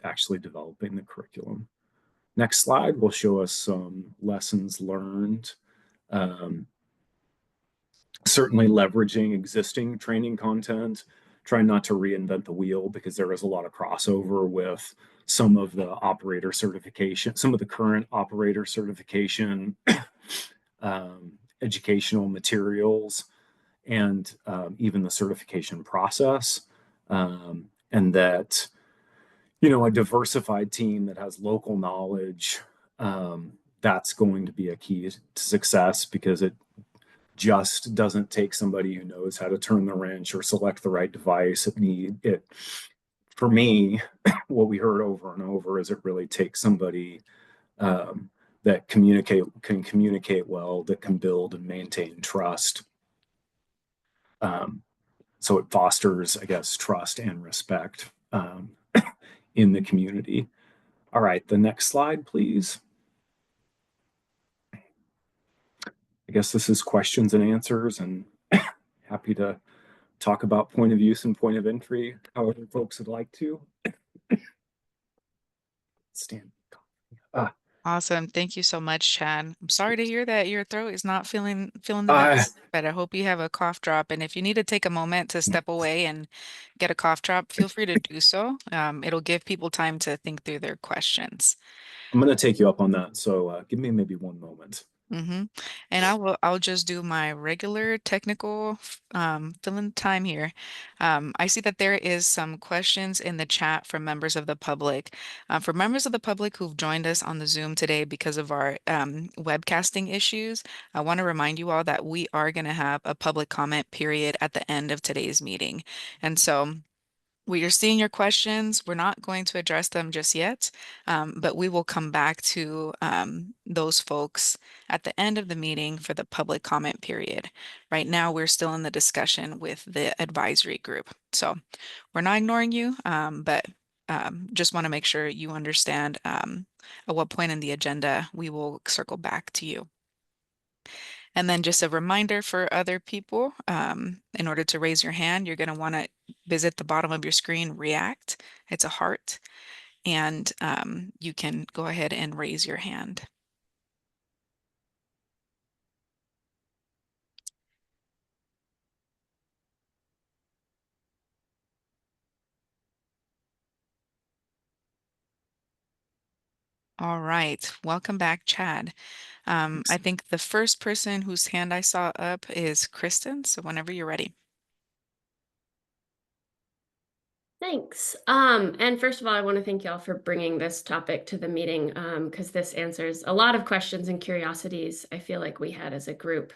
Speaker 10: actually developing the curriculum. Next slide will show us some lessons learned. Certainly leveraging existing training content, trying not to reinvent the wheel, because there is a lot of crossover with some of the operator certification, some of the current operator certification, educational materials, and even the certification process. And that, a diversified team that has local knowledge, that's going to be a key to success, because it just doesn't take somebody who knows how to turn the wrench or select the right device. For me, what we heard over and over is it really takes somebody that can communicate well, that can build and maintain trust. So it fosters, I guess, trust and respect in the community. All right, the next slide, please. I guess this is questions and answers, and happy to talk about point of use and point of entry, however folks would like to. Stand.
Speaker 2: Awesome. Thank you so much, Chad. I'm sorry to hear that your throat is not feeling the best, but I hope you have a cough drop. And if you need to take a moment to step away and get a cough drop, feel free to do so. It'll give people time to think through their questions.
Speaker 10: I'm going to take you up on that. So give me maybe one moment.
Speaker 2: And I'll just do my regular technical fill-in time here. I see that there is some questions in the chat from members of the public. For members of the public who've joined us on the Zoom today because of our webcasting issues, I want to remind you all that we are going to have a public comment period at the end of today's meeting. And so we are seeing your questions. We're not going to address them just yet, but we will come back to those folks at the end of the meeting for the public comment period. Right now, we're still in the discussion with the advisory group. So we're not ignoring you, but just want to make sure you understand at what point in the agenda we will circle back to you. And then just a reminder for other people, in order to raise your hand, you're going to want to visit the bottom of your screen, react. It's a heart, and you can go ahead and raise your hand. All right, welcome back, Chad. I think the first person whose hand I saw up is Kristen, so whenever you're ready.
Speaker 15: Thanks. And first of all, I want to thank y'all for bringing this topic to the meeting, because this answers a lot of questions and curiosities I feel like we had as a group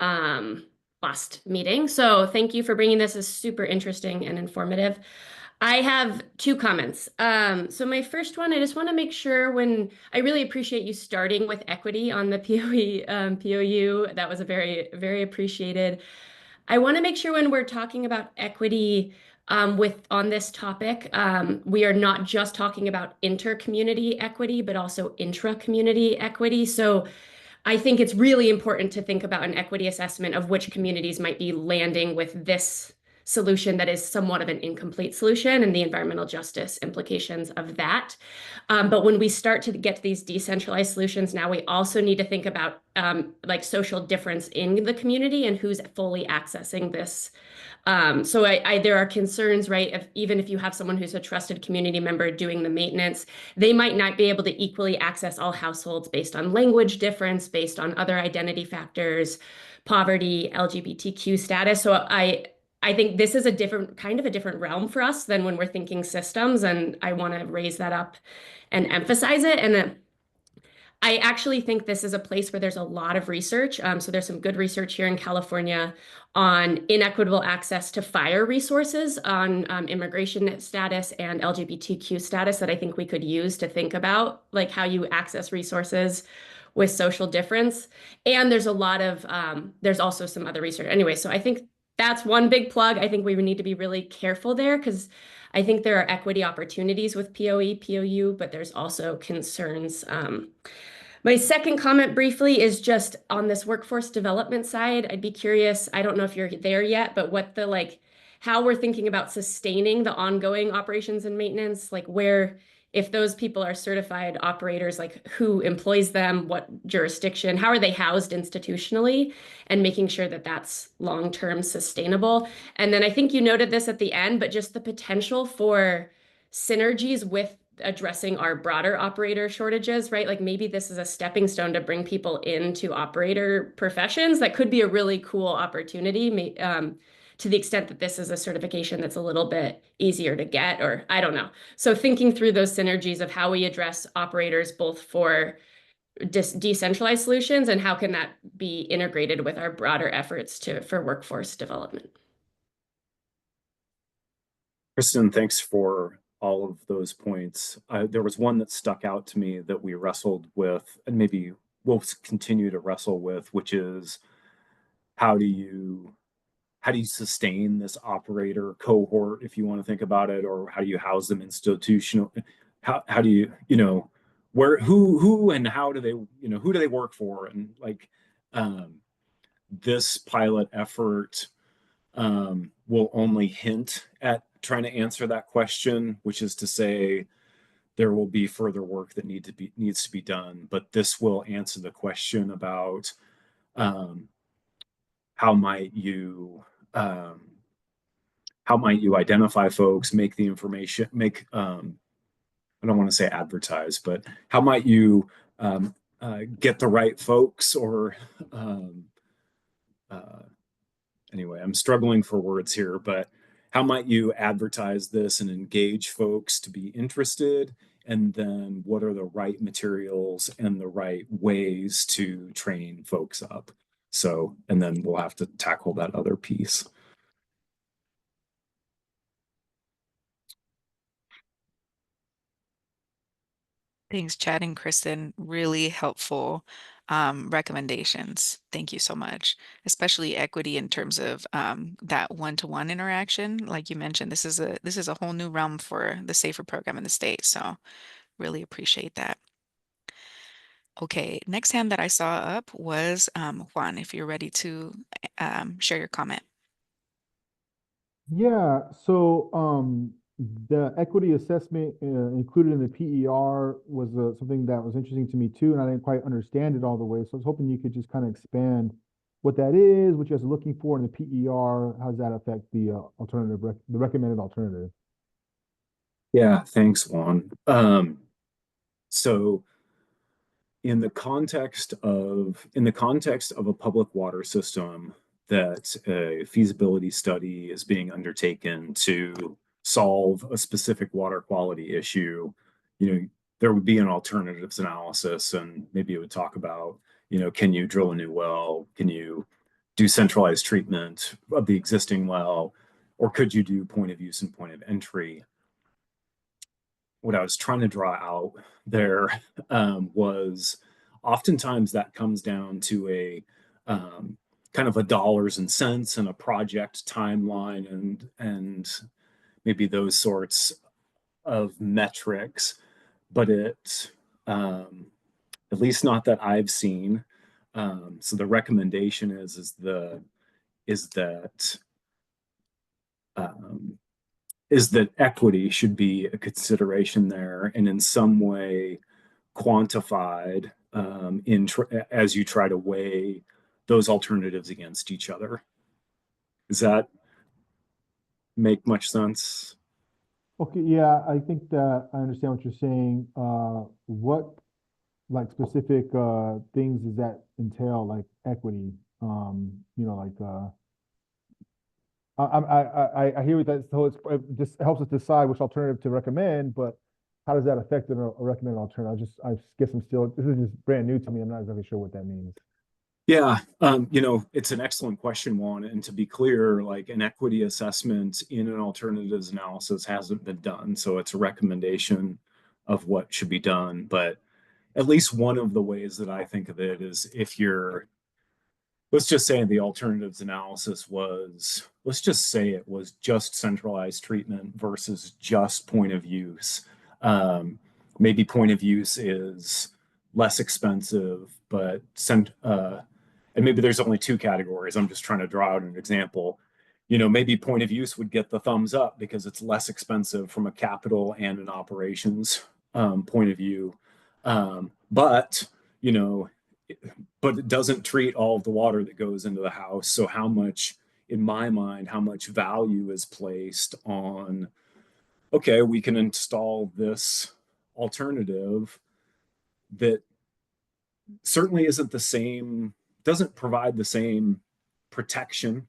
Speaker 15: last meeting. So thank you for bringing this. It's super interesting and informative. I have two comments. So my first one, I just want to make sure I really appreciate you starting with equity on the POU. That was a very, very appreciated. I want to make sure when we're talking about equity on this topic, we are not just talking about inter-community equity, but also intra-community equity. So I think it's really important to think about an equity assessment of which communities might be landing with this solution that is somewhat of an incomplete solution and the environmental justice implications of that. But when we start to get to these decentralized solutions, now we also need to think about like social difference in the community and who's fully accessing this. So there are concerns, right? Even if you have someone who's a trusted community member doing the maintenance, they might not be able to equally access all households based on language difference, based on other identity factors, poverty, LGBTQ status. So I think this is a different realm for us than when we're thinking systems, and I want to raise that up and emphasize it. And I actually think this is a place where there's a lot of research. So there's some good research here in California on inequitable access to fire resources, on immigration status and LGBTQ status that I think we could use to think about like how you access resources with social difference. And there's a lot of, there's also some other research. Anyway, so I think that's one big plug. I think we would need to be really careful there because I think there are equity opportunities with POE, POU, but there's also concerns. My second comment briefly is just on this workforce development side. I'd be curious, I don't know if you're there yet, but what the how we're thinking about sustaining the ongoing operations and maintenance, like where, if those people are certified operators, like who employs them, what jurisdiction, how are they housed institutionally, and making sure that that's long-term sustainable. And then I think you noted this at the end, but just the potential for synergies with addressing our broader operator shortages, right? Like maybe this is a stepping stone to bring people into operator professions. That could be a really cool opportunity, to the extent that this is a certification that's a little bit easier to get, or I don't know. So thinking through those synergies of how we address operators both for decentralized solutions and how can that be integrated with our broader efforts for workforce development.
Speaker 10: Kristen, thanks for all of those points. There was one that stuck out to me that we wrestled with, and maybe we'll continue to wrestle with, which is how do you sustain this operator cohort, if you want to think about it, or how do you house them institutional? How do you, where, who and how do they, who do they work for? And like this pilot effort will only hint at trying to answer that question, which is to say there will be further work that needs to be done, but this will answer the question about how might you identify folks, make the information, I don't want to say advertise, but how might you get the right folks, or anyway, I'm struggling for words here, but how might you advertise this and engage folks to be interested? And then what are the right materials and the right ways to train folks up? So, and then we'll have to tackle that other piece.
Speaker 3: Thanks, Chad and Kristen. Really helpful recommendations. Thank you so much, especially equity in terms of that one-to-one interaction. Like you mentioned, this is a whole new realm for the SAFER program in the state. So really appreciate that. Okay, next hand that I saw up was Juan, if you're ready to share your comment.
Speaker 19: Yeah, so the equity assessment included in the PER was something that was interesting to me too, and I didn't quite understand it all the way. So I was hoping you could just kind of expand what that is, what you guys are looking for in the PER, how does that affect the alternative, the recommended alternative?
Speaker 10: Yeah, thanks, Juan. So in the context of a public water system, that a feasibility study is being undertaken to solve a specific water quality issue, there would be an alternatives analysis, and maybe it would talk about, can you drill a new well? Can you do centralized treatment of the existing well? Or could you do point of use and point of entry? What I was trying to draw out there was oftentimes that comes down to a kind of a dollars and cents and a project timeline and maybe those sorts of metrics, but it at least not that I've seen. So the recommendation is that equity should be a consideration there, and in some way quantified as you try to weigh those alternatives against each other. Does that make much sense?
Speaker 19: Okay, yeah, I think that I understand what you're saying. What like specific things does that entail, like equity? I hear that, so it just helps us decide which alternative to recommend, but how does that affect a recommended alternative? I guess this is just brand new to me. I'm not exactly sure what that means.
Speaker 10: Yeah, it's an excellent question, Juan. And to be clear, like an equity assessment in an alternatives analysis hasn't been done. So it's a recommendation of what should be done. But at least one of the ways that I think of it is if you're, let's just say the alternatives analysis was, let's just say it was just centralized treatment versus just point of use. Maybe point of use is less expensive, but and maybe there's only two categories. I'm just trying to draw out an example. You know, maybe point of use would get the thumbs up because it's less expensive from a capital and an operations point of view. But, you know, but it doesn't treat all of the water that goes into the house. So how much, in my mind, how much value is placed on, okay, we can install this alternative that certainly isn't the same, doesn't provide the same protection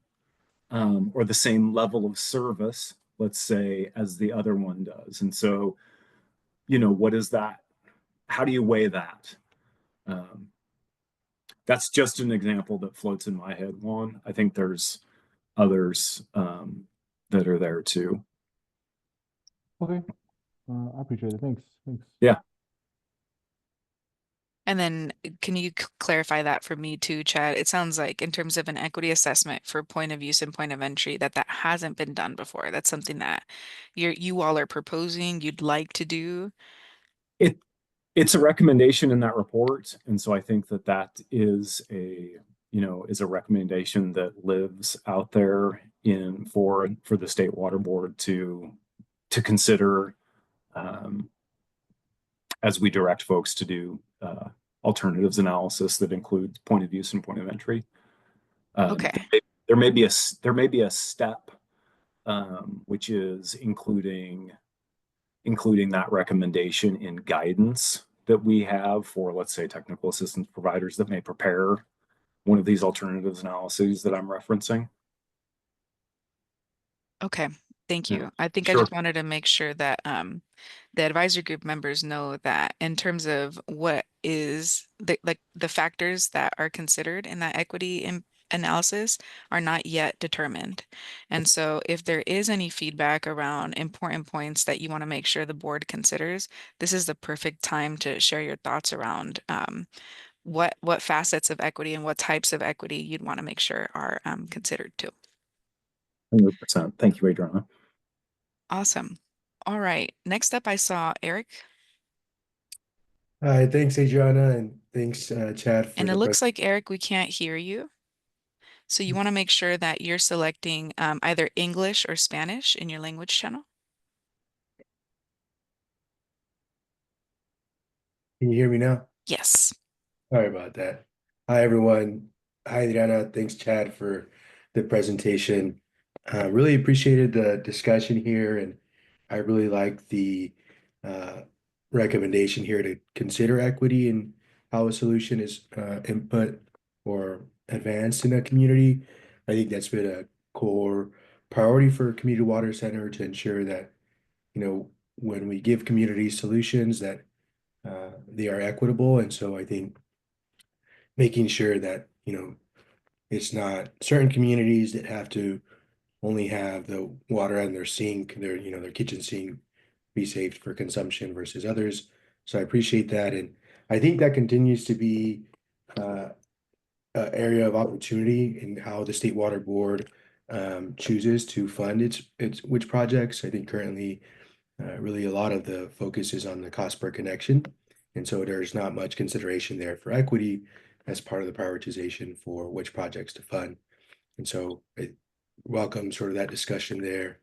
Speaker 10: or the same level of service, let's say, as the other one does. And so, you know, what is that? How do you weigh that? That's just an example that floats in my head, Juan. I think there's others that are there too.
Speaker 19: Okay. I appreciate it. Thanks. Thanks.
Speaker 10: Yeah.
Speaker 2: And then can you clarify that for me too, Chad? It sounds like in terms of an equity assessment for point of use and point of entry, that hasn't been done before. That's something that you all are proposing, you'd like to do.
Speaker 10: It's a recommendation in that report, and so I think that is a, you know, is a recommendation that lives out there in for the State Water Board to consider as we direct folks to do alternatives analysis that includes point of use and point of entry.
Speaker 2: Okay.
Speaker 10: There may be a step which is including that recommendation in guidance that we have for, let's say, technical assistance providers that may prepare one of these alternatives analyses that I'm referencing.
Speaker 2: Okay, thank you.
Speaker 10: Yeah,
Speaker 2: I think I
Speaker 10: sure.
Speaker 2: just wanted to make sure that the advisory group members know that in terms of what is the factors that are considered in that equity analysis are not yet determined. And so if there is any feedback around important points that you want to make sure the board considers, this is the perfect time to share your thoughts around what facets of equity and what types of equity you'd want to make sure are considered too.
Speaker 10: 100%. Thank you, Adriana.
Speaker 2: Awesome. All right. Next up, I saw Eric.
Speaker 20: Hi, thanks, Adriana, and thanks, Chad, for
Speaker 2: And it
Speaker 20: the
Speaker 2: looks like, Eric, we can't hear you. So you want to make sure that you're selecting either English or Spanish in your language channel.
Speaker 20: Can you hear me now?
Speaker 2: Yes.
Speaker 20: Sorry about that. Hi, everyone. Hi, Adriana. Thanks, Chad, for the presentation. Really appreciated the discussion here, and I really like the recommendation here to consider equity and how a solution is input or advanced in a community. I think that's been a core priority for Community Water Center to ensure that, you know, when we give communities solutions that they are equitable. And so I think making sure that, you know, it's not certain communities that have to only have the water in their sink, their kitchen sink be saved for consumption versus others. So I appreciate that. And I think that continues to be an area of opportunity in how the State Water Board chooses to fund its which projects. I think currently really a lot of the focus is on the cost per connection. And so there's not much consideration there for equity as part of the prioritization for which projects to fund. And so I welcome sort of that discussion there.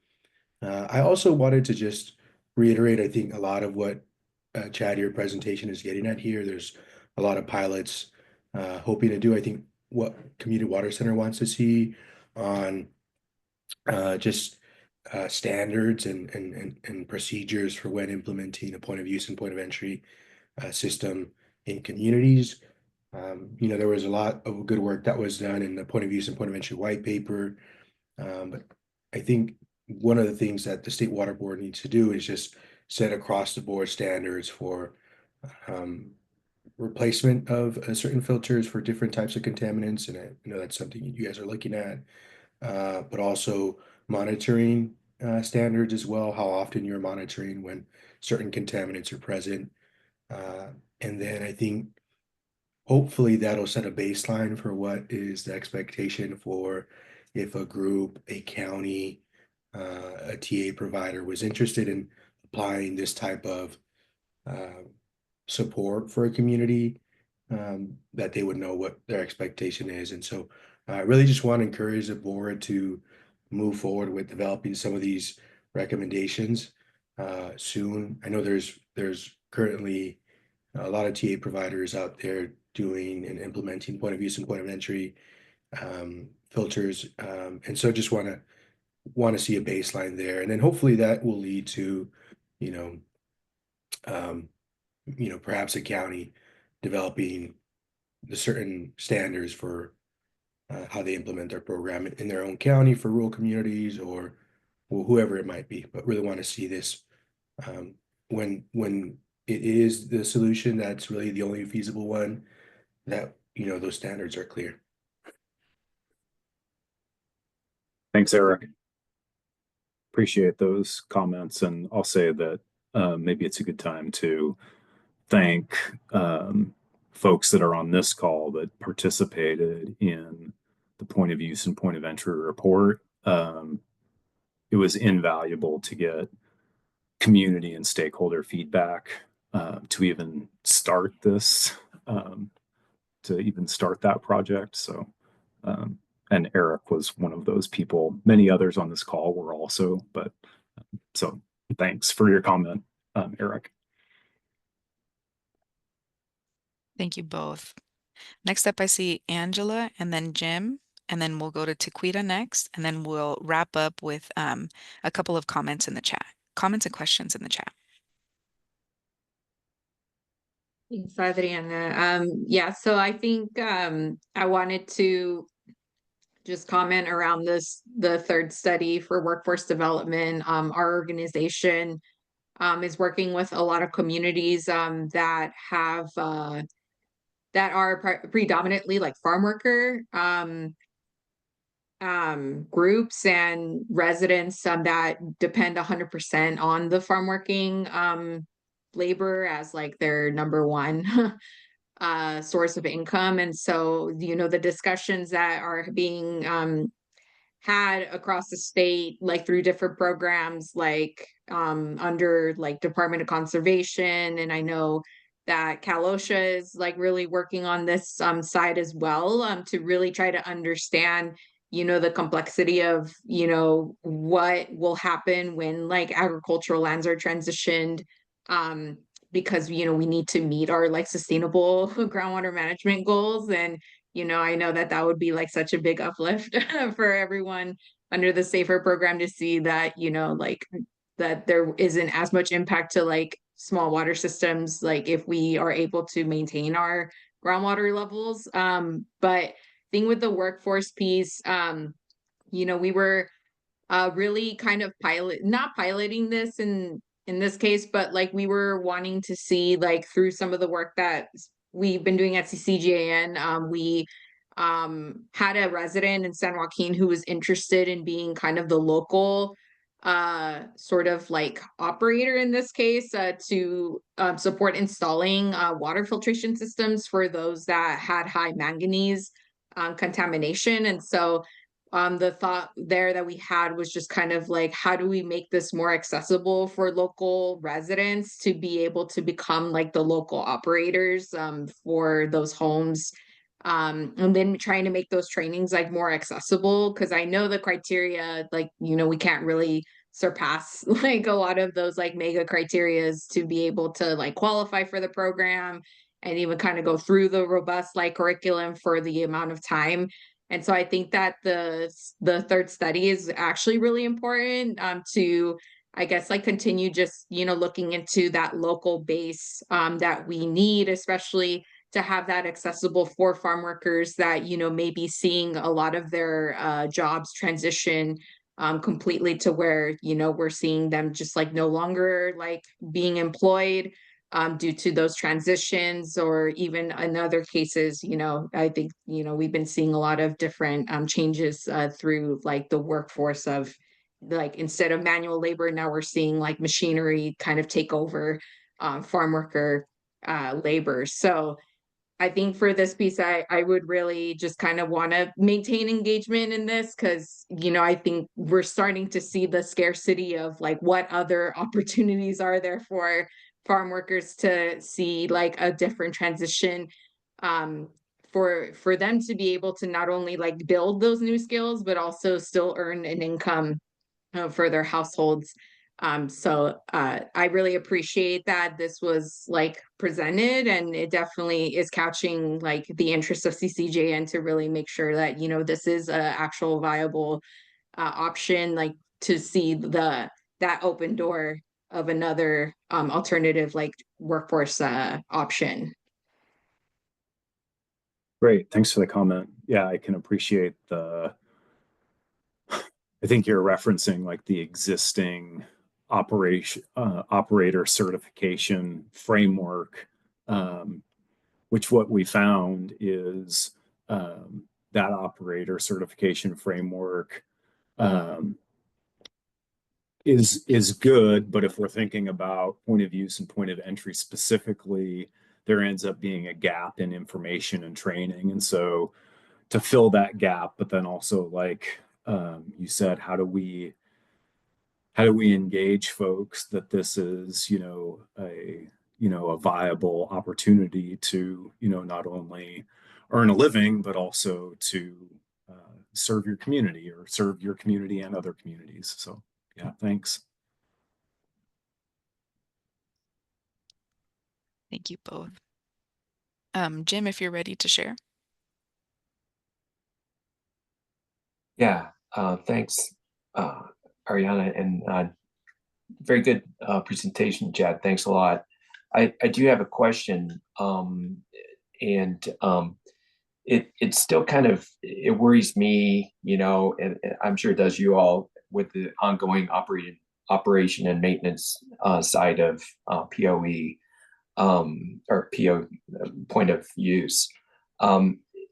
Speaker 20: I also wanted to just reiterate, I think a lot of what Chad, your presentation is getting at here. There's a lot of pilots hoping to do, I think, what Community Water Center wants to see on just standards and procedures for when implementing a point of use and point of entry system in communities. You know, there was a lot of good work that was done in the point of use and point of entry white paper. But I think one of the things that the State Water Board needs to do is just set across the board standards for replacement of certain filters for different types of contaminants. And I know that's something you guys are looking at, but also monitoring standards as well, how often you're monitoring when certain contaminants are present. And then I think hopefully that'll set a baseline for what is the expectation for if a group, a county, a TA provider was interested in applying this type of support for a community, that they would know what their expectation is. And so I really just want to encourage the board to move forward with developing some of these recommendations soon. I know there's currently a lot of TA providers out there doing and implementing point of use and point of entry filters. And so just want to see a baseline there. And then hopefully that will lead to, perhaps a county developing the certain standards for how they implement their program in their own county for rural communities or whoever it might be. But really want to see this when it is the solution that's really the only feasible one, that those standards are clear.
Speaker 10: Thanks, Eric. Appreciate those comments, and I'll say that maybe it's a good time to thank folks that are on this call that participated in the point of use and point of entry report. It was invaluable to get community and stakeholder feedback to even start this, to even start that project. So, and Eric was one of those people. Many others on this call were also, but so thanks for your comment, Eric.
Speaker 2: Thank you both. Next up, I see Angela and then Jim, and then we'll go to Tequita next, and then we'll wrap up with a couple of comments in the chat, comments and questions in the chat.
Speaker 12: Thanks, Adriana. Yeah, so I think I wanted to just comment around the third study for workforce development. Our organization is working with a lot of communities that have that are predominantly like farm worker groups and residents that depend 100% on the farm working labor as like their number one source of income. And so, the discussions that are being had across the state, like through different programs, like under like Department of Conservation. And I know that Cal OSHA is like really working on this side as well, to really try to understand, the complexity of, what will happen when like agricultural lands are transitioned, because, we need to meet our like sustainable groundwater management goals. And I know that would be like such a big uplift for everyone under the SAFER program to see that, like that there isn't as much impact to like small water systems, like if we are able to maintain our groundwater levels. But thing with the workforce piece, we were really kind of not piloting this in this case, but like we were wanting to see like through some of the work that we've been doing at CCGAN, we had a resident in San Joaquin who was interested in being kind of the local sort of like operator in this case, to support installing water filtration systems for those that had high manganese contamination. And so the thought there that we had was just kind of like, how do we make this more accessible for local residents to be able to become like the local operators for those homes? And then trying to make those trainings like more accessible, because I know the criteria, like, we can't really surpass like a lot of those like mega criterias to be able to like qualify for the program and even kind of go through the robust like curriculum for the amount of time. And so I think that the third study is actually really important to, I guess, like continue just, looking into that local base that we need, especially to have that accessible for farm workers that, may be seeing a lot of their jobs transition completely to where, we're seeing them just like no longer like being employed due to those transitions, or even in other cases, I think, we've been seeing a lot of different changes through like the workforce of like, instead of manual labor, now we're seeing like machinery kind of take over farm worker labor. So I think for this piece, I would really just kind of want to maintain engagement in this because, I think we're starting to see the scarcity of like what other opportunities are there for farm workers to see like a different transition, for them to be able to not only like build those new skills, but also still earn an income for their households. So I really appreciate that this was like presented, and it definitely is catching like the interest of CCJN to really make sure that, this is a actual viable option, like to see that open door of another alternative like workforce option.
Speaker 10: Great, thanks for the comment. Yeah, I can appreciate I think you're referencing like the existing operator certification framework, which what we found is that operator certification framework is good, but if we're thinking about point of use and point of entry specifically, there ends up being a gap in information and training. And so to fill that gap, but then also like you said, how do we engage folks that this is, a viable opportunity to, not only earn a living, but also to serve your community or serve your community and other communities. So yeah, thanks.
Speaker 2: Thank you both. Jim, if you're ready to share.
Speaker 24: Yeah, thanks, Ariana, and very good presentation, Chad. Thanks a lot. I do have a question, and it still kind of it worries me, and I'm sure it does you all with the ongoing operation and maintenance side of POE, or PO point of use.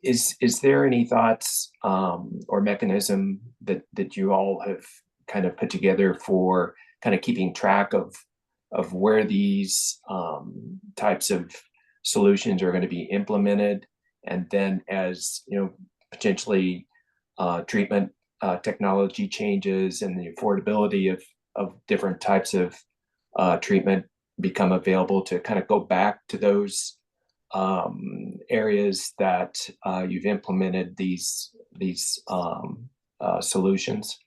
Speaker 24: Is there any thoughts or mechanism that you all have kind of put together for kind of keeping track of where these types of solutions are going to be implemented, and then as potentially treatment technology changes and the affordability of different types of treatment become available, to kind of go back to those areas that you've implemented these solutions?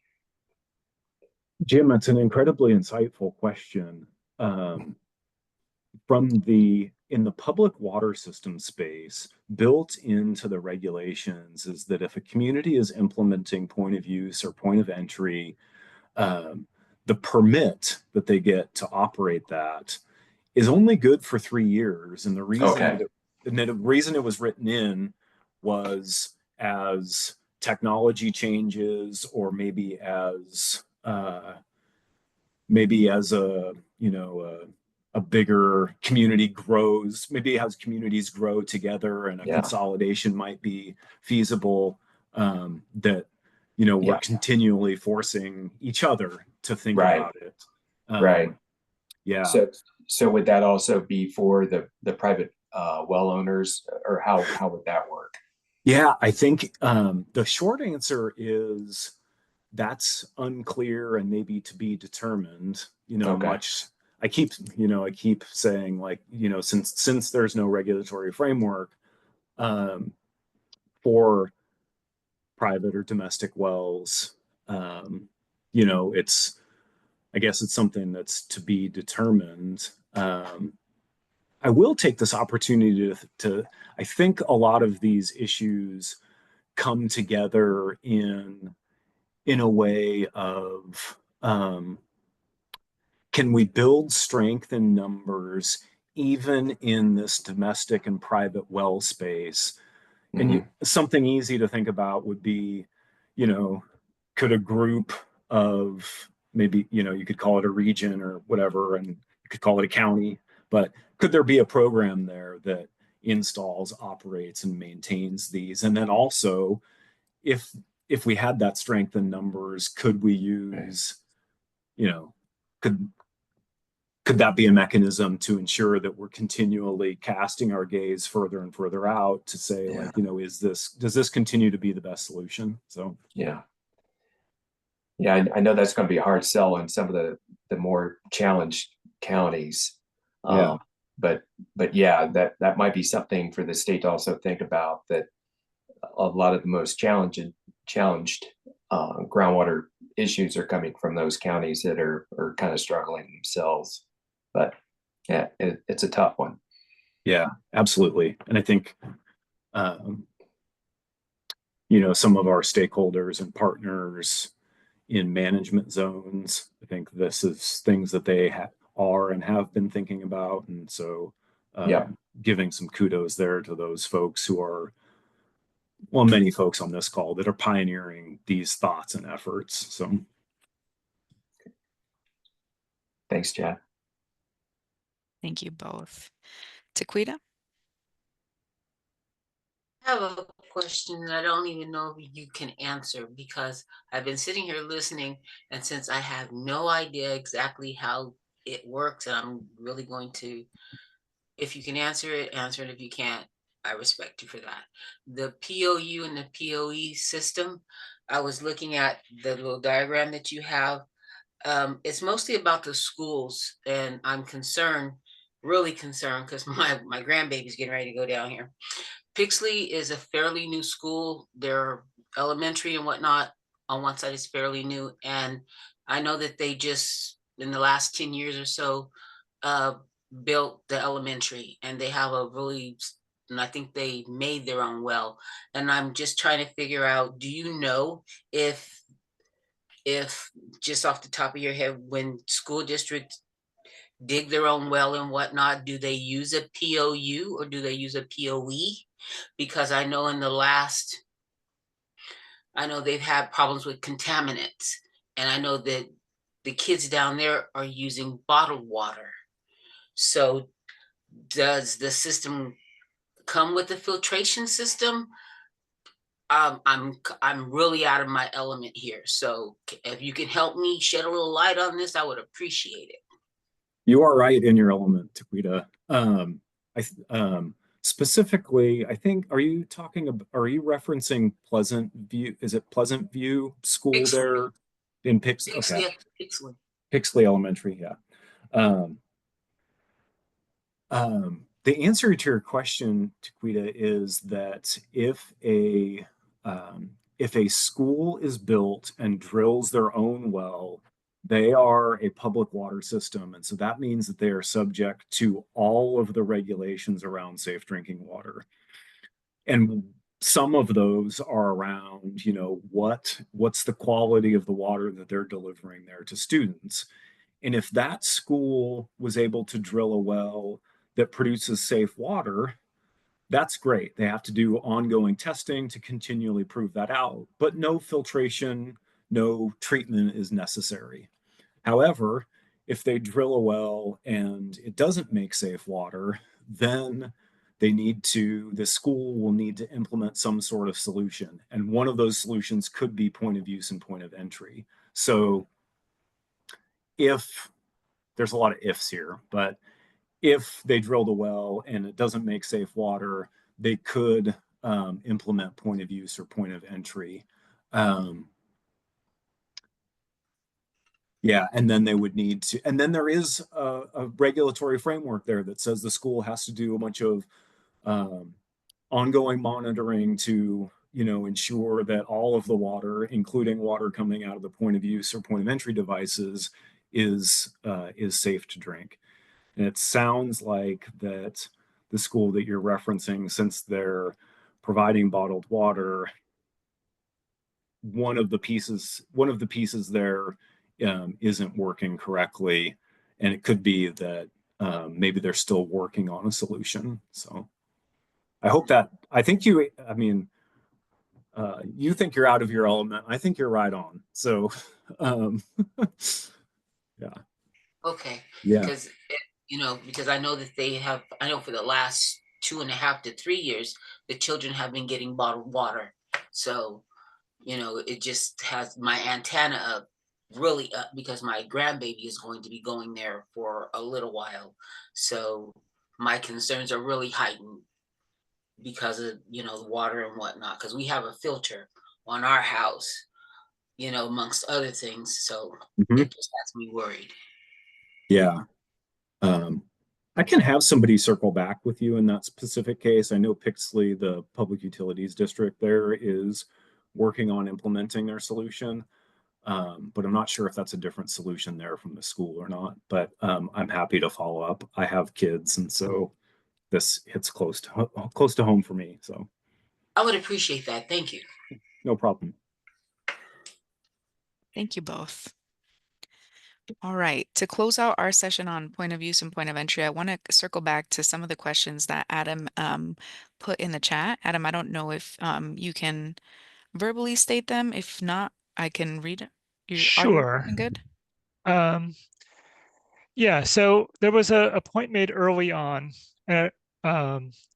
Speaker 10: Jim, that's an incredibly insightful question. In the public water system space, built into the regulations is that if a community is implementing point of use or point of entry, the permit that they get to operate that is only good for 3 years. And the reason it was written in was as technology changes, or maybe as a bigger community grows, maybe as communities grow together and a consolidation might be feasible, that we're continually forcing each other to think about it.
Speaker 24: Right.
Speaker 10: Yeah.
Speaker 24: So would that also be for the private well owners, or how would that work?
Speaker 10: Yeah, I think the short answer is that's unclear and maybe to be determined. I keep saying, like, since there's no regulatory framework for private or domestic wells, I guess it's something that's to be determined. I will take this opportunity to I think a lot of these issues come together in a way of can we build strength in numbers even in this domestic and private well space? And something easy to think about would be, could a group of maybe, you could call it a region or whatever, and you could call it a county, but could there be a program there that installs, operates, and maintains these? And then also, if we had that strength in numbers, could we use, could could that be a mechanism to ensure that we're continually casting our gaze further and further out to say,
Speaker 24: Yeah.
Speaker 10: like, you know, does this continue to be the best solution? So
Speaker 24: yeah. Yeah, I know that's going to be a hard sell in some of the more challenged counties.
Speaker 10: Yeah.
Speaker 24: But yeah, that might be something for the state to also think about, that a lot of the most challenged groundwater issues are coming from those counties that are kind of struggling themselves. But yeah, it's a tough one.
Speaker 10: Yeah, absolutely. And I think, you know, some of our stakeholders and partners in management zones, I think this is things that they are and have been thinking about. And so
Speaker 24: Yeah.
Speaker 10: giving some kudos there to those folks who are, well, many folks on this call that are pioneering these thoughts and efforts. So
Speaker 24: thanks, Chad.
Speaker 4: Thank you both. Taquita?
Speaker 14: I have a question that I don't even know if you can answer, because I've been sitting here listening, and since I have no idea exactly how it works, and I'm really going to, if you can answer it, answer it. If you can't, I respect you for that. The POU and the POE system, I was looking at the little diagram that you have. It's mostly about the schools, and I'm concerned, really concerned, because my grandbaby's getting ready to go down here. Pixley is a fairly new school. Their elementary and whatnot on one side is fairly new. And I know that they just, in the last 10 years or so, built the elementary, and they have a really, and I think they made their own well. And I'm just trying to figure out, do you know if just off the top of your head, when school districts dig their own well and whatnot, do they use a POU or do they use a POE? Because I know I know they've had problems with contaminants, and I know that the kids down there are using bottled water. So does the system come with a filtration system? I'm really out of my element here. So if you can help me shed a little light on this, I would appreciate it.
Speaker 10: you are right in your element, Taquita. Specifically, I think, are you referencing Pleasant View? Is it Pleasant View School
Speaker 14: Pixley.
Speaker 10: there in Pixley? Okay. Pixley Elementary, yeah. The answer to your question, Taquita, is that if a school is built and drills their own well, they are a public water system. And so that means that they are subject to all of the regulations around safe drinking water. And some of those are around, you know, what's the quality of the water that they're delivering there to students. And if that school was able to drill a well that produces safe water, that's great. They have to do ongoing testing to continually prove that out, but no filtration, no treatment is necessary. However, if they drill a well and it doesn't make safe water, then the school will need to implement some sort of solution. And one of those solutions could be point of use and point of entry. So if there's a lot of ifs here, but if they drilled a well and it doesn't make safe water, they could implement point of use or point of entry. Yeah, and then they would need to, and then there is a regulatory framework there that says the school has to do a bunch of ongoing monitoring to, you know, ensure that all of the water, including water coming out of the point of use or point of entry devices, is safe to drink. And it sounds like that the school that you're referencing, since they're providing bottled water, one of the pieces there isn't working correctly, and it could be that maybe they're still working on a solution. So I think you think you're out of your element. I think you're right on. So yeah.
Speaker 14: Okay.
Speaker 10: Yeah.
Speaker 14: Because because I know that I know for the last 2.5 to 3 years, the children have been getting bottled water. So, it just has my antenna up. really up because my grandbaby is going to be going there for a little while. So my concerns are really heightened because of, you know, the water and whatnot, because we have a filter on our house, you know, amongst other things. So it just has me worried.
Speaker 10: Yeah. I can have somebody circle back with you in that specific case. I know Pixley, the Public Utilities District there, is working on implementing their solution. But I'm not sure if that's a different solution there from the school or not. But I'm happy to follow up. I have kids, and so this hits close to home for me. So
Speaker 14: I would appreciate that. Thank you.
Speaker 10: no problem.
Speaker 2: Thank you both. All right, to close out our session on point of use and point of entry, I want to circle back to some of the questions that Adam put in the chat. Adam, I don't know if you can verbally state them. If not, I can read it. Are you
Speaker 18: Sure.
Speaker 2: recording good?
Speaker 18: Yeah, so there was a point made early on that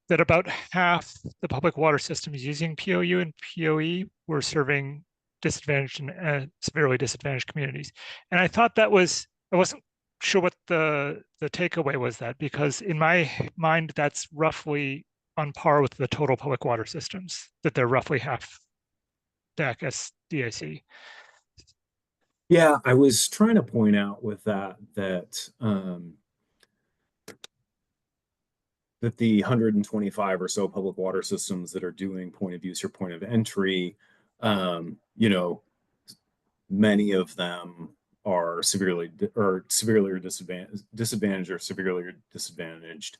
Speaker 18: about half the public water systems using POU and POE were serving disadvantaged and severely disadvantaged communities. And I thought I wasn't sure what the takeaway was that, because in my mind, that's roughly on par with the total public water systems, that they're roughly half DAC as DIC.
Speaker 10: Yeah, I was trying to point out with that that the 125 or so public water systems that are doing point of use or point of entry, you know, many of them are severely disadvantaged or severely disadvantaged,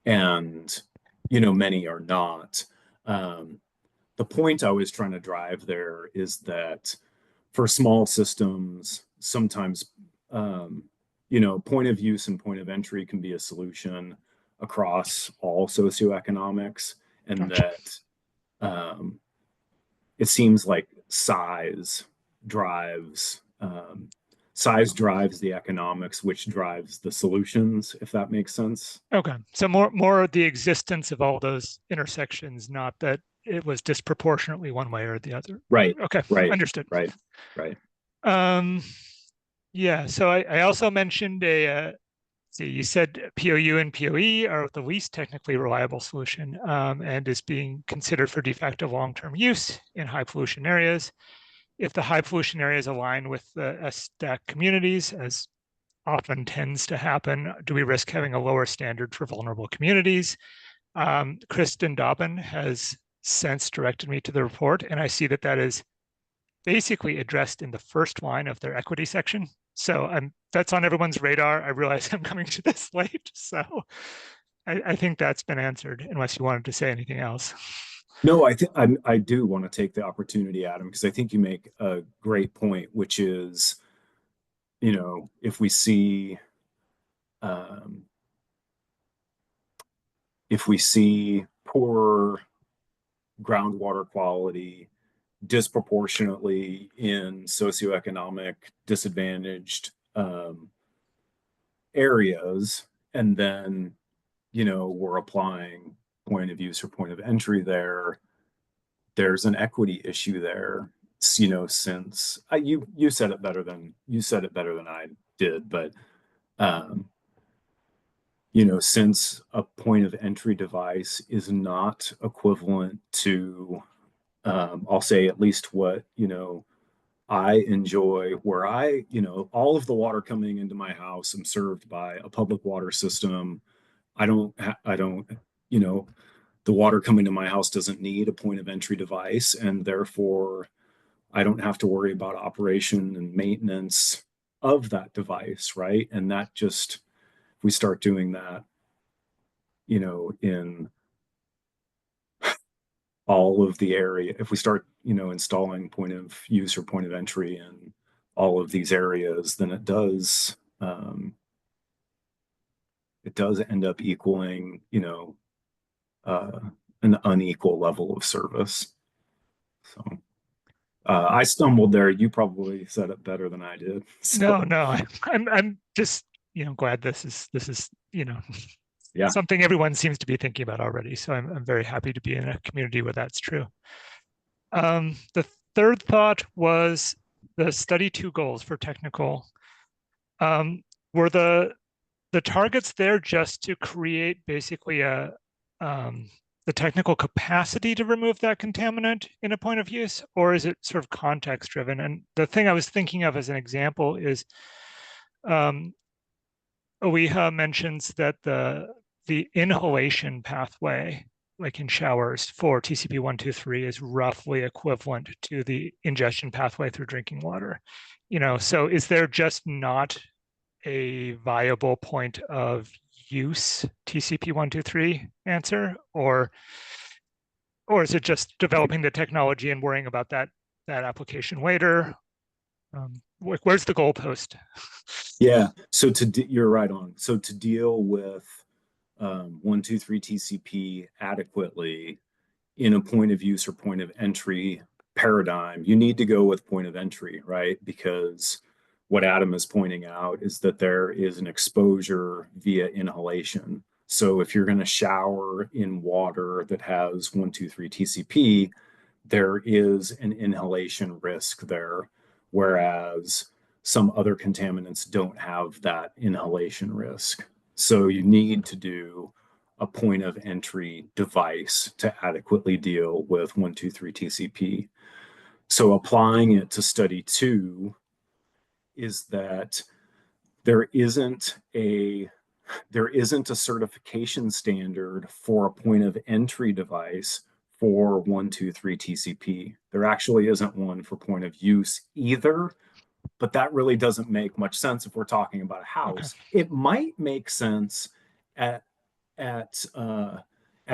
Speaker 10: and you know, many are not. The point I was trying to drive there is that for small systems, sometimes you know, point of use and point of entry can be a solution across all socioeconomics, and that it seems like size drives the economics, which drives the solutions, if that makes sense.
Speaker 18: Okay, so more the existence of all those intersections, not that it was disproportionately one way or the other.
Speaker 10: Right.
Speaker 18: Okay.
Speaker 10: Right.
Speaker 18: Understood.
Speaker 10: Right.
Speaker 18: Yeah. So I also mentioned you said POU and POE are the least technically reliable solution, and is being considered for de facto long-term use in high pollution areas. If the high pollution areas align with the SDAC communities, as often tends to happen, do we risk having a lower standard for vulnerable communities? Kristen Dobbin has since directed me to the report, and I see that is basically addressed in the first line of their equity section. So that's on everyone's radar. I realize I'm coming to this late, so I think that's been answered, unless you wanted to say anything else.
Speaker 10: No, I do want to take the opportunity, Adam, because I think you make a great point, which is, you know, if we see poor groundwater quality disproportionately in socioeconomic disadvantaged areas, and then, you know, we're applying point of use or point of entry there's an equity issue there. You know, since you said it better than I did, but you know, since a point of entry device is not equivalent to I'll say at least what, you know, I enjoy, where you know, all of the water coming into my house, I'm served by a public water system. I don't, you know, the water coming to my house doesn't need a point of entry device, and therefore I don't have to worry about operation and maintenance of that device, right? And that just, if we start doing that, you know, in all of the area, if we start, you know, installing point of use or point of entry in all of these areas, then it does end up equaling, you know, an unequal level of service. So I stumbled there. You probably said it better than I did. So.
Speaker 18: No, I'm just, you know, glad this is, you know,
Speaker 10: yeah,
Speaker 18: something everyone seems to be thinking about already. So I'm very happy to be in a community where that's true. The third thought was the study 2 goals for technical, were the targets there just to create basically the technical capacity to remove that contaminant in a point of use, or is it sort of context driven? And the thing I was thinking of as an example is OEHA mentions that the inhalation pathway, like in showers for TCP 123, is roughly equivalent to the ingestion pathway through drinking water. So is there just not a viable point of use TCP 123 answer, or is it just developing the technology and worrying about that application later? Where's the goalpost?
Speaker 10: Yeah, so you're right on. So to deal with 123 TCP adequately in a point of use or point of entry paradigm, you need to go with point of entry, right? Because what Adam is pointing out is that there is an exposure via inhalation. So if you're going to shower in water that has 123 TCP, there is an inhalation risk there, whereas some other contaminants don't have that inhalation risk. So you need to do a point of entry device to adequately deal with 123 TCP. So applying it to study 2 is that there isn't a certification standard for a point of entry device for 123 TCP. There actually isn't one for point of use either, but that really doesn't make much sense if we're talking about a house. Okay. It might make sense at a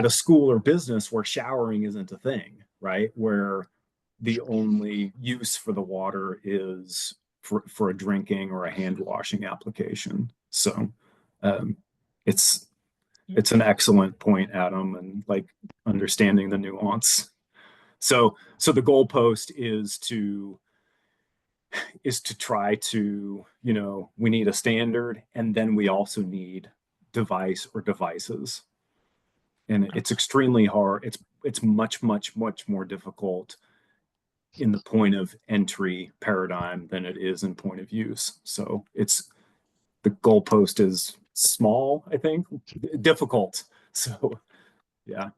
Speaker 10: school or business where showering isn't a thing, right? Where the only use for the water is for a drinking or a hand washing application. So it's an excellent point, Adam, and like understanding the nuance. So the goalpost is to try to, we need a standard, and then we also need device or devices. And it's extremely hard. It's much more difficult in the point of entry paradigm than it is in point of use. So the goalpost is small, I think, difficult. So yeah.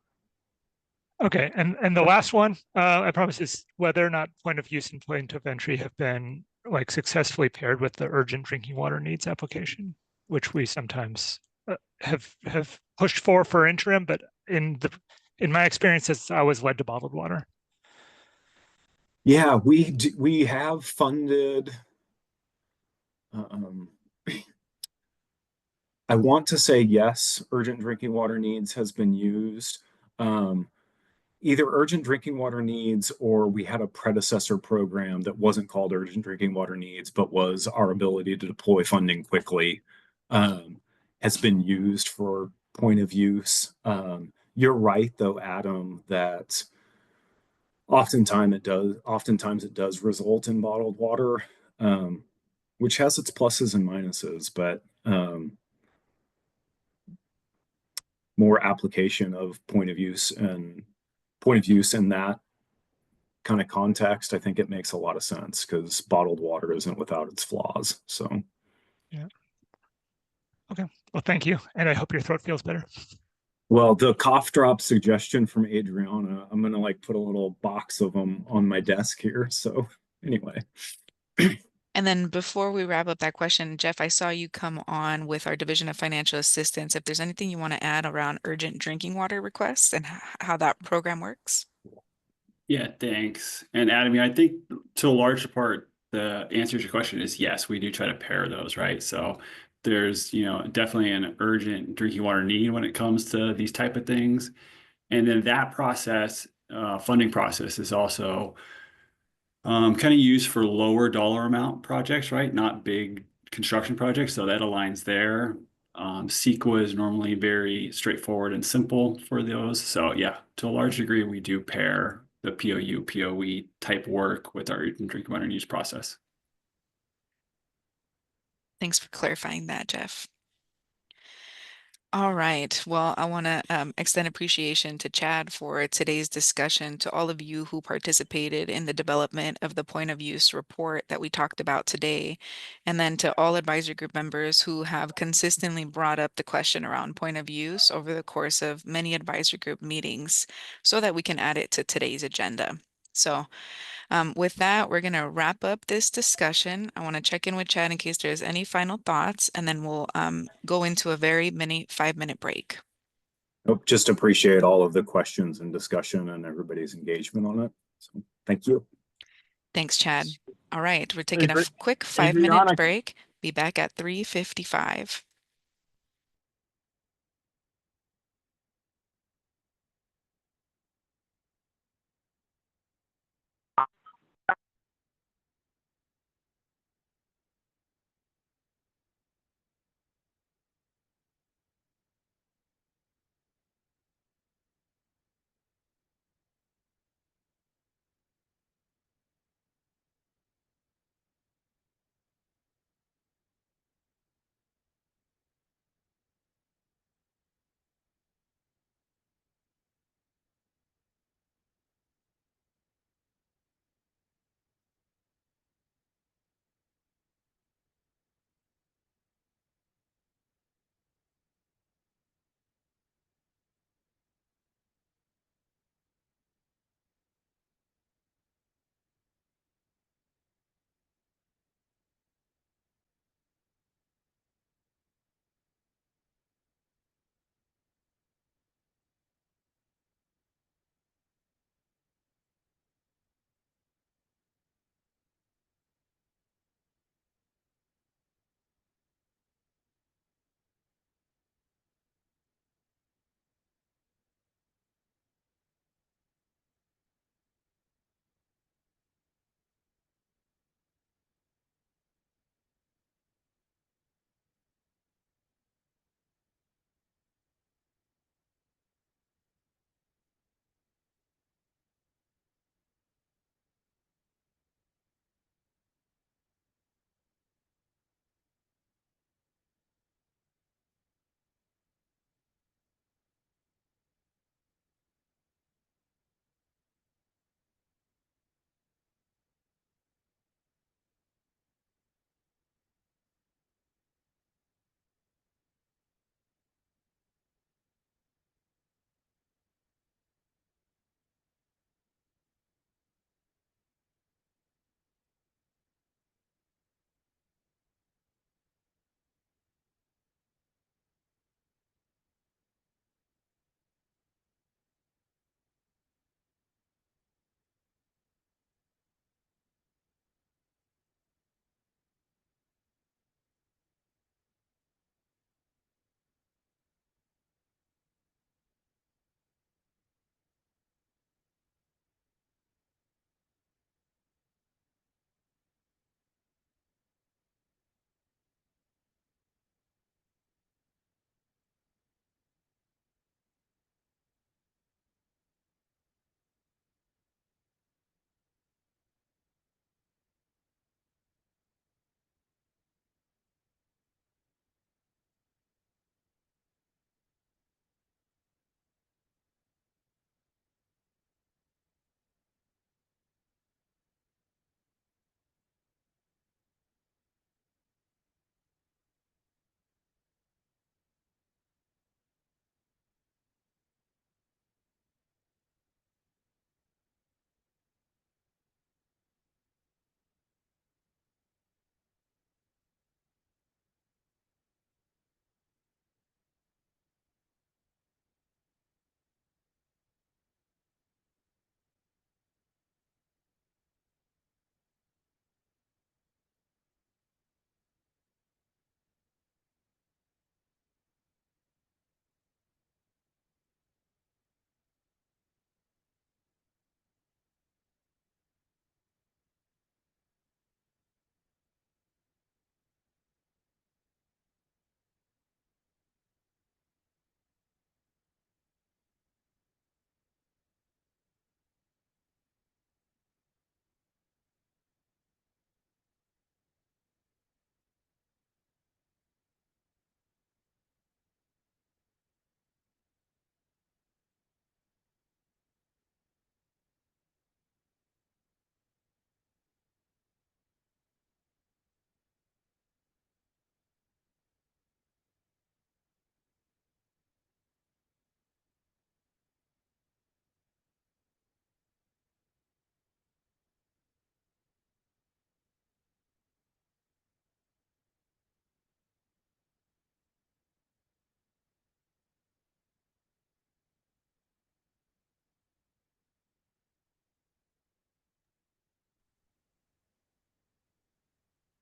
Speaker 18: Okay, and the last one, I promise, is whether or not point of use and point of entry have been like successfully paired with the urgent drinking water needs application, which we sometimes have pushed for interim, but in my experience, it's always led to bottled water.
Speaker 10: Yeah, we have funded. I want to say yes, urgent drinking water needs has been used. Either urgent drinking water needs, or we had a predecessor program that wasn't called urgent drinking water needs, but was our ability to deploy funding quickly, has been used for point of use. You're right, though, Adam, that oftentimes it does result in bottled water, which has its pluses and minuses, but more application of point of use in that kind of context, I think it makes a lot of sense, because bottled water isn't without its flaws. So
Speaker 18: yeah. Okay, well, thank you, and I hope your throat feels better.
Speaker 10: Well, the cough drop suggestion from Adriana, I'm gonna like put a little box of them on my desk here. So anyway.
Speaker 4: And then before we wrap up that question, Jeff, I saw you come on with our Division of Financial Assistance. If there's anything you want to add around urgent drinking water requests and how that program works.
Speaker 7: Yeah, thanks. And Adam, I think to a large part, the answer to your question is yes, we do try to pair those, right? So there's, definitely an urgent drinking water need when it comes to these type of things. And then that process, funding process, is also kind of used for lower dollar amount projects, right? Not big construction projects. So that aligns there. CEQA is normally very straightforward and simple for those. So yeah, to a large degree, we do pair the POU, POE type work with our drinking water use process.
Speaker 4: Thanks for clarifying that, Jeff. All right. Well, I want to extend appreciation to Chad for today's discussion, to all of you who participated in the development of the point of use report that we talked about today, and then to all advisory group members who have consistently brought up the question around point of use over the course of many advisory group meetings so that we can add it to today's agenda. So with that, we're going to wrap up this discussion. I want to check in with Chad in case there's any final thoughts, and then we'll go into a very mini 5-minute break.
Speaker 10: Nope, just appreciate all of the questions and discussion and everybody's engagement on it. So thank you.
Speaker 4: Thanks, Chad. All right, we're taking a quick 5-minute
Speaker 16: Adriana,
Speaker 4: break. Be back at 3:55.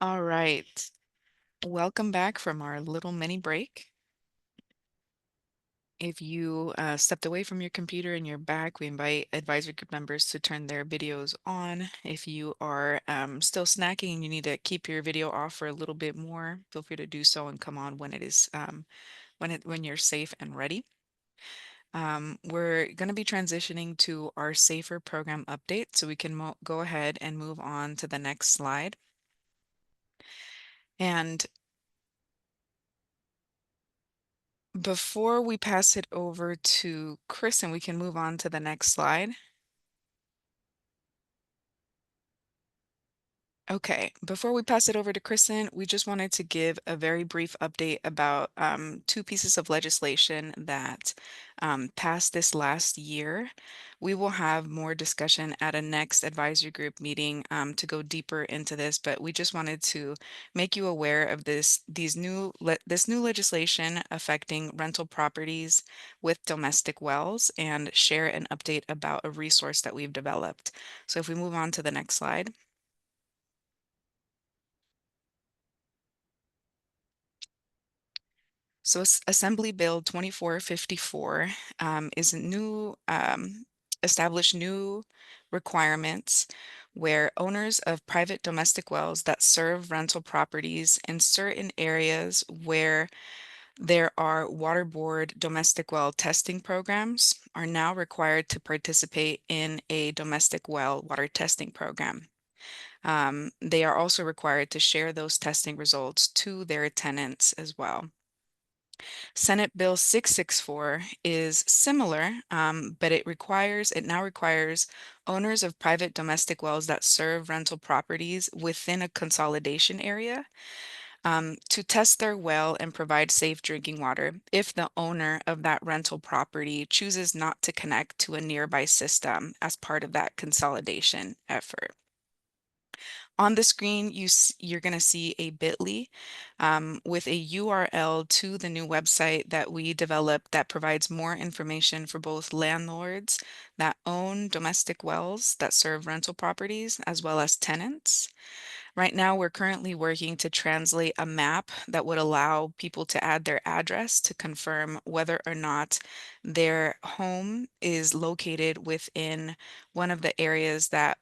Speaker 4: All right. Welcome back from our little mini break. If you stepped away from your computer and you're back, we invite advisory group members to turn their videos on. If you are still snacking and you need to keep your video off for a little bit more, feel free to do so and come on when it is when you're safe and ready. We're going to be transitioning to our safer program update, so we can go ahead and move on to the next slide. And before we pass it over to Kristen, we can move on to the next slide. Okay, before we pass it over to Kristen, we just wanted to give a very brief update about two pieces of legislation that passed this last year. We will have more discussion at a next advisory group meeting to go deeper into this, but we just wanted to make you aware of this new legislation affecting rental properties with domestic wells and share an update about a resource that we've developed. So if we move on to the next slide. So Assembly Bill 2454 is a new established new requirements where owners of private domestic wells that serve rental properties in certain areas where there are water board domestic well testing programs are now required to participate in a domestic well water testing program. They are also required to share those testing results to their tenants as well. Senate Bill 664 is similar, but it now requires owners of private domestic wells that serve rental properties within a consolidation area to test their well and provide safe drinking water if the owner of that rental property chooses not to connect to a nearby system as part of that consolidation effort. On the screen, you're going to see a bit.ly with a URL to the new website that we developed that provides more information for both landlords that own domestic wells that serve rental properties as well as tenants. Right now, we're currently working to translate a map that would allow people to add their address to confirm whether or not their home is located within one of the areas that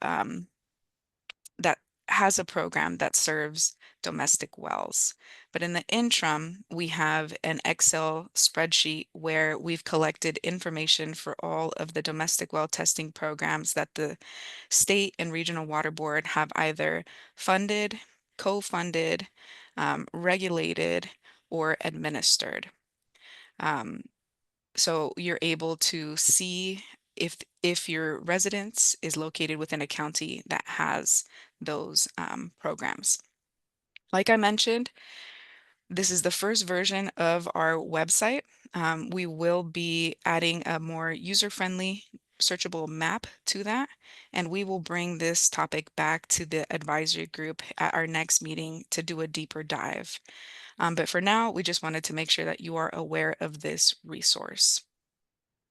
Speaker 4: that has a program that serves domestic wells. But in the interim, we have an Excel spreadsheet where we've collected information for all of the domestic well testing programs that the state and regional water board have either funded, co-funded, regulated, or administered. So you're able to see if your residence is located within a county that has those programs. Like I mentioned, this is the first version of our website. We will be adding a more user-friendly searchable map to that, and we will bring this topic back to the advisory group at our next meeting to do a deeper dive. But for now, we just wanted to make sure that you are aware of this resource.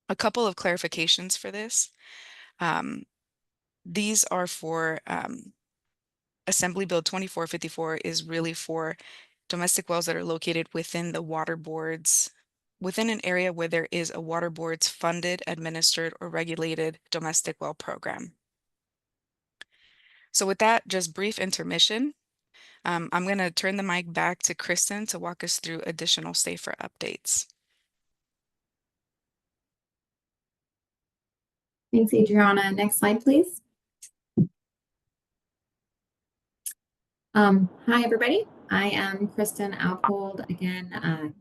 Speaker 4: A couple of clarifications for this. These are for Assembly Bill 2454 is really for domestic wells that are located within the water boards, within an area where there is a water board's funded, administered, or regulated domestic well program. So with that, just brief intermission. I'm going to turn the mic back to Kristen to walk us through additional safer updates.
Speaker 11: Thanks, Adriana. Next slide, please. Hi, everybody. I am Kristen Alpold. Again, if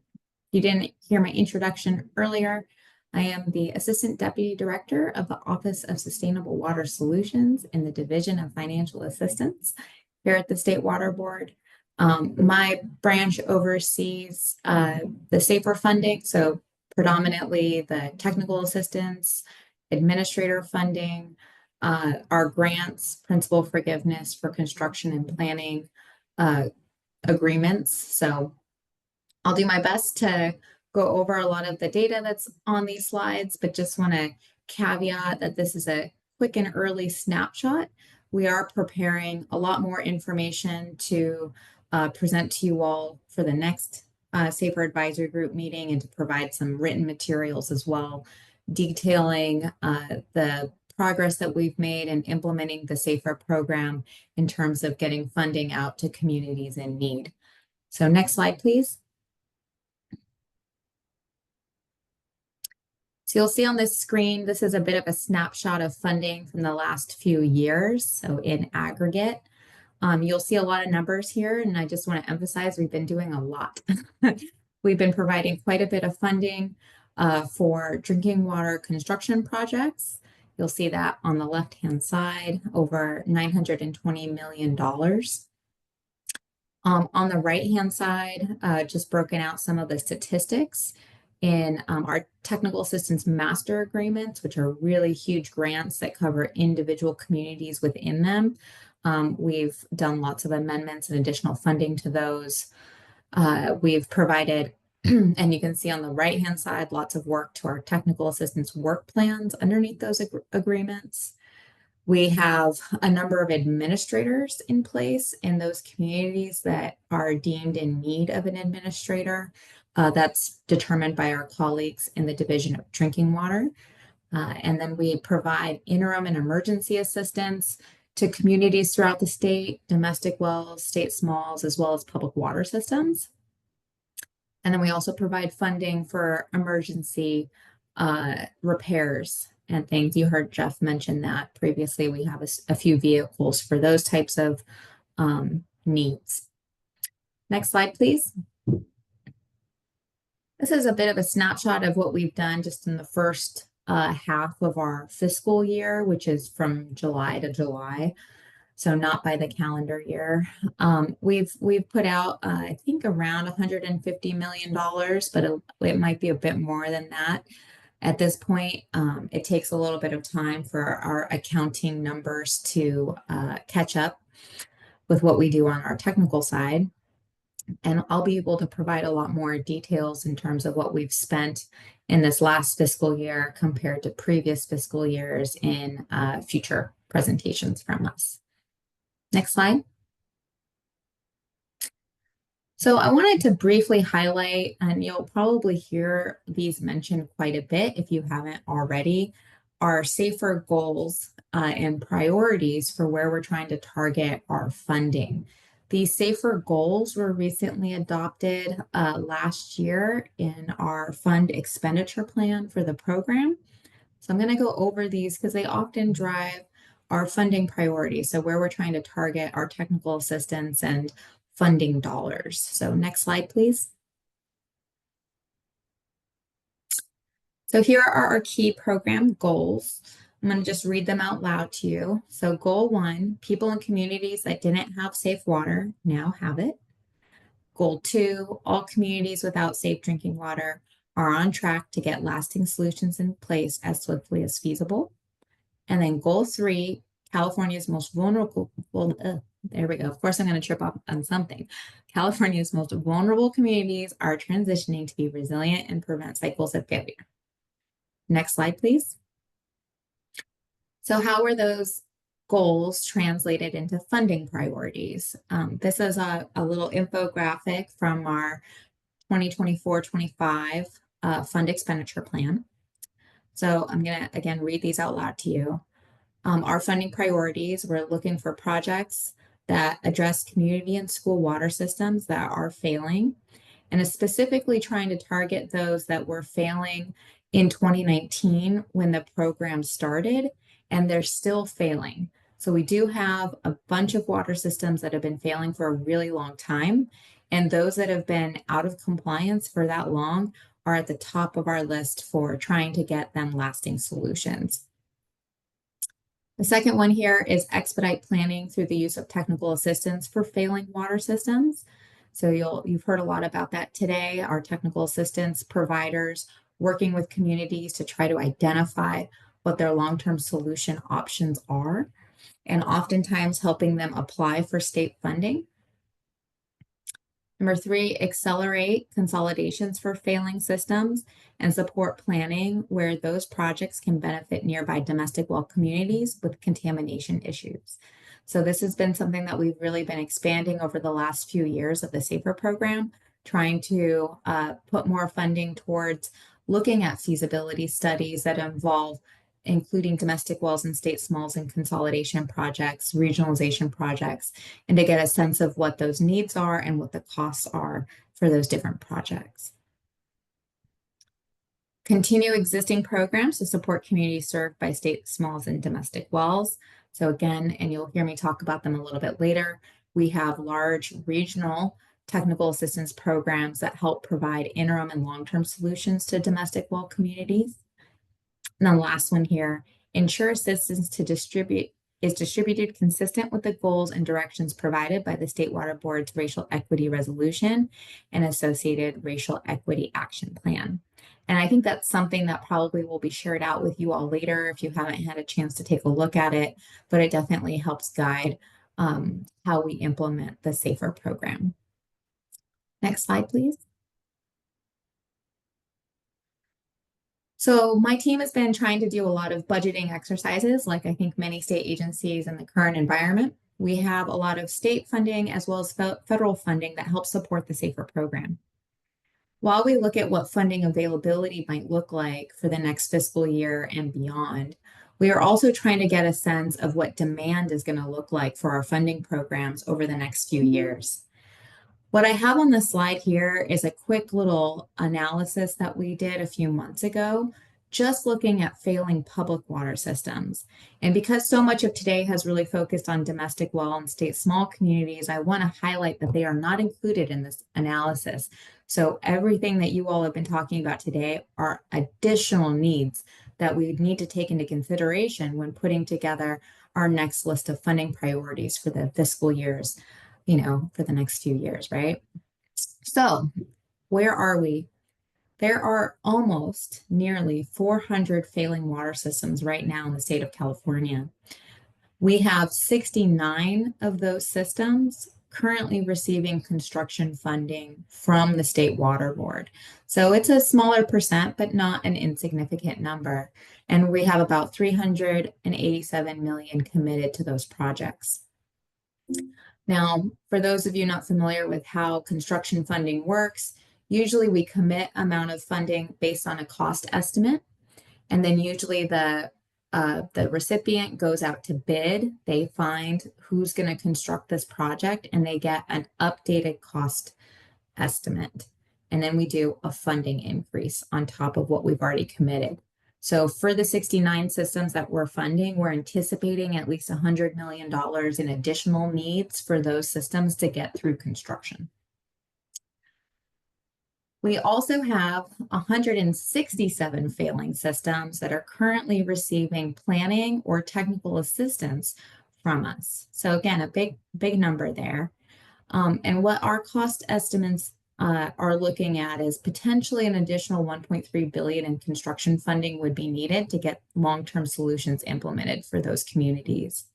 Speaker 11: you didn't hear my introduction earlier, I am the Assistant Deputy Director of the Office of Sustainable Water Solutions in the Division of Financial Assistance here at the State Water Board. My branch oversees the SAFER funding, so predominantly the technical assistance, administrator funding, our grants, principal forgiveness for construction and planning agreements. So I'll do my best to go over a lot of the data that's on these slides, but just want to caveat that this is a quick and early snapshot We are preparing a lot more information to present to you all for the next Safer Advisory Group meeting, and to provide some written materials as well, detailing the progress that we've made in implementing the SAFER program in terms of getting funding out to communities in need. So next slide, please. So you'll see on this screen, this is a bit of a snapshot of funding from the last few years. So in aggregate, you'll see a lot of numbers here, and I just want to emphasize we've been doing a lot. We've been providing quite a bit of funding for drinking water construction projects. You'll see that on the left-hand side, over $920 million. On the right-hand side, just broken out some of the statistics in our technical assistance master agreements, which are really huge grants that cover individual communities within them. We've done lots of amendments and additional funding to those. We've provided, and you can see on the right-hand side, lots of work to our technical assistance work plans underneath those agreements. We have a number of administrators in place in those communities that are deemed in need of an administrator. That's determined by our colleagues in the Division of Drinking Water. And then we provide interim and emergency assistance to communities throughout the state, domestic wells, state smalls, as well as public water systems. And then we also provide funding for emergency repairs and things. You heard Jeff mention that previously. We have a few vehicles for those types of needs. Next slide, please. This is a bit of a snapshot of what we've done just in the first half of our fiscal year, which is from July to July, so not by the calendar year. We've put out, I think, around $150 million, but it might be a bit more than that. At this point, it takes a little bit of time for our accounting numbers to catch up with what we do on our technical side. And I'll be able to provide a lot more details in terms of what we've spent in this last fiscal year compared to previous fiscal years in future presentations from us. Next slide. So I wanted to briefly highlight, and you'll probably hear these mentioned quite a bit if you haven't already, our SAFER goals and priorities for where we're trying to target our funding. These SAFER goals were recently adopted last year in our fund expenditure plan for the program. So I'm going to go over these because they often drive our funding priorities. So where we're trying to target our technical assistance and funding dollars. So next slide, please. So here are our key program goals. I'm going to just read them out loud to you. So goal 1, people in communities that didn't have safe water now have it. Goal 2, all communities without safe drinking water are on track to get lasting solutions in place as swiftly as feasible. And then goal 3, California's most vulnerable, there we go. Of course, I'm going to trip up on something. California's most vulnerable communities are transitioning to be resilient and prevent cycles of failure. Next slide, please. So how were those goals translated into funding priorities? This is a little infographic from our 2024-25 fund expenditure plan. So I'm going to, again, read these out loud to you. Our funding priorities, we're looking for projects that address community and school water systems that are failing, and is specifically trying to target those that were failing in 2019 when the program started, and they're still failing. So we do have a bunch of water systems that have been failing for a really long time, and those that have been out of compliance for that long are at the top of our list for trying to get them lasting solutions. The second one here is expedite planning through the use of technical assistance for failing water systems. So you've heard a lot about that today. Our technical assistance providers working with communities to try to identify what their long-term solution options are, and oftentimes helping them apply for state funding. Number 3, accelerate consolidations for failing systems and support planning where those projects can benefit nearby domestic well communities with contamination issues. So this has been something that we've really been expanding over the last few years of the SAFER program, trying to put more funding towards looking at feasibility studies that involve including domestic wells and state smalls and consolidation projects, regionalization projects, and to get a sense of what those needs are and what the costs are for those different projects. Continue existing programs to support communities served by state smalls and domestic wells. So again, and you'll hear me talk about them a little bit later, we have large regional technical assistance programs that help provide interim and long-term solutions to domestic well communities. And then the last one here, ensure assistance to is distributed consistent with the goals and directions provided by the State Water Board's Racial Equity Resolution and associated Racial Equity Action Plan. And I think that's something that probably will be shared out with you all later if you haven't had a chance to take a look at it, but it definitely helps guide how we implement the SAFER program. Next slide, please. So my team has been trying to do a lot of budgeting exercises, like I think many state agencies in the current environment. We have a lot of state funding as well as federal funding that helps support the SAFER program. While we look at what funding availability might look like for the next fiscal year and beyond, we are also trying to get a sense of what demand is going to look like for our funding programs over the next few years. What I have on the slide here is a quick little analysis that we did a few months ago, just looking at failing public water systems. And because so much of today has really focused on domestic well and state small communities, I want to highlight that they are not included in this analysis. So everything that you all have been talking about today are additional needs that we need to take into consideration when putting together our next list of funding priorities for the fiscal years, for the next few years, right? So where are we? There are almost nearly 400 failing water systems right now in the state of California. We have 69 of those systems currently receiving construction funding from the State Water Board. So it's a smaller percent, but not an insignificant number. And we have about 387 million committed to those projects. Now, for those of you not familiar with how construction funding works, usually we commit amount of funding based on a cost estimate, and then usually the recipient goes out to bid. They find who's going to construct this project, and they get an updated cost estimate. And then we do a funding increase on top of what we've already committed. So for the 69 systems that we're funding, we're anticipating at least $100 million in additional needs for those systems to get through construction. We also have 167 failing systems that are currently receiving planning or technical assistance from us. So again, a big number there. And what our cost estimates are looking at is potentially an additional 1.3 billion in construction funding would be needed to get long-term solutions implemented for those communities.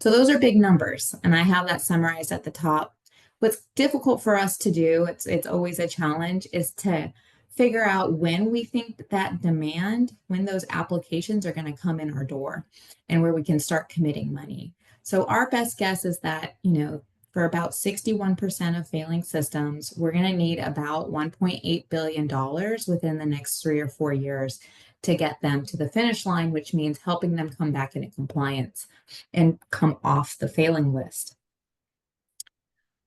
Speaker 11: So those are big numbers, and I have that summarized at the top. What's difficult for us to do, it's always a challenge, is to figure out when we think that demand, when those applications are going to come in our door and where we can start committing money. So our best guess is that, for about 61% of failing systems, we're going to need about $1.8 billion within the next 3 or 4 years to get them to the finish line, which means helping them come back into compliance and come off the failing list.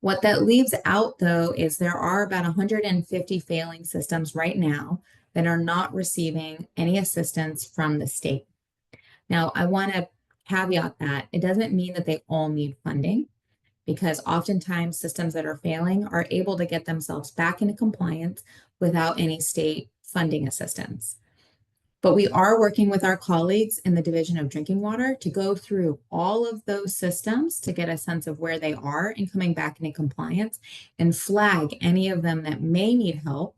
Speaker 11: What that leaves out, though, is there are about 150 failing systems right now that are not receiving any assistance from the state. Now, I want to caveat that it doesn't mean that they all need funding, because oftentimes systems that are failing are able to get themselves back into compliance without any state funding assistance. But we are working with our colleagues in the Division of Drinking Water to go through all of those systems to get a sense of where they are in coming back into compliance and flag any of them that may need help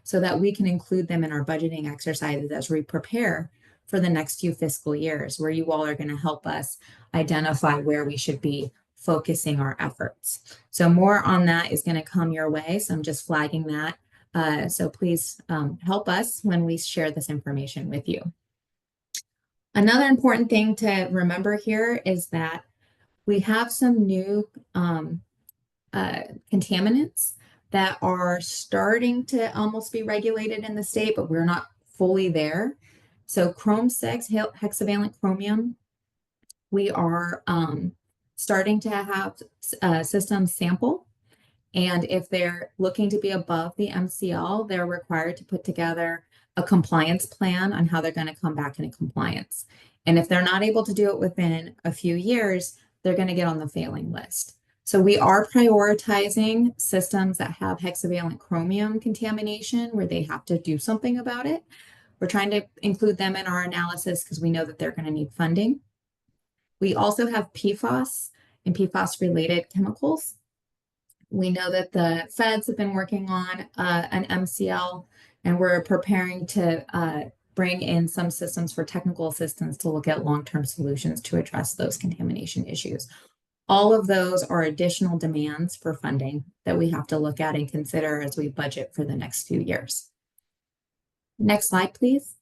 Speaker 11: so that we can include them in our budgeting exercises as we prepare for the next few fiscal years, where you all are going to help us identify where we should be focusing our efforts. So more on that is going to come your way. So I'm just flagging that. So please help us when we share this information with you. Another important thing to remember here is that we have some new contaminants that are starting to almost be regulated in the state, but we're not fully there. So Chrome 6, hexavalent chromium, we are starting to have systems sample. And if they're looking to be above the MCL, they're required to put together a compliance plan on how they're going to come back into compliance. And if they're not able to do it within a few years, they're going to get on the failing list. So we are prioritizing systems that have hexavalent chromium contamination where they have to do something about it. We're trying to include them in our analysis because we know that they're going to need funding. We also have PFAS and PFAS-related chemicals. We know that the feds have been working on an MCL, and we're preparing to bring in some systems for technical assistance to look at long-term solutions to address those contamination issues. All of those are additional demands for funding that we have to look at and consider as we budget for the next few years. Next slide, please.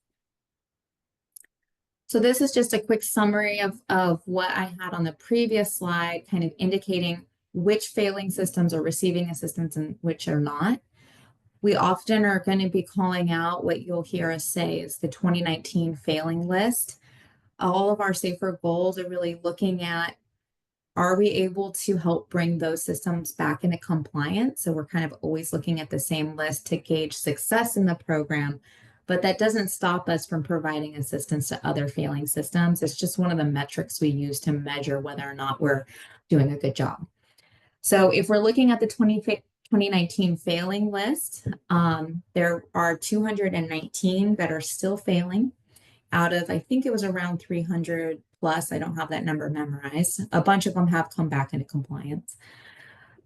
Speaker 11: So this is just a quick summary of what I had on the previous slide, kind of indicating which failing systems are receiving assistance and which are not. We often are going to be calling out what you'll hear us say is the 2019 failing list. All of our safer goals are really looking at, are we able to help bring those systems back into compliance? So we're kind of always looking at the same list to gauge success in the program, but that doesn't stop us from providing assistance to other failing systems. It's just one of the metrics we use to measure whether or not we're doing a good job. So if we're looking at the 2019 failing list, there are 219 that are still failing out of, I think it was around 300 plus. I don't have that number memorized. A bunch of them have come back into compliance.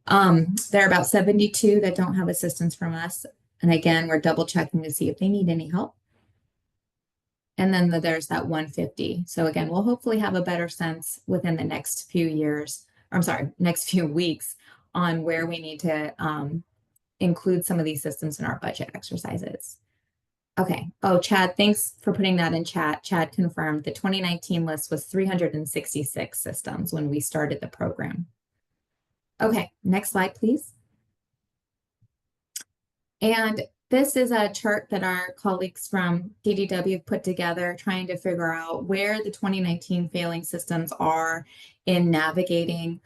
Speaker 11: There are about 72 that don't have assistance from us. And again, we're double checking to see if they need any help. And then there's that 150. So again, we'll hopefully have a better sense within the next few years, next few weeks on where we need to include some of these systems in our budget exercises. Okay. Oh, Chad, thanks for putting that in chat. Chad confirmed the 2019 list was 366 systems when we started the program. Okay, next slide, please. And this is a chart that our colleagues from DDW put together trying to figure out where the 2019 failing systems are in navigating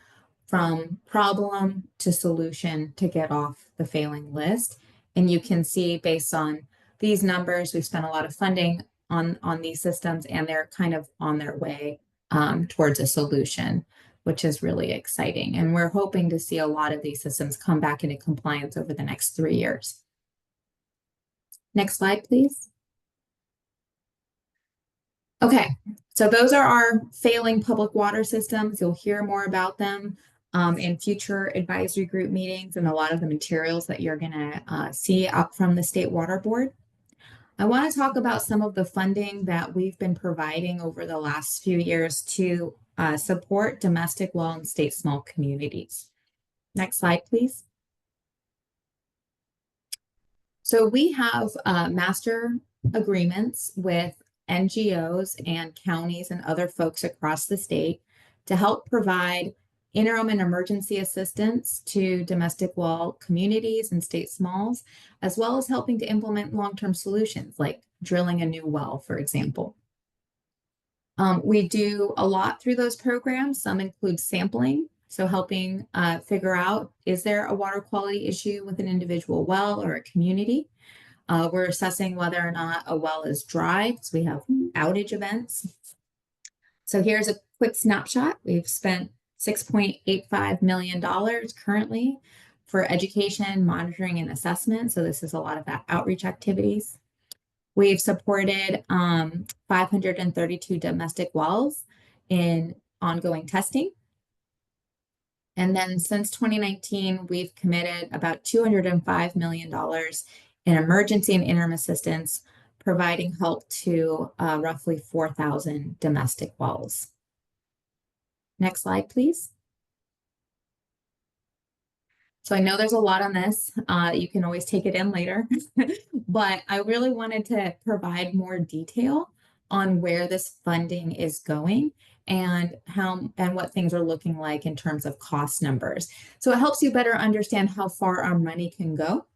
Speaker 11: from problem to solution to get off the failing list. And you can see based on these numbers, we've spent a lot of funding on these systems, and they're kind of on their way towards a solution, which is really exciting. And we're hoping to see a lot of these systems come back into compliance over the next 3 years. Next slide, please. Okay, so those are our failing public water systems. You'll hear more about them in future advisory group meetings and a lot of the materials that you're going to see up from the State Water Board. I want to talk about some of the funding that we've been providing over the last few years to support domestic well and state small communities. Next slide, please. So we have master agreements with NGOs and counties and other folks across the state to help provide interim and emergency assistance to domestic well communities and state smalls, as well as helping to implement long-term solutions like drilling a new well, for example. We do a lot through those programs. Some include sampling, so helping figure out, is there a water quality issue with an individual well or a community? We're assessing whether or not a well is dry, because we have outage events. So here's a quick snapshot. We've spent $6.85 million currently for education, monitoring, and assessment. So this is a lot of outreach activities. We've supported 532 domestic wells in ongoing testing. And then since 2019, we've committed about $205 million in emergency and interim assistance, providing help to roughly 4,000 domestic wells. Next slide, please. So I know there's a lot on this. You can always take it in later, but I really wanted to provide more detail on where this funding is going and how and what things are looking like in terms of cost numbers. So it helps you better understand how far our money can go.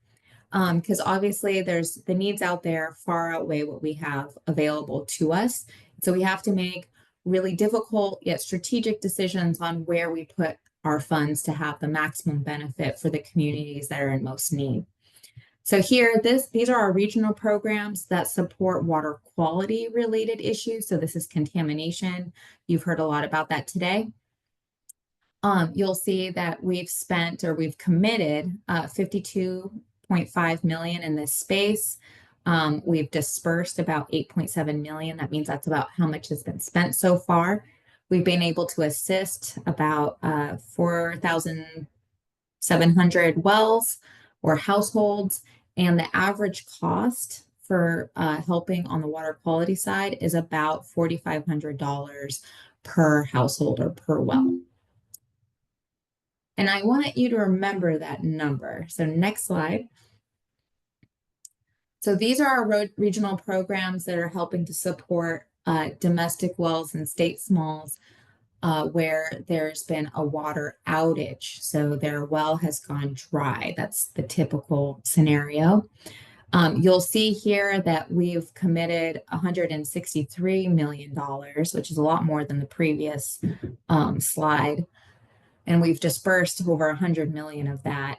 Speaker 11: Because obviously there's the needs out there far outweigh what we have available to us. So we have to make really difficult yet strategic decisions on where we put our funds to have the maximum benefit for the communities that are in most need. So here, these are our regional programs that support water quality related issues. So this is contamination. You've heard a lot about that today. You'll see that we've committed 52.5 million in this space. We've dispersed about 8.7 million. That means that's about how much has been spent so far. We've been able to assist about 4,700 wells or households, and the average cost for helping on the water quality side is about $4,500 per household or per well. And I want you to remember that number. So next slide. So these are our regional programs that are helping to support domestic wells and state smalls where there's been a water outage. So their well has gone dry. That's the typical scenario. You'll see here that we've committed $163 million, which is a lot more than the previous slide. And we've dispersed over 100 million of that,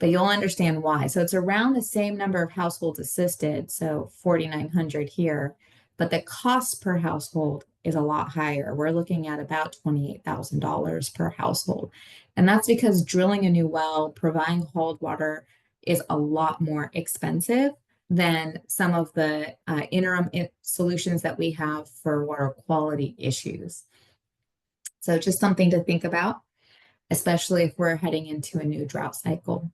Speaker 11: but you'll understand why. So it's around the same number of households assisted, so 4,900 here, but the cost per household is a lot higher. We're looking at about $28,000 per household. And that's because drilling a new well, providing hauled water is a lot more expensive than some of the interim solutions that we have for water quality issues. So just something to think about, especially if we're heading into a new drought cycle.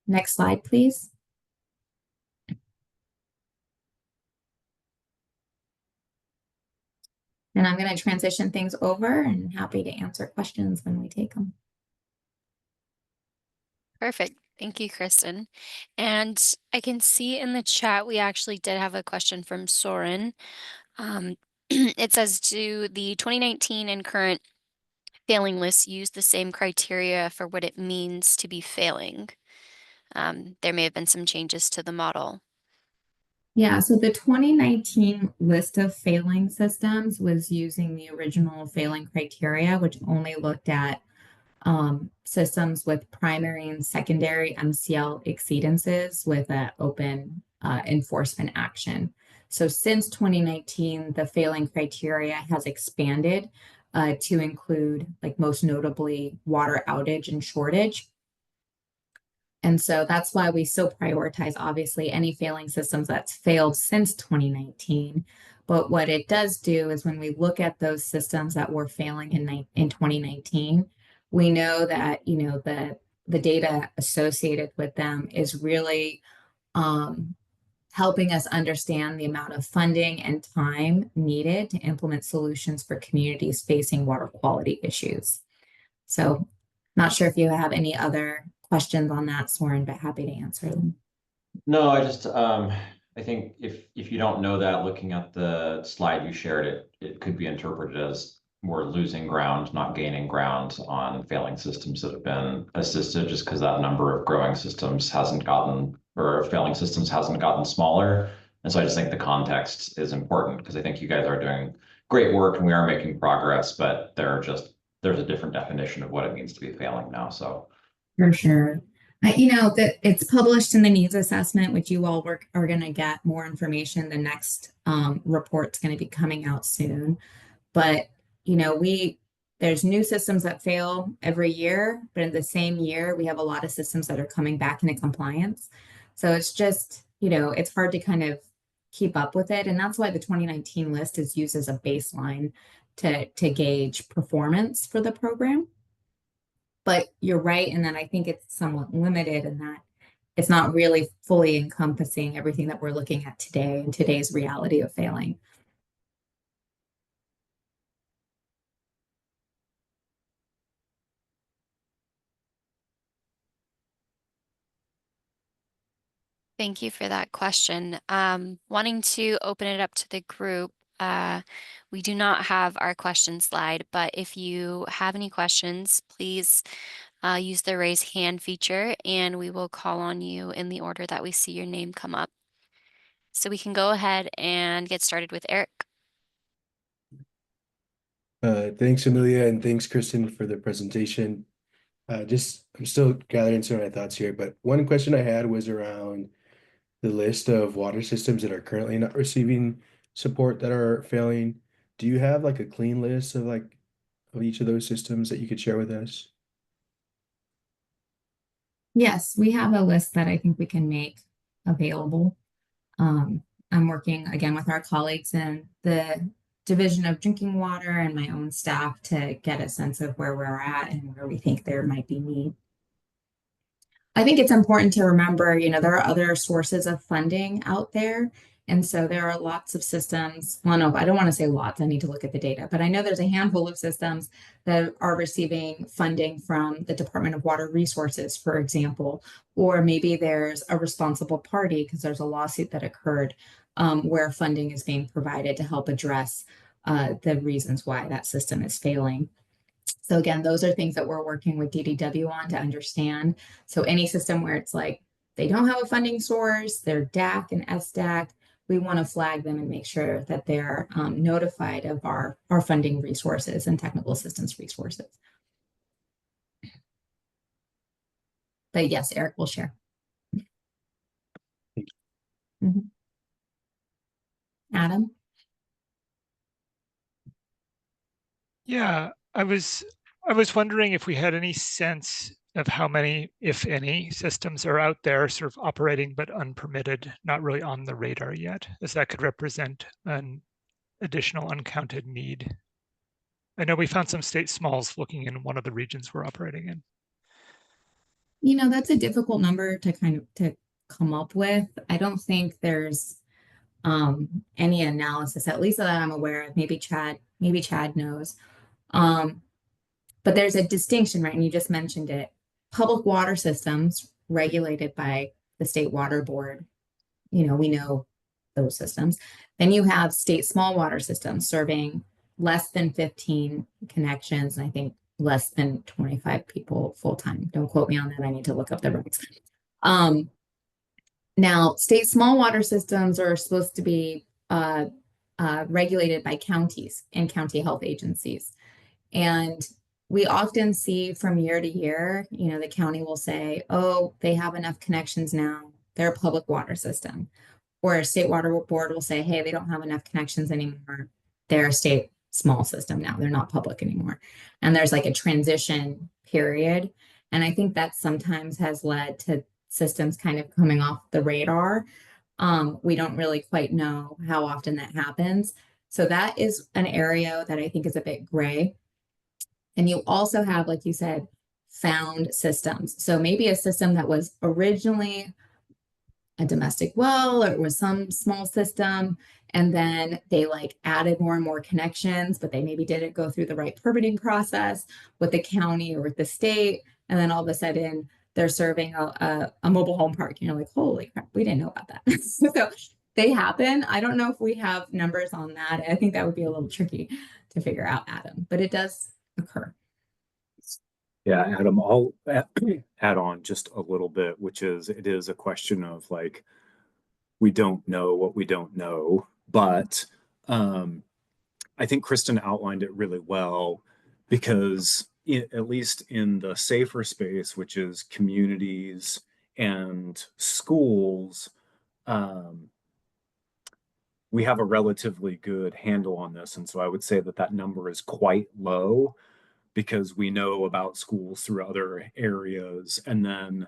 Speaker 11: Next slide, please. And I'm going to transition things over and happy to answer questions when we take them.
Speaker 1: Perfect. Thank you, Kristen. And I can see in the chat, we actually did have a question from Soren. It says, do the 2019 and current failing lists use the same criteria for what it means to be failing? There may have been some changes to the model.
Speaker 11: Yeah, so the 2019 list of failing systems was using the original failing criteria, which only looked at systems with primary and secondary MCL exceedances with an open enforcement action. So since 2019, the failing criteria has expanded to include, like most notably, water outage and shortage. And so that's why we still prioritize, obviously, any failing systems that's failed since 2019. But what it does do is when we look at those systems that were failing in 2019, we know that, you know, the data associated with them is really helping us understand the amount of funding and time needed to implement solutions for communities facing water quality issues. So not sure if you have any other questions on that, Soren, but happy to answer them.
Speaker 6: No, I think if you don't know that, looking at the slide you shared, it could be interpreted as we're losing ground, not gaining ground on failing systems that have been assisted, just because that number of growing systems hasn't gotten, or failing systems hasn't gotten smaller. And so I just think the context is important, because I think you guys are doing great work and we are making progress, but there's a different definition of what it means to be failing now. So
Speaker 11: for sure. You know, that it's published in the needs assessment, which you all are going to get more information. The next report's going to be coming out soon. But, you know, there's new systems that fail every year, but in the same year, we have a lot of systems that are coming back into compliance. So it's just, you know, it's hard to kind of keep up with it. And that's why the 2019 list is used as a baseline to gauge performance for the program. But you're right, and then I think it's somewhat limited in that it's not really fully encompassing everything that we're looking at today and today's reality of failing.
Speaker 1: Thank you for that question. Wanting to open it up to the group, we do not have our question slide, but if you have any questions, please use the raise hand feature and we will call on you in the order that we see your name come up. So we can go ahead and get started with Eric.
Speaker 20: Thanks, Amelia, and thanks, Kristen, for the presentation. I'm still gathering some of my thoughts here, but one question I had was around the list of water systems that are currently not receiving support that are failing. Do you have like a clean list of each of those systems that you could share with us?
Speaker 11: Yes, we have a list that I think we can make available. I'm working again with our colleagues in the Division of Drinking Water and my own staff to get a sense of where we're at and where we think there might be need. I think it's important to remember, there are other sources of funding out there. And so there are lots of systems. Well, no, I don't want to say lots. I need to look at the data, but I know there's a handful of systems that are receiving funding from the Department of Water Resources, for example, or maybe there's a responsible party because there's a lawsuit that occurred where funding is being provided to help address the reasons why that system is failing. So again, those are things that we're working with DDW on to understand. So any system where it's like they don't have a funding source, they're DAC and SDAC, we want to flag them and make sure that they're notified of our funding resources and technical assistance resources. But yes, Eric will share. Adam?
Speaker 18: Yeah, I was wondering if we had any sense of how many, if any, systems are out there sort of operating but unpermitted, not really on the radar yet, as that could represent an additional uncounted need. I know we found some state smalls looking in one of the regions we're operating in.
Speaker 11: That's a difficult number to come up with. I don't think there's any analysis, at least that I'm aware of. Maybe Chad knows. But there's a distinction, right? And you just mentioned it. Public water systems regulated by the State Water Board, we know those systems. Then you have state small water systems serving less than 15 connections, and I think less than 25 people full-time. Don't quote me on that. I need to look up the regs. Now, state small water systems are supposed to be regulated by counties and county health agencies. And we often see from year to year, the county will say, oh, they have enough connections now. They're a public water system. Or a state water board will say, hey, they don't have enough connections anymore. They're a state small system now. They're not public anymore. And there's like a transition period. And I think that sometimes has led to systems kind of coming off the radar. We don't really quite know how often that happens. So that is an area that I think is a bit gray. And you also have, like you said, found systems. So maybe a system that was originally a domestic well, or it was some small system, and then they added more and more connections, but they maybe didn't go through the right permitting process with the county or with the state. And then all of a sudden they're serving a mobile home park. Like, holy crap, we didn't know about that. So they happen. I don't know if we have numbers on that. I think that would be a little tricky to figure out, Adam, but it does occur.
Speaker 10: Yeah, Adam, I'll add on just a little bit, which is it is a question of we don't know what we don't know, but I think Kristen outlined it really well because at least in the safer space, which is communities and schools, we have a relatively good handle on this. And so I would say that number is quite low, because we know about schools through other areas. And then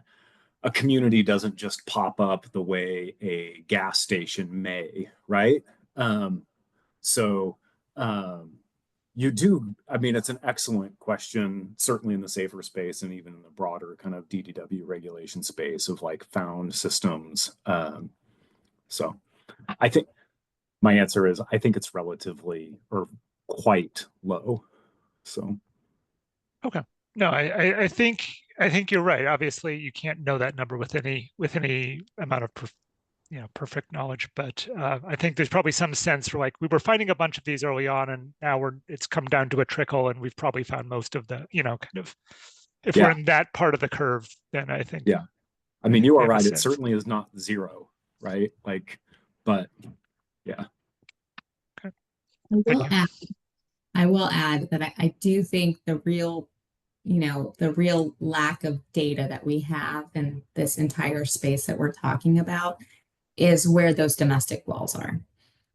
Speaker 10: a community doesn't just pop up the way a gas station may, right? You do, it's an excellent question, certainly in the safer space and even in the broader kind of DDW regulation space of found systems. So I think my answer is, I think it's relatively or quite low. So.
Speaker 18: Okay. No, I think I think you're right. Obviously, you can't know that number with any amount of perfect knowledge, but I think there's probably some sense for like we were finding a bunch of these early on, and now it's come down to a trickle, and we've probably found most of the kind of if we're in that part of the curve, then I think
Speaker 10: I mean, you
Speaker 18: we
Speaker 10: are
Speaker 18: have a
Speaker 10: right. It
Speaker 18: sense.
Speaker 10: certainly is not zero, right? Like, but yeah.
Speaker 11: I will add that I do think the real lack of data that we have in this entire space that we're talking about is where those domestic wells are.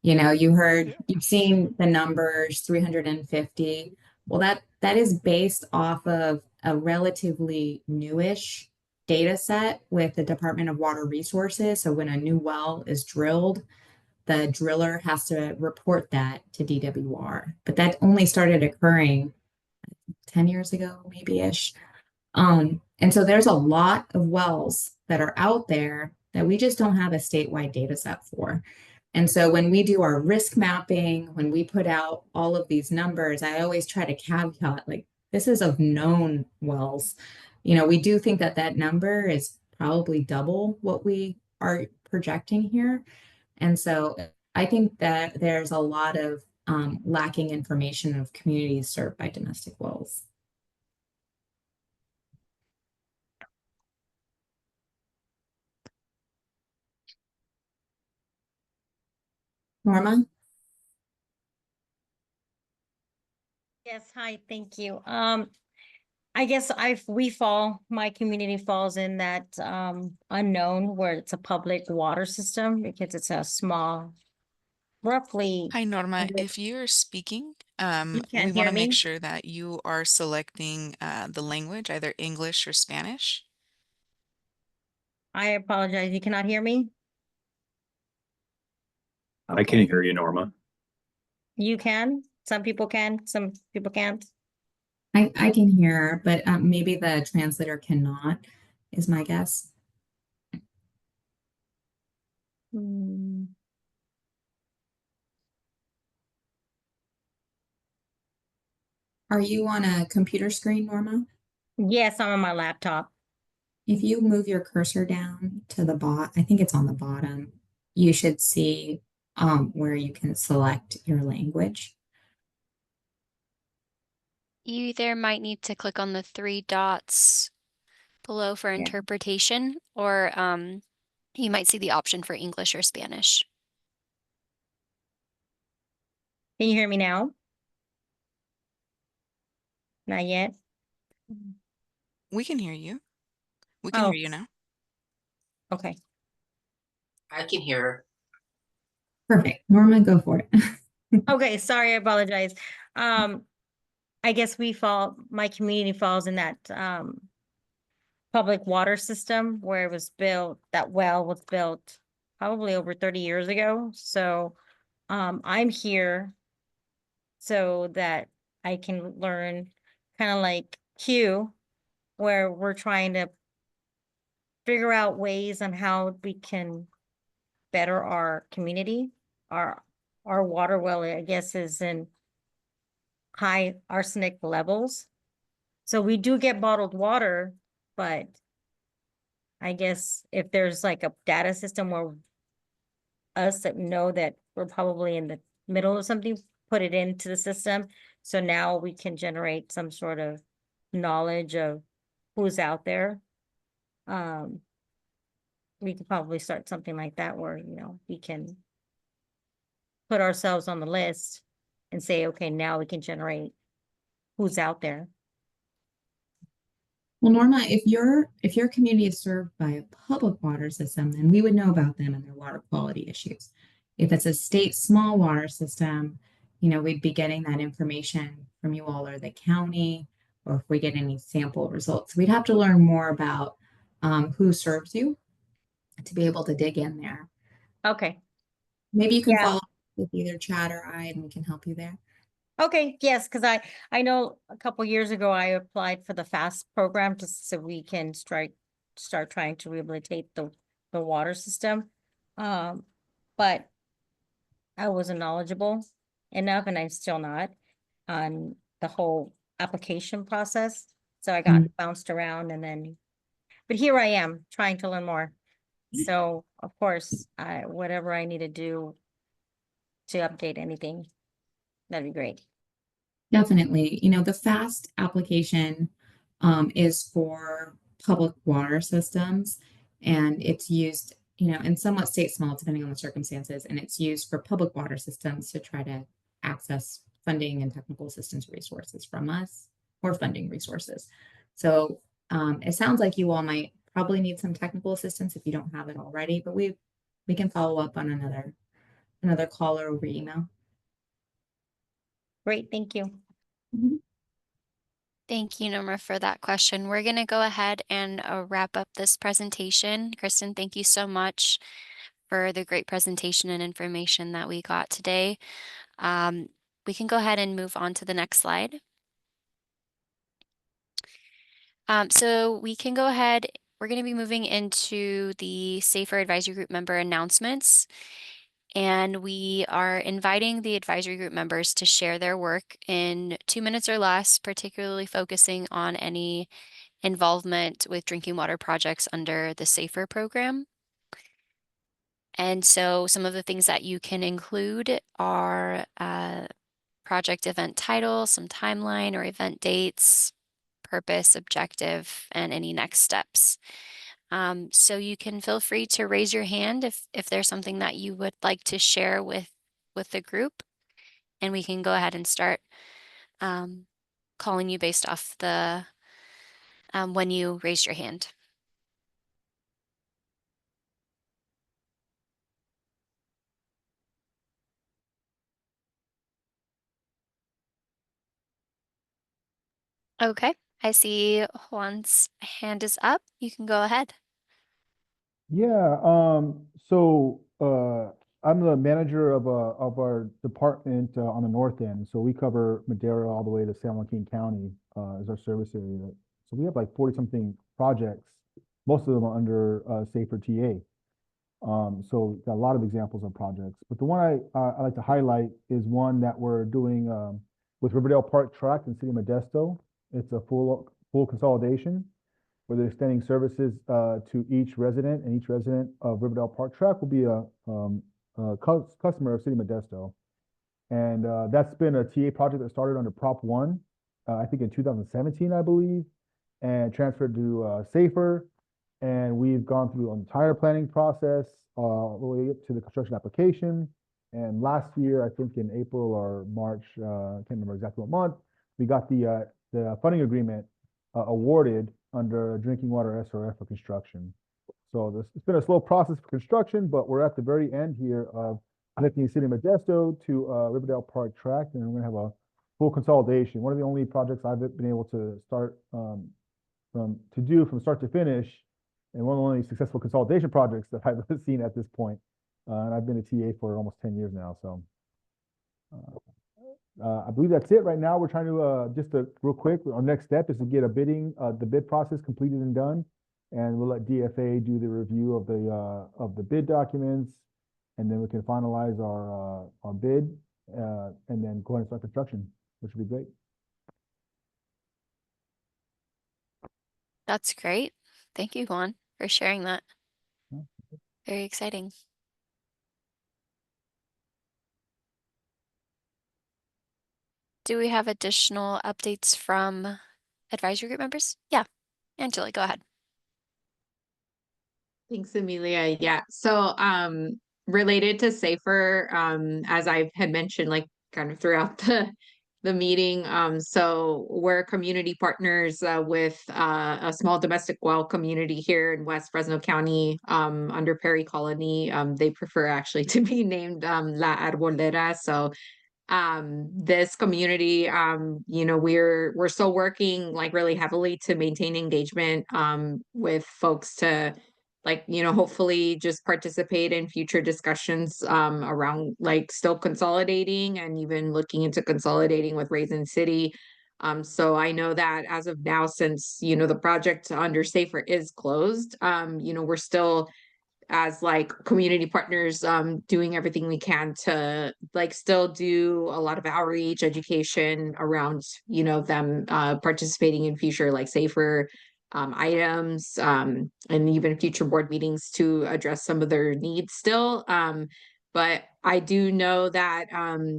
Speaker 11: You've seen the numbers 350. Well, that is based off of a relatively newish data set with the Department of Water Resources. So when a new well is drilled, the driller has to report that to DWR. But that only started occurring 10 years ago, maybe-ish. And so there's a lot of wells that are out there that we just don't have a statewide data set for. And so when we do our risk mapping, when we put out all of these numbers, I always try to caveat, like, this is of known wells. We do think that that number is probably double what we are projecting here. And so I think that there's a lot of lacking information of communities served by domestic wells. Norma?
Speaker 8: Yes, hi, thank you. I guess my community falls in that unknown where it's a public water system because it's a small, roughly.
Speaker 4: Hi, Norma. If you're speaking,
Speaker 8: You
Speaker 4: we
Speaker 8: can't
Speaker 4: want
Speaker 8: hear
Speaker 4: to make
Speaker 8: me?
Speaker 4: sure that you are selecting the language, either English or Spanish.
Speaker 8: I apologize, you cannot hear me?
Speaker 10: I can hear you, Norma.
Speaker 8: You can? Some people can, some people can't.
Speaker 11: I can hear, but maybe the translator cannot, is my guess. Are you on a computer screen, Norma?
Speaker 8: Yes, I'm on my laptop.
Speaker 11: If you move your cursor down to the I think it's on the bottom, you should see where you can select your language.
Speaker 1: You either might need to click on the 3 dots below for interpretation, or you might see the option for English or Spanish.
Speaker 8: Can you hear me now? Not yet.
Speaker 4: We can hear you. We can hear you now.
Speaker 8: Okay.
Speaker 14: I can hear her.
Speaker 11: Perfect. Norma, go for it.
Speaker 8: Okay, sorry, I apologize. I guess my community falls in that public water system where it was built, that well was built probably over 30 years ago. So I'm here so that I can learn, kind of like Q, where we're trying to figure out ways on how we can better our community. Our water well, I guess, is in high arsenic levels. So we do get bottled water, but I guess if there's like a data system where us that know that we're probably in the middle of something, put it into the system. So now we can generate some sort of knowledge of who's out there. We could probably start something like that where, we can put ourselves on the list and say, okay, now we can generate who's out there.
Speaker 11: Well, Norma, if your community is served by a public water system, then we would know about them and their water quality issues. If it's a state small water system, we'd be getting that information from you all or the county, or if we get any sample results. We'd have to learn more about who serves you to be able to dig in there.
Speaker 8: Okay.
Speaker 11: Maybe you can follow up with either Chad or I, and we can help you there.
Speaker 8: Okay, yes, because I know a couple years ago I applied for the FAST program just so we can start trying to rehabilitate the water system. But I wasn't knowledgeable enough, and I'm still not, on the whole application process. So I got bounced around and then, but here I am trying to learn more. So of course, whatever I need to do to update anything, that'd be great.
Speaker 11: Definitely. You know, the FAST application is for public water systems, and it's used, you know, and somewhat state small depending on the circumstances, and it's used for public water systems to try to access funding and technical assistance resources from us, or funding resources. So it sounds like you all might probably need some technical assistance if you don't have it already, but we can follow up on another call or over email.
Speaker 8: Great, thank you.
Speaker 1: Thank you, Norma, for that question. We're going to go ahead and wrap up this presentation. Kristen, thank you so much for the great presentation and information that we got today. We can go ahead and move on to the next slide. So we can go ahead. We're going to be moving into the SAFER Advisory Group member announcements. And we are inviting the advisory group members to share their work in 2 minutes or less, particularly focusing on any involvement with drinking water projects under the SAFER program. And so some of the things that you can include are project event title, some timeline or event dates, purpose, objective, and any next steps. So you can feel free to raise your hand if there's something that you would like to share with the group, and we can go ahead and start calling you based off the when you raised your hand. Okay, I see Juan's hand is up. You can go ahead.
Speaker 19: Yeah, I'm the manager of our department on the north end. So we cover Madera all the way to San Joaquin County as our service area. So we have like 40 something projects, most of them are under SAFER TA. So got a lot of examples of projects, but the one I like to highlight is one that we're doing with Riverdale Park Tract in City of Modesto. It's a full consolidation where they're extending services to each resident, and each resident of Riverdale Park Tract will be a customer of City of Modesto. And that's been a TA project that started under Prop 1, I think in 2017, I believe, and transferred to SAFER. And we've gone through an entire planning process all the way up to the construction application. And last year, I think in April or March, I can't remember exactly what month, we got the funding agreement awarded under drinking water SRF for construction. So it's been a slow process for construction, but we're at the very end here of connecting City of Modesto to Riverdale Park Tract, and we're gonna have a full consolidation. One of the only projects I've been able to start from start to finish, and one of the only successful consolidation projects that I've seen at this point. And I've been a TA for almost 10 years now, so. I believe that's it right now. We're trying to, real quick, our next step is to get the bid process completed and done. And we'll let DFA do the review of the bid documents. And then we can finalize our bid and then go ahead and start construction, which would be great.
Speaker 1: That's great. Thank you, Juan, for sharing that. Very exciting. Do we have additional updates from advisory group members? Yeah, Angela, go ahead.
Speaker 12: Thanks, Amelia. Yeah. So related to SAFER, as I had mentioned, like kind of throughout the meeting, so we're community partners with a small domestic well community here in West Fresno County under Perry Colony. They prefer actually to be named La Arbolera. So this community, you know, we're still working like really heavily to maintain engagement with folks to, like, you know, hopefully just participate in future discussions around like still consolidating and even looking into consolidating with Raisin City. So I know that as of now, since, you know, the project under SAFER is closed, you know, we're still as like community partners, doing everything we can to like still do a lot of outreach education around, you know, them participating in future like safer items, and even future board meetings to address some of their needs still. But I do know that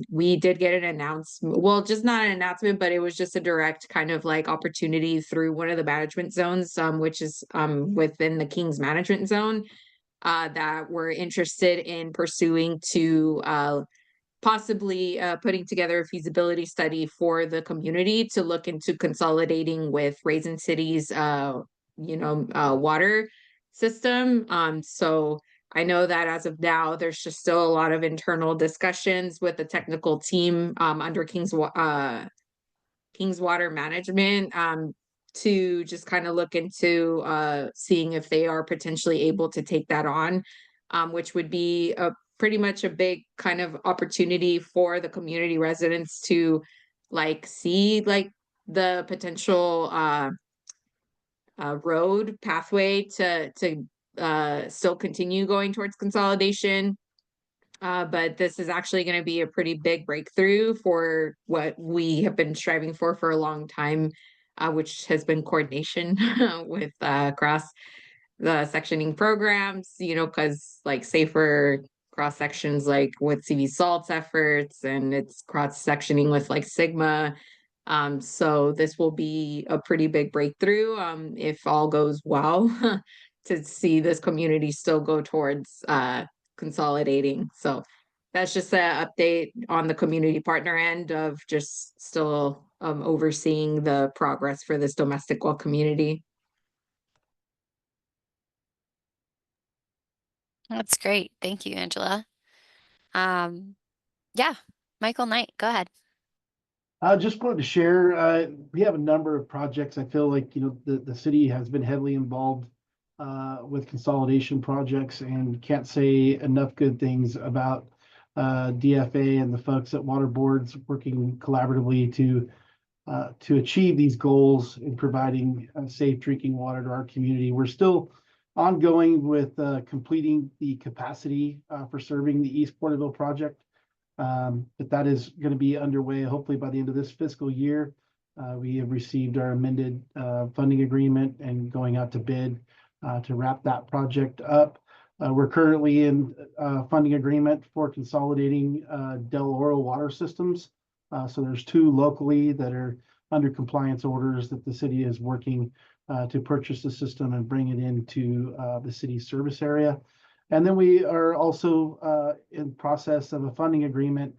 Speaker 12: we did get an announcement, well, just not an announcement, but it was just a direct kind of like opportunity through one of the management zones, which is within the King's management zone, that we're interested in pursuing to possibly putting together a feasibility study for the community to look into consolidating with Raisin City's, water system. So I know that as of now, there's just still a lot of internal discussions with the technical team under King's Water Management, to just kind of look into seeing if they are potentially able to take that on, which would be a pretty much a big kind of opportunity for the community residents to like see like the potential road pathway to still continue going towards consolidation. But this is actually going to be a pretty big breakthrough for what we have been striving for a long time, which has been coordination with cross the sectioning programs, you know, because like safer cross sections, like with CV Salt's efforts, and it's cross sectioning with like Sigma. So this will be a pretty big breakthrough, if all goes well, to see this community still go towards consolidating. So that's just an update on the community partner end of just still overseeing the progress for this domestic well community.
Speaker 1: That's great. Thank you, Angela. Yeah, Michael Knight, go ahead.
Speaker 13: I just wanted to share, we have a number of projects. I feel like, you know, the city has been heavily involved with consolidation projects, and can't say enough good things about DFA and the folks at water boards working collaboratively to achieve these goals in providing safe drinking water to our community. We're still ongoing with completing the capacity for serving the East Porterville project. But that is going to be underway hopefully by the end of this fiscal year. We have received our amended funding agreement and going out to bid to wrap that project up. We're currently in funding agreement for consolidating Del Oro water systems. So there's two locally that are under compliance orders that the city is working to purchase the system and bring it into the city's service area. And then we are also in process of a funding agreement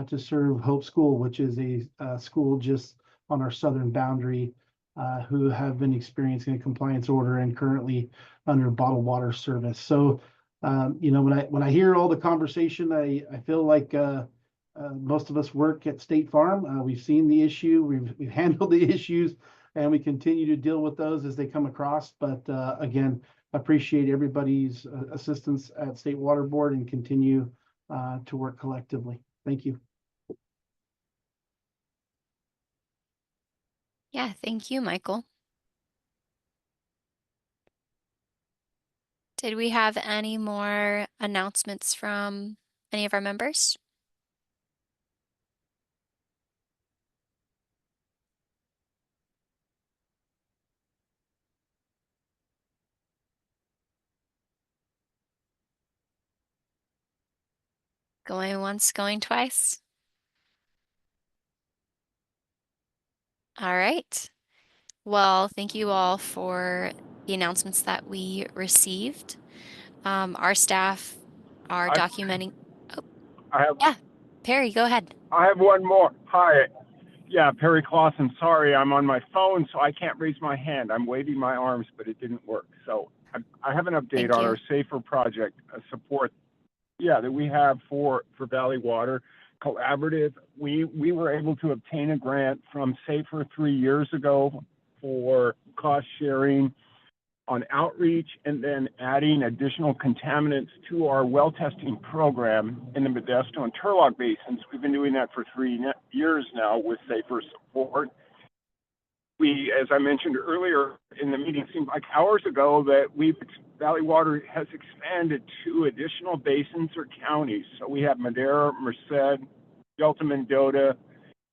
Speaker 13: to serve Hope School, which is a school just on our southern boundary, who have been experiencing a compliance order and currently under bottled water service. So, you know, when I hear all the conversation, I feel like most of us work at State Farm. We've seen the issue, we've handled the issues, and we continue to deal with those as they come across. But again, appreciate everybody's assistance at State Water Board and continue to work collectively. Thank you.
Speaker 1: Yeah, thank you, Michael. Did we have any more announcements from any of our members? Going once, going twice. All right. Well, thank you all for the announcements that we received. Our staff are documenting. Oh, yeah, Perry, go ahead.
Speaker 16: I have one more. Hi. Yeah, Perry Clausen. Sorry, I'm on my phone, so I can't raise my hand. I'm waving my arms, but it didn't work. So I have an update on our Safer project support. Yeah, that we have for Valley Water Collaborative. We were able to obtain a grant from Safer 3 years ago for cost sharing on outreach and then adding additional contaminants to our well testing program in the Modesto and Turlock basins. We've been doing that for 3 years now with Safer support. We, as I mentioned earlier in the meeting, seemed like hours ago that we've
Speaker 5: Valley Water has expanded to additional basins or counties. So we have Madera, Merced, Delta Mendota,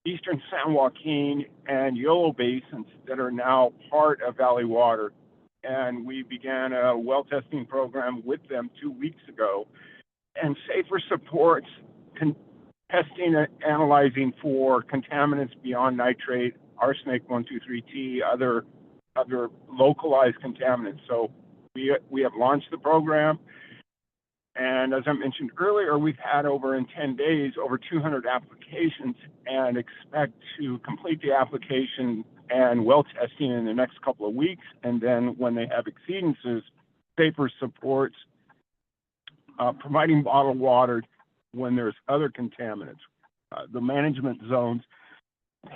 Speaker 5: Eastern San Joaquin, and Yolo basins that are now part of Valley Water. And we began a well testing program with them 2 weeks ago. And SAFER supports testing and analyzing for contaminants beyond nitrate, arsenic 123T, other localized contaminants. So we have launched the program. And as I mentioned earlier, we've had in 10 days, over 200 applications and expect to complete the application and well testing in the next couple of weeks. And then when they have exceedances, SAFER supports providing bottled water when there's other contaminants. The management zones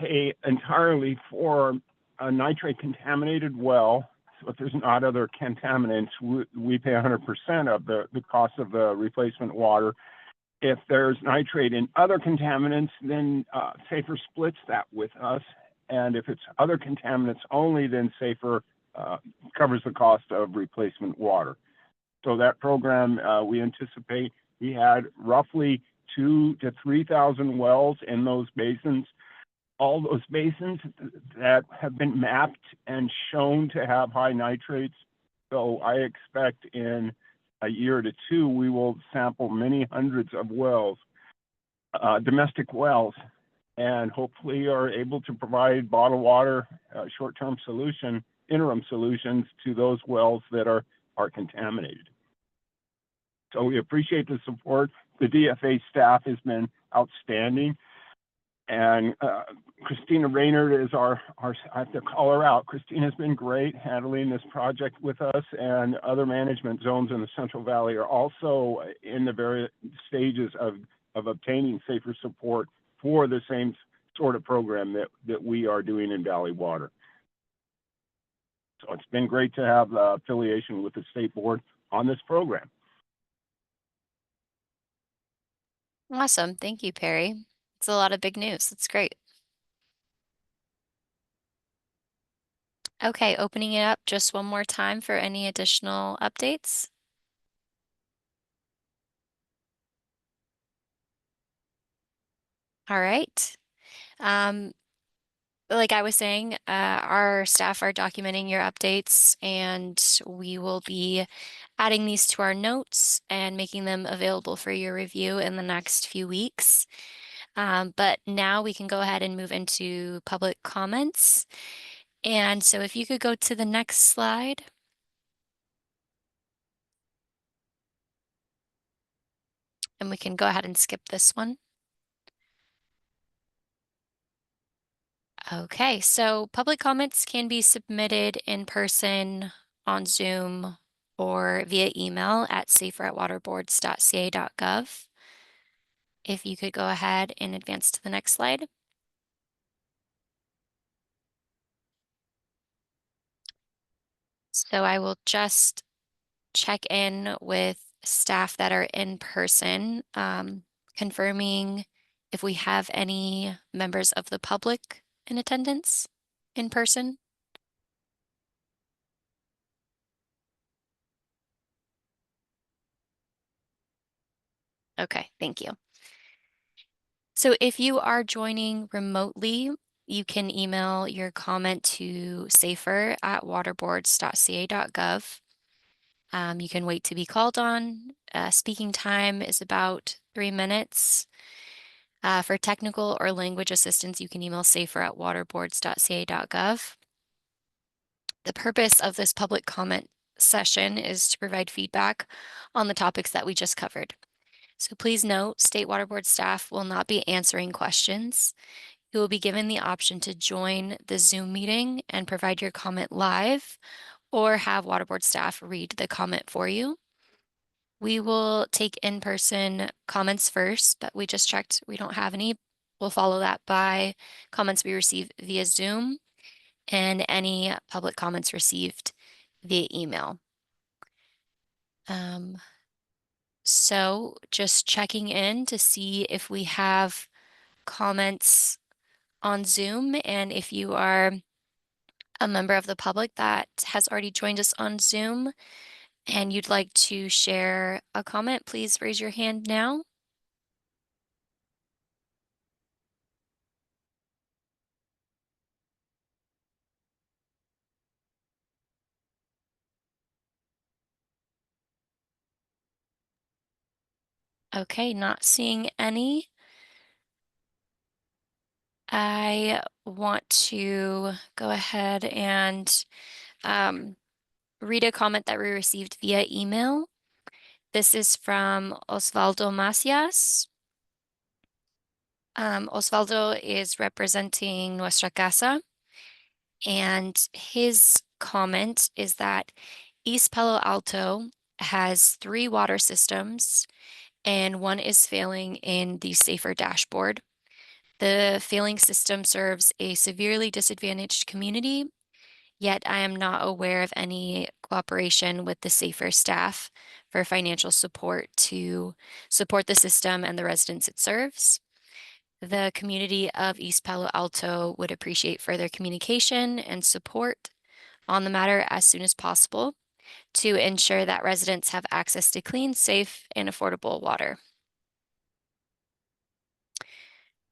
Speaker 5: pay entirely for a nitrate contaminated well. So if there's not other contaminants, we pay 100% of the cost of the replacement water. If there's nitrate in other contaminants, then SAFER splits that with us. And if it's other contaminants only, then SAFER covers the cost of replacement water. So that program, we anticipate we had roughly 2,000 to 3,000 wells in those basins. All those basins that have been mapped and shown to have high nitrates. So I expect in a year to two, we will sample many hundreds of wells, domestic wells, and hopefully are able to provide bottled water, short-term solution, interim solutions to those wells that are contaminated. So we appreciate the support. The DFA staff has been outstanding. And Christina Raynard is I have to call her out. Christina's been great handling this project with us, and other management zones in the Central Valley are also in the various stages of obtaining SAFER support for the same sort of program that we are doing in Valley Water. So it's been great to have affiliation with the state board on this program.
Speaker 1: Awesome. Thank you, Perry. It's a lot of big news. That's great. Okay, opening it up just one more time for any additional updates. All right. Like I was saying, our staff are documenting your updates, and we will be adding these to our notes and making them available for your review in the next few weeks. But now we can go ahead and move into public comments. And so if you could go to the next slide. And we can go ahead and skip this one. Okay, so public comments can be submitted in person, on Zoom, or via email at safer@waterboards.ca.gov. If you could go ahead and advance to the next slide. So I will just check in with staff that are in person, confirming if we have any members of the public in attendance in person. Okay, thank you. So if you are joining remotely, you can email your comment to safer@waterboards.ca.gov. You can wait to be called on. Speaking time is about 3 minutes. For technical or language assistance, you can email safer@waterboards.ca.gov. The purpose of this public comment session is to provide feedback on the topics that we just covered. So please note, State Water Board staff will not be answering questions. You will be given the option to join the Zoom meeting and provide your comment live, or have Water Board staff read the comment for you. We will take in-person comments first, but we just checked we don't have any. We'll follow that by comments we receive via Zoom and any public comments received via email. So just checking in to see if we have comments on Zoom, and if you are a member of the public that has already joined us on Zoom and you'd like to share a comment, please raise your hand now. Okay, not seeing any. I want to go ahead and read a comment that we received via email. This is from Osvaldo Macias. Osvaldo is representing Nuestra Casa, and his comment is that East Palo Alto has 3 water systems, and one is failing in the Safer dashboard. The failing system serves a severely disadvantaged community, yet I am not aware of any cooperation with the Safer staff for financial support to support the system and the residents it serves. The community of East Palo Alto would appreciate further communication and support on the matter as soon as possible to ensure that residents have access to clean, safe, and affordable water.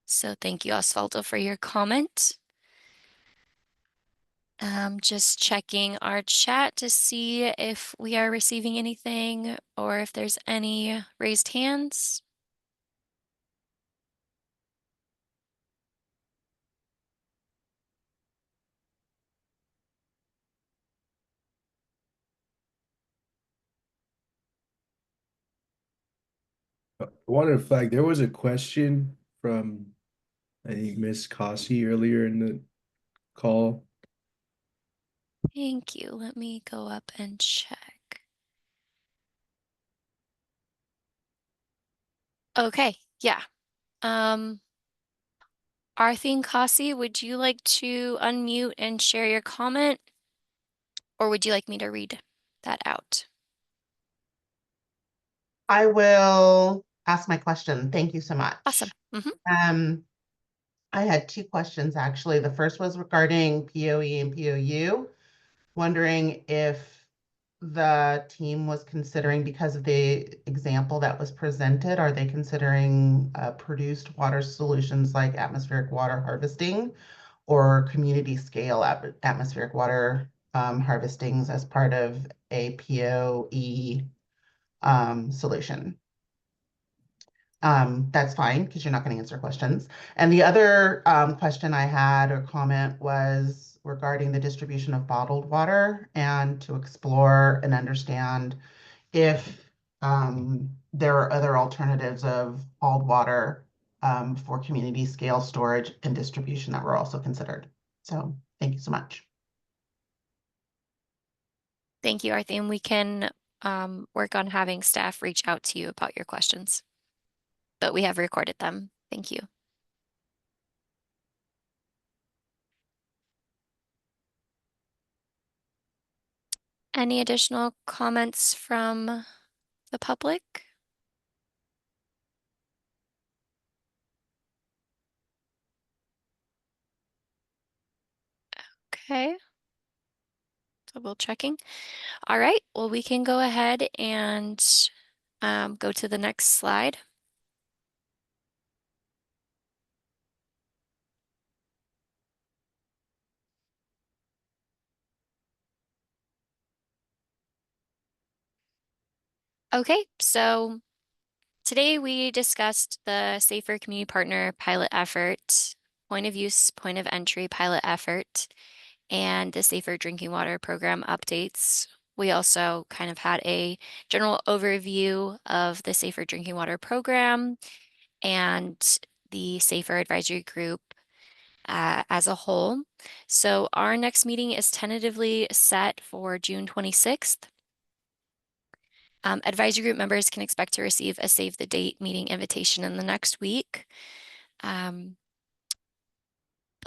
Speaker 1: So thank you, Osvaldo, for your comment. Just checking our chat to see if we are receiving anything or if there's any raised hands.
Speaker 20: I wanted to flag, there was a question from, I think, Miss Cossey earlier in the call.
Speaker 1: Thank you. Let me go up and check. Okay, yeah. Arthine Kasi, would you like to unmute and share your comment? Or would you like me to read that out?
Speaker 9: I will ask my question. Thank you so much.
Speaker 1: Awesome.
Speaker 9: I had 2 questions, actually. The first was regarding POE and POU, wondering if the team was considering, because of the example that was presented, are they considering produced water solutions like atmospheric water harvesting or community scale atmospheric water harvestings as part of a POE solution? That's fine because you're not going to answer questions. And the other question I had or comment was regarding the distribution of bottled water and to explore and understand if there are other alternatives of hauled water for community scale storage and distribution that were also considered. So thank you so much.
Speaker 1: Thank you, Arthine. We can work on having staff reach out to you about your questions, but we have recorded them. Thank you. Any additional comments from the public? Okay. Double checking. All right, well, we can go ahead and go to the next slide. Okay, so today we discussed the Safer Community Partner pilot effort, point of use, point of entry pilot effort, and the Safer Drinking Water Program updates. We also kind of had a general overview of the Safer Drinking Water Program and the Safer Advisory Group as a whole. So our next meeting is tentatively set for June 26th. Advisory group members can expect to receive a save the date meeting invitation in the next week. But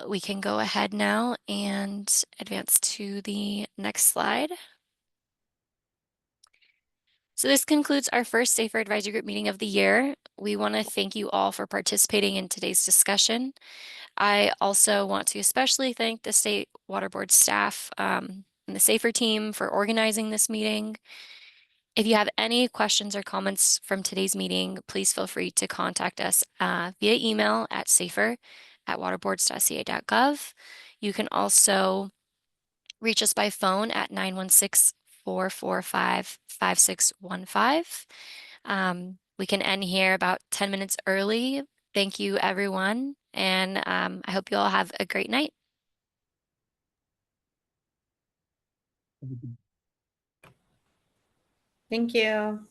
Speaker 1: we can go ahead now and advance to the next slide. So this concludes our first Safer Advisory Group meeting of the year. We want to thank you all for participating in today's discussion. I also want to especially thank the State Water Board staff and the Safer team for organizing this meeting. If you have any questions or comments from today's meeting, please feel free to contact us via email at safer@waterboards.ca.gov. You can also reach us by phone at 916-445-5615. We can end here about 10 minutes early. Thank you, everyone. And I hope you all have a great night.
Speaker 8: Thank you.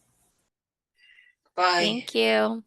Speaker 14: Bye.
Speaker 1: Thank you.